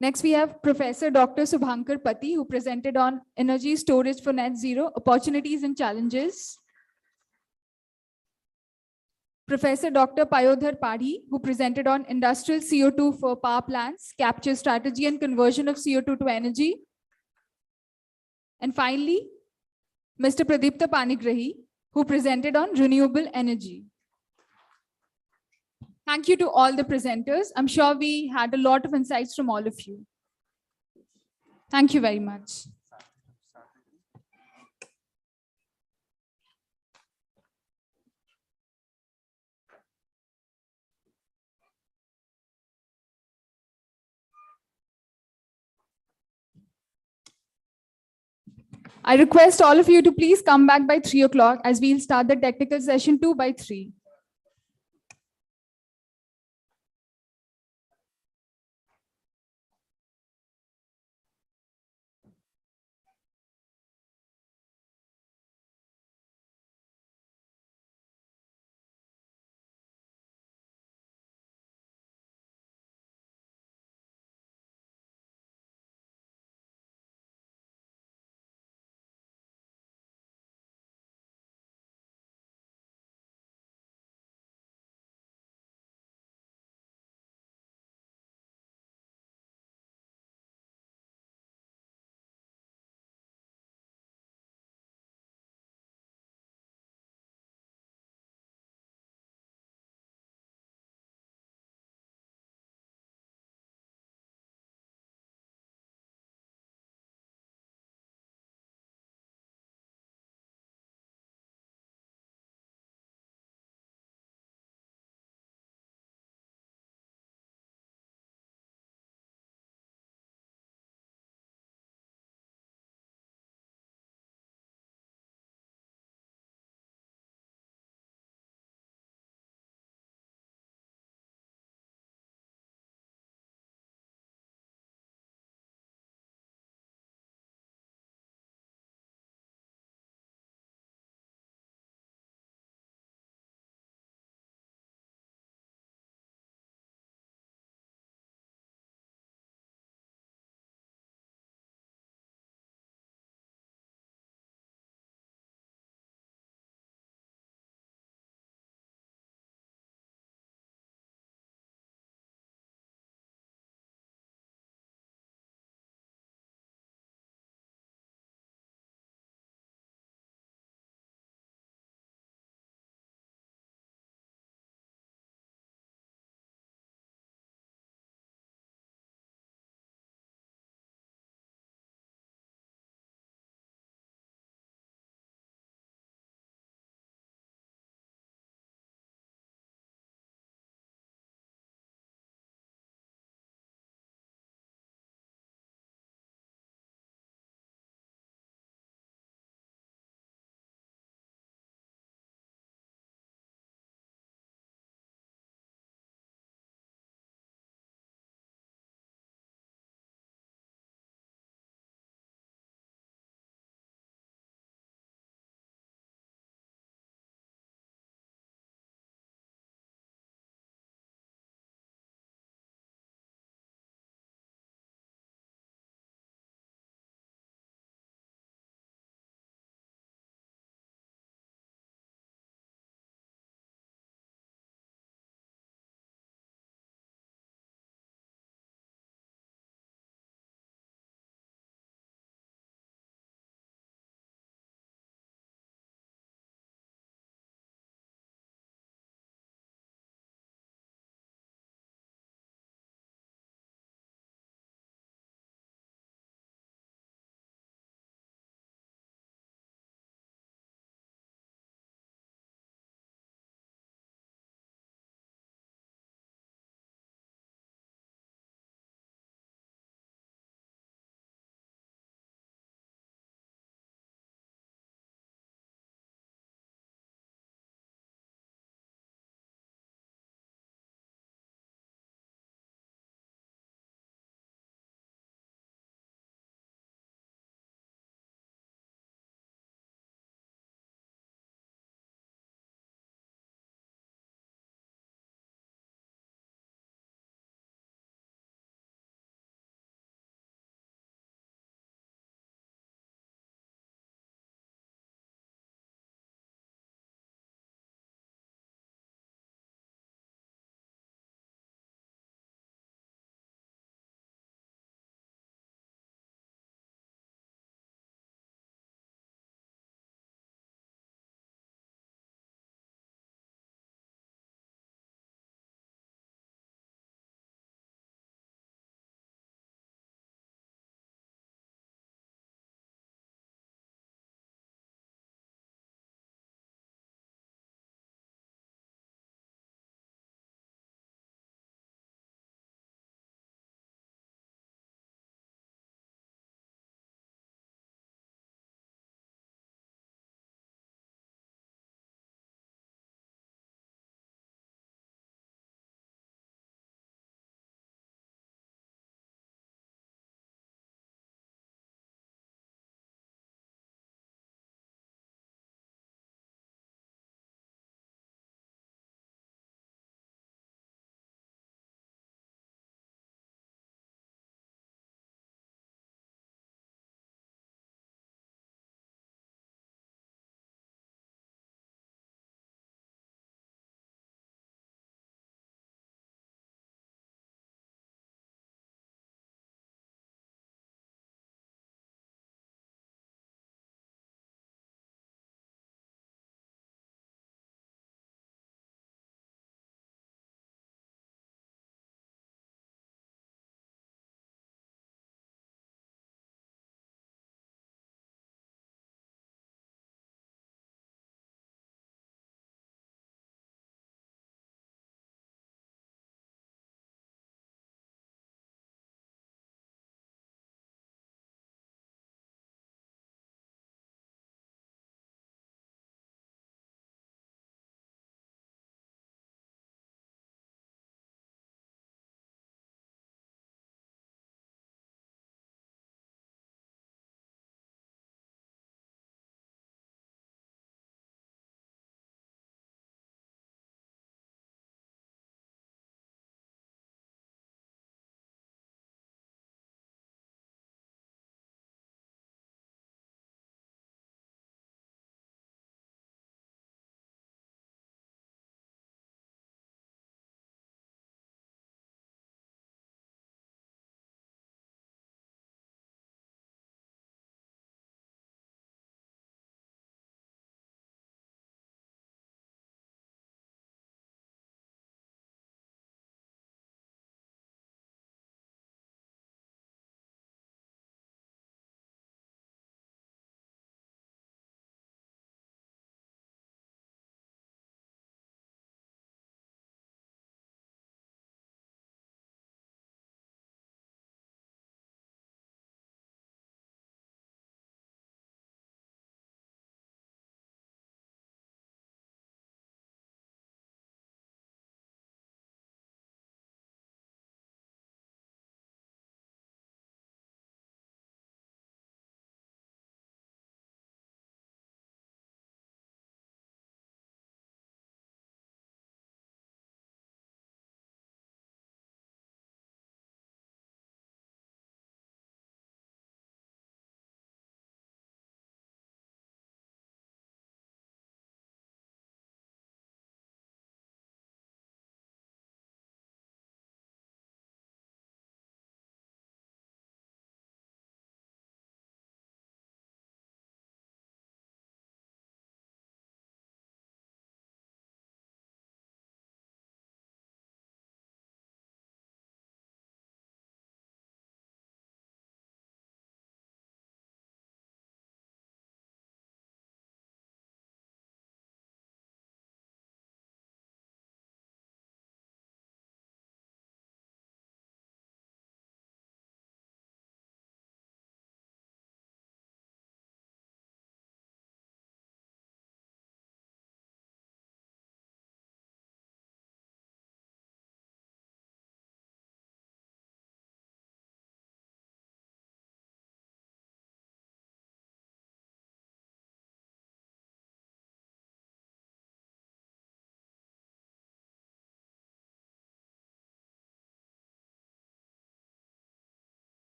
[SPEAKER 2] Next, we have Professor Dr. Subhankar Pati, who presented on energy storage for net zero, opportunities and challenges. Professor Dr. Payodhar Padhi, who presented on industrial CO2 for power plants, capture strategy and conversion of CO2 to energy. And finally, Mr. Pradipta Panigrahi, who presented on renewable energy. Thank you to all the presenters. I'm sure we had a lot of insights from all of you. Thank you very much. I request all of you to please come back by 3 o'clock, as we'll start the technical session 2 by 3.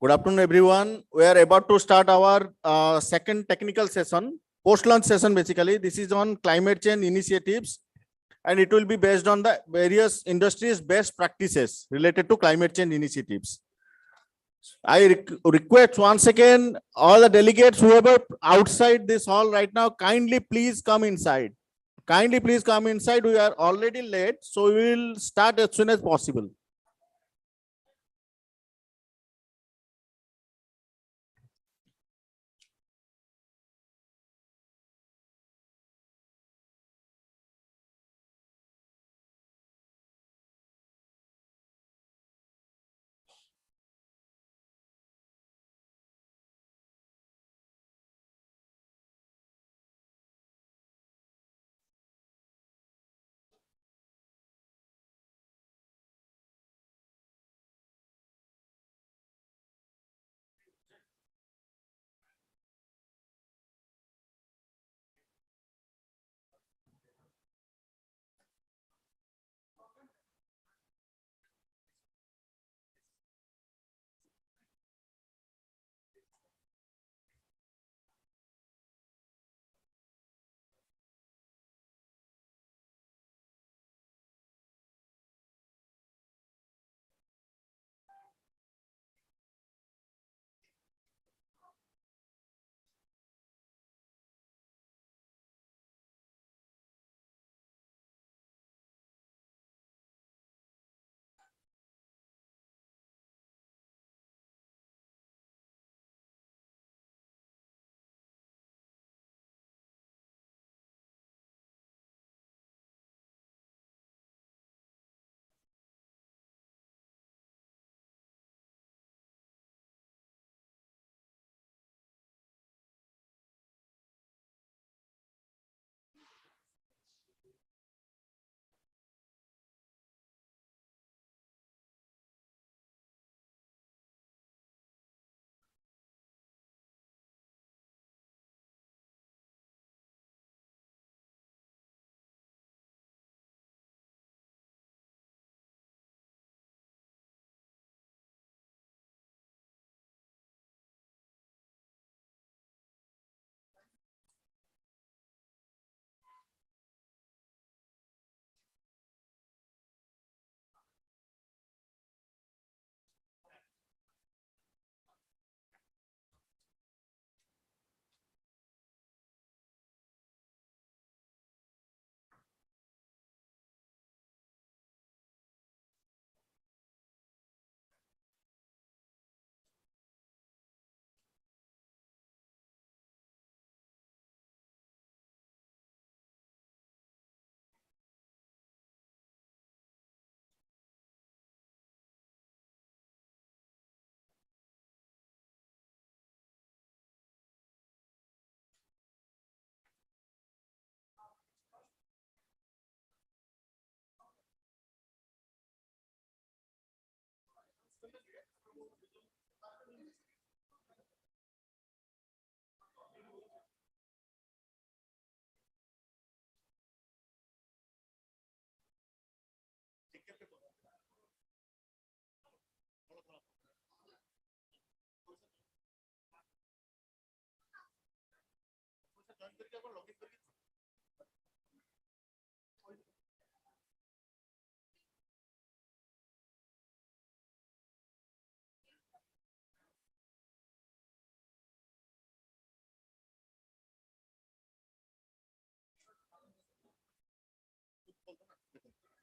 [SPEAKER 11] Good afternoon, everyone. We are about to start our second technical session, post-lunch session basically. This is on climate change initiatives, and it will be based on the various industries' best practices related to climate change initiatives. I request once again, all the delegates, whoever outside this hall right now, kindly please come inside. Kindly please come inside. We are already late, so we will start as soon as possible.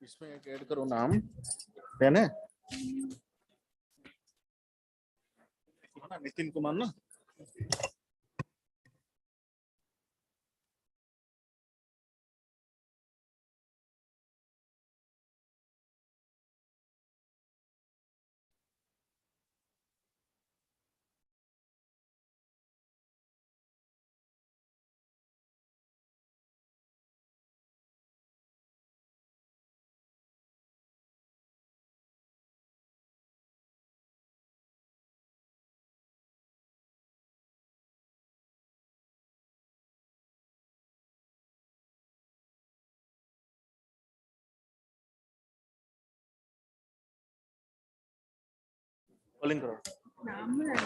[SPEAKER 11] इसमें एक add करो नाम है ना नितिन कुमार ना calling करो
[SPEAKER 4] 5 minutes.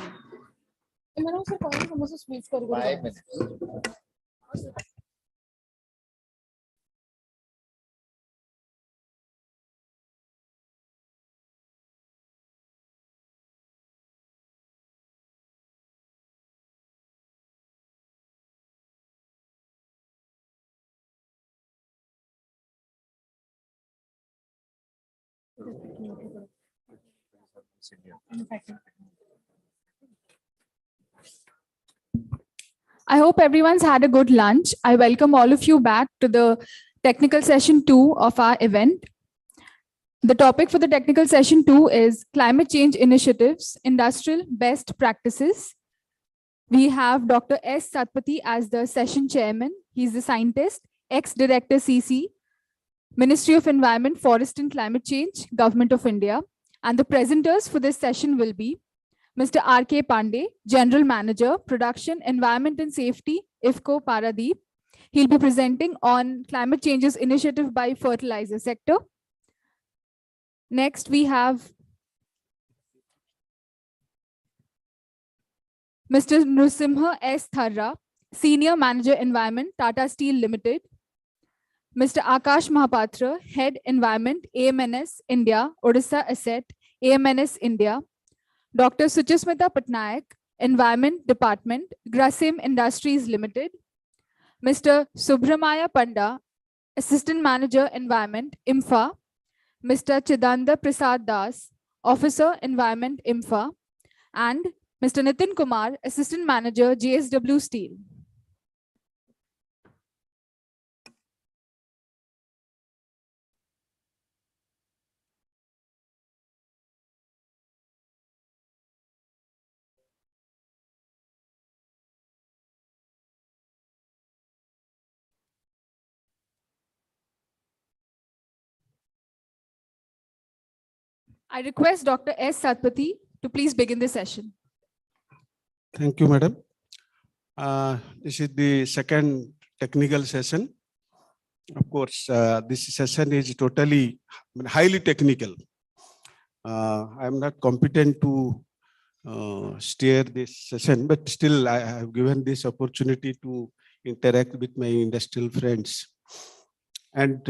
[SPEAKER 2] I hope everyone's had a good lunch. I welcome all of you back to the technical session 2 of our event. The topic for the technical session 2 is climate change initiatives, industrial best practices. We have Dr. S. Satpathy as the session chairman. He's the scientist, ex-director CC, Ministry of Environment, Forest and Climate Change, Government of India. And the presenters for this session will be Mr. R.K. Pandey, General Manager, Production, Environment and Safety, IFCO Paradeep. He'll be presenting on climate changes initiative by fertilizer sector. Next, we have Mr. Nrsimha S. Tharra, Senior Manager Environment, Tata Steel Limited. Mr. Akash Mahapatra, Head Environment, AMNS India, Odisha Asset, AMNS India. Dr. Suchismita Patnaik, Environment Department, Grasim Industries Limited. Mr. Subramaya Panda, Assistant Manager Environment, IMFA. Mr. Chidanda Prasad Das, Officer Environment, IMFA. And Mr. Nitin Kumar, Assistant Manager, JSW Steel. I request Dr. S. Satpathy to please begin the session.
[SPEAKER 19] Thank you, madam. This is the second technical session. Of course, this session is totally highly technical. I am not competent to steer this session, but still I have given this opportunity to interact with my industrial friends. And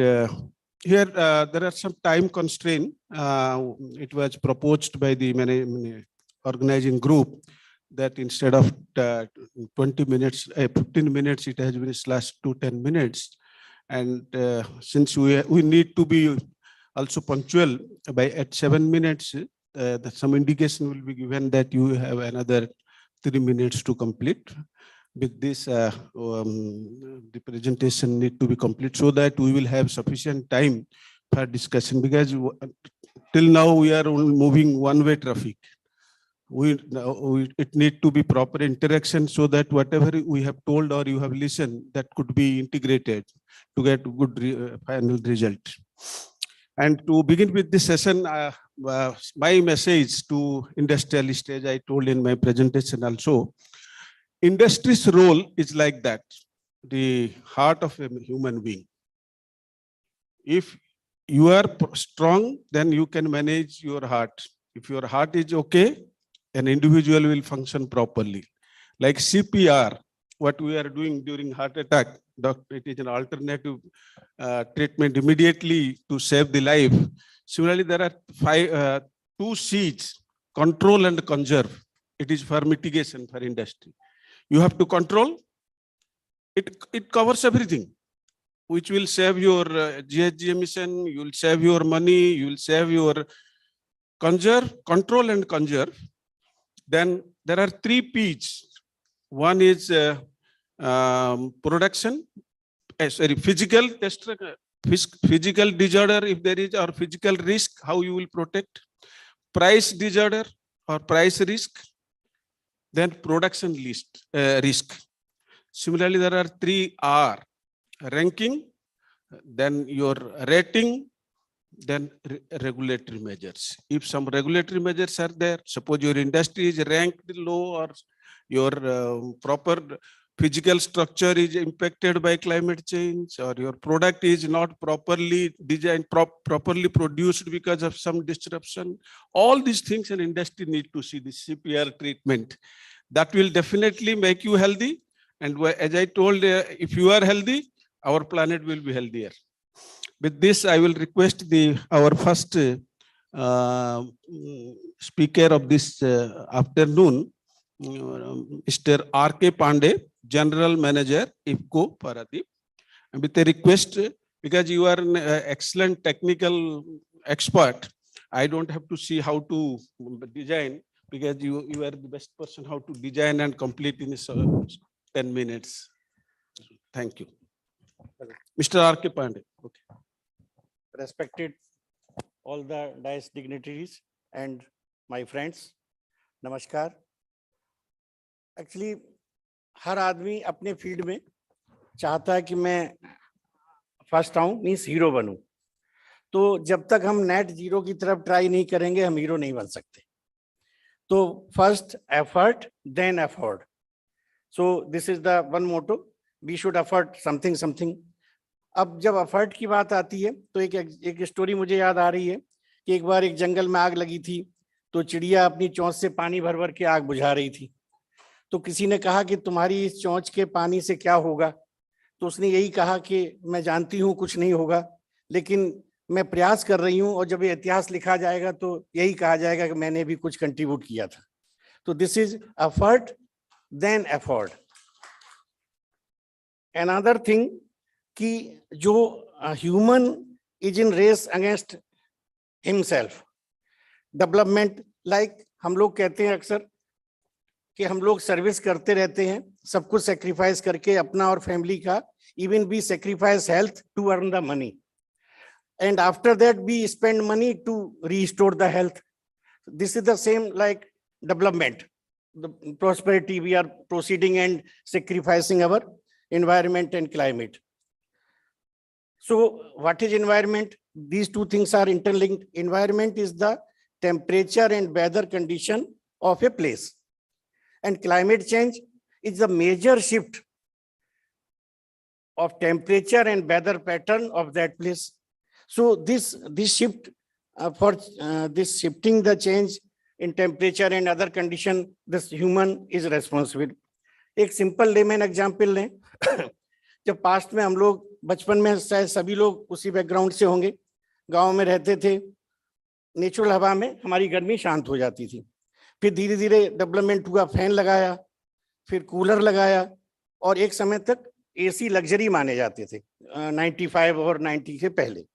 [SPEAKER 19] here there are some time constraints. It was proposed by the organizing group that instead of 20 minutes, 15 minutes, it has been slashed to 10 minutes. And since we need to be also punctual at 7 minutes, some indication will be given that you have another 3 minutes to complete. With this, the presentation need to be complete so that we will have sufficient time for discussion, because till now we are moving one-way traffic. It need to be proper interaction so that whatever we have told or you have listened, that could be integrated to get good final result. And to begin with this session, my message to industrialists, as I told in my presentation also, industry's role is like that, the heart of a human being. If you are strong, then you can manage your heart. If your heart is okay, an individual will function properly. Like CPR, what we are doing during heart attack, it is an alternative treatment immediately to save the life. Similarly, there are two C's, control and conserve. It is for mitigation for industry. You have to control, it covers everything, which will save your GHG emission, you will save your money, you will save your conserve, control and conserve. Then there are 3 P's. One is production, physical disorder, if there is, or physical risk, how you will protect. Price disorder or price risk. Then production risk. Similarly, there are 3 R, ranking, then your rating, then regulatory measures. If some regulatory measures are there, suppose your industry is ranked low or your proper physical structure is impacted by climate change, or your product is not properly designed, properly produced because of some disruption. All these things an industry need to see the CPR treatment. That will definitely make you healthy. And as I told, if you are healthy, our planet will be healthier. With this, I will request our first speaker of this afternoon, Mr. R.K. Pandey, General Manager, IFCO, Paradip. And with a request, because you are an excellent technical expert, I don't have to see how to design, because you are the best person how to design and complete in 10 minutes. Thank you. Mr. R.K. Pandey. Okay.
[SPEAKER 20] Respected all the dais dignitaries and my friends, namaskar. Actually, हर आदमी अपने field में चाहता है कि मैं first आऊं, means hero बनूं। तो जब तक हम नेट जीरो की तरफ ट्राई नहीं करेंगे, हम हीरो नहीं बन सकते। तो first effort, then afford. So this is the one motto, we should effort something something. अब जब एफर्ट की बात आती है तो एक स्टोरी मुझे याद आ रही है कि एक बार एक जंगल में आग लगी थी, तो चिड़िया अपनी चोंच से पानी भर भर के आग बुझा रही थी। तो किसी ने कहा कि तुम्हारी इस चोंच के पानी से क्या होगा? तो उसने यही कहा कि मैं जानती हूँ कुछ नहीं होगा, लेकिन मैं प्रयास कर रही हूँ, और जब ये इतिहास लिखा जाएगा तो यही कहा जाएगा कि मैंने भी कुछ कंट्रीब्यूट किया था। तो this is effort then afford. Another thing कि जो human is in race against himself. Development, like हम लोग कहते हैं अक्सर कि हम लोग सर्विस करते रहते हैं, सब कुछ सेक्रीफाइस करके अपना और फैमिली का, even we sacrifice health to earn the money, and after that we spend money to restore the health. This is the same like development, the prosperity. We are proceeding and sacrificing our environment and climate. So what is environment? These two things are interlinked. Environment is the temperature and weather condition of a place, and climate change is the major shift of temperature and weather pattern of that place. So this shift, for this shifting the change in temperature and other condition, this human is responsible. एक simple layman example लें। जब past में हम लोग बचपन में, शायद सभी लोग उसी बैकग्राउंड से होंगे, गांव में रहते थे, नेचुरल हवा में हमारी गर्मी शांत हो जाती थी। फिर धीरे धीरे डेवलपमेंट हुआ, फैन लगाया, फिर कूलर लगाया, और एक समय तक एसी लग्जरी माने जाते थे 95 और 90 के पहले।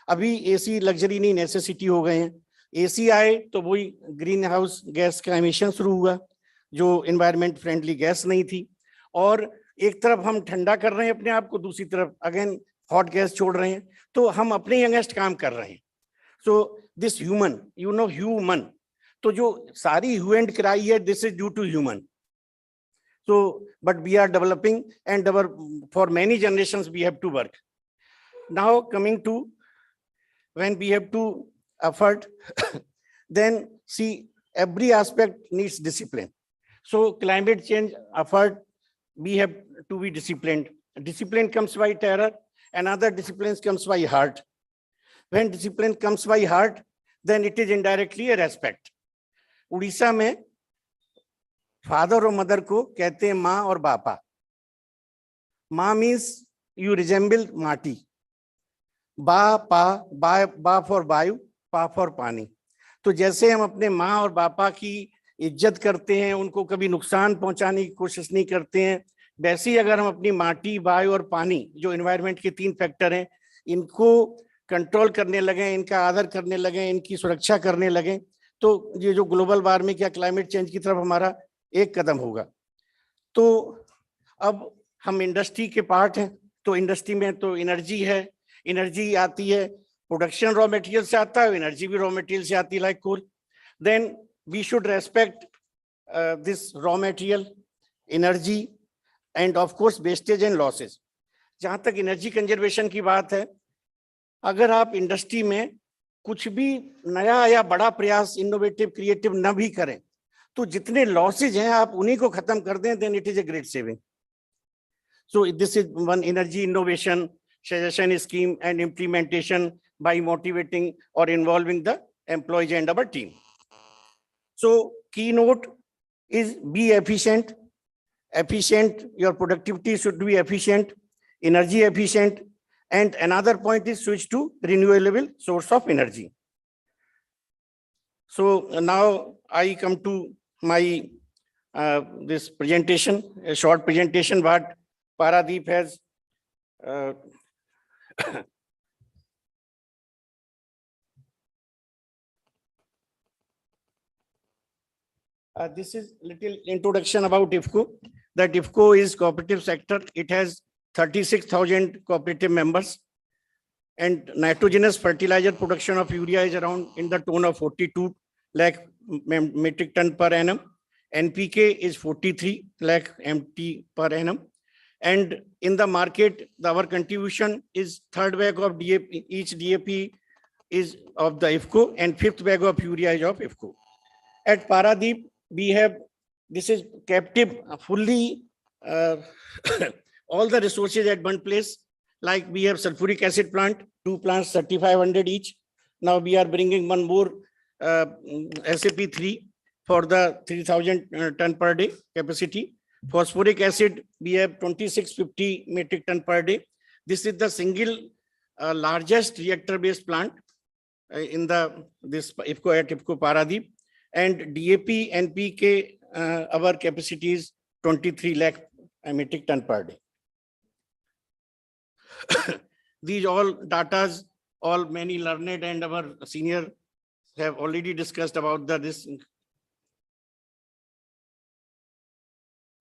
[SPEAKER 20] अभी एसी लग्जरी नहीं, नेसेसिटी हो गए हैं। एसी आए तो वही ग्रीन हाउस गैस का एमिशन शुरू हुआ, जो एनवायरनमेंट फ्रेंडली गैस नहीं थी। और एक तरफ हम ठंडा कर रहे हैं अपने आप को, दूसरी तरफ अगेन हॉट गैस छोड़ रहे हैं, तो हम अपने अगेंस्ट काम कर रहे हैं। So this human, you know human, तो जो सारी ह्यू एंड क्राई है, this is due to human. So, but we are developing, and for many generations we have to work. Now coming to when we have to effort, then see every aspect needs discipline. So climate change effort, we have to be disciplined. Discipline comes by terror, and other disciplines comes by heart. When discipline comes by heart, then it is indirectly a respect. Orissa में father और mother को कहते हैं माँ और बापा। माँ means you resemble माटी, बा फॉर वायु, पा फॉर पानी। तो जैसे हम अपने माँ और बापा की इज्जत करते हैं, उनको कभी नुकसान पहुंचाने की कोशिश नहीं करते हैं, वैसे ही अगर हम अपनी माटी, वायु और पानी, जो एनवायरनमेंट के 3 फैक्टर हैं, इनको कंट्रोल करने लगे, इनका आदर करने लगे, इनकी सुरक्षा करने लगे, तो ये जो ग्लोबल वार्मिंग या क्लाइमेट चेंज की तरफ हमारा एक कदम होगा। तो अब हम इंडस्ट्री के पार्ट हैं, तो इंडस्ट्री में तो एनर्जी है, एनर्जी आती है, प्रोडक्शन रॉ मटेरियल से आता है, एनर्जी भी रॉ मटेरियल से आती है, like coal. Then we should respect this raw material, energy, and of course wastage and losses. जहाँ तक एनर्जी कंजर्वेशन की बात है, अगर आप इंडस्ट्री में कुछ भी नया या बड़ा प्रयास, इनोवेटिव, क्रिएटिव न भी करें, तो जितने लॉसेज हैं आप उन्हीं को खत्म कर दें, then it is a great saving. So this is one energy innovation, suggestion scheme and implementation by motivating or involving the employees and our team. So keynote is be efficient. Efficient, your productivity should be efficient, energy efficient. And another point is switch to renewable source of energy. So now I come to my this presentation, a short presentation what Paradeep has this is little introduction about IFFCO. That IFFCO is cooperative sector. It has 36,000 cooperative members. And nitrogenous fertilizer production of urea is around in the tone of 42 lakh metric ton per annum. NPK is 43 lakh MT per annum. And in the market, our contribution is third bag of DAP, each DAP is of the IFFCO and fifth bag of urea is of IFFCO. At Paradeep, we have, this is captive fully, all the resources at one place. Like we have sulfuric acid plant, 2 plants, 3,500 each. Now we are bringing one more SAP3 for the 3,000 ton per day capacity. Phosphoric acid, we have 2,650 metric ton per day. This is the single largest reactor-based plant in this IFFCO at IFFCO Paradeep. And DAP, NPK, our capacity is 23 lakh metric ton per day. These all datas, all many learned and our senior have already discussed about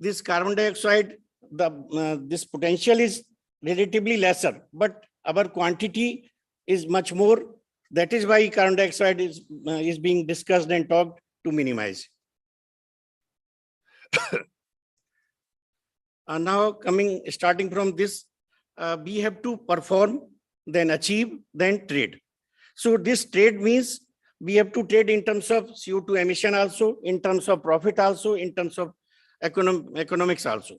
[SPEAKER 20] this carbon dioxide, this potential is relatively lesser, but our quantity is much more. That is why carbon dioxide is being discussed and talked to minimize. Now starting from this, we have to perform, then achieve, then trade. So this trade means we have to trade in terms of CO2 emission also, in terms of profit also, in terms of economics also.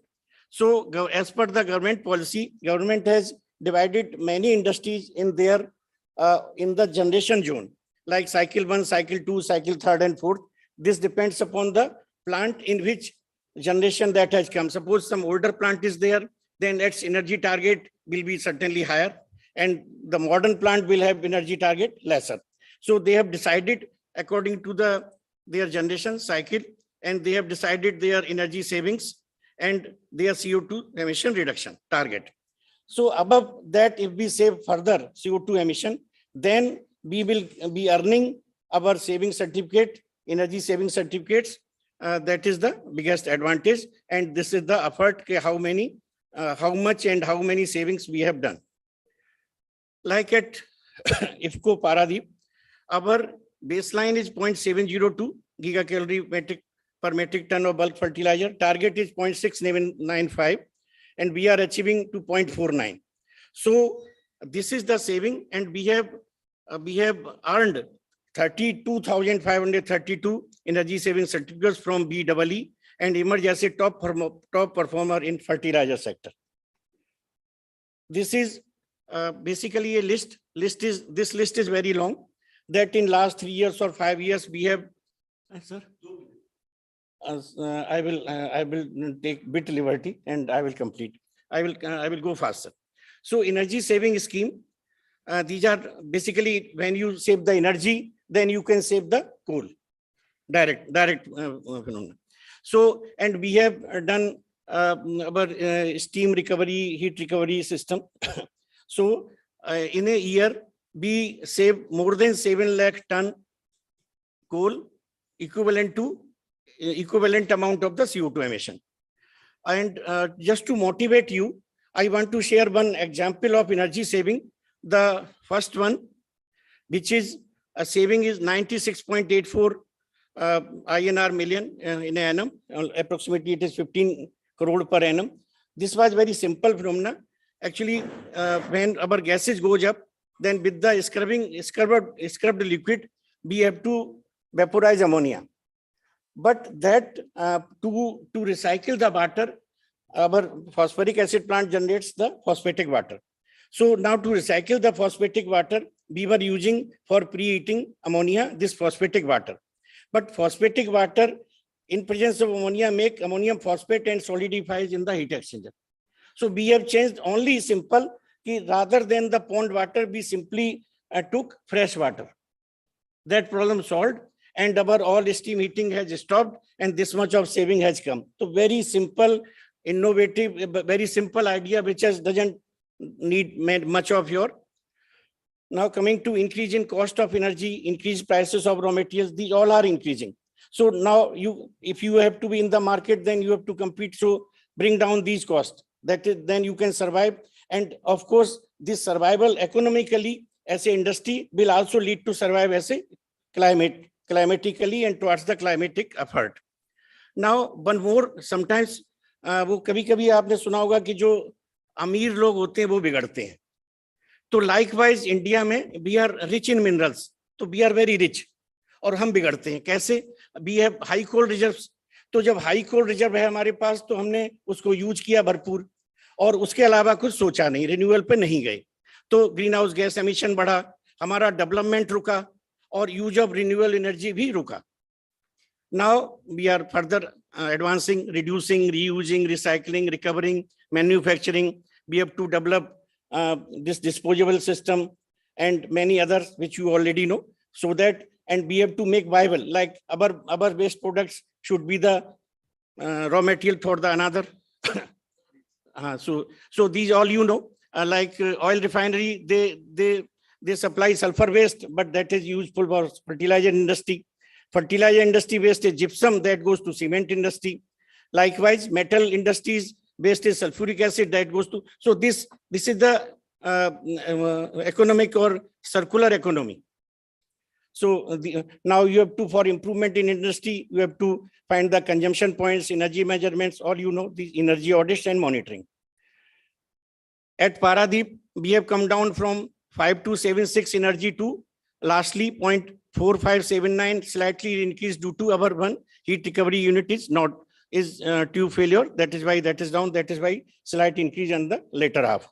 [SPEAKER 20] So as per the government policy, government has divided many industries in their in the generation zone, like cycle 1, cycle 2, cycle 3rd and 4th. This depends upon the plant in which generation that has come. Suppose some older plant is there, then its energy target will be certainly higher, and the modern plant will have energy target lesser. So they have decided according to their generation cycle, and they have decided their energy savings and their CO2 emission reduction target. So above that, if we save further CO2 emission, then we will be earning our saving certificate, energy saving certificates. That is the biggest advantage. And this is the effort, how much and how many savings we have done. Like at IFFCO Paradeep, our baseline is 0.702 gigacalorie per metric ton of bulk fertilizer. Target is 0.695, and we are achieving to 0.49. So this is the saving, and we have earned 32,532 energy saving certificates from BEE and emerged as a top performer in fertilizer sector. This is basically a list. This list is very long. That in last 3 years or 5 years we have. Sir, I will take bit liberty and I will complete. I will go faster. So energy saving scheme. These are basically when you save the energy, then you can save the coal. Direct phenomenon. So, and we have done our steam recovery, heat recovery system. So in a year, we save more than 7 lakh ton coal, equivalent amount of the CO2 emission. And just to motivate you, I want to share one example of energy saving. The first one, which is a saving is 96.84 INR million in an annum. Approximately it is 15 crore per annum. This was very simple phenomena. Actually, when our gases goes up, then with the scrubbed liquid, we have to vaporize ammonia. But that to recycle the water, our phosphoric acid plant generates the phosphatic water. So now to recycle the phosphatic water, we were using for preheating ammonia, this phosphatic water. But phosphatic water in presence of ammonia make ammonium phosphate and solidifies in the heat exchanger. So we have changed only simple, rather than the pond water, we simply took fresh water. That problem solved, and our all steam heating has stopped, and this much of saving has come. So very simple, innovative, very simple idea, which doesn't need much of your. Now coming to increase in cost of energy, increased prices of raw materials, these all are increasing. So now if you have to be in the market, then you have to compete. So bring down these costs. That is, then you can survive. And of course, this survival economically as an industry will also lead to survive as a climatically and towards the climatic effort. Now, one more, sometimes वो कभी-कभी आपने सुना होगा कि जो अमीर लोग होते हैं वो बिगड़ते हैं. तो likewise इंडिया में we are rich in minerals, तो we are very rich, और हम बिगड़ते हैं. कैसे? We have high coal reserves. तो जब हाई कोल रिजर्व है हमारे पास, तो हमने उसको यूज किया भरपूर, और उसके अलावा कुछ सोचा नहीं, रिन्यूअल पे नहीं गए, तो ग्रीन हाउस गैस एमिशन बढ़ा, हमारा डेवलपमेंट रुका, और यूज ऑफ रिन्यूएबल एनर्जी भी रुका. Now we are further advancing, reducing, reusing, recycling, recovering, manufacturing. We have to develop this disposable system and many others which you already know, so that, and we have to make viable, like our waste products should be the raw material for the another. So these all you know, like oil refinery, they supply sulfur waste, but that is useful for fertilizer industry. Fertilizer industry waste is gypsum that goes to cement industry. Likewise, metal industries waste is sulfuric acid that goes to. So this is the economic or circular economy. So now you have to, for improvement in industry, you have to find the consumption points, energy measurements, or you know, the energy audits and monitoring. At Paradeep, we have come down from 5276 energy to lastly 0.4579, slightly increased due to our one heat recovery unit is tube failure. That is why that is down. That is why slight increase in the later half.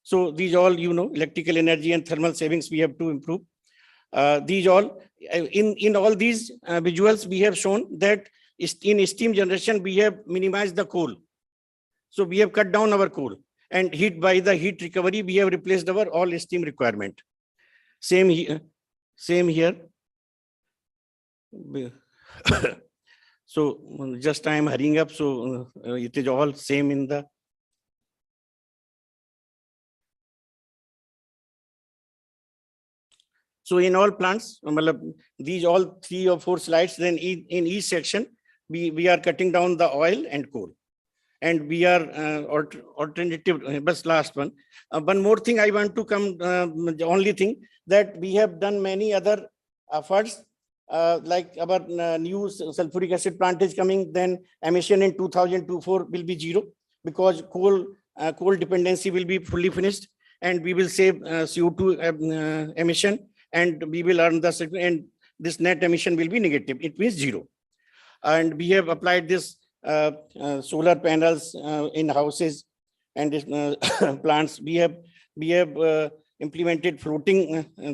[SPEAKER 20] So these all, you know, electrical energy and thermal savings we have to improve. These all, in all these visuals, we have shown that in steam generation, we have minimized the coal. So we have cut down our coal, and heat by the heat recovery, we have replaced our all steam requirement. Same here. Same here. So just I am hurrying up. So it is all same in the. So in all plants, these all 3 or 4 slides, then in each section, we are cutting down the oil and coal. And we are alternative, but last one. One more thing I want to come, the only thing that we have done many other efforts, like our new sulfuric acid plant is coming, then emission in 2024 will be 0, because coal dependency will be fully finished, and we will save CO2 emission, and we will earn the, and this net emission will be negative. It means 0. And we have applied this solar panels in houses and plants. We have implemented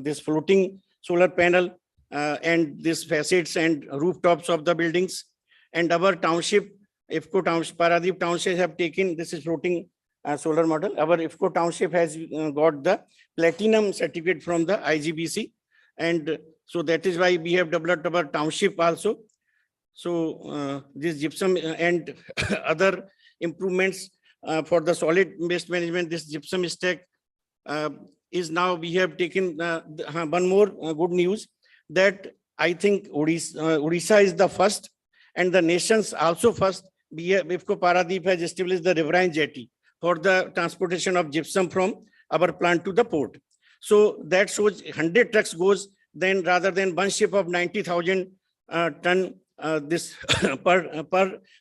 [SPEAKER 20] this floating solar panel and these facades and rooftops of the buildings. And our township, IFCO township, Paradeep township have taken, this is floating solar model. Our IFCO township has got the platinum certificate from the IGBC. And so that is why we have developed our township also. So this gypsum and other improvements for the solid waste management, this gypsum stack is now, we have taken one more good news, that I think Odisha is the first, and the nation's also first. IFCO Paradeep has established the riverine jetty for the transportation of gypsum from our plant to the port. So that shows 100 trucks goes, then rather than one ship of 90,000 ton, this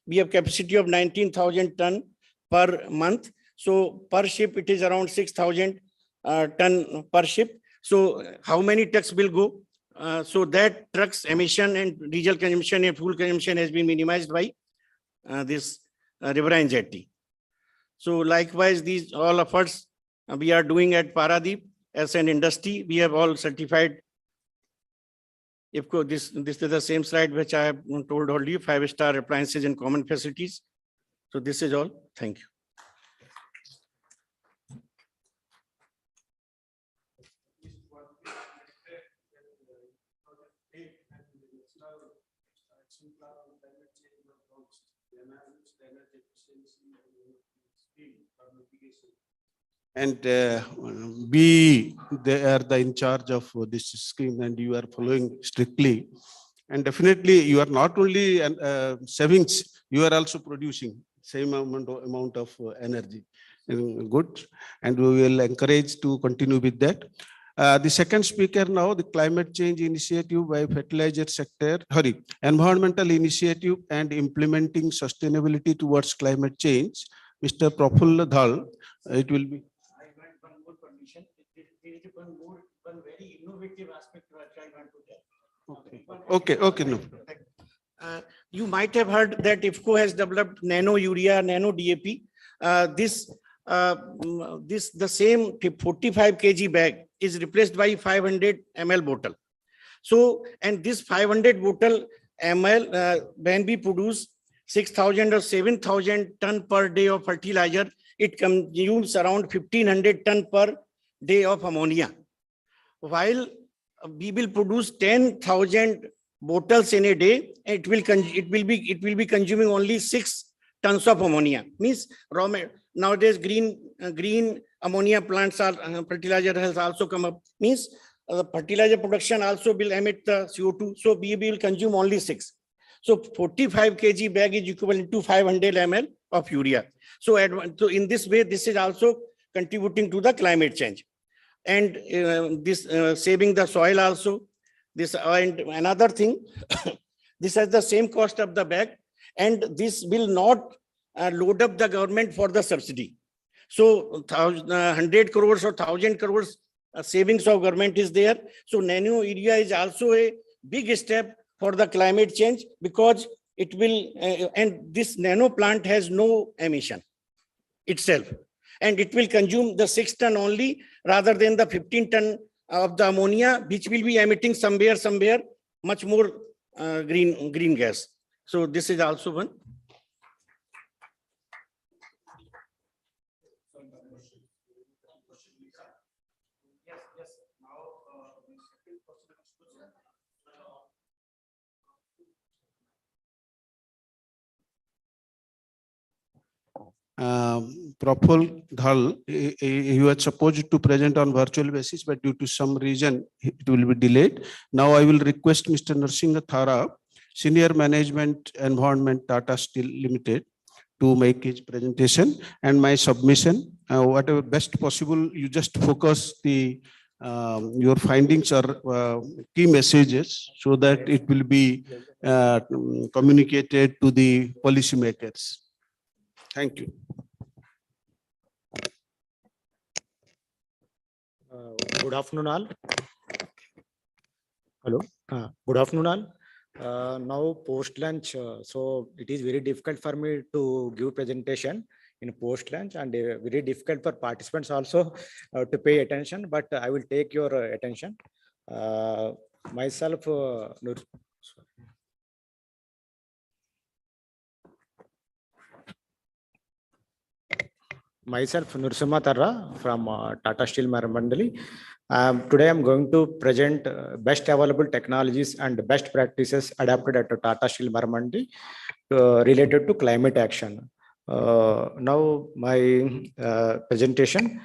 [SPEAKER 20] we have capacity of 19,000 ton per month. So per ship, it is around 6,000 ton per ship. So how many trucks will go? So that trucks emission and diesel consumption and fuel consumption has been minimized by this riverine jetty. So likewise, these all efforts we are doing at Paradeep as an industry. We have all certified. IFFCO, this is the same slide which I have told already, 5-star appliances and common facilities. So this is all. Thank you.
[SPEAKER 19] And they are in charge of this scheme and you are following strictly. And definitely you are not only savings, you are also producing same amount of energy. Good. And we will encourage to continue with that. The second speaker now, the climate change initiative by fertilizer sector, environmental initiative and implementing sustainability towards climate change. Mr. Prafulla Dhal, it will be.
[SPEAKER 20] I want one more permission. There is one very innovative aspect which I want to tell.
[SPEAKER 19] Okay, no.
[SPEAKER 20] You might have heard that IFFCO has developed nano urea, nano DAP. The same 45 kg bag is replaced by 500 ml bottle. So, and this 500 bottle ml, when we produce 6,000 or 7,000 ton per day of fertilizer, it consumes around 1,500 ton per day of ammonia. While we will produce 10,000 bottles in a day, it will be consuming only 6 tons of ammonia. Means nowadays green ammonia plants are fertilizer has also come up. Means the fertilizer production also will emit the CO2. So we will consume only 6. So 45 kg bag is equivalent to 500 ml of urea. So in this way, this is also contributing to the climate change. And this saving the soil also. This and another thing, this has the same cost of the bag, and this will not load up the government for the subsidy. So 100 crores or 1,000 crores savings of government is there. So nano urea is also a big step for the climate change because it will, and this nano plant has no emission itself. And it will consume the 6 ton only rather than the 15 ton of the ammonia, which will be emitting somewhere much more green gas. So this is also one.
[SPEAKER 19] Prafulla Dhal, he was supposed to present on virtual basis, but due to some reason, it will be delayed. Now I will request Mr. Narsingh Thara, Senior Management Environment Tata Steel Limited, to make his presentation and my submission. Whatever best possible, you just focus your findings or key messages so that it will be communicated to the policymakers. Thank you.
[SPEAKER 21] Good afternoon all. Hello. Good afternoon all. Now post lunch, so it is very difficult for me to give presentation in post lunch and very difficult for participants also to pay attention, but I will take your attention. Myself, Narasimha Thara from Tata Steel Maramandali. Today I'm going to present best available technologies and best practices adapted at Tata Steel Maramandali related to climate action. Now my presentation.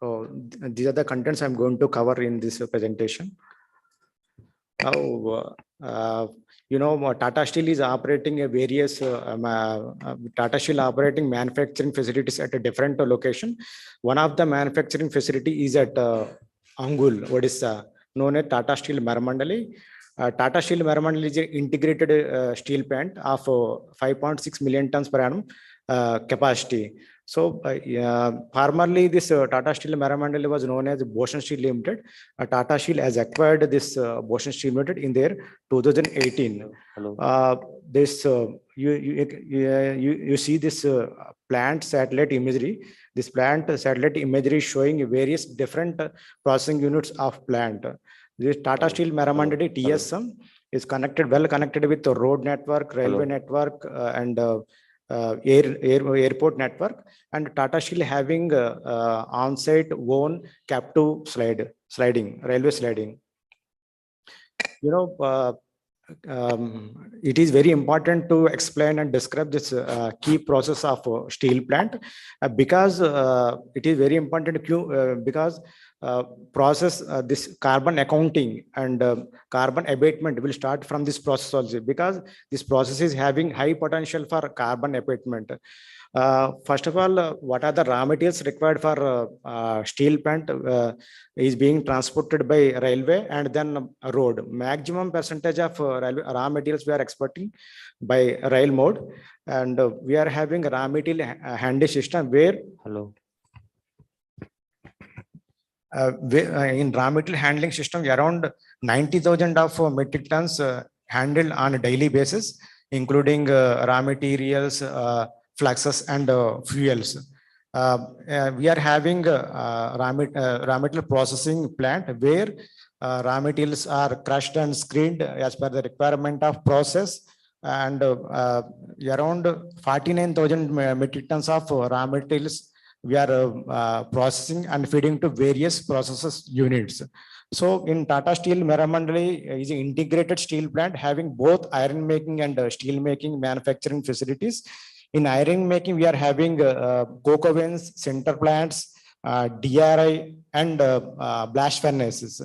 [SPEAKER 21] These are the contents I'm going to cover in this presentation. Now, Tata Steel is operating a various Tata Steel operating manufacturing facilities at a different location. One of the manufacturing facility is at Angul, Odisha, known as Tata Steel Maramandali. Tata Steel Maramandali is an integrated steel plant of 5.6 million tons per annum. capacity. So formerly this Tata Steel Meramandali was known as Bhushan Steel Limited. Tata Steel has acquired this Bhushan Steel Limited in their 2018. This you see this plant satellite imagery. This plant satellite imagery is showing various different processing units of plant. This Tata Steel Meramandali TSM is well connected with the road network, railway network, and airport network, and Tata Steel having on-site own captive sliding, railway sliding. You know, it is very important to explain and describe this key process of steel plant because it is very important because process this carbon accounting and carbon abatement will start from this process also, because this process is having high potential for carbon abatement. First of all, what are the raw materials required for steel plant is being transported by railway and then road. Maximum percentage of raw materials we are exporting by rail mode, and we are having raw material handling system where in raw material handling system around 90,000 of metric tons handled on a daily basis, including raw materials, fluxes and fuels. We are having raw material processing plant where raw materials are crushed and screened as per the requirement of process, and around 49,000 metric tons of raw materials we are processing and feeding to various processes units. So in Tata Steel Meramandali is an integrated steel plant having both iron making and steel making manufacturing facilities. In iron making, we are having coke ovens, sinter plants, DRI, and blast furnaces.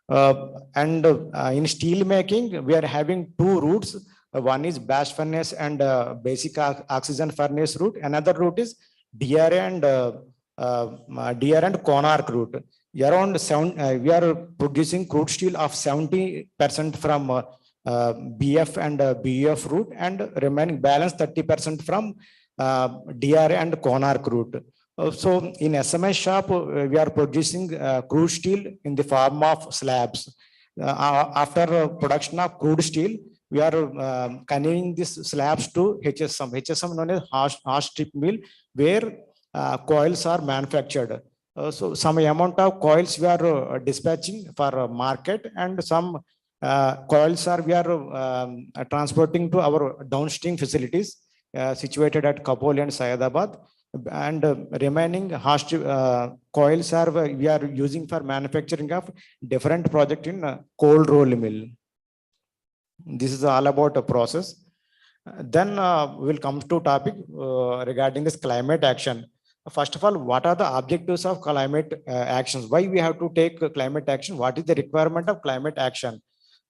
[SPEAKER 21] And in steel making, we are having two routes. One is blast furnace and basic oxygen furnace route. Another route is DRI and Konark route. Around we are producing crude steel of 70% from BF and BEF route, and remaining balance 30% from DRI and Konark route. So in SMS shop, we are producing crude steel in the form of slabs. After production of crude steel, we are conveying these slabs to HSM. HSM known as hot strip mill, where coils are manufactured. So some amount of coils we are dispatching for market, and some coils are we are transporting to our downstream facilities situated at Khopoli and Syedabad, and remaining coils are we are using for manufacturing of different project in cold roll mill. This is all about a process. Then we will come to topic regarding this climate action. First of all, what are the objectives of climate actions? Why we have to take climate action? What is the requirement of climate action?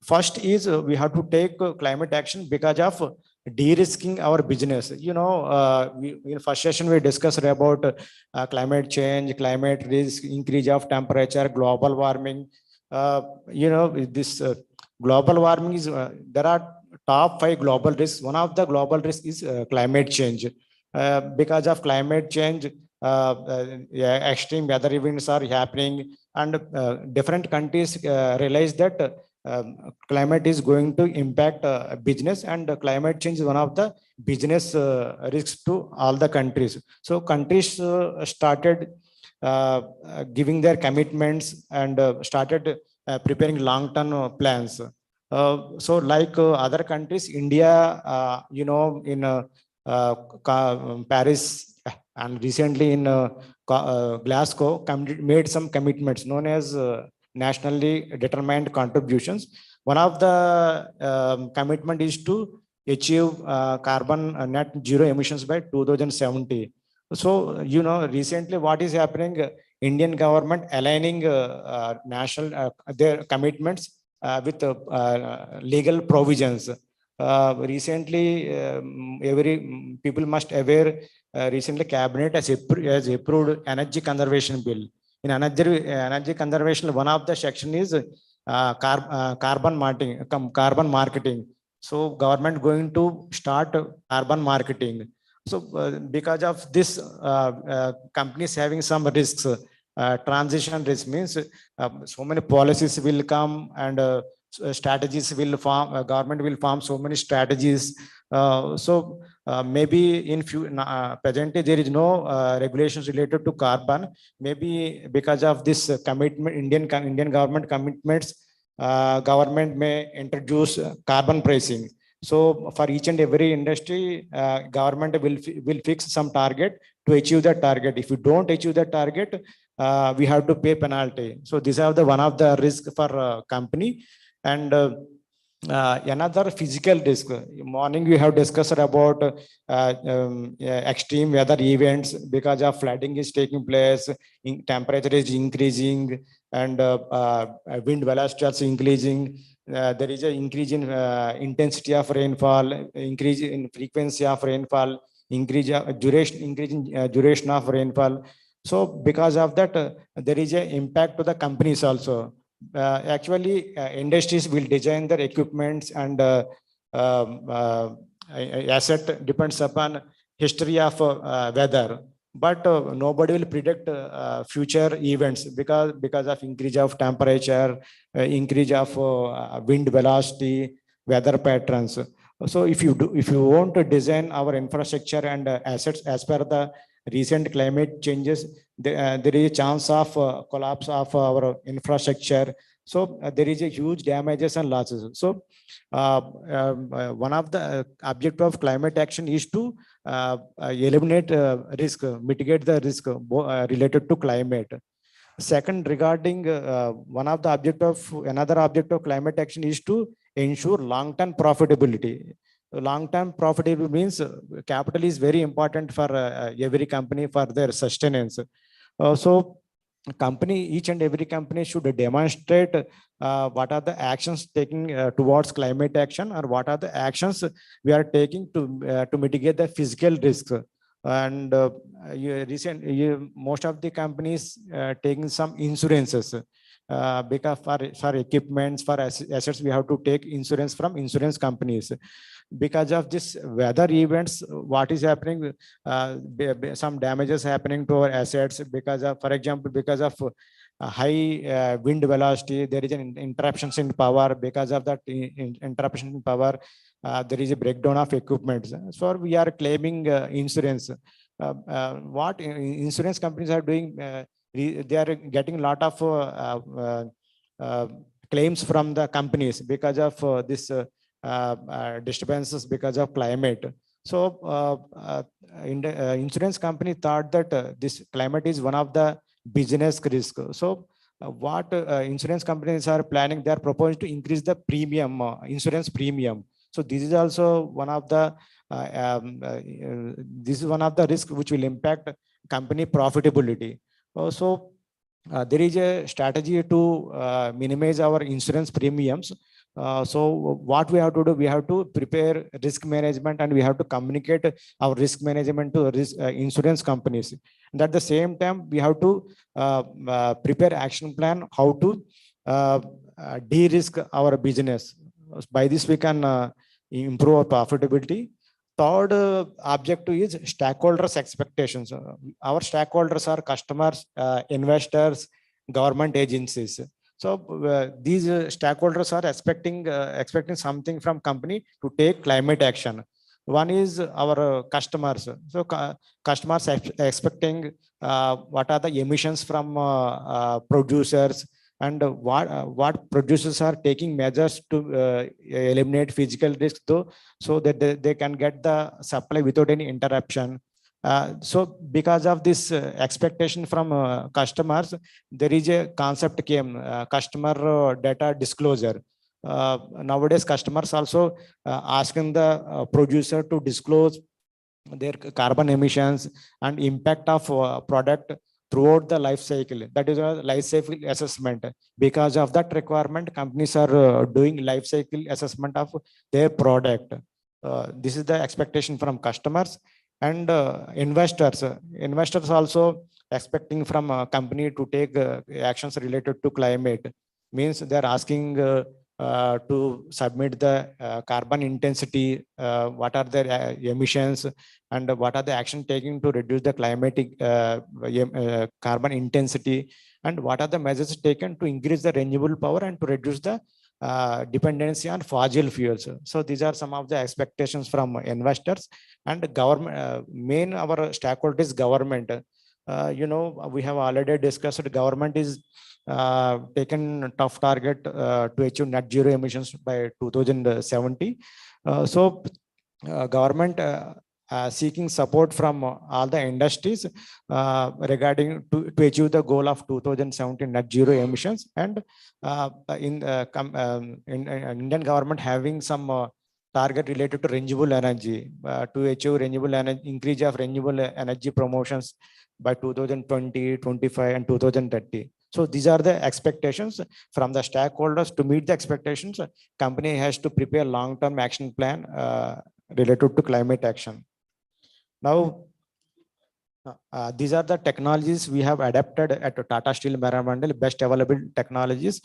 [SPEAKER 21] First is we have to take climate action because of de-risking our business. You know, in first session we discussed about climate change, climate risk, increase of temperature, global warming. You know, this global warming is there are top 5 global risks. One of the global risks is climate change. Because of climate change, extreme weather events are happening, and different countries realize that climate is going to impact business, and climate change is one of the business risks to all the countries. So countries started giving their commitments and started preparing long-term plans. So like other countries, India, you know, in Paris and recently in Glasgow made some commitments known as nationally determined contributions. One of the commitment is to achieve carbon net zero emissions by 2070. So, you know, recently what is happening, Indian government aligning national their commitments with legal provisions. Recently, every people must aware, recently cabinet has approved energy conservation bill. In energy conservation, one of the section is carbon marketing. So government going to start carbon marketing. So because of this, companies having some risks, transition risk means so many policies will come and strategies will form, government will form so many strategies. So maybe in presently there is no regulations related to carbon. Maybe because of this commitment, Indian government commitments, government may introduce carbon pricing. So for each and every industry, government will fix some target to achieve that target. If you don't achieve that target, we have to pay penalty. So these are the one of the risk for company. And another physical risk. Morning we have discussed about extreme weather events because of flooding is taking place, temperature is increasing, and wind velocity also increasing. There is an increase in intensity of rainfall, increase in frequency of rainfall, increase in duration of rainfall. So because of that, there is an impact to the companies also. Actually, industries will design their equipments and asset depends upon history of weather, but nobody will predict future events because of increase of temperature, increase of wind velocity, weather patterns. So if you want to design our infrastructure and assets as per the recent climate changes, there is a chance of collapse of our infrastructure. So there is a huge damages and losses. So one of the object of climate action is to eliminate risk, mitigate the risk related to climate. Second, regarding another object of climate action is to ensure long-term profitability. Long-term profitability means capital is very important for every company for their sustenance. So each and every company should demonstrate what are the actions taking towards climate action, or what are the actions we are taking to mitigate the physical risks. And most of the companies taking some insurances because for equipments, for assets, we have to take insurance from insurance companies. Because of this weather events, what is happening, some damages happening to our assets because of, for example, because of high wind velocity, there is an interruptions in power. Because of that interruption in power, there is a breakdown of equipment. So we are claiming insurance. What insurance companies are doing, they are getting a lot of claims from the companies because of this disturbances because of climate. So insurance company thought that this climate is one of the business risk. So what insurance companies are planning, they are proposing to increase the premium, insurance premium. So this is also one of the risk which will impact company profitability. So there is a strategy to minimize our insurance premiums. So what we have to do, we have to prepare risk management, and we have to communicate our risk management to insurance companies. And at the same time, we have to prepare action plan how to de-risk our business. By this, we can improve our profitability. Third objective is stakeholders' expectations. Our stakeholders are customers, investors, government agencies. So these stakeholders are expecting something from company to take climate action. One is our customers. So customers are expecting what are the emissions from producers, and what producers are taking measures to eliminate physical risk, so that they can get the supply without any interruption. So because of this expectation from customers, there is a concept came, customer data disclosure. Nowadays, customers also asking the producer to disclose their carbon emissions and impact of product throughout the life cycle. That is a life cycle assessment. Because of that requirement, companies are doing life cycle assessment of their product. This is the expectation from customers. And investors. Investors also expecting from a company to take actions related to climate. Means they're asking to submit the carbon intensity, what are their emissions, and what are the action taken to reduce the climatic carbon intensity, and what are the measures taken to increase the renewable power and to reduce the dependency on fossil fuels. So these are some of the expectations from investors and government. Main our stakeholder is government. We have already discussed government is taken tough target to achieve net zero emissions by 2070. Government seeking support from all the industries regarding to achieve the goal of 2017 net zero emissions, and in Indian government having some target related to renewable energy to achieve renewable energy, increase of renewable energy promotions by 2020, 25 and 2030. So these are the expectations from the stakeholders. To meet the expectations, company has to prepare long-term action plan related to climate action. Now, these are the technologies we have adapted at Tata Steel Meramandal, best available technologies.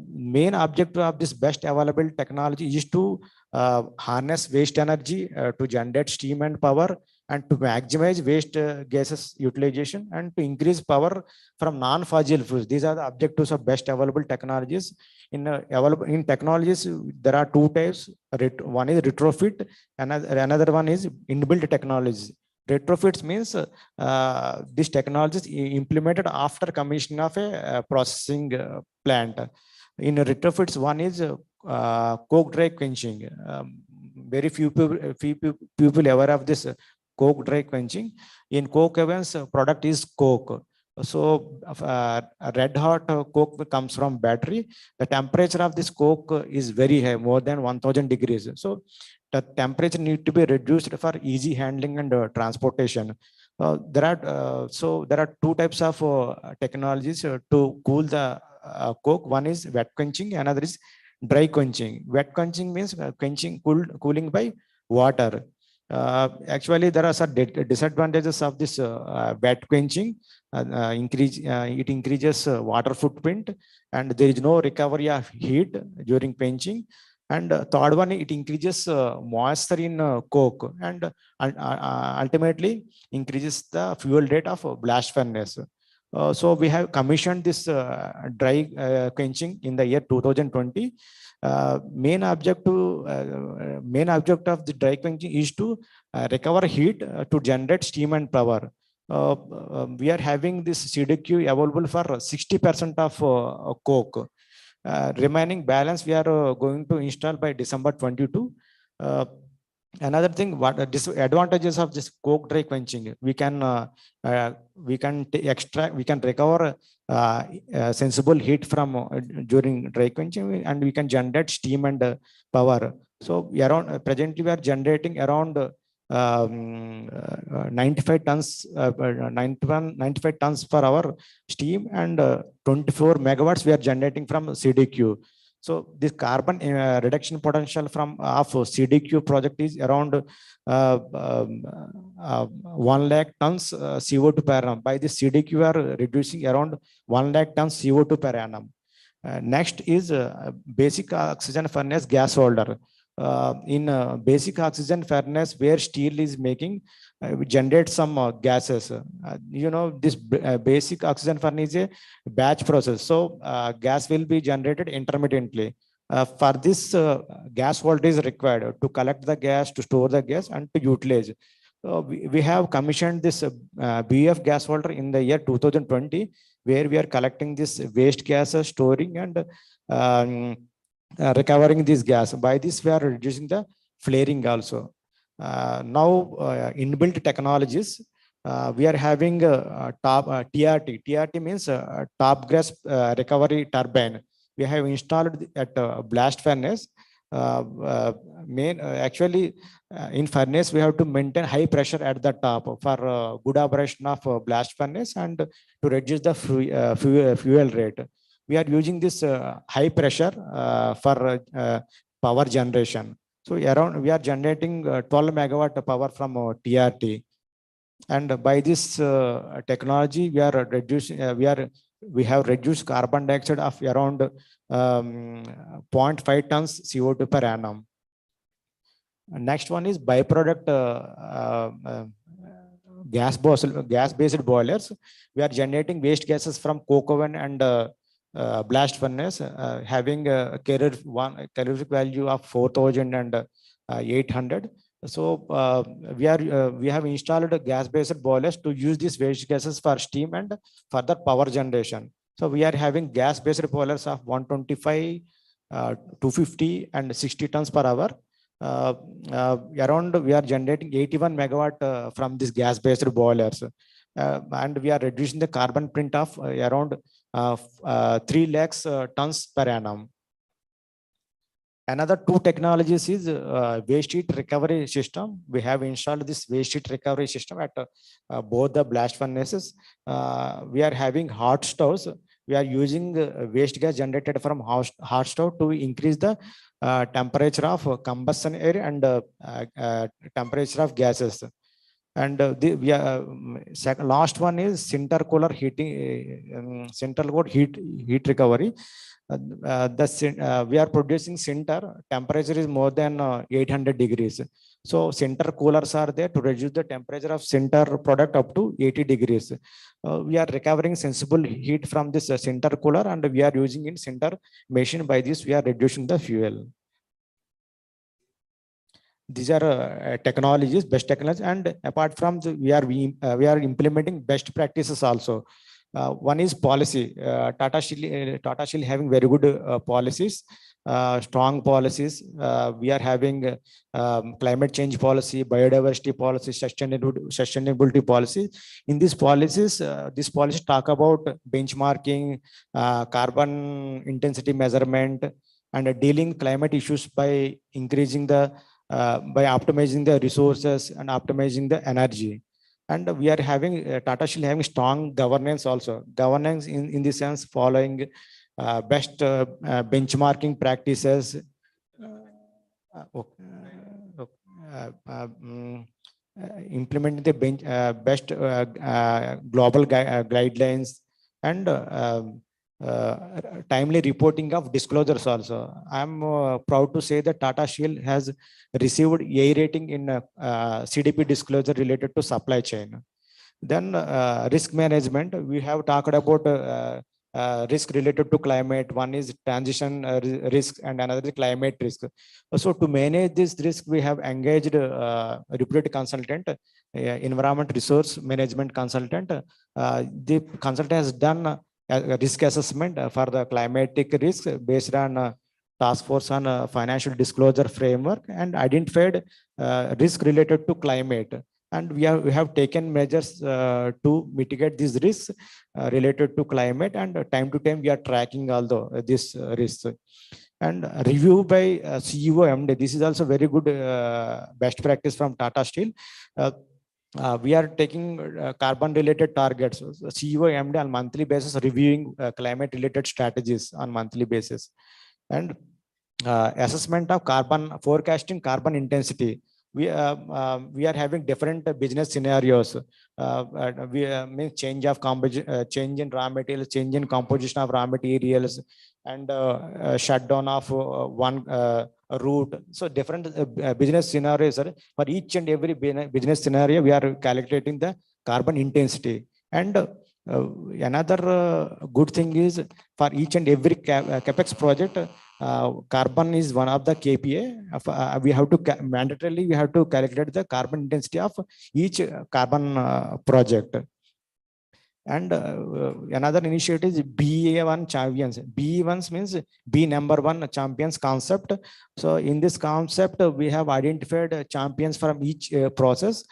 [SPEAKER 21] Main objective of this best available technology is to harness waste energy to generate steam and power, and to maximize waste gases utilization, and to increase power from non-fossil fuels. These are the objectives of best available technologies. In technologies, there are two types. One is retrofit, and another one is inbuilt technologies. Retrofits means this technology is implemented after commissioning of a processing plant. In retrofits, one is coke dry quenching. Very few people aware of this coke dry quenching. In coke ovens, product is coke. So red hot coke comes from battery. The temperature of this coke is very high, more than 1000 degrees. So the temperature need to be reduced for easy handling and transportation. There are two types of technologies to cool the coke. One is wet quenching, another is dry quenching. Wet quenching means cooling by water. Actually, there are some disadvantages of this wet quenching. It increases water footprint, and there is no recovery of heat during quenching. And third one, it increases moisture in coke, and ultimately increases the fuel rate of blast furnace. So we have commissioned this dry quenching in the year 2020. Main object of the dry quenching is to recover heat to generate steam and power. We are having this CDQ available for 60% of coke. Remaining balance we are going to install by December 22. Another thing, what disadvantages of this coke dry quenching? We can recover sensible heat from during dry quenching, and we can generate steam and power. So presently we are generating around 95 tons per hour steam, and 24 megawatts we are generating from CDQ. So this carbon reduction potential of CDQ project is around 1 lakh tons CO2 per annum. By this CDQ, we are reducing around 1 lakh tons CO2 per annum. Next is basic oxygen furnace gas holder. In basic oxygen furnace, where steel is making, we generate some gases. This basic oxygen furnace is a batch process. So gas will be generated intermittently. For this, gas holder is required to collect the gas, to store the gas, and to utilize. We have commissioned this BF gas holder in the year 2020, where we are collecting this waste gases, storing, and recovering this gas. By this, we are reducing the flaring also. Now, inbuilt technologies, we are having top TRT. TRT means top gas recovery turbine. We have installed at blast furnace. Actually, in furnace, we have to maintain high pressure at the top for good operation of blast furnace and to reduce the fuel rate. We are using this high pressure for power generation. So we are generating 12 megawatt power from TRT. And by this technology, we are we have reduced carbon dioxide of around 0.5 tons CO2 per annum. Next one is byproduct gas-based boilers. We are generating waste gases from coke oven and blast furnace, having a calorific value of 4,800. So we have installed gas-based boilers to use these waste gases for steam and further power generation. So we are having gas-based boilers of 125, 250, and 60 tons per hour. Around we are generating 81 megawatt from these gas-based boilers, and we are reducing the carbon print of around 3 lakhs tons per annum. Another two technologies is waste heat recovery system. We have installed this waste heat recovery system at both the blast furnaces. We are having hot stoves. We are using waste gas generated from hot stove to increase the temperature of combustion air and temperature of gases. And last one is intercooler heating, intercooler heat recovery. We are producing sinter. Temperature is more than 800 degrees. So sinter coolers are there to reduce the temperature of sinter product up to 80 degrees. We are recovering sensible heat from this sinter cooler, and we are using in sinter machine. By this, we are reducing the fuel. These are technologies, best technologies, and apart from we are implementing best practices also. One is policy. Tata Steel having very good policies, strong policies. We are having climate change policy, biodiversity policy, sustainability policy. In these policies talk about benchmarking, carbon intensity measurement, and dealing climate issues by increasing the by optimizing the resources and optimizing the energy. And we are having Tata Steel having strong governance also. Governance in the sense following best benchmarking practices, implementing the best global guidelines, and timely reporting of disclosures also. I'm proud to say that Tata Steel has received A rating in CDP disclosure related to supply chain. Then risk management, we have talked about risk related to climate. One is transition risk and another is climate risk. So to manage this risk, we have engaged a reputed consultant, environment resource management consultant. The consultant has done a risk assessment for the climatic risk based on task force on financial disclosure framework, and identified risk related to climate. And we have taken measures to mitigate these risks related to climate, and time to time we are tracking all this risks. And review by CEO MD. This is also very good best practice from Tata Steel. We are taking carbon related targets. CEO MD on monthly basis reviewing climate related strategies on monthly basis, and assessment of carbon, forecasting carbon intensity. We are having different business scenarios. We mean change in raw materials, change in composition of raw materials, and shutdown of one route. So different business scenarios for each and every business scenario. We are calculating the carbon intensity. And another good thing is for each and every capex project, carbon is one of the KPI. We have to mandatorily we have to calculate the carbon intensity of each carbon project. And another initiative is BE1 champions. BE1 means B number 1 champions concept. So in this concept, we have identified champions from each process.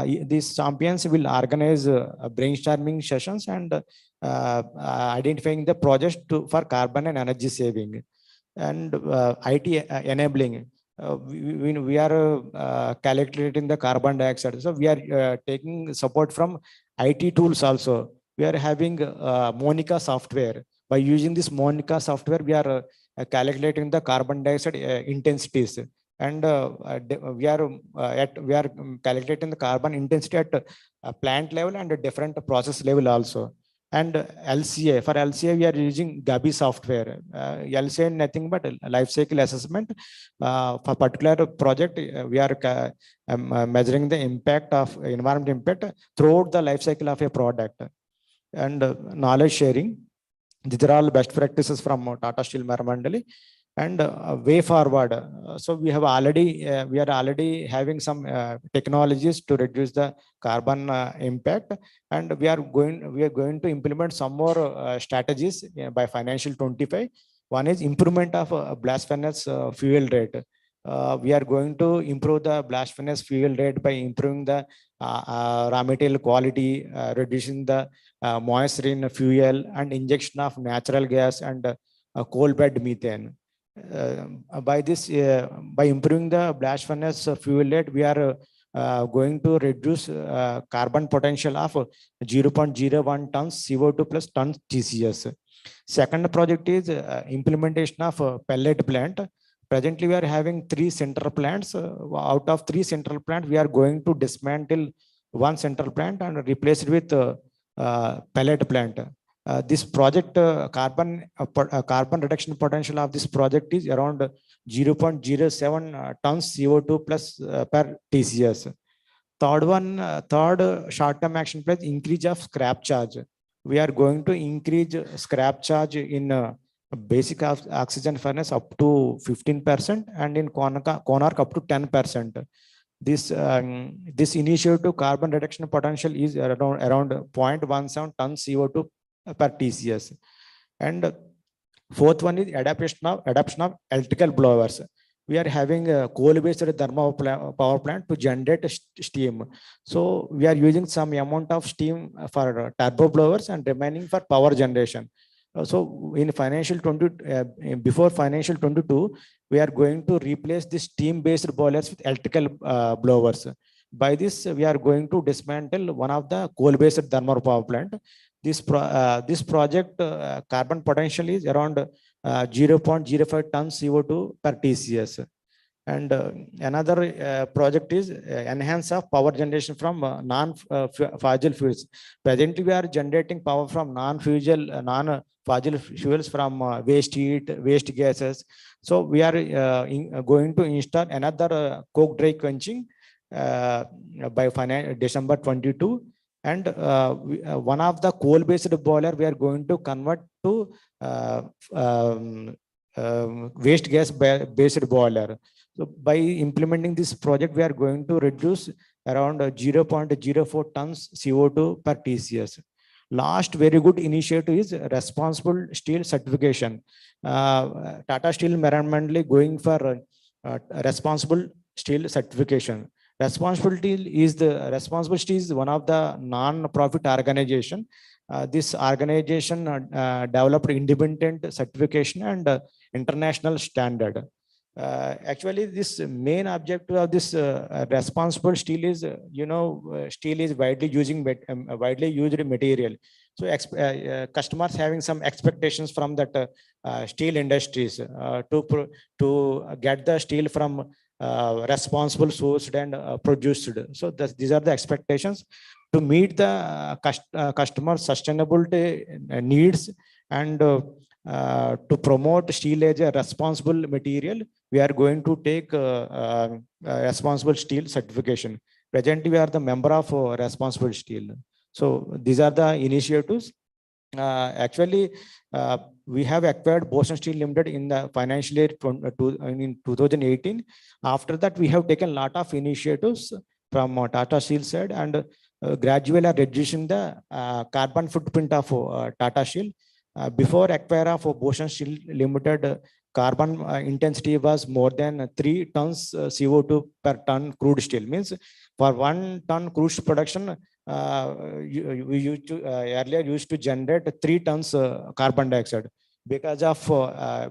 [SPEAKER 21] These champions will organize brainstorming sessions and identifying the projects for carbon and energy saving. And IT enabling. We are calculating the carbon dioxide. So we are taking support from IT tools also. We are having Monica software. By using this Monica software, we are calculating the carbon dioxide intensities, and we are calculating the carbon intensity at a plant level and a different process level also. And LCA, for LCA, we are using Gabi software. LCA nothing but life cycle assessment. For particular project, we are measuring the impact of environment impact throughout the life cycle of a product. And knowledge sharing. These are all best practices from Tata Steel Maramandali. And way forward. So we are already having some technologies to reduce the carbon impact, and we are going to implement some more strategies by financial 25. One is improvement of blast furnace fuel rate. We are going to improve the blast furnace fuel rate by improving the raw material quality, reducing the moisture in fuel, and injection of natural gas and coal bed methane. By improving the blast furnace fuel rate, we are going to reduce carbon potential of 0.01 tons CO2 plus tons TCS. Second project is implementation of pellet plant. Presently, we are having 3 central plants. Out of 3 central plants, we are going to dismantle 1 central plant and replace it with pellet plant. This project carbon reduction potential of this project is around 0.07 tons CO2 plus per TCS. Third short-term action plan, increase of scrap charge. We are going to increase scrap charge in basic oxygen furnace up to 15% and in Konark up to 10%. This initiative carbon reduction potential is around 0.17 tons CO2 per TCS. And fourth one is adaptation of electrical blowers. We are having a coal-based thermal power plant to generate steam. So we are using some amount of steam for turbo blowers and remaining for power generation. So in before financial 22, we are going to replace the steam-based boilers with electrical blowers. By this, we are going to dismantle one of the coal-based thermal power plant. This project carbon potential is around 0.05 tons CO2 per TCS. And another project is enhance of power generation from non-fossil fuels. Presently, we are generating power from non-fossil fuels from waste heat, waste gases. So we are going to install another coke dry quenching by December 22. And one of the coal-based boiler we are going to convert to waste gas-based boiler. So by implementing this project, we are going to reduce around 0.04 tons CO2 per TCS. Last very good initiative is responsible steel certification. Tata Steel Maramandali going for responsible steel certification. Responsible steel is one of the non-profit organization. This organization developed independent certification and international standard. Actually, this main objective of this responsible steel is, steel is widely used material. So customers having some expectations from that steel industries to get the steel from responsible sourced and produced. So these are the expectations to meet the customer sustainability needs and to promote steel as a responsible material. We are going to take responsible steel certification. Presently, we are the member of responsible steel. So these are the initiatives. Actually, we have acquired Boston Steel Limited in the financial year in 2018. After that, we have taken a lot of initiatives from Tata Steel side and gradually are reducing the carbon footprint of Tata Steel. Before acquire of Boston Steel Limited, carbon intensity was more than 3 tons CO2 per ton crude steel. Means for 1 ton crude production, we used to earlier used to generate 3 tons carbon dioxide. Because of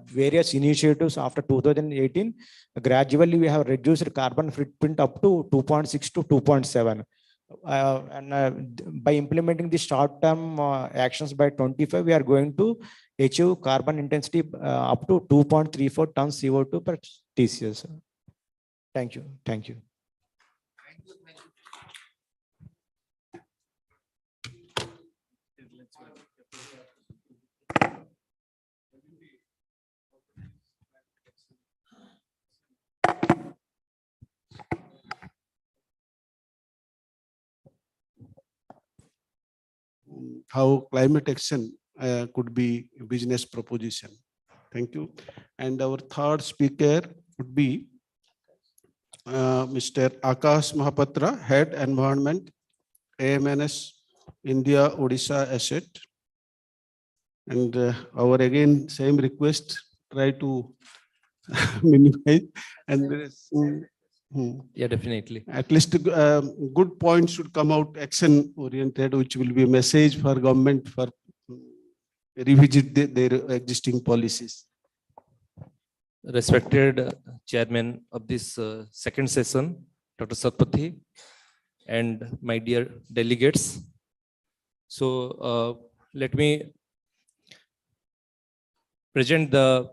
[SPEAKER 21] various initiatives after 2018, gradually we have reduced carbon footprint up to 2.6 to 2.7. By implementing the short-term actions by 25, we are going to achieve carbon intensity up to 2.34 tons CO2 per TCS. Thank you. Thank you.
[SPEAKER 19] how climate action could be a business proposition. Thank you. And our third speaker would be Mr. Akash Mahapatra, Head Environment, AMNS, India Odisha Asset. And our again same request, try to minimize and there is,
[SPEAKER 1] Yeah, definitely.
[SPEAKER 19] at least good points should come out action oriented, which will be a message for government for revisit their existing policies.
[SPEAKER 1] Respected chairman of this second session, Dr. Satpathy, and my dear delegates. So let me present the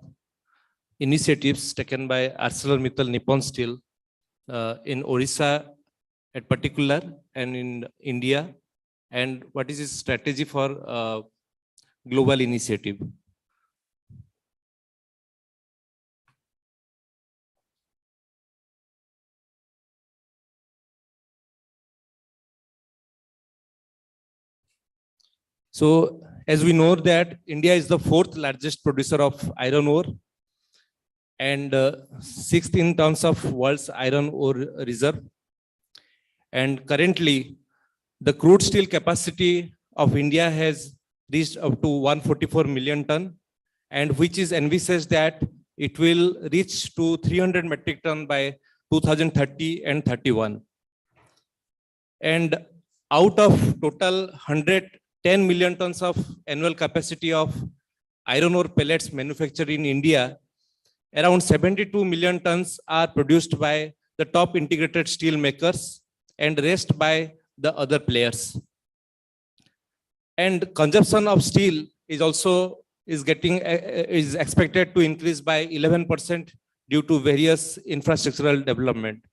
[SPEAKER 1] initiatives taken by ArcelorMittal Nippon Steel in Odisha at particular and in India, and what is its strategy for global initiative. So as we know that India is the fourth largest producer of iron ore and sixth in terms of world's iron ore reserve. And currently the crude steel capacity of India has reached up to 144 million ton, and which is envisaged that it will reach to 300 metric ton by 2030 and 31. And out of total 110 million tons of annual capacity of iron ore pellets manufactured in India, around 72 million tons are produced by the top integrated steel makers and rest by the other players. And consumption of steel is also is expected to increase by 11% due to various infrastructural development.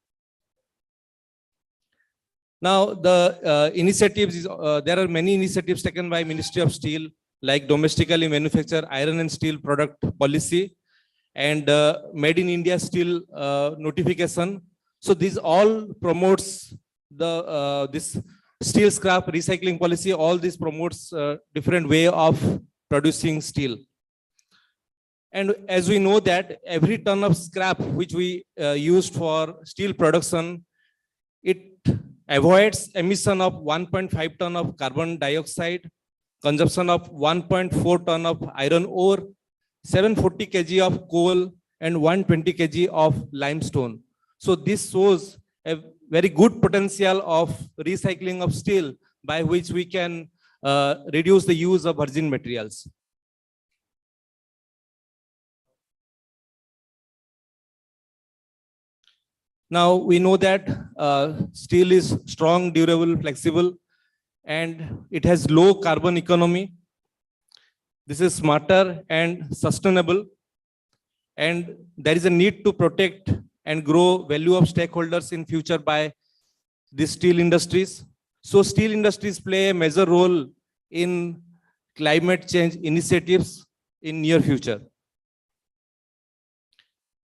[SPEAKER 1] Now the initiatives, there are many initiatives taken by Ministry of Steel, like domestically manufactured iron and steel product policy and made in India steel notification. So this all promotes the this steel scrap recycling policy. All this promotes different way of producing steel. And as we know that every ton of scrap which we used for steel production, it avoids emission of 1.5 ton of carbon dioxide, consumption of 1.4 ton of iron ore, 740 kg of coal, and 120 kg of limestone. So this shows a very good potential of recycling of steel by which we can reduce the use of virgin materials. Now we know that steel is strong, durable, flexible, and it has low carbon economy. This is smarter and sustainable, and there is a need to protect and grow value of stakeholders in future by the steel industries. So steel industries play a major role in climate change initiatives in near future.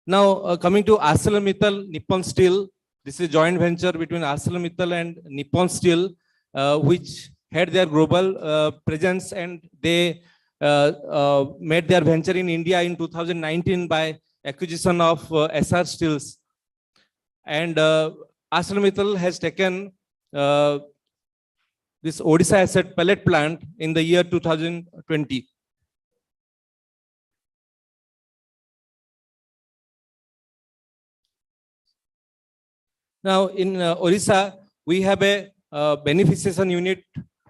[SPEAKER 1] Now coming to ArcelorMittal Nippon Steel, this is a joint venture between ArcelorMittal and Nippon Steel, which had their global presence, and they made their venture in India in 2019 by acquisition of SR Steels. And ArcelorMittal has taken this Odisha asset pellet plant in the year 2020. Now in Odisha, we have a beneficiation unit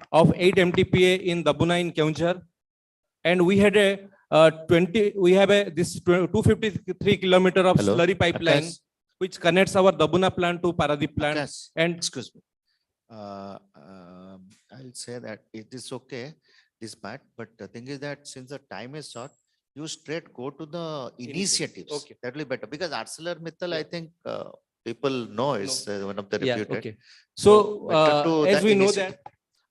[SPEAKER 1] of 8 MTPA in Dabuna in Keonjhar, and we had a this 253 kilometer of
[SPEAKER 15] Hello,
[SPEAKER 1] slurry pipeline,
[SPEAKER 15] Akash.
[SPEAKER 1] which connects our Dabuna plant to Paradip plant.
[SPEAKER 15] Akash,
[SPEAKER 1] And
[SPEAKER 15] excuse me. I'll say that it is okay, this part, but the thing is that since the time is short, you straight go to the initiatives.
[SPEAKER 1] Okay.
[SPEAKER 15] That will be better because ArcelorMittal, I think people know is one of the
[SPEAKER 1] yeah,
[SPEAKER 15] reputed.
[SPEAKER 1] okay. So
[SPEAKER 15] better to
[SPEAKER 1] as
[SPEAKER 15] the
[SPEAKER 1] we know
[SPEAKER 15] initiative.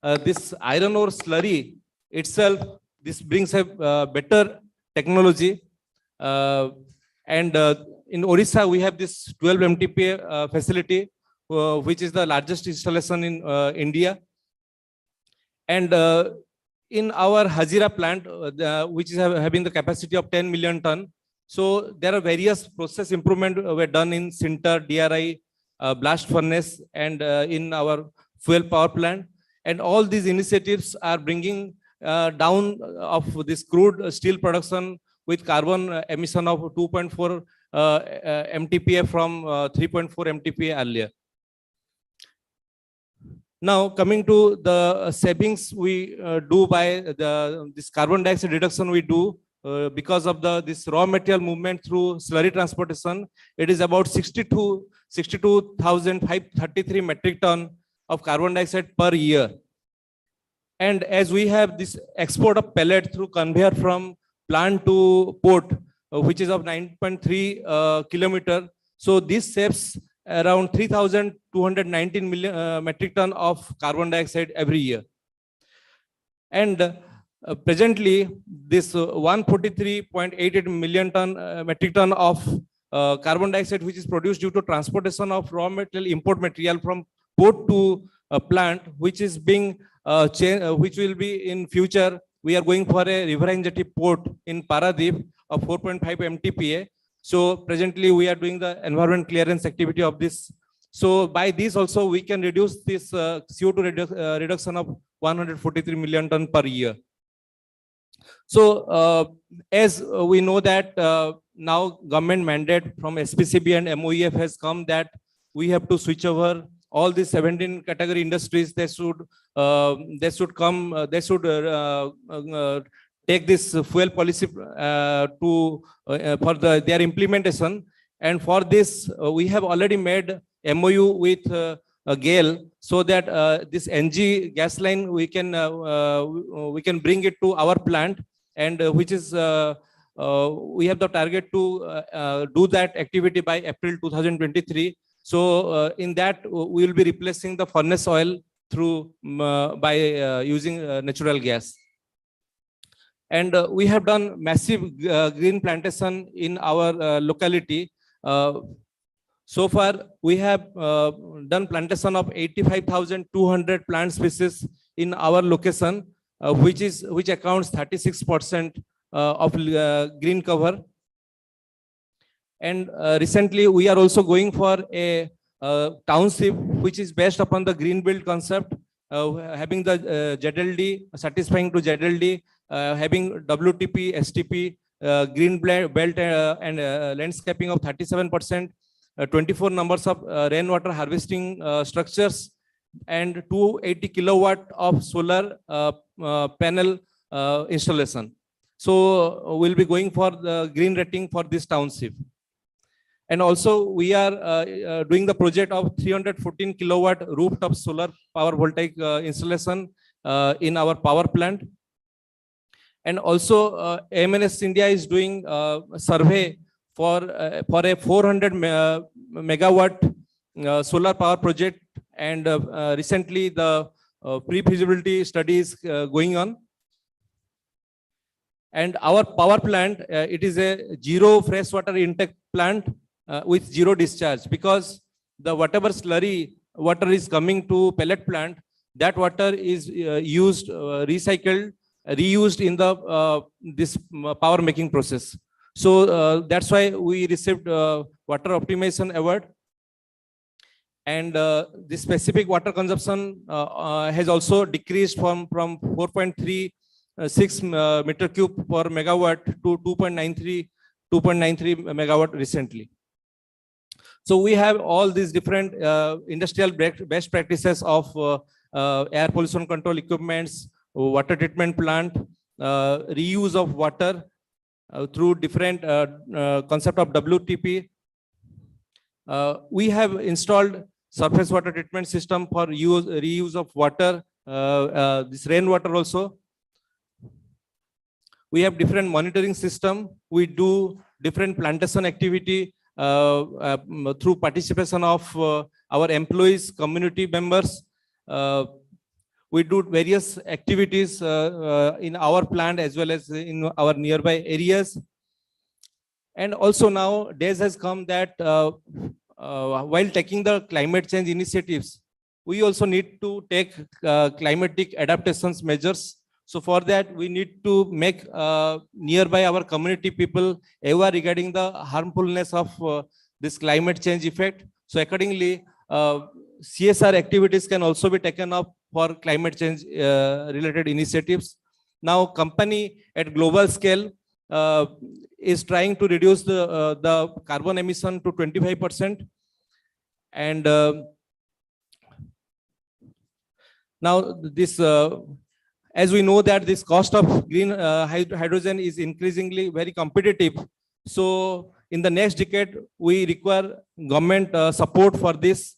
[SPEAKER 1] that this iron ore slurry itself, this brings a better technology. And in Odisha, we have this 12 MTPA facility, which is the largest installation in India. And in our Hazira plant, which is having the capacity of 10 million ton. So there are various process improvement were done in sinter, DRI, blast furnace, and in our fuel power plant. And all these initiatives are bringing down of this crude steel production with carbon emission of 2.4 MTPA from 3.4 MTPA earlier. Now coming to the savings we do by this carbon dioxide reduction we do because of this raw material movement through slurry transportation, it is about 62,533 metric ton of carbon dioxide per year. And as we have this export of pellet through conveyor from plant to port, which is of 9.3 kilometer. So this saves around 3,219 million metric ton of carbon dioxide every year. And presently, this 143.88 million ton metric ton of carbon dioxide, which is produced due to transportation of raw material, import material from port to plant, which is being which will be in future. We are going for a riverine jetty port in Paradip of 4.5 MTPA. So presently we are doing the environment clearance activity of this. So by this also we can reduce this CO2 reduction of 143 million ton per year. So as we know that now government mandate from SPCB and MOEF has come that we have to switch over all these 17 category industries. They should take this fuel policy for their implementation. And for this, we have already made MOU with GAIL so that this NG gas line we can bring it to our plant, and which is we have the target to do that activity by April 2023. So in that we will be replacing the furnace oil through by using natural gas. And we have done massive green plantation in our locality. So far, we have done plantation of 85,200 plant species in our location, which accounts 36% of green cover. And recently, we are also going for a township which is based upon the green build concept, having the ZLD, satisfying to ZLD, having WTP, STP, green belt and landscaping of 37%, 24 numbers of rainwater harvesting structures, and 280 kilowatt of solar panel installation. So we'll be going for the green rating for this township. And also we are doing the project of 314 kilowatt rooftop solar power voltaic installation in our power plant. And also AMNS India is doing a survey for a 400 megawatt solar power project, and recently the pre-feasibility study is going on. And our power plant, it is a zero freshwater intake plant with zero discharge, because the whatever slurry water is coming to pellet plant, that water is used, recycled, reused in the this power making process. So that's why we received water optimization award. And the specific water consumption has also decreased from 4.36 meter cube per megawatt to 2.93 megawatt recently. So we have all these different industrial best practices of air pollution control equipments, water treatment plant, reuse of water through different concept of WTP. We have installed surface water treatment system for reuse of water, this rainwater also. We have different monitoring system. We do different plantation activity through participation of our employees, community members. we do various activities in our plant as well as in our nearby areas. And also now days has come that while taking the climate change initiatives, we also need to take climatic adaptations measures. So for that, we need to make nearby our community people aware regarding the harmfulness of this climate change effect. So accordingly, CSR activities can also be taken up for climate change related initiatives. Now, company at global scale is trying to reduce the carbon emission to 25%. And now this, as we know that this cost of green hydrogen is increasingly very competitive. So in the next decade, we require government support for this.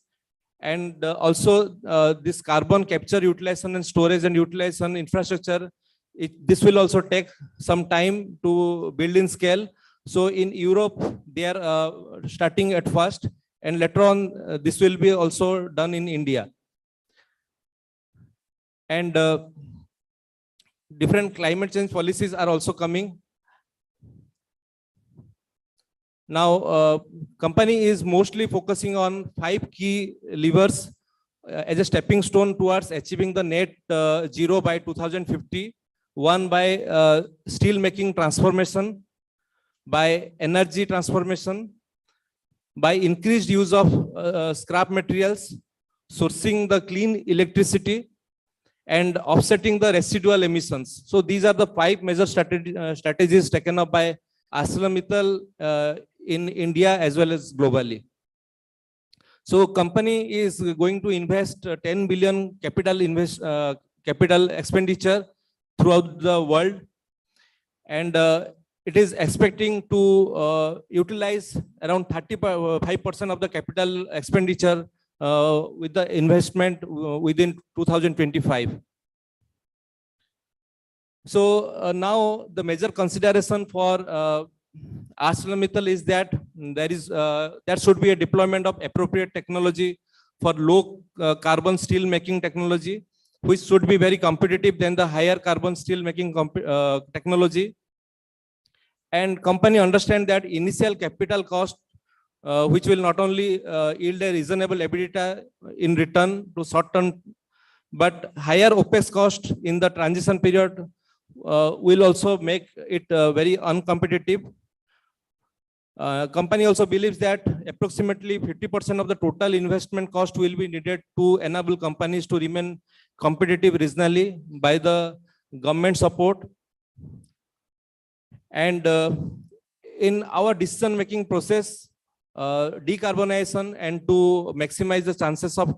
[SPEAKER 1] And also this carbon capture, utilization and storage and utilization infrastructure, this will also take some time to build in scale. So in Europe, they are starting at first, and later on, this will be also done in India. And different climate change policies are also coming. Now, company is mostly focusing on 5 key levers as a stepping stone towards achieving the net zero by 2050. One by steel making transformation, by energy transformation, by increased use of scrap materials, sourcing the clean electricity, and offsetting the residual emissions. So these are the 5 major strategies taken up by ArcelorMittal in India as well as globally. So company is going to invest 10 billion capital expenditure throughout the world, and it is expecting to utilize around 35% of the capital expenditure with the investment within 2025. So now the major consideration for ArcelorMittal is that there should be a deployment of appropriate technology for low carbon steel making technology, which should be very competitive than the higher carbon steel making technology. And company understand that initial capital cost, which will not only yield a reasonable EBITDA in return to short term, but higher OPEX cost in the transition period will also make it very uncompetitive. Company also believes that approximately 50% of the total investment cost will be needed to enable companies to remain competitive regionally by the government support. And in our decision making process, decarbonization and to maximize the chances of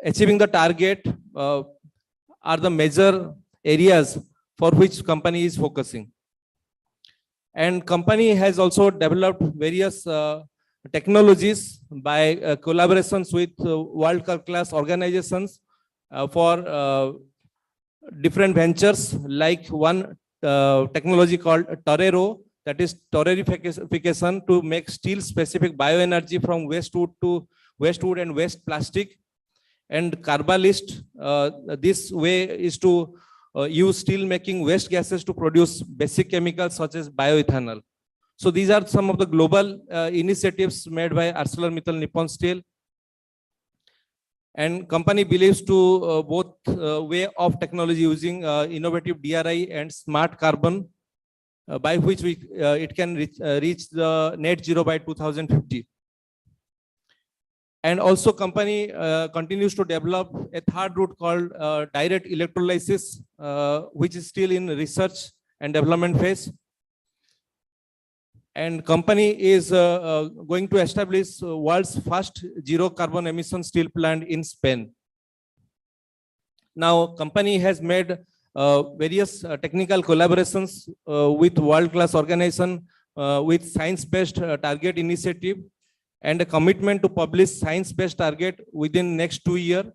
[SPEAKER 1] achieving the target are the major areas for which company is focusing. And company has also developed various technologies by collaborations with world-class organizations for different ventures, like one technology called Torero, that is torerification to make steel-specific bioenergy from waste wood and waste plastic. And Carbalist, this way is to use steel making waste gases to produce basic chemicals such as bioethanol. So these are some of the global initiatives made by ArcelorMittal Nippon Steel. And company believes to both way of technology using innovative DRI and smart carbon, by which it can reach the net zero by 2050. And also company continues to develop a third route called direct electrolysis, which is still in research and development phase. And company is going to establish world's first zero carbon emission steel plant in Spain. Now, company has made various technical collaborations with world-class organization with science-based target initiative, and a commitment to publish science-based target within next 2 years.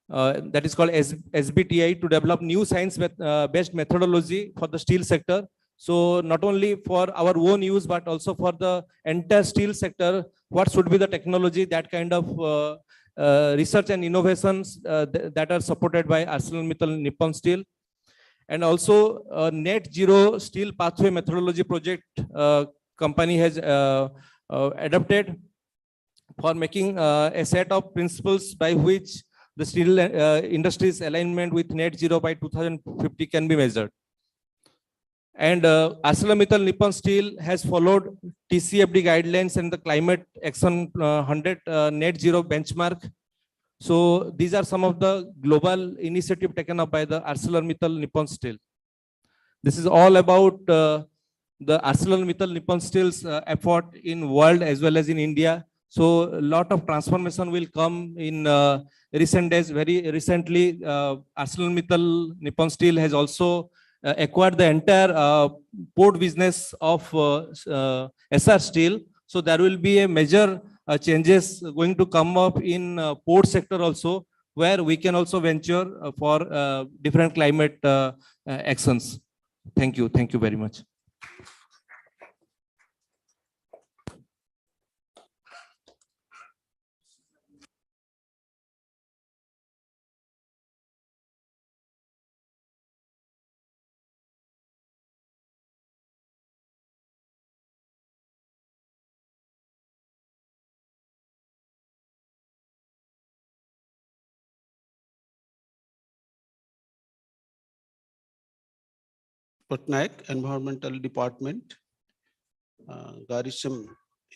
[SPEAKER 1] That is called SBTi, to develop new science-based methodology for the steel sector. So not only for our own use, but also for the entire steel sector, what should be the technology that kind of research and innovations that are supported by ArcelorMittal Nippon Steel. And also net zero steel pathway methodology project company has adopted for making a set of principles by which the steel industry's alignment with net zero by 2050 can be measured. And ArcelorMittal Nippon Steel has followed TCFD guidelines and the Climate Action 100 net zero benchmark. So these are some of the global initiative taken up by the ArcelorMittal Nippon Steel. This is all about the ArcelorMittal Nippon Steel's effort in world as well as in India. So a lot of transformation will come in recent days. Very recently, ArcelorMittal Nippon Steel has also acquired the entire port business of Essar Steel. So there will be a major changes going to come up in port sector also, where we can also venture for different climate actions. Thank you. Thank you very much.
[SPEAKER 19] Patnaik, Environmental Department, Garisham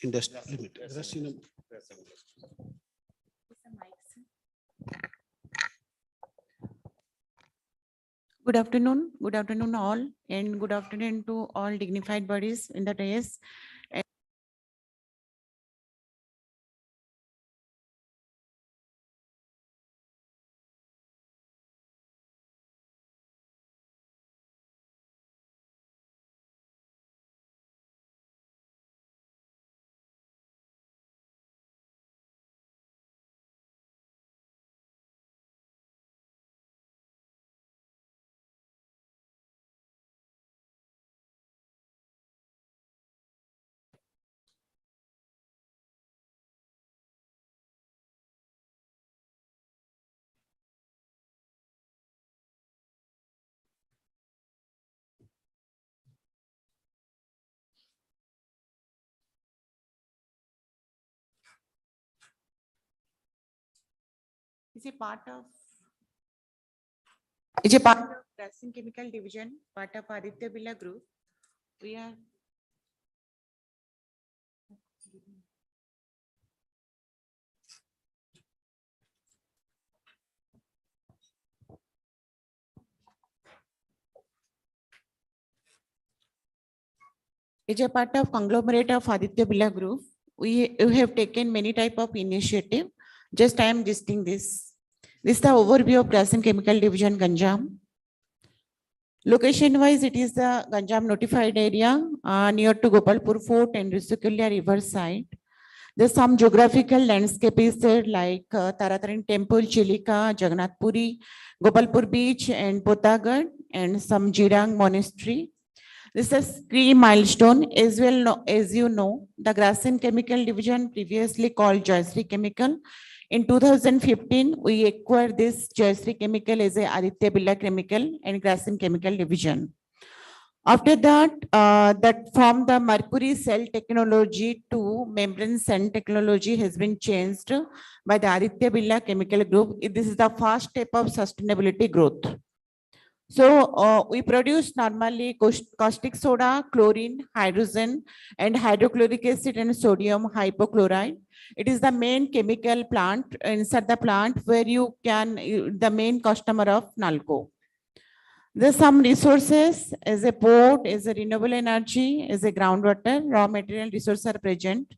[SPEAKER 19] Industry Limited.
[SPEAKER 5] Good afternoon all, and good afternoon to all dignified bodies in the dais. Is a part of Grasim Chemical Division, part of Aditya Birla Group. We are is a part of conglomerate of Aditya Birla Group. We have taken many type of initiative. Just I am listing this. This is the overview of Grasim Chemical Division, Ganjam. Location wise, it is the Ganjam notified area near to Gopalpur Fort and Rishikesh river side. There's some geographical landscape is there like Taratani Temple, Chilika, Jagannath Puri, Gopalpur Beach and Potagad, and some Jirang Monastery. This is key milestone. As well as you know, the Grasim Chemical Division, previously called Jayashree Chemical. In 2015, we acquired this Jayashree Chemical as a Aditya Birla Chemical and Grasim Chemical Division. After that, from the mercury cell technology to membrane cell technology has been changed by the Aditya Birla Chemical Group. This is the first step of sustainability growth. So we produce normally caustic soda, chlorine, hydrogen, and hydrochloric acid and sodium hypochlorite. It is the main chemical plant inside the plant where you can, the main customer of Nalco. There's some resources as a port, as a renewable energy, as a groundwater, raw material resources are present.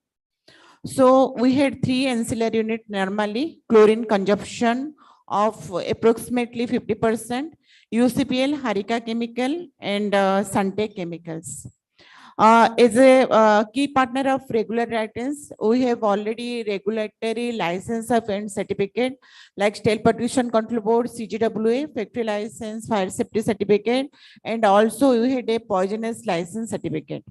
[SPEAKER 5] So we had 3 ancillary units normally, chlorine consumption of approximately 50%, UCPL, Harika Chemical, and Suntech Chemicals. As a key partner of regular items, we have already regulatory license of and certificate like Steel Pollution Control Board, CGWA, factory license, fire safety certificate, and also we had a poisonous license certificate.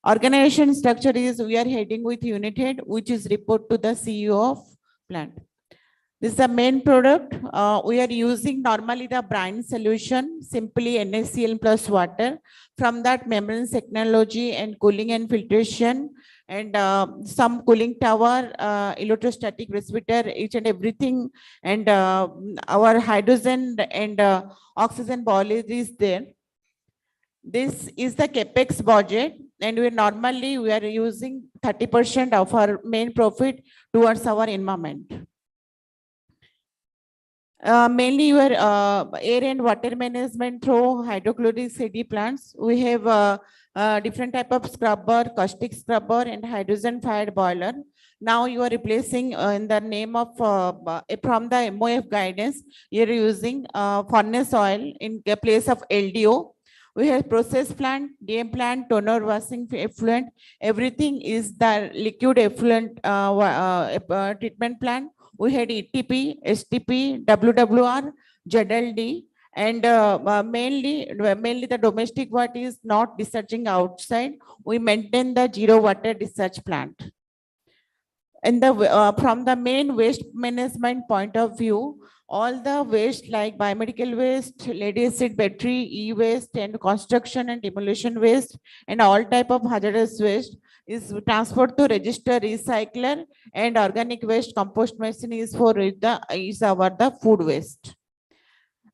[SPEAKER 5] Organization structure is we are heading with unit head, which is report to the CEO of plant. This is the main product. We are using normally the brine solution, simply NaCl plus water. From that, membrane technology and cooling and filtration, and some cooling tower, electrostatic receiver, each and everything, and our hydrogen and oxygen boiler is there. This is the capex budget, and we are using 30% of our main profit towards our environment. Mainly your air and water management through hydrochloric CD plants. We have different type of scrubber, caustic scrubber, and hydrogen fired boiler. Now you are replacing in the name of from the MOF guidance, you are using furnace oil in the place of LDO. We have process plant, DM plant, toner washing effluent. Everything is the liquid effluent treatment plant. We had ETP, STP, WWR, ZLD, and mainly the domestic water is not discharging outside. We maintain the zero water discharge plant. And from the main waste management point of view, all the waste like biomedical waste, lead acid battery, e-waste, and construction and demolition waste, and all type of hazardous waste is transferred to register recycler, and organic waste compost machine is for the food waste.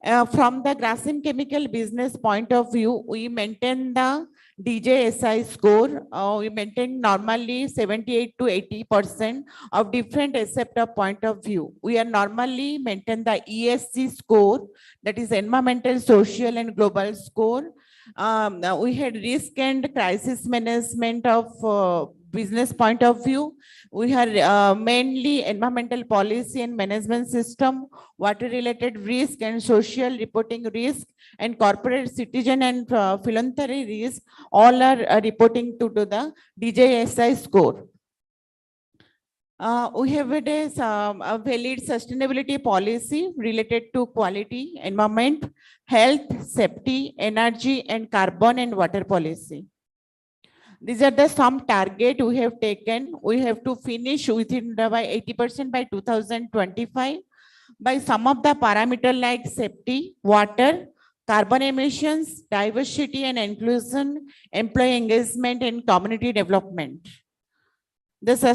[SPEAKER 5] From the Grasim chemical business point of view, we maintain the DJSI score. We maintain normally 78 to 80% of different acceptor point of view. We are normally maintain the ESG score, that is environmental, social, and global score. We had risk and crisis management of business point of view. We have mainly environmental policy and management system, water related risk and social reporting risk, and corporate citizen and philanthropy risk, all are reporting to the DJSI score. We have a valid sustainability policy related to quality, environment, health, safety, energy, and carbon and water policy. These are the some target we have taken. We have to finish within by 80% by 2025 by some of the parameter like safety, water, carbon emissions, diversity and inclusion, employee engagement, and community development. These are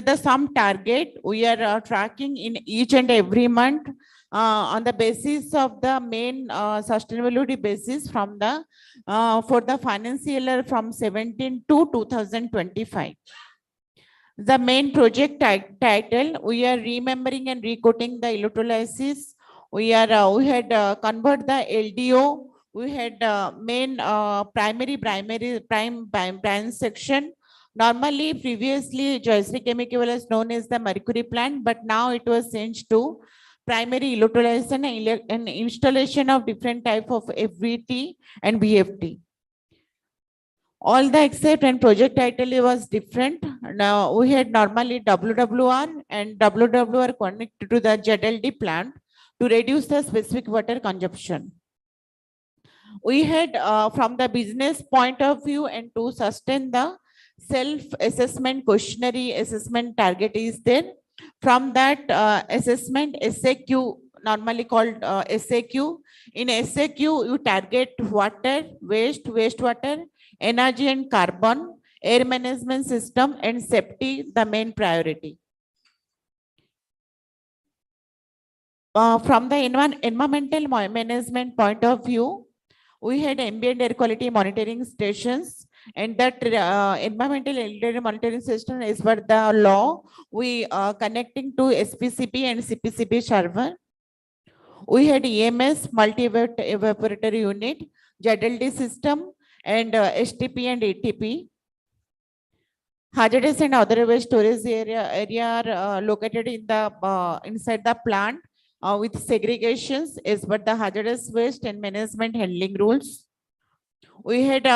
[SPEAKER 5] the some target we are tracking in each and every month on the basis of the main sustainability basis from the for the financial year from 17 to 2025. The main project title, we are remembering and recoding the electrolysis. We had convert the LDO. We had main prime section. Normally, previously, Joycery Chemical was known as the mercury plant, but now it was changed to primary electrolysis and installation of different type of FVT and BFT. All the except and project title was different. Now we had normally WWR and WWR connected to the ZLD plant to reduce the specific water consumption. We had from the business point of view and to sustain the self-assessment questionnaire assessment target is there. From that assessment SAQ, normally called SAQ. In SAQ, you target water, wastewater, energy and carbon, air management system, and safety, the main priority. From the environmental management point of view, we had ambient air quality monitoring stations, and that environmental air monitoring system is per the law. We connecting to SPCP and CPCP server. We had EMS, multi-evaporator unit, ZLD system, and STP and ATP. Hazardous and other waste storage area are located in the inside the plant with segregations as per the hazardous waste and management handling rules. We had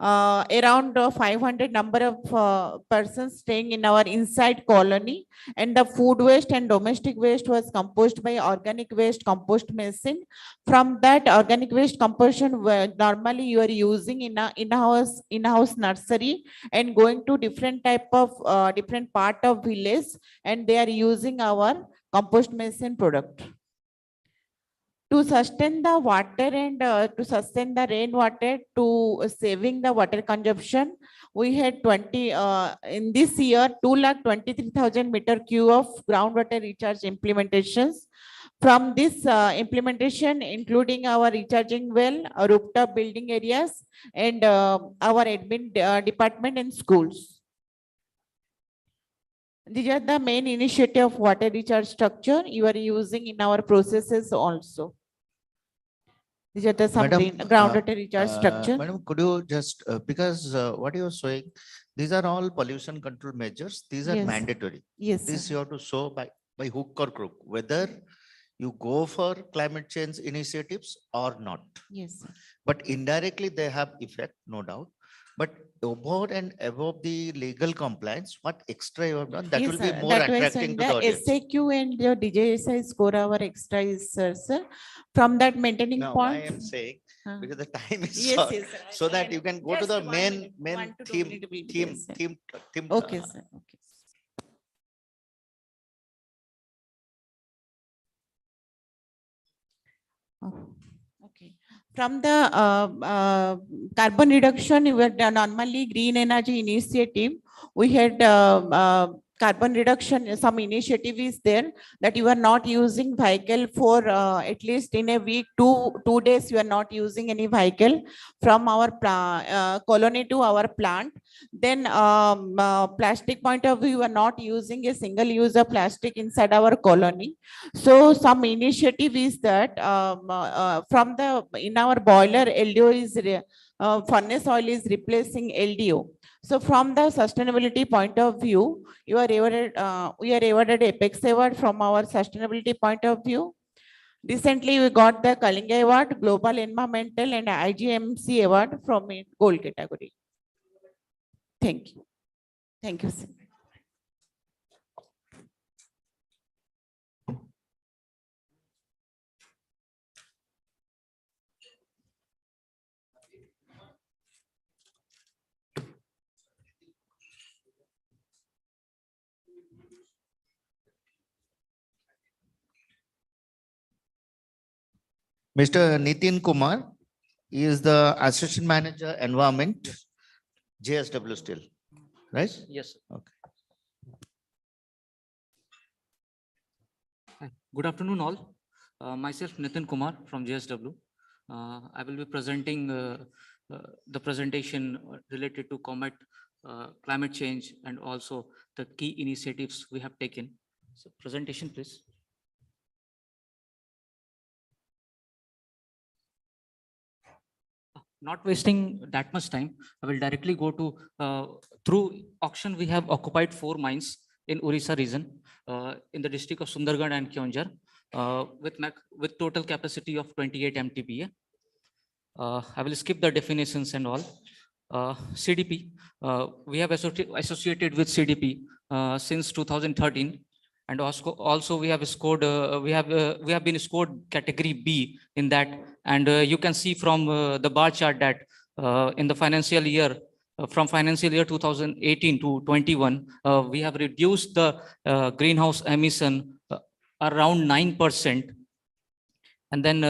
[SPEAKER 5] around 500 number of persons staying in our inside colony, and the food waste and domestic waste was composed by organic waste compost machine. From that organic waste composition, normally you are using in a in-house nursery and going to different type of different part of village, and they are using our compost machine product. To sustain the water and to sustain the rainwater, to saving the water consumption, we had 20 in this year 2,23,000 meter cube of groundwater recharge implementations. From this implementation, including our recharging well, rooftop building areas, and our admin department and schools. These are the main initiative of water recharge structure you are using in our processes also. These are the some groundwater recharge structure.
[SPEAKER 15] Madam, could you just, because what you are showing, these are all pollution control measures. These are
[SPEAKER 5] Yes.
[SPEAKER 15] mandatory.
[SPEAKER 5] Yes,
[SPEAKER 15] This
[SPEAKER 5] sir.
[SPEAKER 15] you have to show by hook or crook, whether you go for climate change initiatives or not.
[SPEAKER 5] Yes, sir.
[SPEAKER 15] But indirectly, they have effect, no doubt. But above and above the legal compliance, what extra you have done, that
[SPEAKER 5] Yes,
[SPEAKER 15] will be
[SPEAKER 5] sir.
[SPEAKER 15] more
[SPEAKER 5] That was
[SPEAKER 15] attracting
[SPEAKER 5] in
[SPEAKER 15] to the audience.
[SPEAKER 5] SAQ and your DJSI score our extra is, sir. From that maintaining
[SPEAKER 15] Now, I
[SPEAKER 5] point.
[SPEAKER 15] am saying, because the time is
[SPEAKER 5] Yes,
[SPEAKER 15] short,
[SPEAKER 5] yes, sir.
[SPEAKER 15] so that you can go to
[SPEAKER 5] Just
[SPEAKER 15] the
[SPEAKER 5] 1
[SPEAKER 15] main,
[SPEAKER 5] minute,
[SPEAKER 15] main
[SPEAKER 5] 1 to 2
[SPEAKER 15] theme,
[SPEAKER 5] minute will be
[SPEAKER 15] theme,
[SPEAKER 5] there, sir.
[SPEAKER 15] theme.
[SPEAKER 5] Okay, sir. Okay. Oh, okay. From the carbon reduction, we were normally green energy initiative. We had carbon reduction, some initiative is there that you are not using vehicle for at least in a week, two days, you are not using any vehicle from our colony to our plant. Then plastic point of view, you are not using a single use of plastic inside our colony. So some initiative is that from the in our boiler, LDO is furnace oil is replacing LDO. So from the sustainability point of view, you are awarded, we are awarded Apex Award from our sustainability point of view. Recently, we got the Kalinga Award, Global Environmental and IGMC Award from in gold category. Thank you. Thank you, sir.
[SPEAKER 15] Mr. Nitin Kumar is the Assistant Manager Environment, JSW Steel, right?
[SPEAKER 7] Yes.
[SPEAKER 15] Okay.
[SPEAKER 7] Hi. Good afternoon, all. Myself, Nitin Kumar from JSW. I will be presenting the presentation related to COMET, climate change, and also the key initiatives we have taken. So presentation, please. Not wasting that much time, I will directly go to, through auction, we have occupied 4 mines in Orissa region, in the district of Sundargarh and Keonjhar, with total capacity of 28 MTPA. I will skip the definitions and all. CDP, we have associated with CDP since 2013. And also we have scored, we have been scored category B in that. And you can see from the bar chart that in the financial year, from financial year 2018 to 21, we have reduced the greenhouse emission around 9%. And then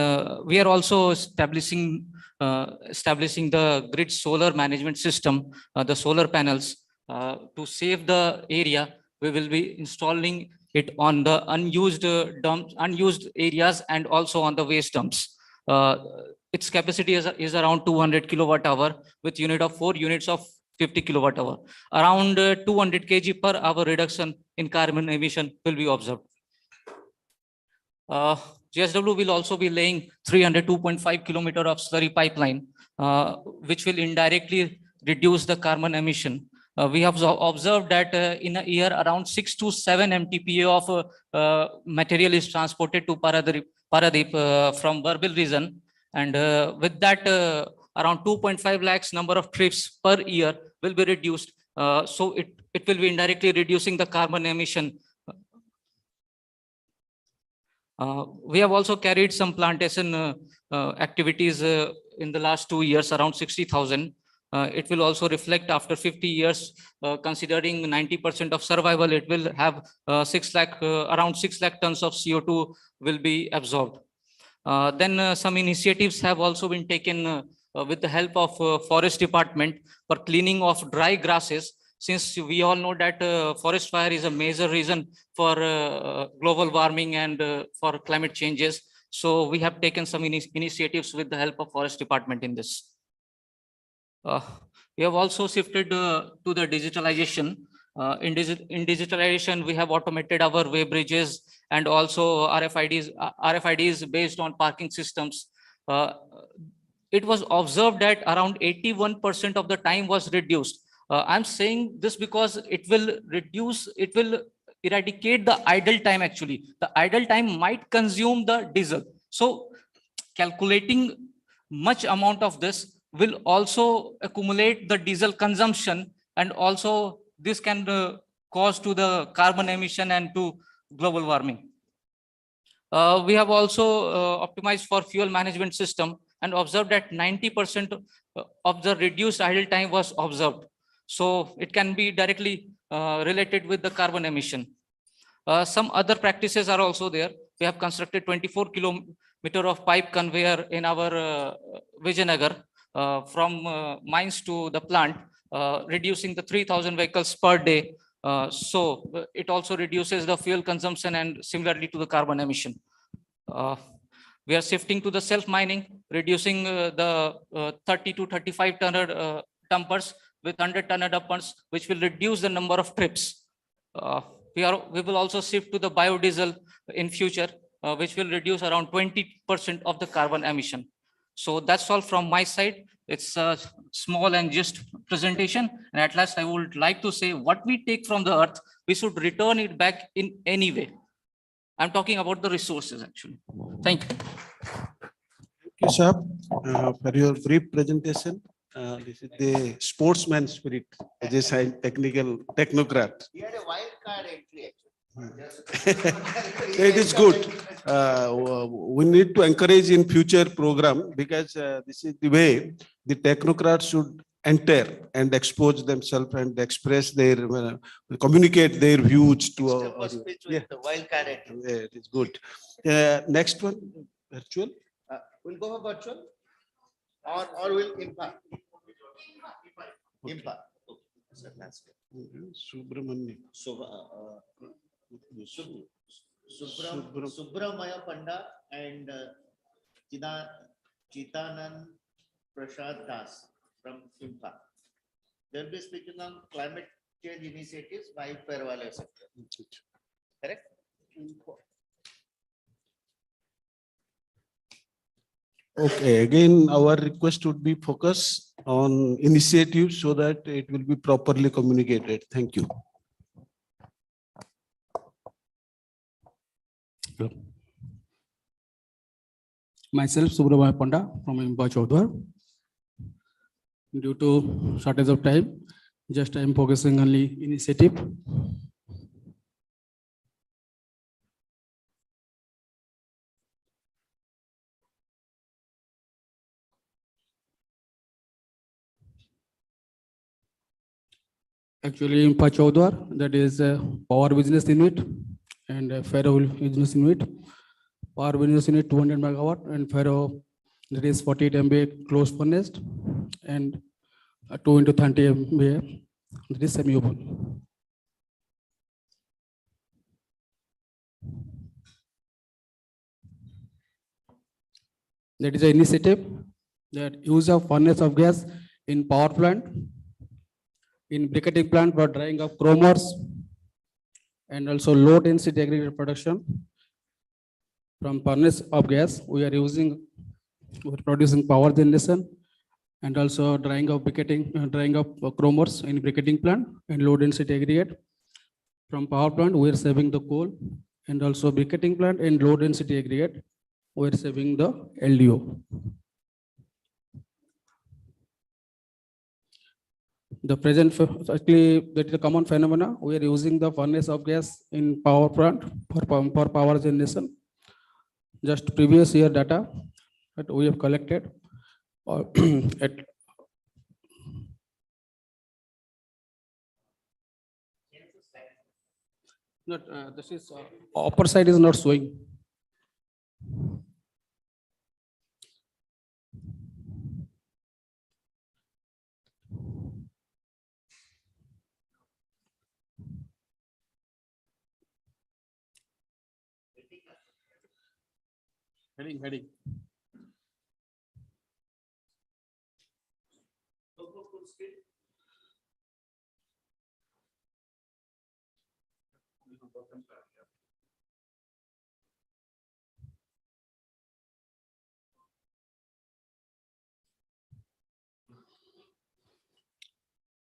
[SPEAKER 7] we are also establishing the grid solar management system, the solar panels, to save the area. We will be installing it on the unused dumps, unused areas, and also on the waste dumps. Its capacity is around 200 kilowatt hour with unit of 4 units of 50 kilowatt hour. Around 200 kg per hour reduction in carbon emission will be observed. JSW will also be laying 302.5 kilometer of slurry pipeline, which will indirectly reduce the carbon emission. We have observed that in a year, around 6 to 7 MTPA of material is transported to Paradip from Barbil region. And with that around 2.5 lakhs number of trips per year will be reduced. So it will be indirectly reducing the carbon emission. We have also carried some plantation activities in the last 2 years, around 60,000. It will also reflect after 50 years, considering 90% of survival, it will have around 6 lakh tons of CO2 will be absorbed. Then some initiatives have also been taken with the help of Forest Department for cleaning of dry grasses, since we all know that forest fire is a major reason for global warming and for climate changes. So we have taken some initiatives with the help of Forest Department in this. We have also shifted to the digitalization. In digitalization, we have automated our way bridges and also RFIDs based on parking systems. It was observed that around 81% of the time was reduced. I'm saying this because it will eradicate the idle time actually. The idle time might consume the diesel. So calculating much amount of this will also accumulate the diesel consumption, and also this can cause to the carbon emission and to global warming. We have also optimized for fuel management system and observed that 90% of the reduced idle time was observed. So it can be directly related with the carbon emission. Some other practices are also there. We have constructed 24 kilometer of pipe conveyor in our Vijayanagar from mines to the plant, reducing the 3,000 vehicles per day. So it also reduces the fuel consumption and similarly to the carbon emission. We are shifting to the self-mining, reducing the 30 to 35 tonner dumpers with 100 tonner dumpers, which will reduce the number of trips. We will also shift to the biodiesel in future, which will reduce around 20% of the carbon emission. So that's all from my side. It's a small and just presentation. And at last, I would like to say what we take from the earth, we should return it back in any way. I'm talking about the resources actually. Thank you.
[SPEAKER 19] Thank you, sir, for your brief presentation. This is the sportsman spirit, as a technical technocrat.
[SPEAKER 15] He had a wild card entry
[SPEAKER 19] It is good. We need to encourage in future program, because this is the way the technocrats should enter and expose themselves and express their, communicate their views to our.
[SPEAKER 15] Yeah. The wild card entry.
[SPEAKER 19] Yeah, it is good. Next one, virtual.
[SPEAKER 15] We'll go for virtual or we'll impact. Impact.
[SPEAKER 19] Subramanya.
[SPEAKER 15] Subramaya Panda and Chitanand Prasad Das from IMPA. They'll be speaking on climate change initiatives by Fairwala sector. Correct?
[SPEAKER 19] Okay, again, our request would be focus on initiatives so that it will be properly communicated. Thank you.
[SPEAKER 8] Myself, Subramaya Panda from Impa Chaudhar. Due to shortage of time, just I am focusing only initiative. Actually, in Chaudhar, that is a power business unit and a ferro business unit. Power business unit 200 megawatt and ferro that is 48 MVA closed furnace and 2 into 30 MVA that is semi-open. That is an initiative that use of furnace of gas in power plant, in briquetting plant for drying of chrome ores, and also low density aggregate production. From furnace of gas, we're producing power generation and also drying of chrome ores in briquetting plant and low density aggregate. From power plant, we're saving the coal and also briquetting plant and low density aggregate, we're saving the LDO. The present, actually, that is a common phenomena. We are using the furnace of gas in power plant for power generation. Just previous year data that we have collected. At not, this is upper side is not showing. Heading.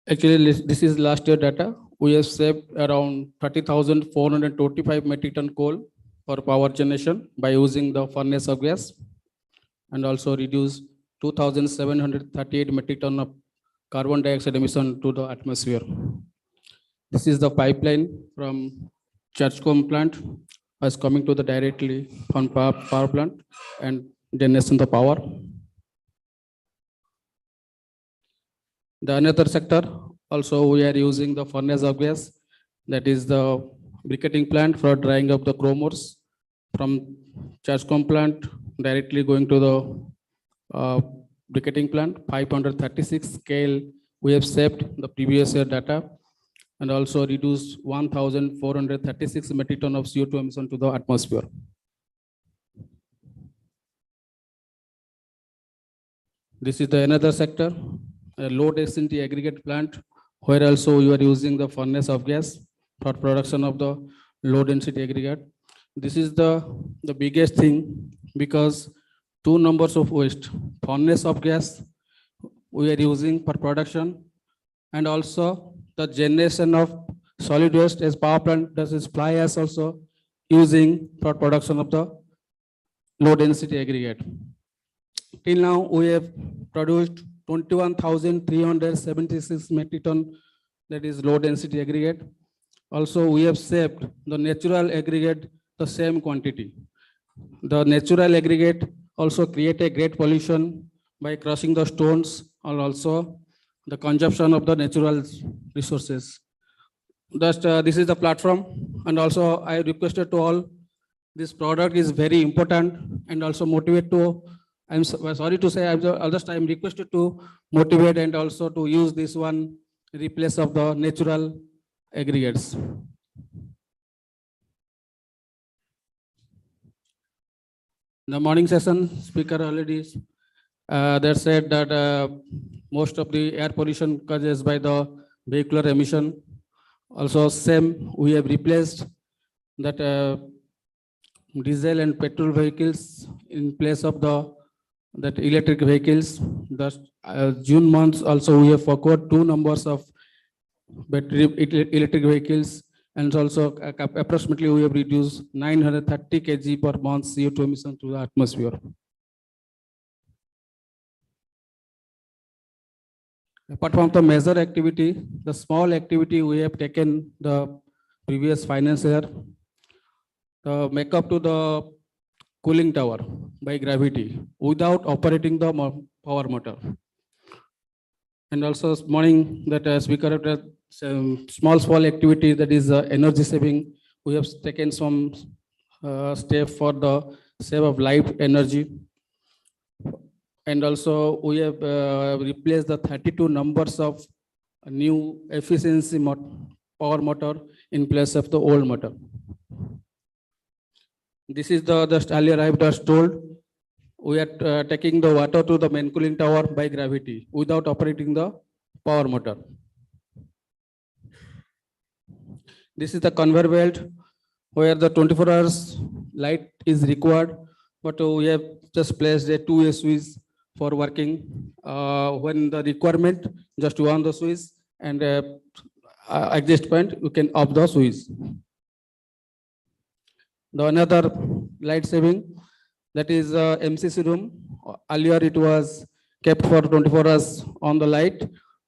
[SPEAKER 8] Actually, this is last year data. We have saved around 30,425 metric ton coal for power generation by using the furnace of gas, and also reduce 2,738 metric ton of carbon dioxide emission to the atmosphere. This is the pipeline from Churchcombe plant as coming to the directly from power plant and generation the power. The another sector also we are using the furnace of gas, that is the briquetting plant for drying up the chrome ores from Churchcombe plant directly going to the briquetting plant. 536 scale we have saved the previous year data, and also reduced 1,436 metric ton of CO2 emission to the atmosphere. This is the another sector, a low density aggregate plant, where also you are using the furnace of gas for production of the low density aggregate. This is the biggest thing, because two numbers of waste, furnace of gas we are using for production, and also the generation of solid waste as power plant, that is fly ash also using for production of the low density aggregate. Till now we have produced 21,376 metric ton, that is low density aggregate. Also we have saved the natural aggregate the same quantity. The natural aggregate also create a great pollution by crushing the stones, and also the consumption of the natural resources. Just this is the platform, and also I requested to all, this product is very important, and also motivate to, I'm sorry to say, I'm requested to motivate and also to use this one in replace of the natural aggregates. The morning session speaker already they said that most of the air pollution causes by the vehicular emission. Also same, we have replaced that diesel and petrol vehicles in place of that electric vehicles. The June months also we have forgot two numbers of battery electric vehicles, and also approximately we have reduced 930 kg per month CO2 emission to the atmosphere. Apart from the major activity, the small activity we have taken the previous finance year, the makeup to the cooling tower by gravity without operating the power motor. And also this morning that speaker small activity, that is energy saving. We have taken some step for the save of life energy. And also we have replaced the 32 numbers of new efficiency power motor in place of the old motor. This is the just earlier I was told, we are taking the water to the main cooling tower by gravity without operating the power motor. This is the conveyor belt where the 24 hours light is required, but we have just placed a 2-way switch for working. When the requirement, just on the switch, and at this point you can off the switch. The another light saving, that is MCC room. Earlier it was kept for 24 hours on the light.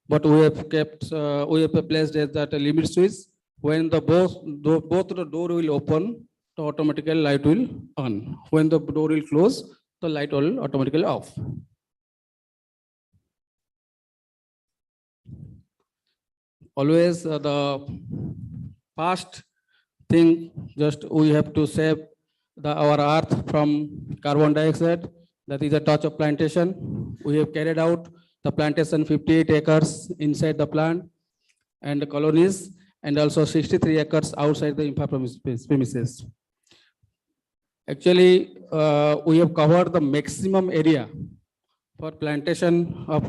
[SPEAKER 8] but we have kept, we have placed as that a limit switch. When the both the door will open, the automatically light will on. When the door will close, the light will automatically off. Always the first thing, just we have to save our earth from carbon dioxide. That is a touch of plantation. We have carried out the plantation 58 acres inside the plant and the colonies, and also 63 acres outside the infra premises. Actually, we have covered the maximum area for plantation of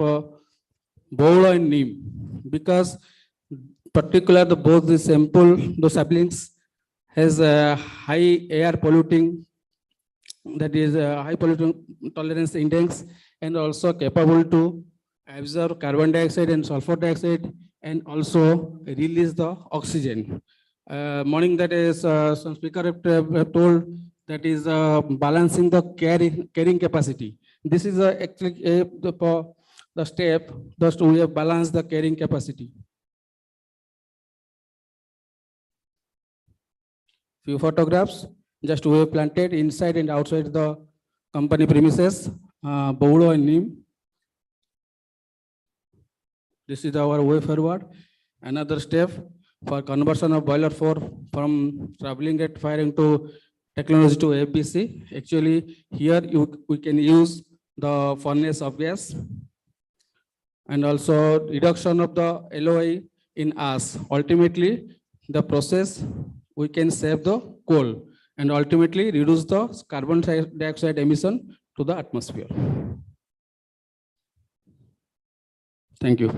[SPEAKER 8] Boulo and Neem, because particular both the sample, the saplings has a high air polluting, that is a high pollutant tolerance index, and also capable to absorb carbon dioxide and sulfur dioxide, and also release the oxygen. Morning, that is some speaker have told, that is balancing the carrying capacity. This is actually the step that we have balanced the carrying capacity. Few photographs, just we have planted inside and outside the company premises, Boulo and Neem. This is our way forward. Another step for conversion of boiler 4 from traveling at firing to technology to FBC. Actually, here we can use the furnace of gas, and also reduction of the LOI in ash. Ultimately, the process, we can save the coal and ultimately reduce the carbon dioxide emission to the atmosphere. Thank you.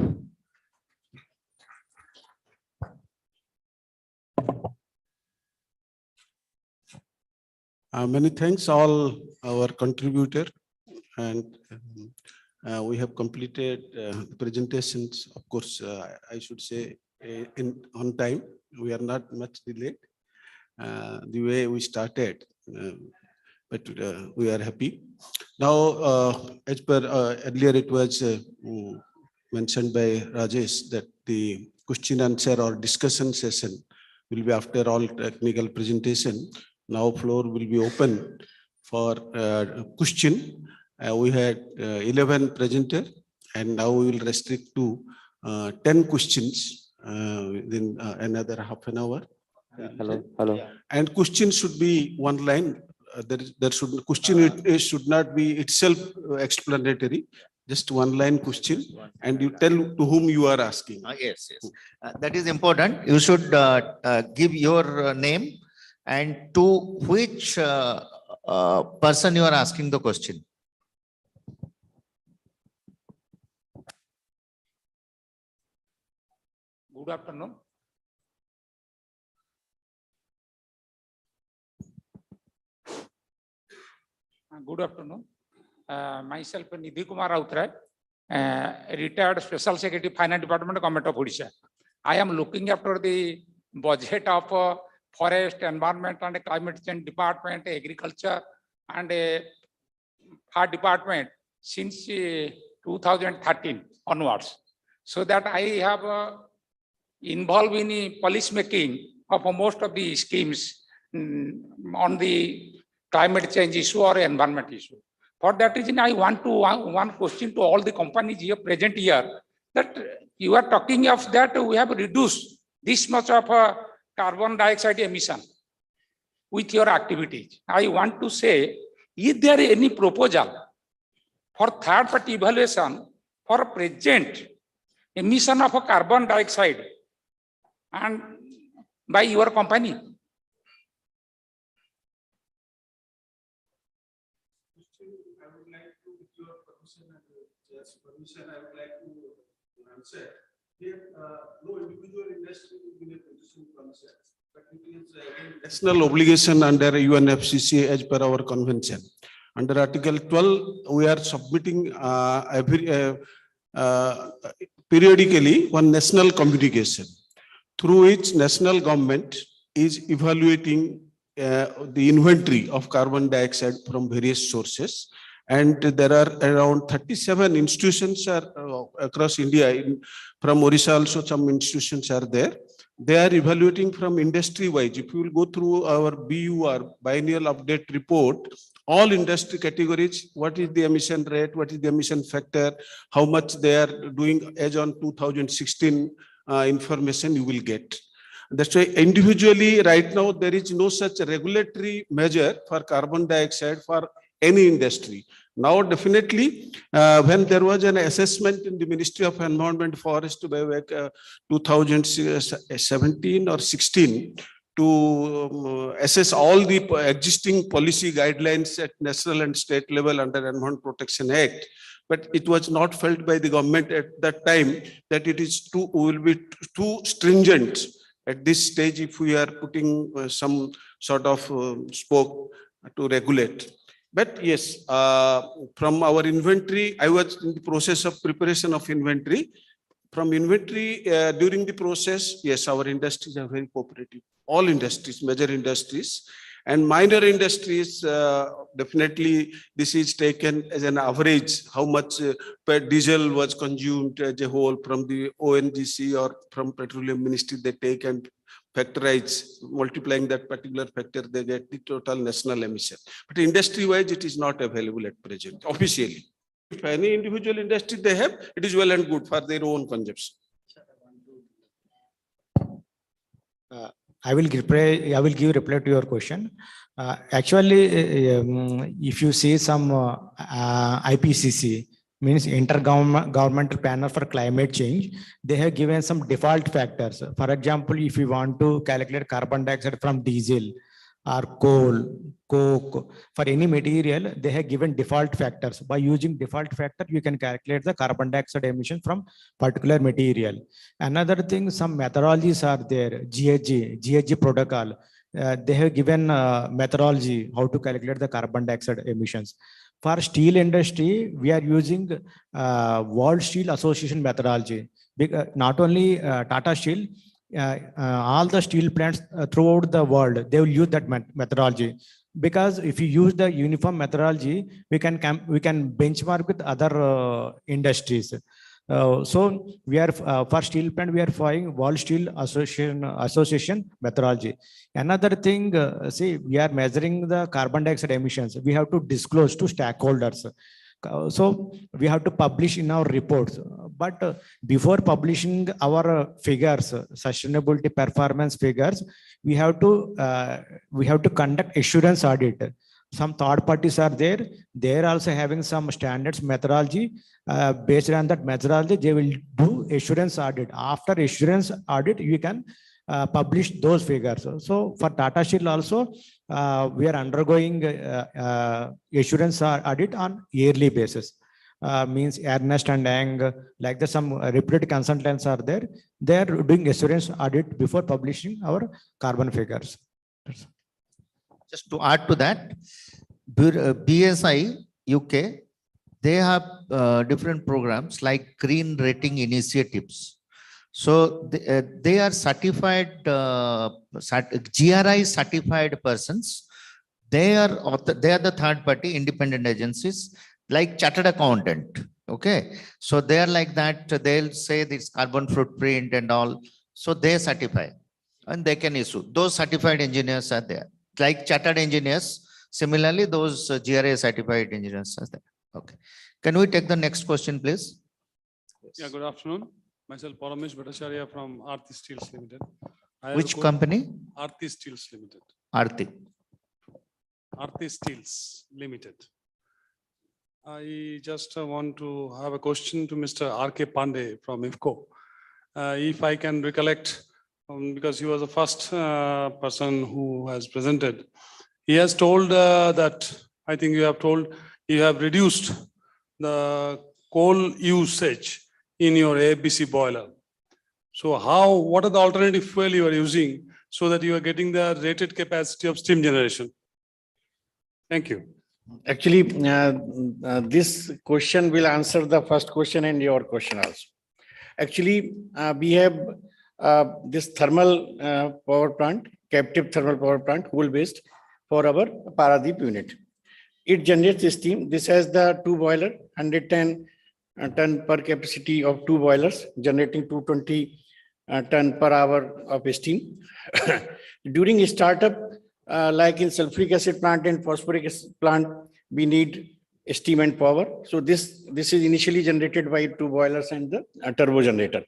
[SPEAKER 19] Many thanks all our contributor, and we have completed the presentations. Of course, I should say on time. We are not much delayed. The way we started, but we are happy. Now, as per earlier, it was mentioned by Rajesh that the question answer or discussion session will be after all technical presentation. Now floor will be open for question. We had 11 presenter, and now we will restrict to 10 questions within another half an hour.
[SPEAKER 9] Hello.
[SPEAKER 19] And question should be one line. Question should not be itself explanatory. Just one line question, and you tell to whom you are asking.
[SPEAKER 15] Yes. That is important. You should give your name and to which person you are asking the question.
[SPEAKER 22] Good afternoon. Good afternoon. Myself, Nidhi Kumar Rautray, retired Special Secretary, Finance Department, Government of Odisha. I am looking after the budget of Forest, Environment and Climate Change Department, Agriculture and Fire Department since 2013 onwards. So that I have involved in policy making of most of the schemes on the climate change issue or environment issue. For that reason, I want to one question to all the companies here present here, that you are talking of that we have reduced this much of carbon dioxide emission with your activities. I want to say, is there any proposal for third party evaluation for present emission of carbon dioxide and by your company?
[SPEAKER 19] I would like to answer. Here, no individual industry will be in a position to answer, but it is a national obligation under UNFCCC as per our convention. Under Article 12, we are submitting periodically one national communication through which national government is evaluating the inventory of carbon dioxide from various sources, And there are around 37 institutions are across India. From Orissa also some institutions are there. They are evaluating from industry wise. If you will go through our BUR, biennial update report, all industry categories, what is the emission rate, what is the emission factor, how much they are doing as on 2016 information you will get. That's why individually right now there is no such regulatory measure for carbon dioxide for any industry. Now definitely when there was an assessment in the Ministry of Environment Forest by 2017 or 16 to assess all the existing policy guidelines at national and state level under Environment Protection Act. But it was not felt by the government at that time that it is will be too stringent at this stage if we are putting some sort of spoke to regulate. But yes, from our inventory, I was in the process of preparation of inventory. From inventory during the process, yes, our industries are very cooperative. All industries, major industries, and minor industries, definitely this is taken as an average, how much per diesel was consumed as a whole from the ONGC or from Petroleum Ministry they take and factorize, multiplying that particular factor, they get the total national emission. But industry-wise, it is not available at present, officially. If any individual industry they have, it is well and good for their own consumption.
[SPEAKER 21] I will give reply to your question. Actually, if you see some IPCC, means Intergovernmental Panel for Climate Change, they have given some default factors. For example, if you want to calculate carbon dioxide from diesel or coal, coke, for any material, they have given default factors. By using default factor, you can calculate the carbon dioxide emission from particular material. Another thing, some methodologies are there, GHG protocol. They have given methodology how to calculate the carbon dioxide emissions. For steel industry, we are using World Steel Association methodology. Not only Tata Steel, all the steel plants throughout the world, they will use that methodology. Because if you use the uniform methodology, we can benchmark with other industries. So we are for steel plant, we are following World Steel Association methodology. Another thing, see, we are measuring the carbon dioxide emissions. We have to disclose to stakeholders. So we have to publish in our reports. But before publishing our figures, sustainability performance figures, we have to conduct assurance audit. Some third parties are there. They are also having some standards methodology. Based on that methodology, they will do assurance audit. After assurance audit, you can publish those figures. So for Tata Steel also, we are undergoing assurance audit on yearly basis. Means Ernst and Young, like the some reputed consultants are there. They are doing assurance audit before publishing our carbon figures.
[SPEAKER 15] Just to add to that, BSI UK, they have different programs like green rating initiatives. So they are certified, GRI certified persons. They are the third party independent agencies like chartered accountant. Okay, so they are like that. They'll say this carbon footprint and all. So they certify and they can issue. Those certified engineers are there. Like chartered engineers, similarly, those GRA certified engineers are there. Okay. Can we take the next question, please?
[SPEAKER 9] Yeah, good afternoon. Myself, Paramesh Bhattacharya from Aarti Steels Limited.
[SPEAKER 15] Which company?
[SPEAKER 9] Aarti Steels Limited.
[SPEAKER 15] Aarti.
[SPEAKER 9] Aarti Steels Limited. I just want to have a question to Mr. R.K. Pandey from IFCO. If I can recollect, because he was the first person who has presented. He has told that, I think you have told, you have reduced the coal usage in your ABC boiler. So what are the alternative fuel you are using so that you are getting the rated capacity of steam generation? Thank you.
[SPEAKER 20] Actually, this question will answer the first question and your question also. Actually, we have this thermal power plant, captive thermal power plant, coal based for our Paradeep unit. it generates steam. This has the two boiler, 110 ton per capacity of two boilers, generating 220 ton per hour of steam. During startup, like in sulfuric acid plant and phosphoric acid plant, we need steam and power. So this is initially generated by two boilers and the turbo generator.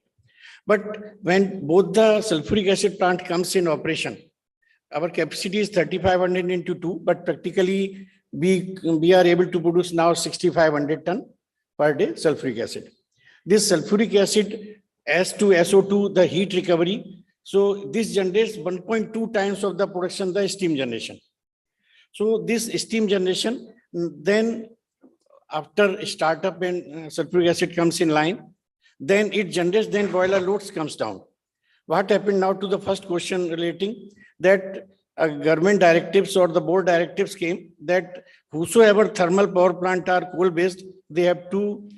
[SPEAKER 20] But when both the sulfuric acid plant comes in operation, our capacity is 3,500 into 2, but practically we are able to produce now 6,500 ton per day sulfuric acid. This sulfuric acid as to SO2, the heat recovery. So this generates 1.2 times of the production, the steam generation. So this steam generation, then after startup and sulfuric acid comes in line, then it generates, then boiler loads comes down. What happened now to the first question relating that government directives or the board directives came that whosoever thermal power plant are coal based, they have to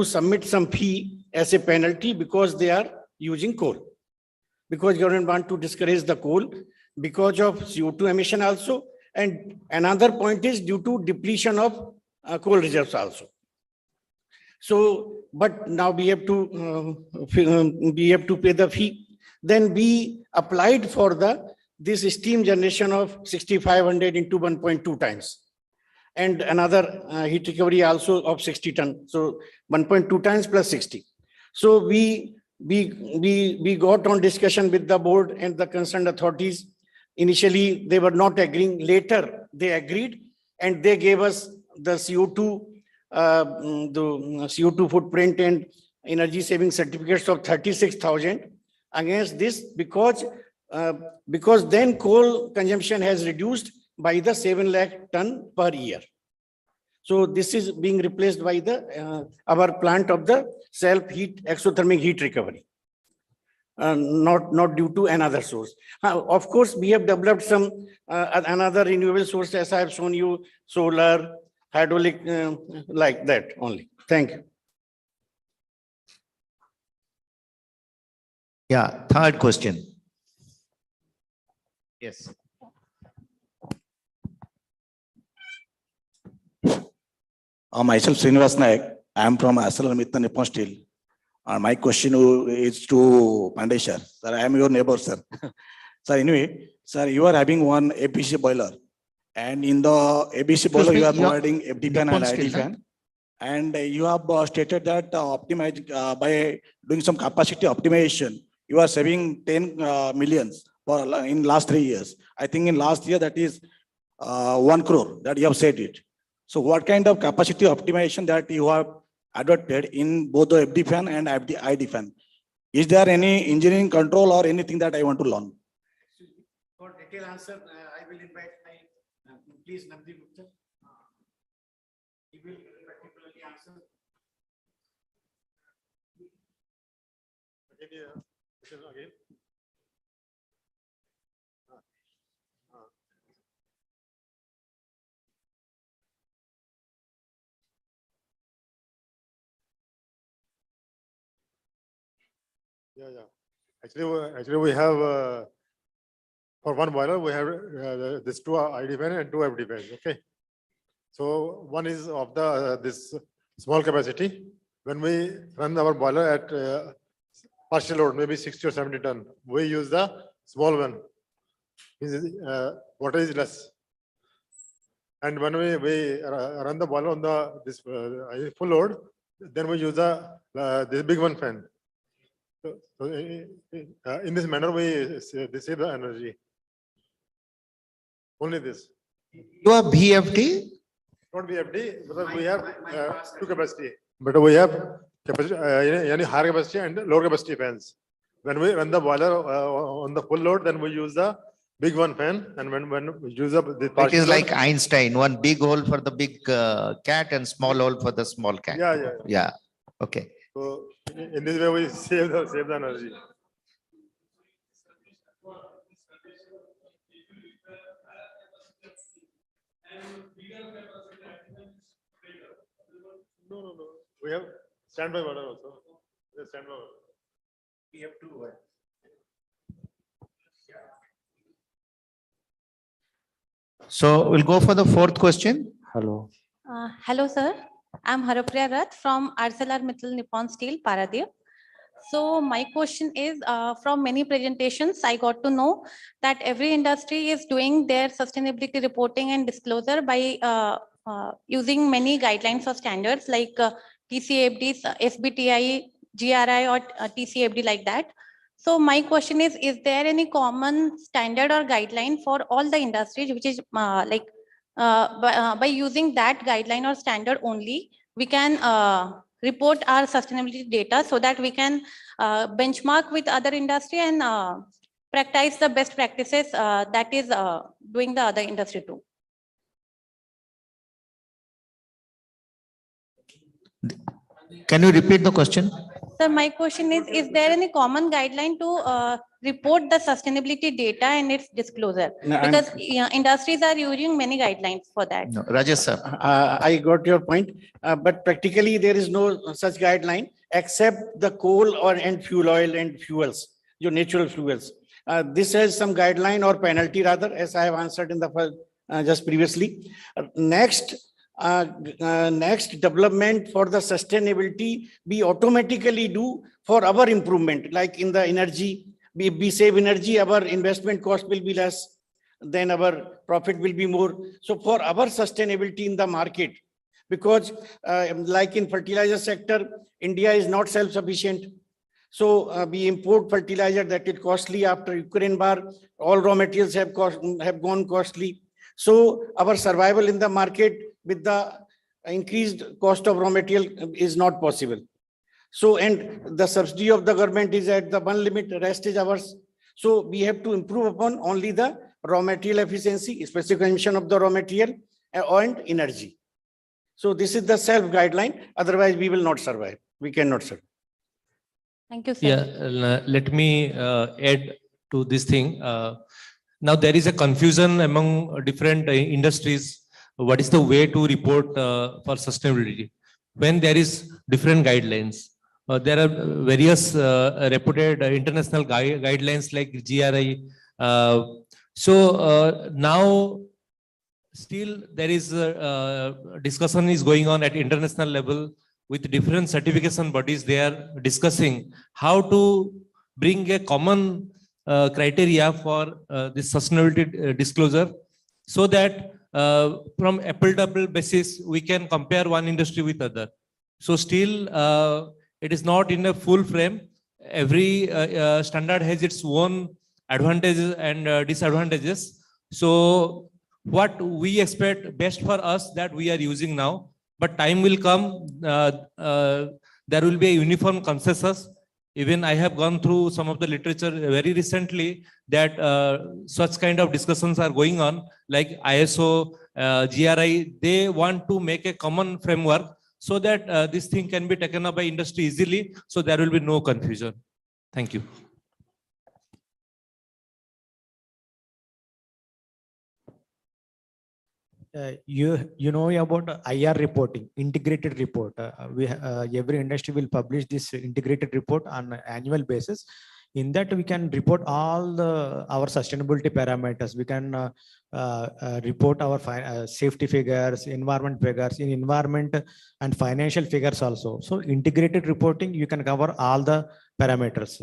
[SPEAKER 20] submit some fee as a penalty because they are using coal. Because government want to discourage the coal because of CO2 emission also. And another point is due to depletion of coal reserves also. So, but now we have to pay the fee. Then we applied for this steam generation of 6,500 into 1.2 times. And another heat recovery also of 60 ton. So 1.2 times plus 60. So we got on discussion with the board and the concerned authorities. Initially, they were not agreeing. Later, they agreed and they gave us the CO2 footprint and energy saving certificates of 36,000 against this because then coal consumption has reduced by the 7 lakh ton per year. So this is being replaced by our plant of the self-heat exothermic heat recovery. Not due to another source. Of course, we have developed some another renewable source as I have shown you, solar, hydraulic, like that only. Thank you.
[SPEAKER 15] Yeah, third question. Yes.
[SPEAKER 3] Myself, Srinivas Naik. I am from ArcelorMittal Nippon Steel. My question is to Pandey sir. Sir, I am your neighbor, sir. Sir, anyway, sir, you are having one ABC boiler. And in the ABC boiler, you are providing FD fan and ID fan. And you have stated that by doing some capacity optimization, you are saving 10 millions in last 3 years. I think in last year, that is 1 crore that you have said it. So what kind of capacity optimization that you have adopted in both the FD fan and ID fan? Is there any engineering control or anything that I want to learn?
[SPEAKER 20] For detailed answer, I will invite please Navdeep Gupta. He will particularly answer. Again.
[SPEAKER 10] Yeah. Actually, we have for one boiler we have this 2 ID fan and 2 FD fans. Okay. So one is of the this small capacity. When we run our boiler at partial load, maybe 60 or 70 ton, we use the small one. Water is less. And when we run the boiler on this full load, then we use this big one fan. So in this manner, we save the energy. Only this.
[SPEAKER 15] You have VFD?
[SPEAKER 10] Not VFD, because we have 2 capacity. But we have capacity, any higher capacity and lower capacity fans. When we run the boiler on the full load, then we use the big one fan. And when we use up the
[SPEAKER 15] It is like Einstein, one big hole for the big cat and small hole for the small cat. Yeah. Okay.
[SPEAKER 10] So in this way, we save the energy. No. We have standby water also. Standby water.
[SPEAKER 20] We have 2.
[SPEAKER 15] So we'll go for the fourth question.
[SPEAKER 21] Hello.
[SPEAKER 6] Hello, sir. I'm Harapriya Rath from ArcelorMittal Nippon Steel, Paradip. So my question is, from many presentations, I got to know that every industry is doing their sustainability reporting and disclosure by using many guidelines or standards like TCFD, SBTI, GRI, or TCFD like that. So my question is there any common standard or guideline for all the industries, which is by using that guideline or standard only, we can report our sustainability data so that we can benchmark with other industry and practice the best practices that is doing the other industry too.
[SPEAKER 15] Can you repeat the question?
[SPEAKER 6] Sir, my question is there any common guideline to report the sustainability data and its disclosure?
[SPEAKER 20] No,
[SPEAKER 6] Because industries are using many guidelines for that.
[SPEAKER 15] No, Rajesh sir.
[SPEAKER 20] I got your point, but practically there is no such guideline except the coal or and fuel oil and fuels, your natural fuels. This has some guideline or penalty rather, as I have answered in the first, just previously. Next development for the sustainability, we automatically do for our improvement, like in the energy, we save energy, our investment cost will be less, then our profit will be more. So for our sustainability in the market, because like in fertilizer sector, India is not self-sufficient. So we import fertilizer that is costly. After Ukraine war, all raw materials have gone costly. So our survival in the market with the increased cost of raw material is not possible. So, and the subsidy of the government is at the one limit, rest is ours. So we have to improve upon only the raw material efficiency, specific consumption of the raw material and energy. So this is the self guideline. Otherwise we will not survive. We cannot survive.
[SPEAKER 6] Thank you, sir.
[SPEAKER 1] Yeah, let me add to this thing. Now there is a confusion among different industries. What is the way to report for sustainability? When there is different guidelines, there are various reputed international guidelines like GRI. So now still there is discussion is going on at international level with different certification bodies. They are discussing how to bring a common criteria for this sustainability disclosure, so that from apple-to-apple basis, we can compare one industry with other. So still, it is not in a full frame. Every standard has its own advantages and disadvantages. So what we expect best for us that we are using now, but time will come, there will be a uniform consensus. Even I have gone through some of the literature very recently that such kind of discussions are going on, like ISO, GRI. They want to make a common framework so that this thing can be taken up by industry easily. So there will be no confusion. Thank you.
[SPEAKER 21] You know about IR reporting, integrated report. Every industry will publish this integrated report on an annual basis. In that, we can report all our sustainability parameters. We can report our safety figures, environment figures, in environment and financial figures also. So integrated reporting, you can cover all the parameters.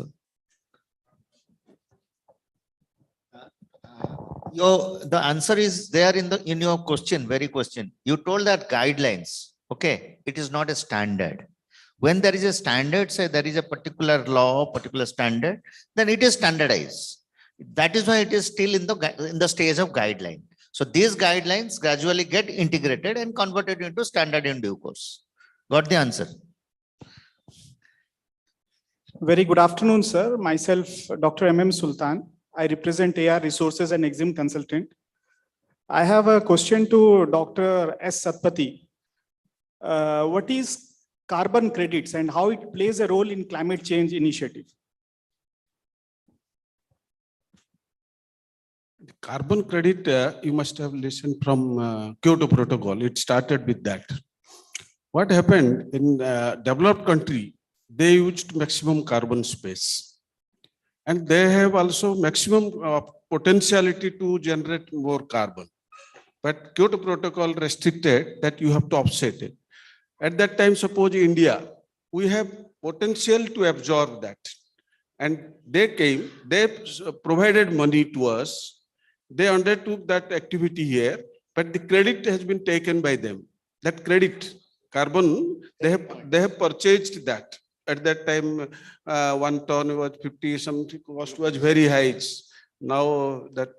[SPEAKER 15] The answer is there in your question, very question. You told that guidelines, okay, it is not a standard. When there is a standard, say there is a particular law, particular standard, then it is standardized. That is why it is still in the stage of guideline. So these guidelines gradually get integrated and converted into standard in due course. Got the answer?
[SPEAKER 12] Very good afternoon, sir. Myself, Dr. M.M. Sultan. I represent AR Resources and Exim Consultant. I have a question to Dr. S. Satpathy. What is carbon credits and how it plays a role in climate change initiative?
[SPEAKER 19] Carbon credit, you must have listened from Kyoto Protocol. It started with that. What happened in developed country, they used maximum carbon space. And they have also maximum potentiality to generate more carbon. but Kyoto Protocol restricted that you have to offset it. At that time, suppose India, we have potential to absorb that. And they came, they provided money to us. They undertook that activity here, but the credit has been taken by them. That credit, carbon, they have purchased that. At that time, 1 ton was 50, something cost was very high. Now that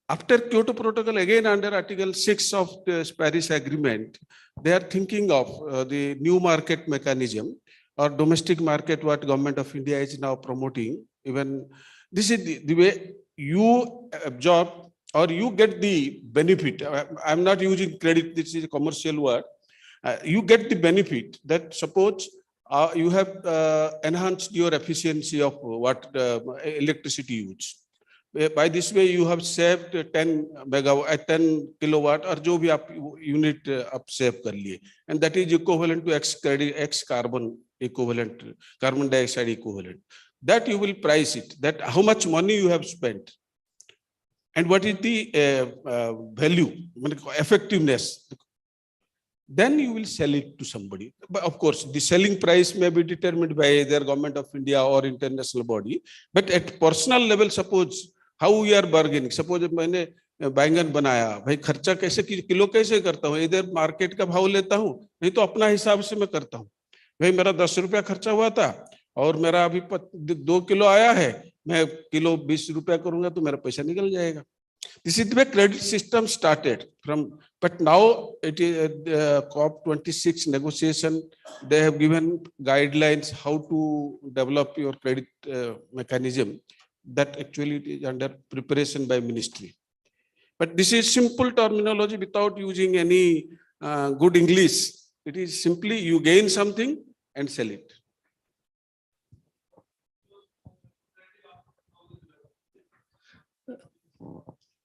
[SPEAKER 19] after Kyoto Protocol, again under Article 6 of the Paris Agreement, they are thinking of the new market mechanism or domestic market, what Government of India is now promoting. Even this is the way you absorb or you get the benefit. I'm not using credit, this is a commercial word. You get the benefit that suppose you have enhanced your efficiency of what electricity use. By this way, you have saved 10 megawatt, 10 kilowatt, or जो भी आप unit आप save कर लिए, and that is equivalent to X credit, X carbon equivalent, carbon dioxide equivalent. That you will price it. That how much money you have spent, and what is the value, effectiveness. Then you will sell it to somebody. But of course, the selling price may be determined by either Government of India or international body. But at personal level, suppose how we are bargaining. Suppose मैंने बैंगन बनाया, भाई खर्चा कैसे kilo कैसे करता हूँ? इधर मार्केट का भाव लेता हूँ, नहीं तो अपना हिसाब से मैं करता हूँ. भाई मेरा 10 रुपया खर्चा हुआ था और मेरा अभी 2 किलो आया है, मैं किलो 20 रुपया करूंगा तो मेरा पैसा निकल जाएगा. This is the way credit system started from, but now it is COP26 negotiation. They have given guidelines how to develop your credit mechanism. That actually it is under preparation by ministry. But this is simple terminology without using any good English. It is simply you gain something and sell it.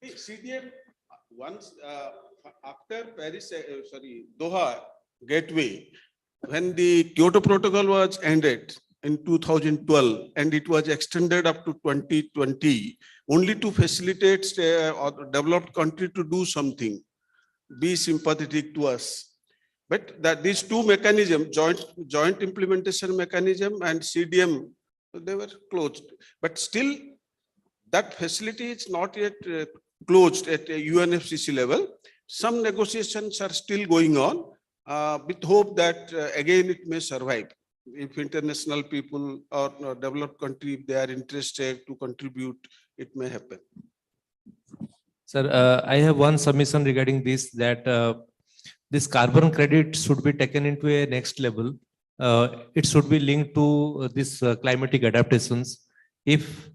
[SPEAKER 19] CDM once after Paris, Doha Gateway, when the Kyoto Protocol was ended in 2012 and it was extended up to 2020, only to facilitate or developed country to do something, be sympathetic to us. But that these two mechanisms, joint implementation mechanism and CDM, they were closed. But still, that facility is not yet closed at a UNFCCC level. Some negotiations are still going on with hope that again it may survive. If international people or developed country, if they are interested to contribute, it may happen.
[SPEAKER 1] Sir, I have one submission regarding this, that this carbon credit should be taken into a next level. It should be linked to this climatic adaptations. If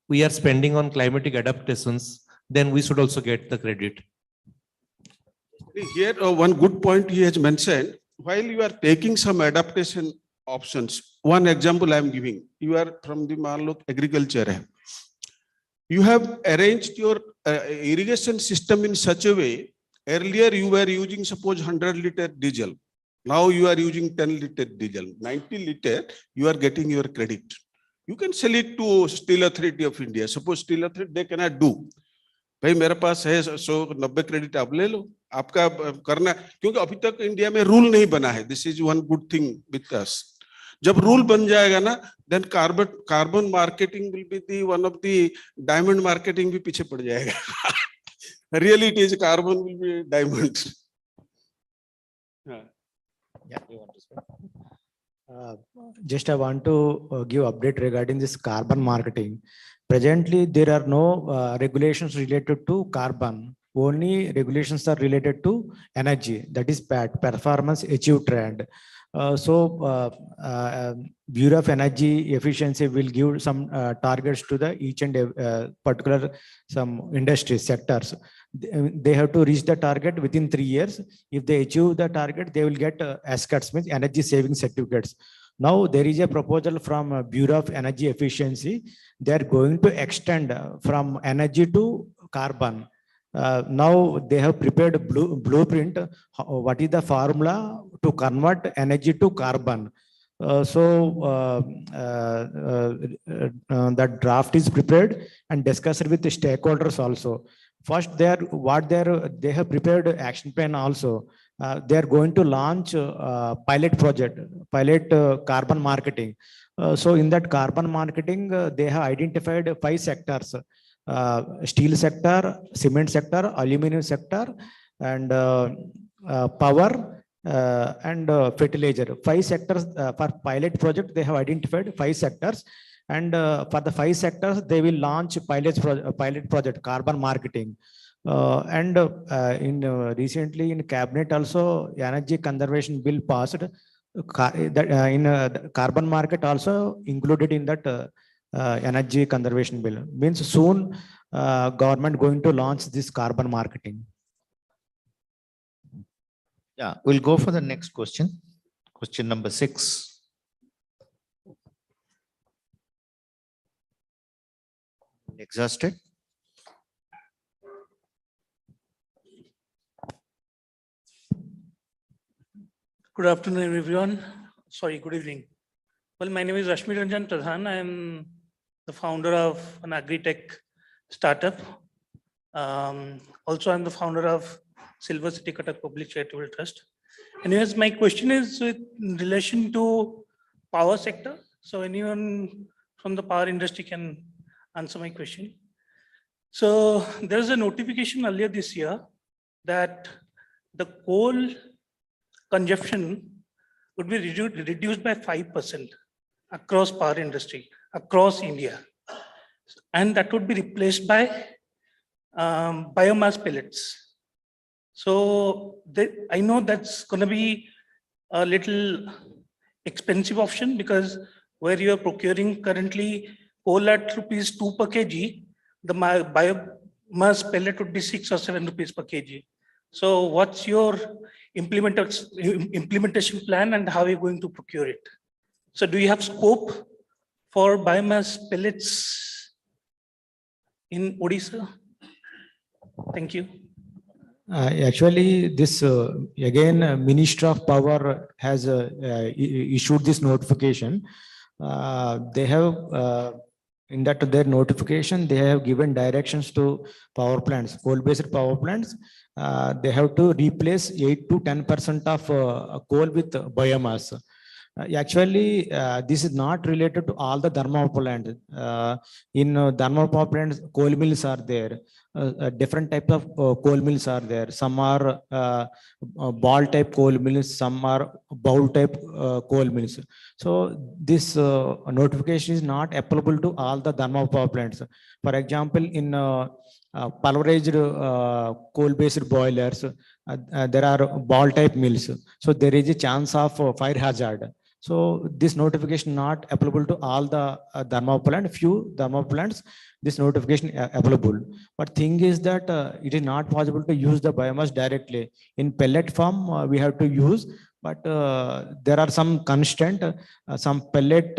[SPEAKER 1] we are spending on climatic adaptations, then we should also get the credit.
[SPEAKER 19] Here, one good point he has mentioned, while you are taking some adaptation options, one example I am giving, you are from the agriculture. You have arranged your irrigation system in such a way, earlier you were using suppose 100-liter diesel. Now you are using 10-liter diesel, 90 liter, you are getting your credit. You can sell it to Steel Authority of India. Suppose Steel Authority, they cannot do. भाई मेरे पास है 190 credit आप ले लो, आपका करना, क्योंकि अभी तक इंडिया में रूल नहीं बना है. This is one good thing with us. जब रूल बन जाएगा ना, then carbon marketing will be the one of the diamond marketing भी पीछे पड़ जाएगा. Really it is carbon will be diamond.
[SPEAKER 21] Just I want to give update regarding this carbon marketing. Presently, there are no regulations related to carbon. Only regulations are related to energy. That is PAT, performance achieved trend. Bureau of Energy Efficiency will give some targets to the each and particular some industry sectors. They have to reach the target within 3 years. If they achieve the target, they will get SCATs, means energy saving certificates. Now there is a proposal from Bureau of Energy Efficiency. They are going to extend from energy to carbon. Now they have prepared a blueprint. What is the formula to convert energy to carbon? That draft is prepared and discussed with the stakeholders also. First, they have prepared action plan also. They are going to launch pilot project, carbon marketing. So in that carbon marketing, they have identified 5 sectors: steel sector, cement sector, aluminum sector, and power and fertilizer. 5 sectors for pilot project. They have identified 5 sectors. And for the 5 sectors, they will launch pilot project, carbon marketing. Recently in cabinet also, energy conservation bill passed. The carbon market also included in that energy conservation bill. Means soon government going to launch this carbon marketing.
[SPEAKER 15] Yeah, we'll go for the next question. Question number 6. Exhausted.
[SPEAKER 13] Good afternoon, everyone. Sorry, good evening. Well, my name is Rashmi Ranjan Pradhan. I am the founder of an agri-tech startup. Also, I'm the founder of Silver City Cuttack Public Charitable Trust. Anyways, my question is in relation to power sector. So anyone from the power industry can answer my question. So there's a notification earlier this year that the coal consumption would be reduced by 5% across power industry, across India. And that would be replaced by biomass pellets. So I know that's going to be a little expensive option, because where you are procuring currently coal at rupees 2 per kg, the biomass pellet would be 6 or 7 rupees per kg. So what's your implementation plan, and how are you going to procure it? So do you have scope for biomass pellets in Odisha? Thank you.
[SPEAKER 21] Actually, this again, Ministry of Power has issued this notification. They have in that their notification, they have given directions to power plants, coal-based power plants. They have to replace 8 to 10% of coal with biomass. Actually, this is not related to all the thermal power plants. In thermal power plants, coal mills are there. Different types of coal mills are there. Some are ball type coal mills, some are bowl type coal mills. So this notification is not applicable to all the thermal power plants. For example, in pulverized coal-based boilers, there are ball type mills. So there is a chance of fire hazard. So this notification not applicable to all the thermal plant. Few thermal plants, this notification available. But thing is that it is not possible to use the biomass directly. In pellet form, we have to use, but there are some constraint. Some pellet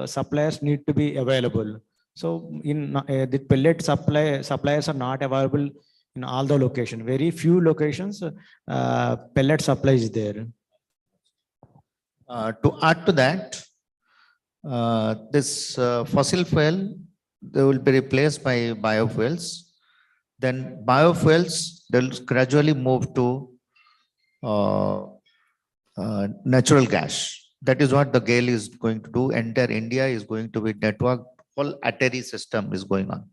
[SPEAKER 21] suppliers need to be available. So in the pellet suppliers are not available in all the locations. Very few locations, pellet supply is there.
[SPEAKER 15] To add to that, this fossil fuel, they will be replaced by biofuels. Then biofuels, they'll gradually move to natural gas. That is what the GAIL is going to do. Entire India is going to be network. Whole ATERI system is going on.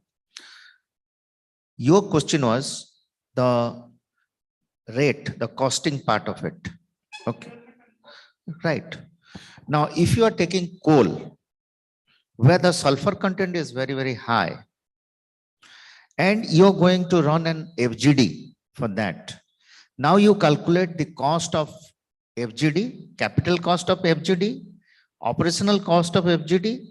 [SPEAKER 15] Your question was the rate, the costing part of it. Okay. Right. Now, if you are taking coal, where the sulfur content is very, very high, and you're going to run an FGD for that. Now you calculate the cost of FGD, capital cost of FGD, operational cost of FGD,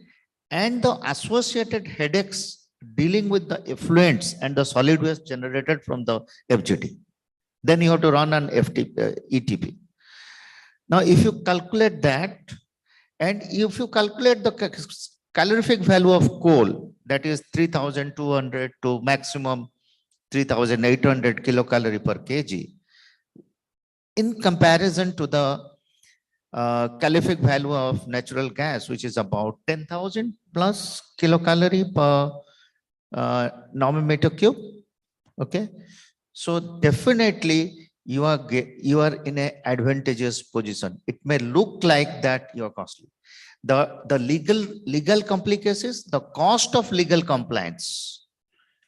[SPEAKER 15] and the associated headaches dealing with the effluents and the solid waste generated from the FGD. Then you have to run an ETP. Now, if you calculate that, and if you calculate the calorific value of coal, that is 3,200 to maximum 3,800 kilocalorie per kg, in comparison to the calorific value of natural gas, which is about 10,000 plus kilocalorie per normal meter cube, Okay, so definitely you are you are in a advantageous position. It may look like that you are costly. The legal complications, the cost of legal compliance.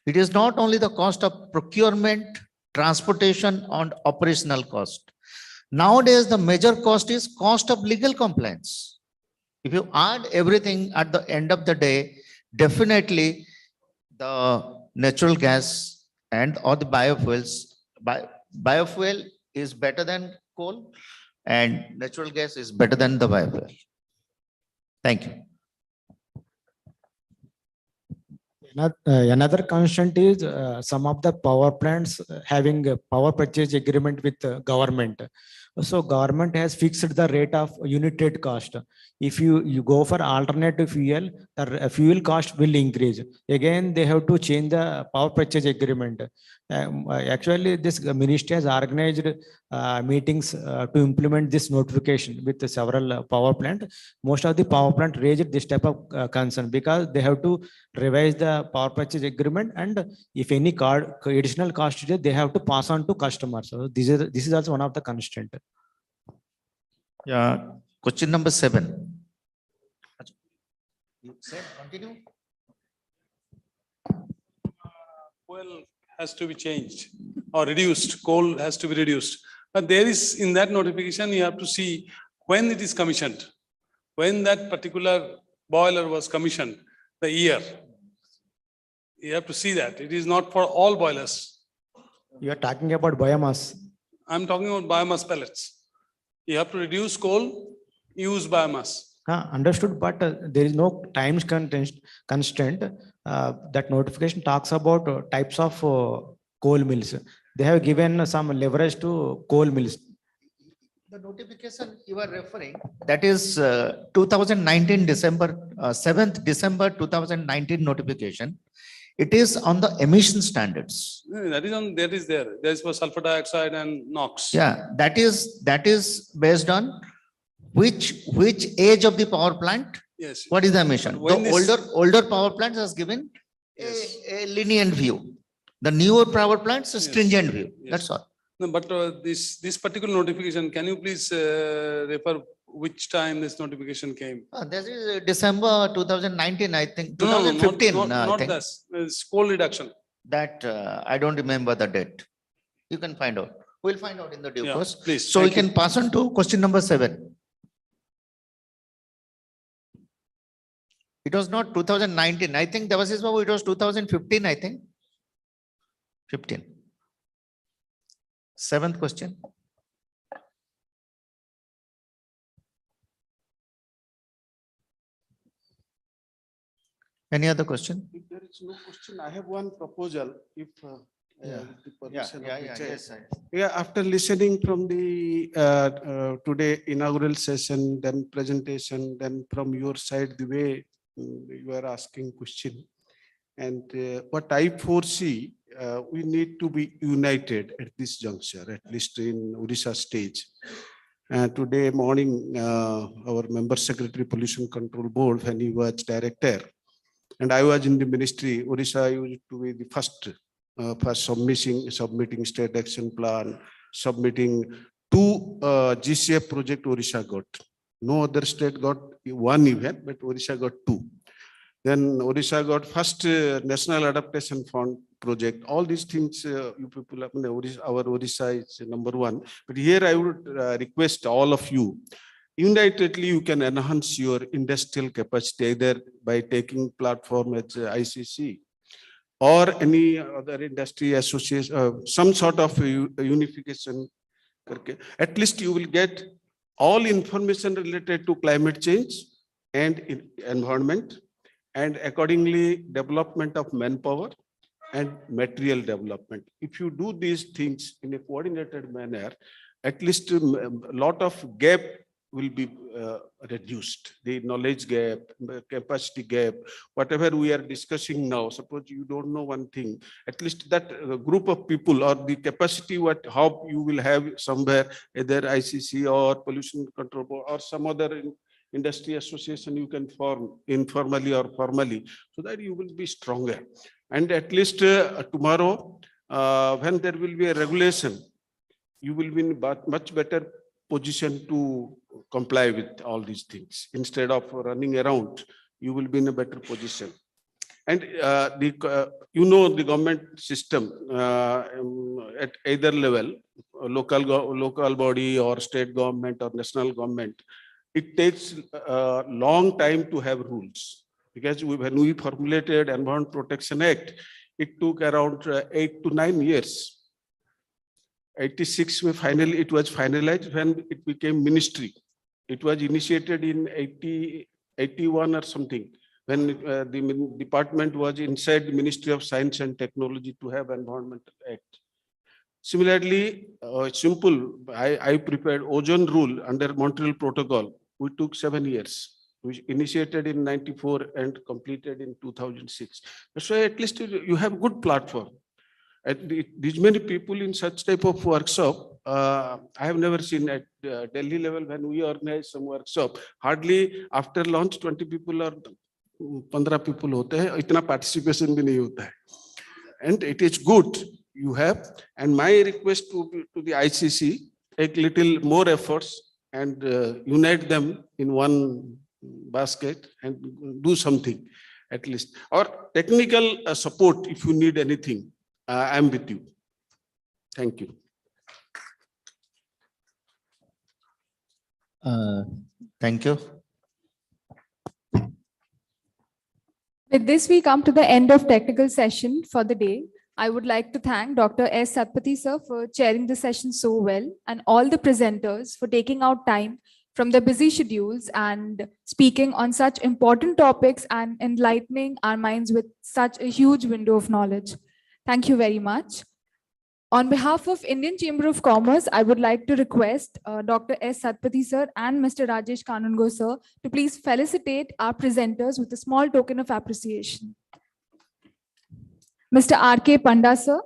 [SPEAKER 15] It is not only the cost of procurement, transportation, and operational cost. Nowadays, the major cost is cost of legal compliance. If you add everything at the end of the day, definitely the natural gas and or the biofuels, biofuel is better than coal and natural gas is better than the biofuel. Thank you.
[SPEAKER 21] Another constraint is some of the power plants having a power purchase agreement with government. So government has fixed the rate of unit rate cost. If you go for alternative fuel, the fuel cost will increase. Again, they have to change the power purchase agreement. Actually, this ministry has organized meetings to implement this notification with several power plant. Most of the power plant raised this type of concern because they have to revise the power purchase agreement, and if any additional cost is there, they have to pass on to customers. So this is also one of the constraint.
[SPEAKER 15] Yeah, question number 7. You said continue.
[SPEAKER 9] Fuel has to be changed or reduced, coal has to be reduced. But there is, in that notification, you have to see when it is commissioned, when that particular boiler was commissioned, the year. You have to see that. It is not for all boilers.
[SPEAKER 21] You are talking about biomass.
[SPEAKER 9] I'm talking about biomass pellets. You have to reduce coal, use biomass.
[SPEAKER 21] Understood, but there is no time constraint. That notification talks about types of coal mills. They have given some leverage to coal mills.
[SPEAKER 15] The notification you are referring, that is 2019 December, 7th December 2019 notification. It is on the emission standards.
[SPEAKER 9] That is there. There is for sulfur dioxide and NOx.
[SPEAKER 15] Yeah, that is based on which age of the power plant?
[SPEAKER 9] Yes.
[SPEAKER 15] What is the emission? The older power plants has given a lenient view. The newer power plants a stringent view. That's all.
[SPEAKER 9] No, but this particular notification, can you please refer which time this notification came?
[SPEAKER 15] This is December 2019, I think. 2015.
[SPEAKER 9] Not
[SPEAKER 15] I think.
[SPEAKER 9] this. It's coal reduction.
[SPEAKER 15] That I don't remember the date. You can find out. We'll find out in the due course.
[SPEAKER 9] Please.
[SPEAKER 15] So we can pass on to question number 7. It was not 2019. I think Devashish Babu, it was 2015, I think. 15. 7th question. Any other question?
[SPEAKER 19] If there is no question, I have one proposal. If with the permission of the chair. Yeah, after listening from the today inaugural session, then presentation, then from your side, the way you are asking question, and what I foresee, we need to be united at this juncture, at least in Odisha stage. Today morning, our member secretary, Pollution Control Board, when he was director, and I was in the ministry, Odisha used to be the first submitting state action plan, submitting 2 GCF project Odisha got. No other state got 1 even, but Odisha got 2. Then Odisha got first National Adaptation Fund project. All these things, you people, our Odisha is number 1. But here I would request all of you, unitedly you can enhance your industrial capacity either by taking platform as ICC or any other industry association, some sort of unification. At least you will get all information related to climate change and environment, and accordingly development of manpower and material development. If you do these things in a coordinated manner, at least a lot of gap will be reduced. The knowledge gap, capacity gap, whatever we are discussing now, suppose you don't know one thing, at least that group of people or the capacity how you will have somewhere, either ICC or Pollution Control Board or some other industry association you can form informally or formally, so that you will be stronger. And at least tomorrow, when there will be a regulation, you will be in much better position to comply with all these things. Instead of running around, you will be in a better position. And the government system at either level, local body or state government or national government, it takes a long time to have rules. Because when we formulated Environment Protection Act, it took around 8 to 9 years. 86, finally it was finalized when it became ministry. It was initiated in 81 or something, when the department was inside the Ministry of Science and Technology to have Environmental Act. Similarly, simple, I prepared ozone rule under Montreal Protocol. We took 7 years. We initiated in 94 and completed in 2006. So at least you have good platform. These many people in such type of workshop, I have never seen at Delhi level when we organize some workshop. Hardly after launch 20 people or 15 people होते हैं, इतना participation भी नहीं होता है. And it is good you have. And my request to the ICC, take little more efforts and unite them in one basket and do something at least. Or technical support if you need anything. I am with you. Thank you.
[SPEAKER 15] Thank you.
[SPEAKER 2] With this, we come to the end of technical session for the day. I would like to thank Dr. S. Satpathy sir for chairing the session so well, and all the presenters for taking out time from their busy schedules and speaking on such important topics and enlightening our minds with such a huge window of knowledge. Thank you very much. On behalf of Indian Chamber of Commerce, I would like to request Dr. S. Satpathy sir and Mr. Rajesh Kanungo sir to please felicitate our presenters with a small token of appreciation. Mr. R.K. Panda sir.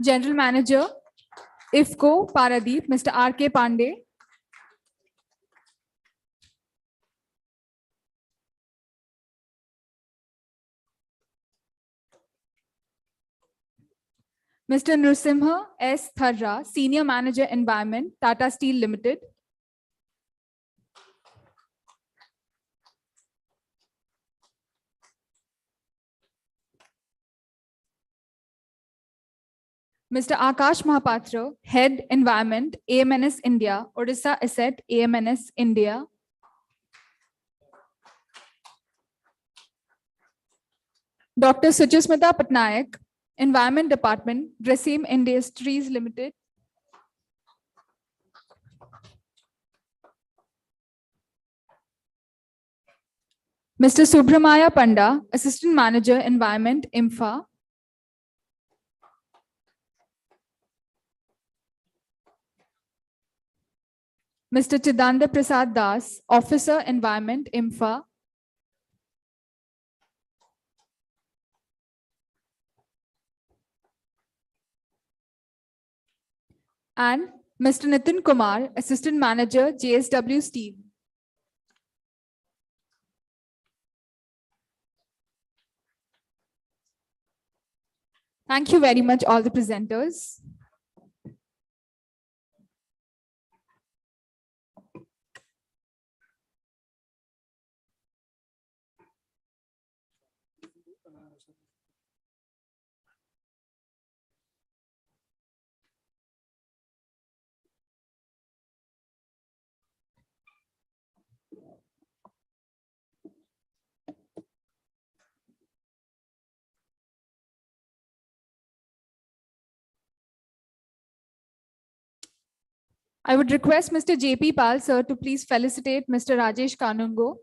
[SPEAKER 2] General Manager, IFCO, Paradeep, Mr. R.K. Pandey. Mr. Nrsimha S. Tharra, Senior Manager Environment, Tata Steel Limited. Mr. Akash Mahapatra, Head Environment, AMNS India, Odisha Asset, AMNS India. Dr. Suchasmita Patnaik, Environment Department, Grasim Industries Limited. Mr. Subramaya Panda, Assistant Manager, Environment, IMFA. Mr. Chidanda Prasad Das, Officer, Environment, IMFA. And Mr. Nitin Kumar, Assistant Manager, JSW Steel. Thank you very much, all the presenters. I would request Mr. J.P. Pal, sir, to please felicitate Mr. Rajesh Kanungo.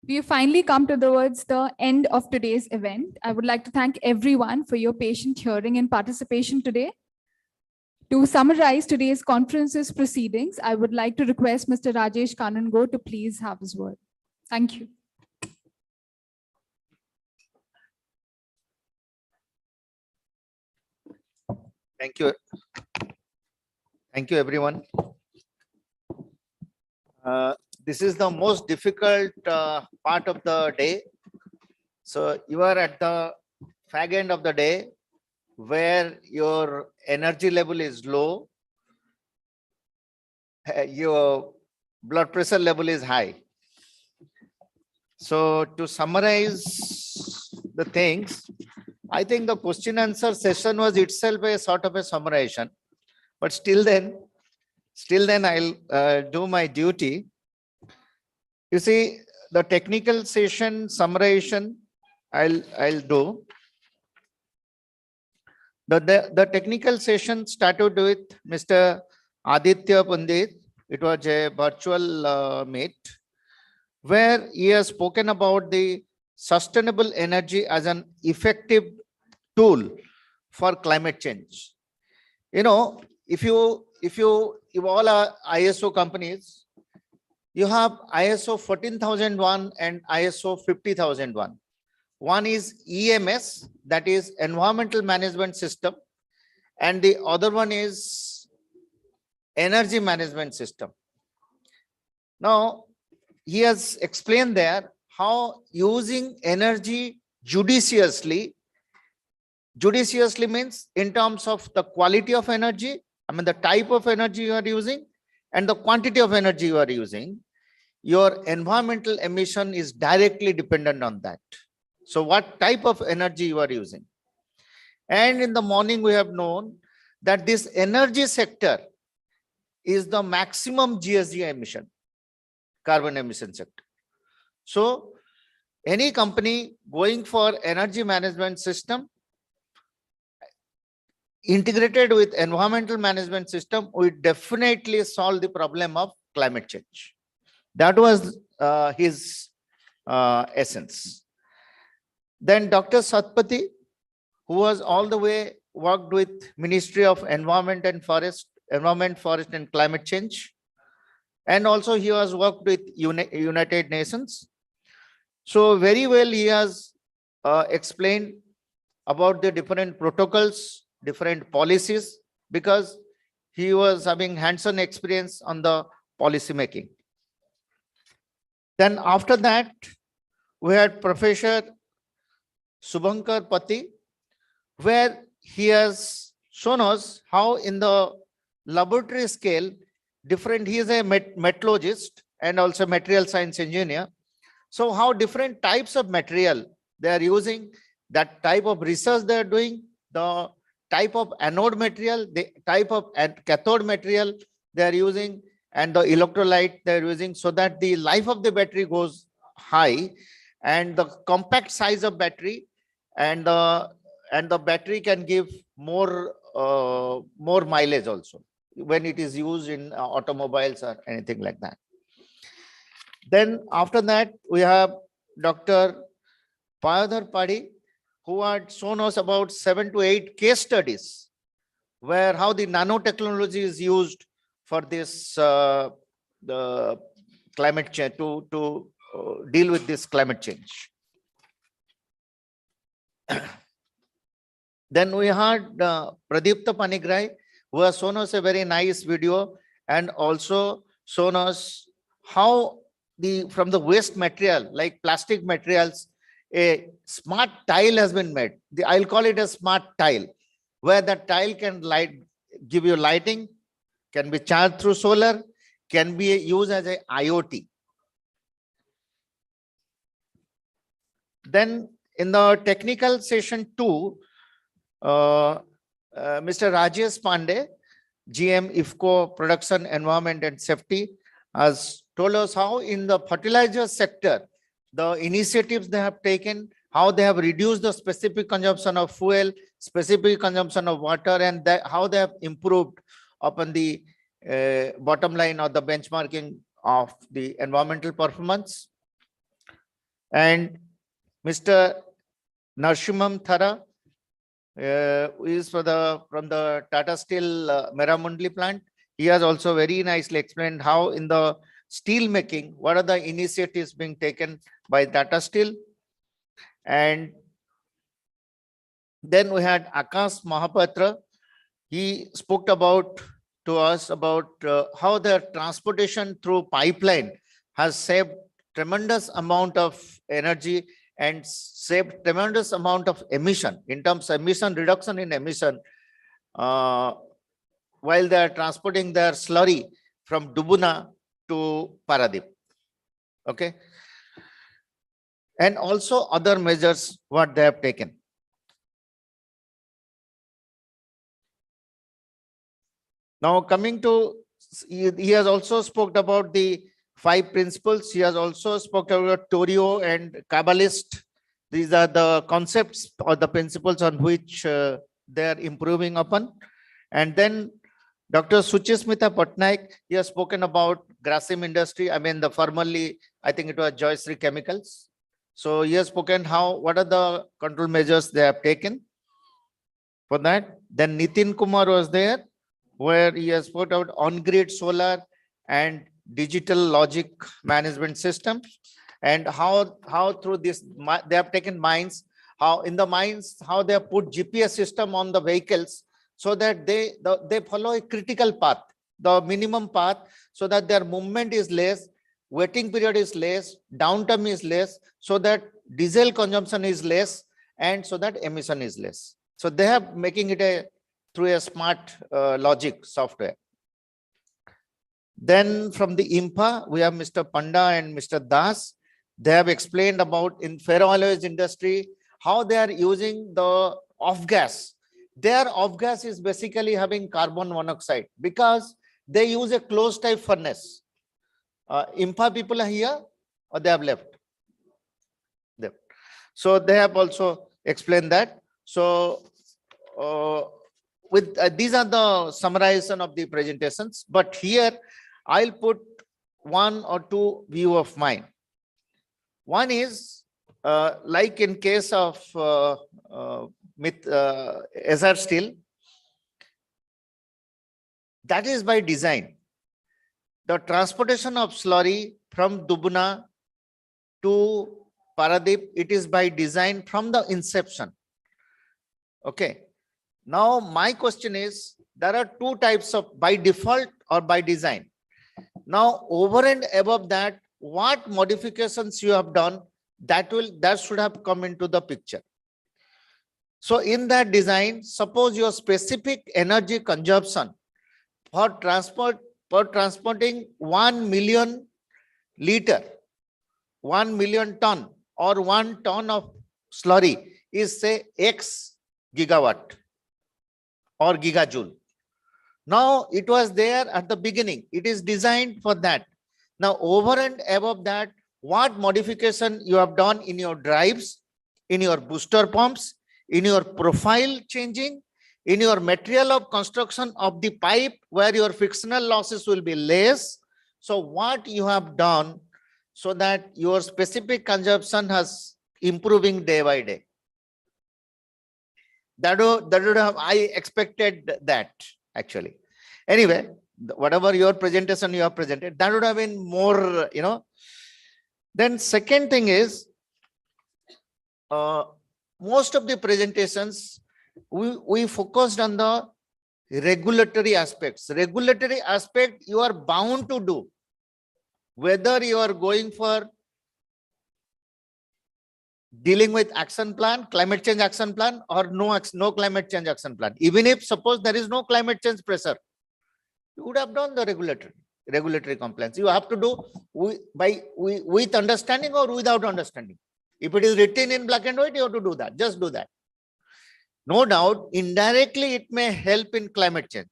[SPEAKER 2] We have finally come towards the end of today's event. I would like to thank everyone for your patient hearing and participation today. To summarize today's conference's proceedings, I would like to request Mr. Rajesh Kanungo to please have his word. Thank you.
[SPEAKER 15] Thank you. Thank you, everyone. This is the most difficult part of the day. So you are at the fag end of the day where your energy level is low, your blood pressure level is high. So to summarize the things, I think the question answer session was itself a sort of a summarization, but still then I'll do my duty. You see, the technical session summarization I'll do. The technical session started with Mr. Aditya Pandit. It was a virtual meet where he has spoken about the sustainable energy as an effective tool for climate change. You know, if all are ISO companies, you have ISO 14001 and ISO 50001. One is EMS, that is Environmental Management System, and the other one is Energy Management System. Now, he has explained there how using energy judiciously means in terms of the quality of energy, I mean the type of energy you are using and the quantity of energy you are using, your environmental emission is directly dependent on that. So what type of energy you are using. And in the morning we have known that this energy sector is the maximum GHG emission, carbon emission sector. So any company going for energy management system integrated with environmental management system will definitely solve the problem of climate change. That was his essence. Then Dr. Satpathy, who was all the way worked with Ministry of Environment and Forest and Climate Change. And also he has worked with United Nations. So very well he has explained about the different protocols, different policies, because he was having hands-on experience on the policy making. Then after that, we had Professor Subhankar Pati, where he has shown us how in the laboratory scale, he is a metallurgist and also material science engineer. So how different types of material they are using, that type of research they are doing, the type of anode material, the type of cathode material they are using, and the electrolyte they are using, so that the life of the battery goes high and the compact size of battery and the battery can give more mileage also when it is used in automobiles or anything like that. Then after that, we have Dr. Payadhar Padi, who had shown us about 7 to 8 case studies where how the nanotechnology is used for this the climate change to deal with this climate change. Then we had Pradipta Panigrai, who has shown us a very nice video and also shown us how from the waste material like plastic materials, a smart tile has been made. I'll call it a smart tile, where the tile can give you lighting, can be charged through solar, can be used as a IoT. Then in the technical session 2, Mr. Rajesh Pandey, GM IFCO Production, Environment and Safety, has told us how in the fertilizer sector, the initiatives they have taken, how they have reduced the specific consumption of fuel, specific consumption of water, and how they have improved upon the bottom line or the benchmarking of the environmental performance. And Mr. Narsimham Thara, is from the Tata Steel Meramandali plant. He has also very nicely explained how in the steel making, what are the initiatives being taken by Tata Steel. And then we had Akash Mahapatra. He spoke to us about how the transportation through pipeline has saved tremendous amount of energy and saved tremendous amount of emission in terms of emission reduction in emission while they are transporting their slurry from Dubuna to Paradip. Okay. And also other measures what they have taken. Now coming to, he has also spoke about the 5 principles. He has also spoke about Torio and Kabbalist. These are the concepts or the principles on which they are improving upon. And then Dr. Suchismita Patnaik, he has spoken about Grasim industry. I mean, the formerly, I think it was Joyশ্রী Chemicals. So he has spoken what are the control measures they have taken for that. Then Nitin Kumar was there, where he has put out on-grid solar and digital logic management system, and how through this they have taken mines, how in the mines, how they have put GPS system on the vehicles so that they follow a critical path, the minimum path, so that their movement is less, waiting period is less, downtime is less, so that diesel consumption is less, and so that emission is less. So they have making it through a smart logic software. Then from the IMPA, we have Mr. Panda and Mr. Das. They have explained about in ferroalloys industry, how they are using the off-gas. Their off-gas is basically having carbon monoxide because they use a closed type furnace. IMPA people are here or they have left? So they have also explained that. So with these are the summarization of the presentations, but here I'll put 1 or 2 view of mine. One is like in case of Essar Steel, that is by design. The transportation of slurry from Dubuna to Paradip, it is by design from the inception. Okay. Now my question is, there are 2 types of by default or by design. Now over and above that, what modifications you have done, that should have come into the picture. So in that design, suppose your specific energy consumption for transporting 1 million liter, 1 million ton or 1 ton of slurry is say X gigawatt or gigajoule. Now it was there at the beginning. It is designed for that. Now over and above that, what modification you have done in your drives, in your booster pumps, in your profile changing, in your material of construction of the pipe where your frictional losses will be less. So what you have done so that your specific consumption has improving day by day. That would have, I expected that actually. Anyway, whatever your presentation you have presented, that would have been more, you know. Then second thing is, most of the presentations, we focused on the regulatory aspects. Regulatory aspect you are bound to do, whether you are going for dealing with action plan, climate change action plan, or no climate change action plan. Even if suppose there is no climate change pressure, you would have done the regulatory compliance. You have to do with understanding or without understanding. If it is written in black and white, you have to do that. Just do that. No doubt, indirectly it may help in climate change.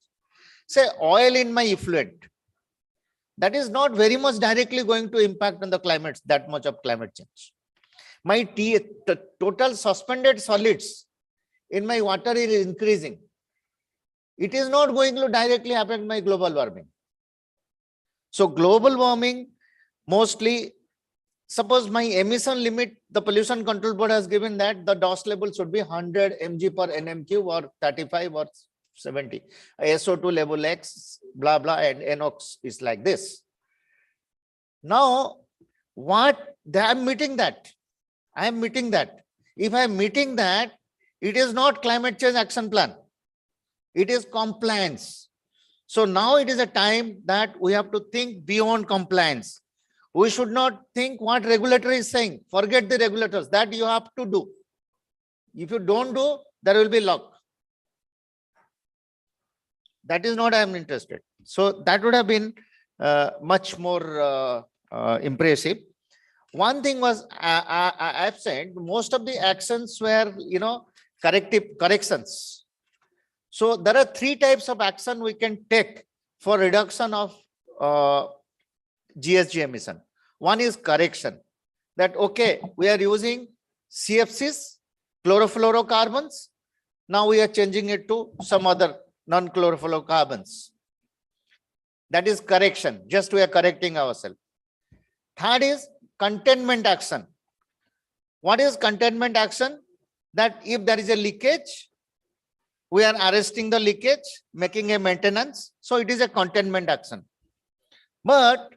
[SPEAKER 15] Say oil in my effluent, that is not very much directly going to impact on the climate, that much of climate change. My total suspended solids in my water is increasing. It is not going to directly affect my global warming. So global warming, mostly suppose my emission limit, the pollution control board has given that the DOS level should be 100 mg per nm cube or 35 or 70. SO2 level X, blah, blah, and NOx is like this. Now, what I'm meeting that. I am meeting that. If I am meeting that, it is not climate change action plan. It is compliance. So now it is a time that we have to think beyond compliance. We should not think what regulator is saying. Forget the regulators. That you have to do. If you don't do, there will be luck. That is not I am interested. So that would have been much more impressive. One thing was absent. Most of the actions were, corrections. So there are 3 types of action we can take for reduction of GHG emission. One is correction. That, okay, we are using CFCs, chlorofluorocarbons. Now we are changing it to some other non-chlorofluorocarbons. That is correction. Just we are correcting ourselves. Third is containment action. What is containment action? That if there is a leakage, we are arresting the leakage, making a maintenance. So it is a containment action. But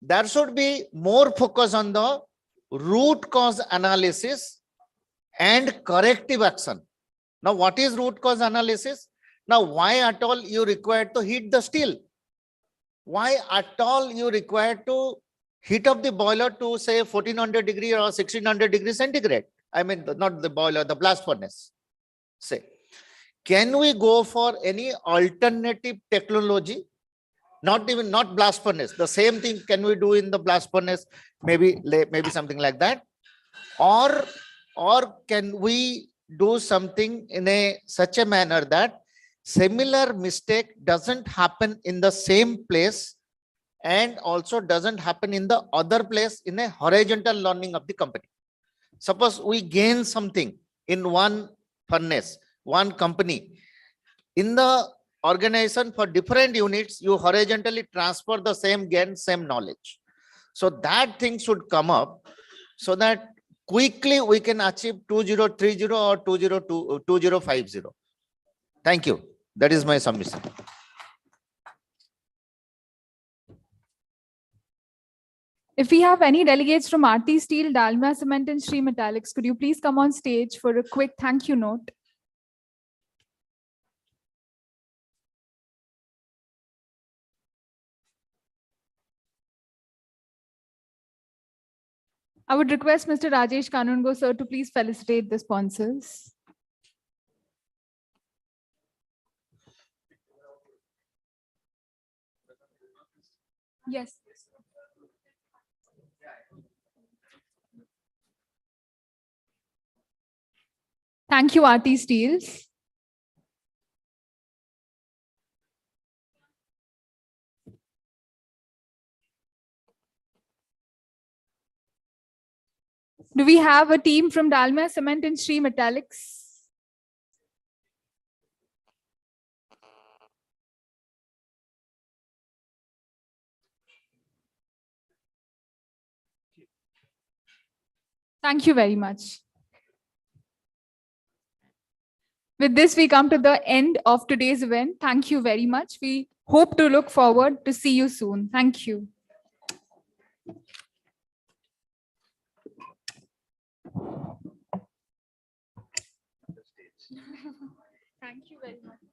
[SPEAKER 15] there should be more focus on the root cause analysis and corrective action. Now, what is root cause analysis? Now, why at all you require to heat the steel? Why at all you require to heat up the boiler to say 1400 degree or 1600 degrees centigrade? I mean, not the boiler, the blast furnace. Say, can we go for any alternative technology? Not blast furnace. The same thing can we do in the blast furnace? Maybe something like that. Or can we do something in such a manner that similar mistake doesn't happen in the same place and also doesn't happen in the other place in a horizontal learning of the company. Suppose we gain something in one furnace, one company. In the organization for different units, you horizontally transfer the same gain, same knowledge. So that thing should come up so that quickly we can achieve 2030 or 2050. Thank you. That is my submission.
[SPEAKER 2] If we have any delegates from Aarti Steel, Dalmia Cement and Shree Metallics, could you please come on stage for a quick thank you note? I would request Mr. Rajesh Kanungo, sir, to please felicitate the sponsors. Yes. Thank you, Aarti Steels. Do we have a team from Dalmia Cement and Shree Metallics? Thank you very much. With this, we come to the end of today's event. Thank you very much. We hope to look forward to see you soon. Thank you. Thank you very much.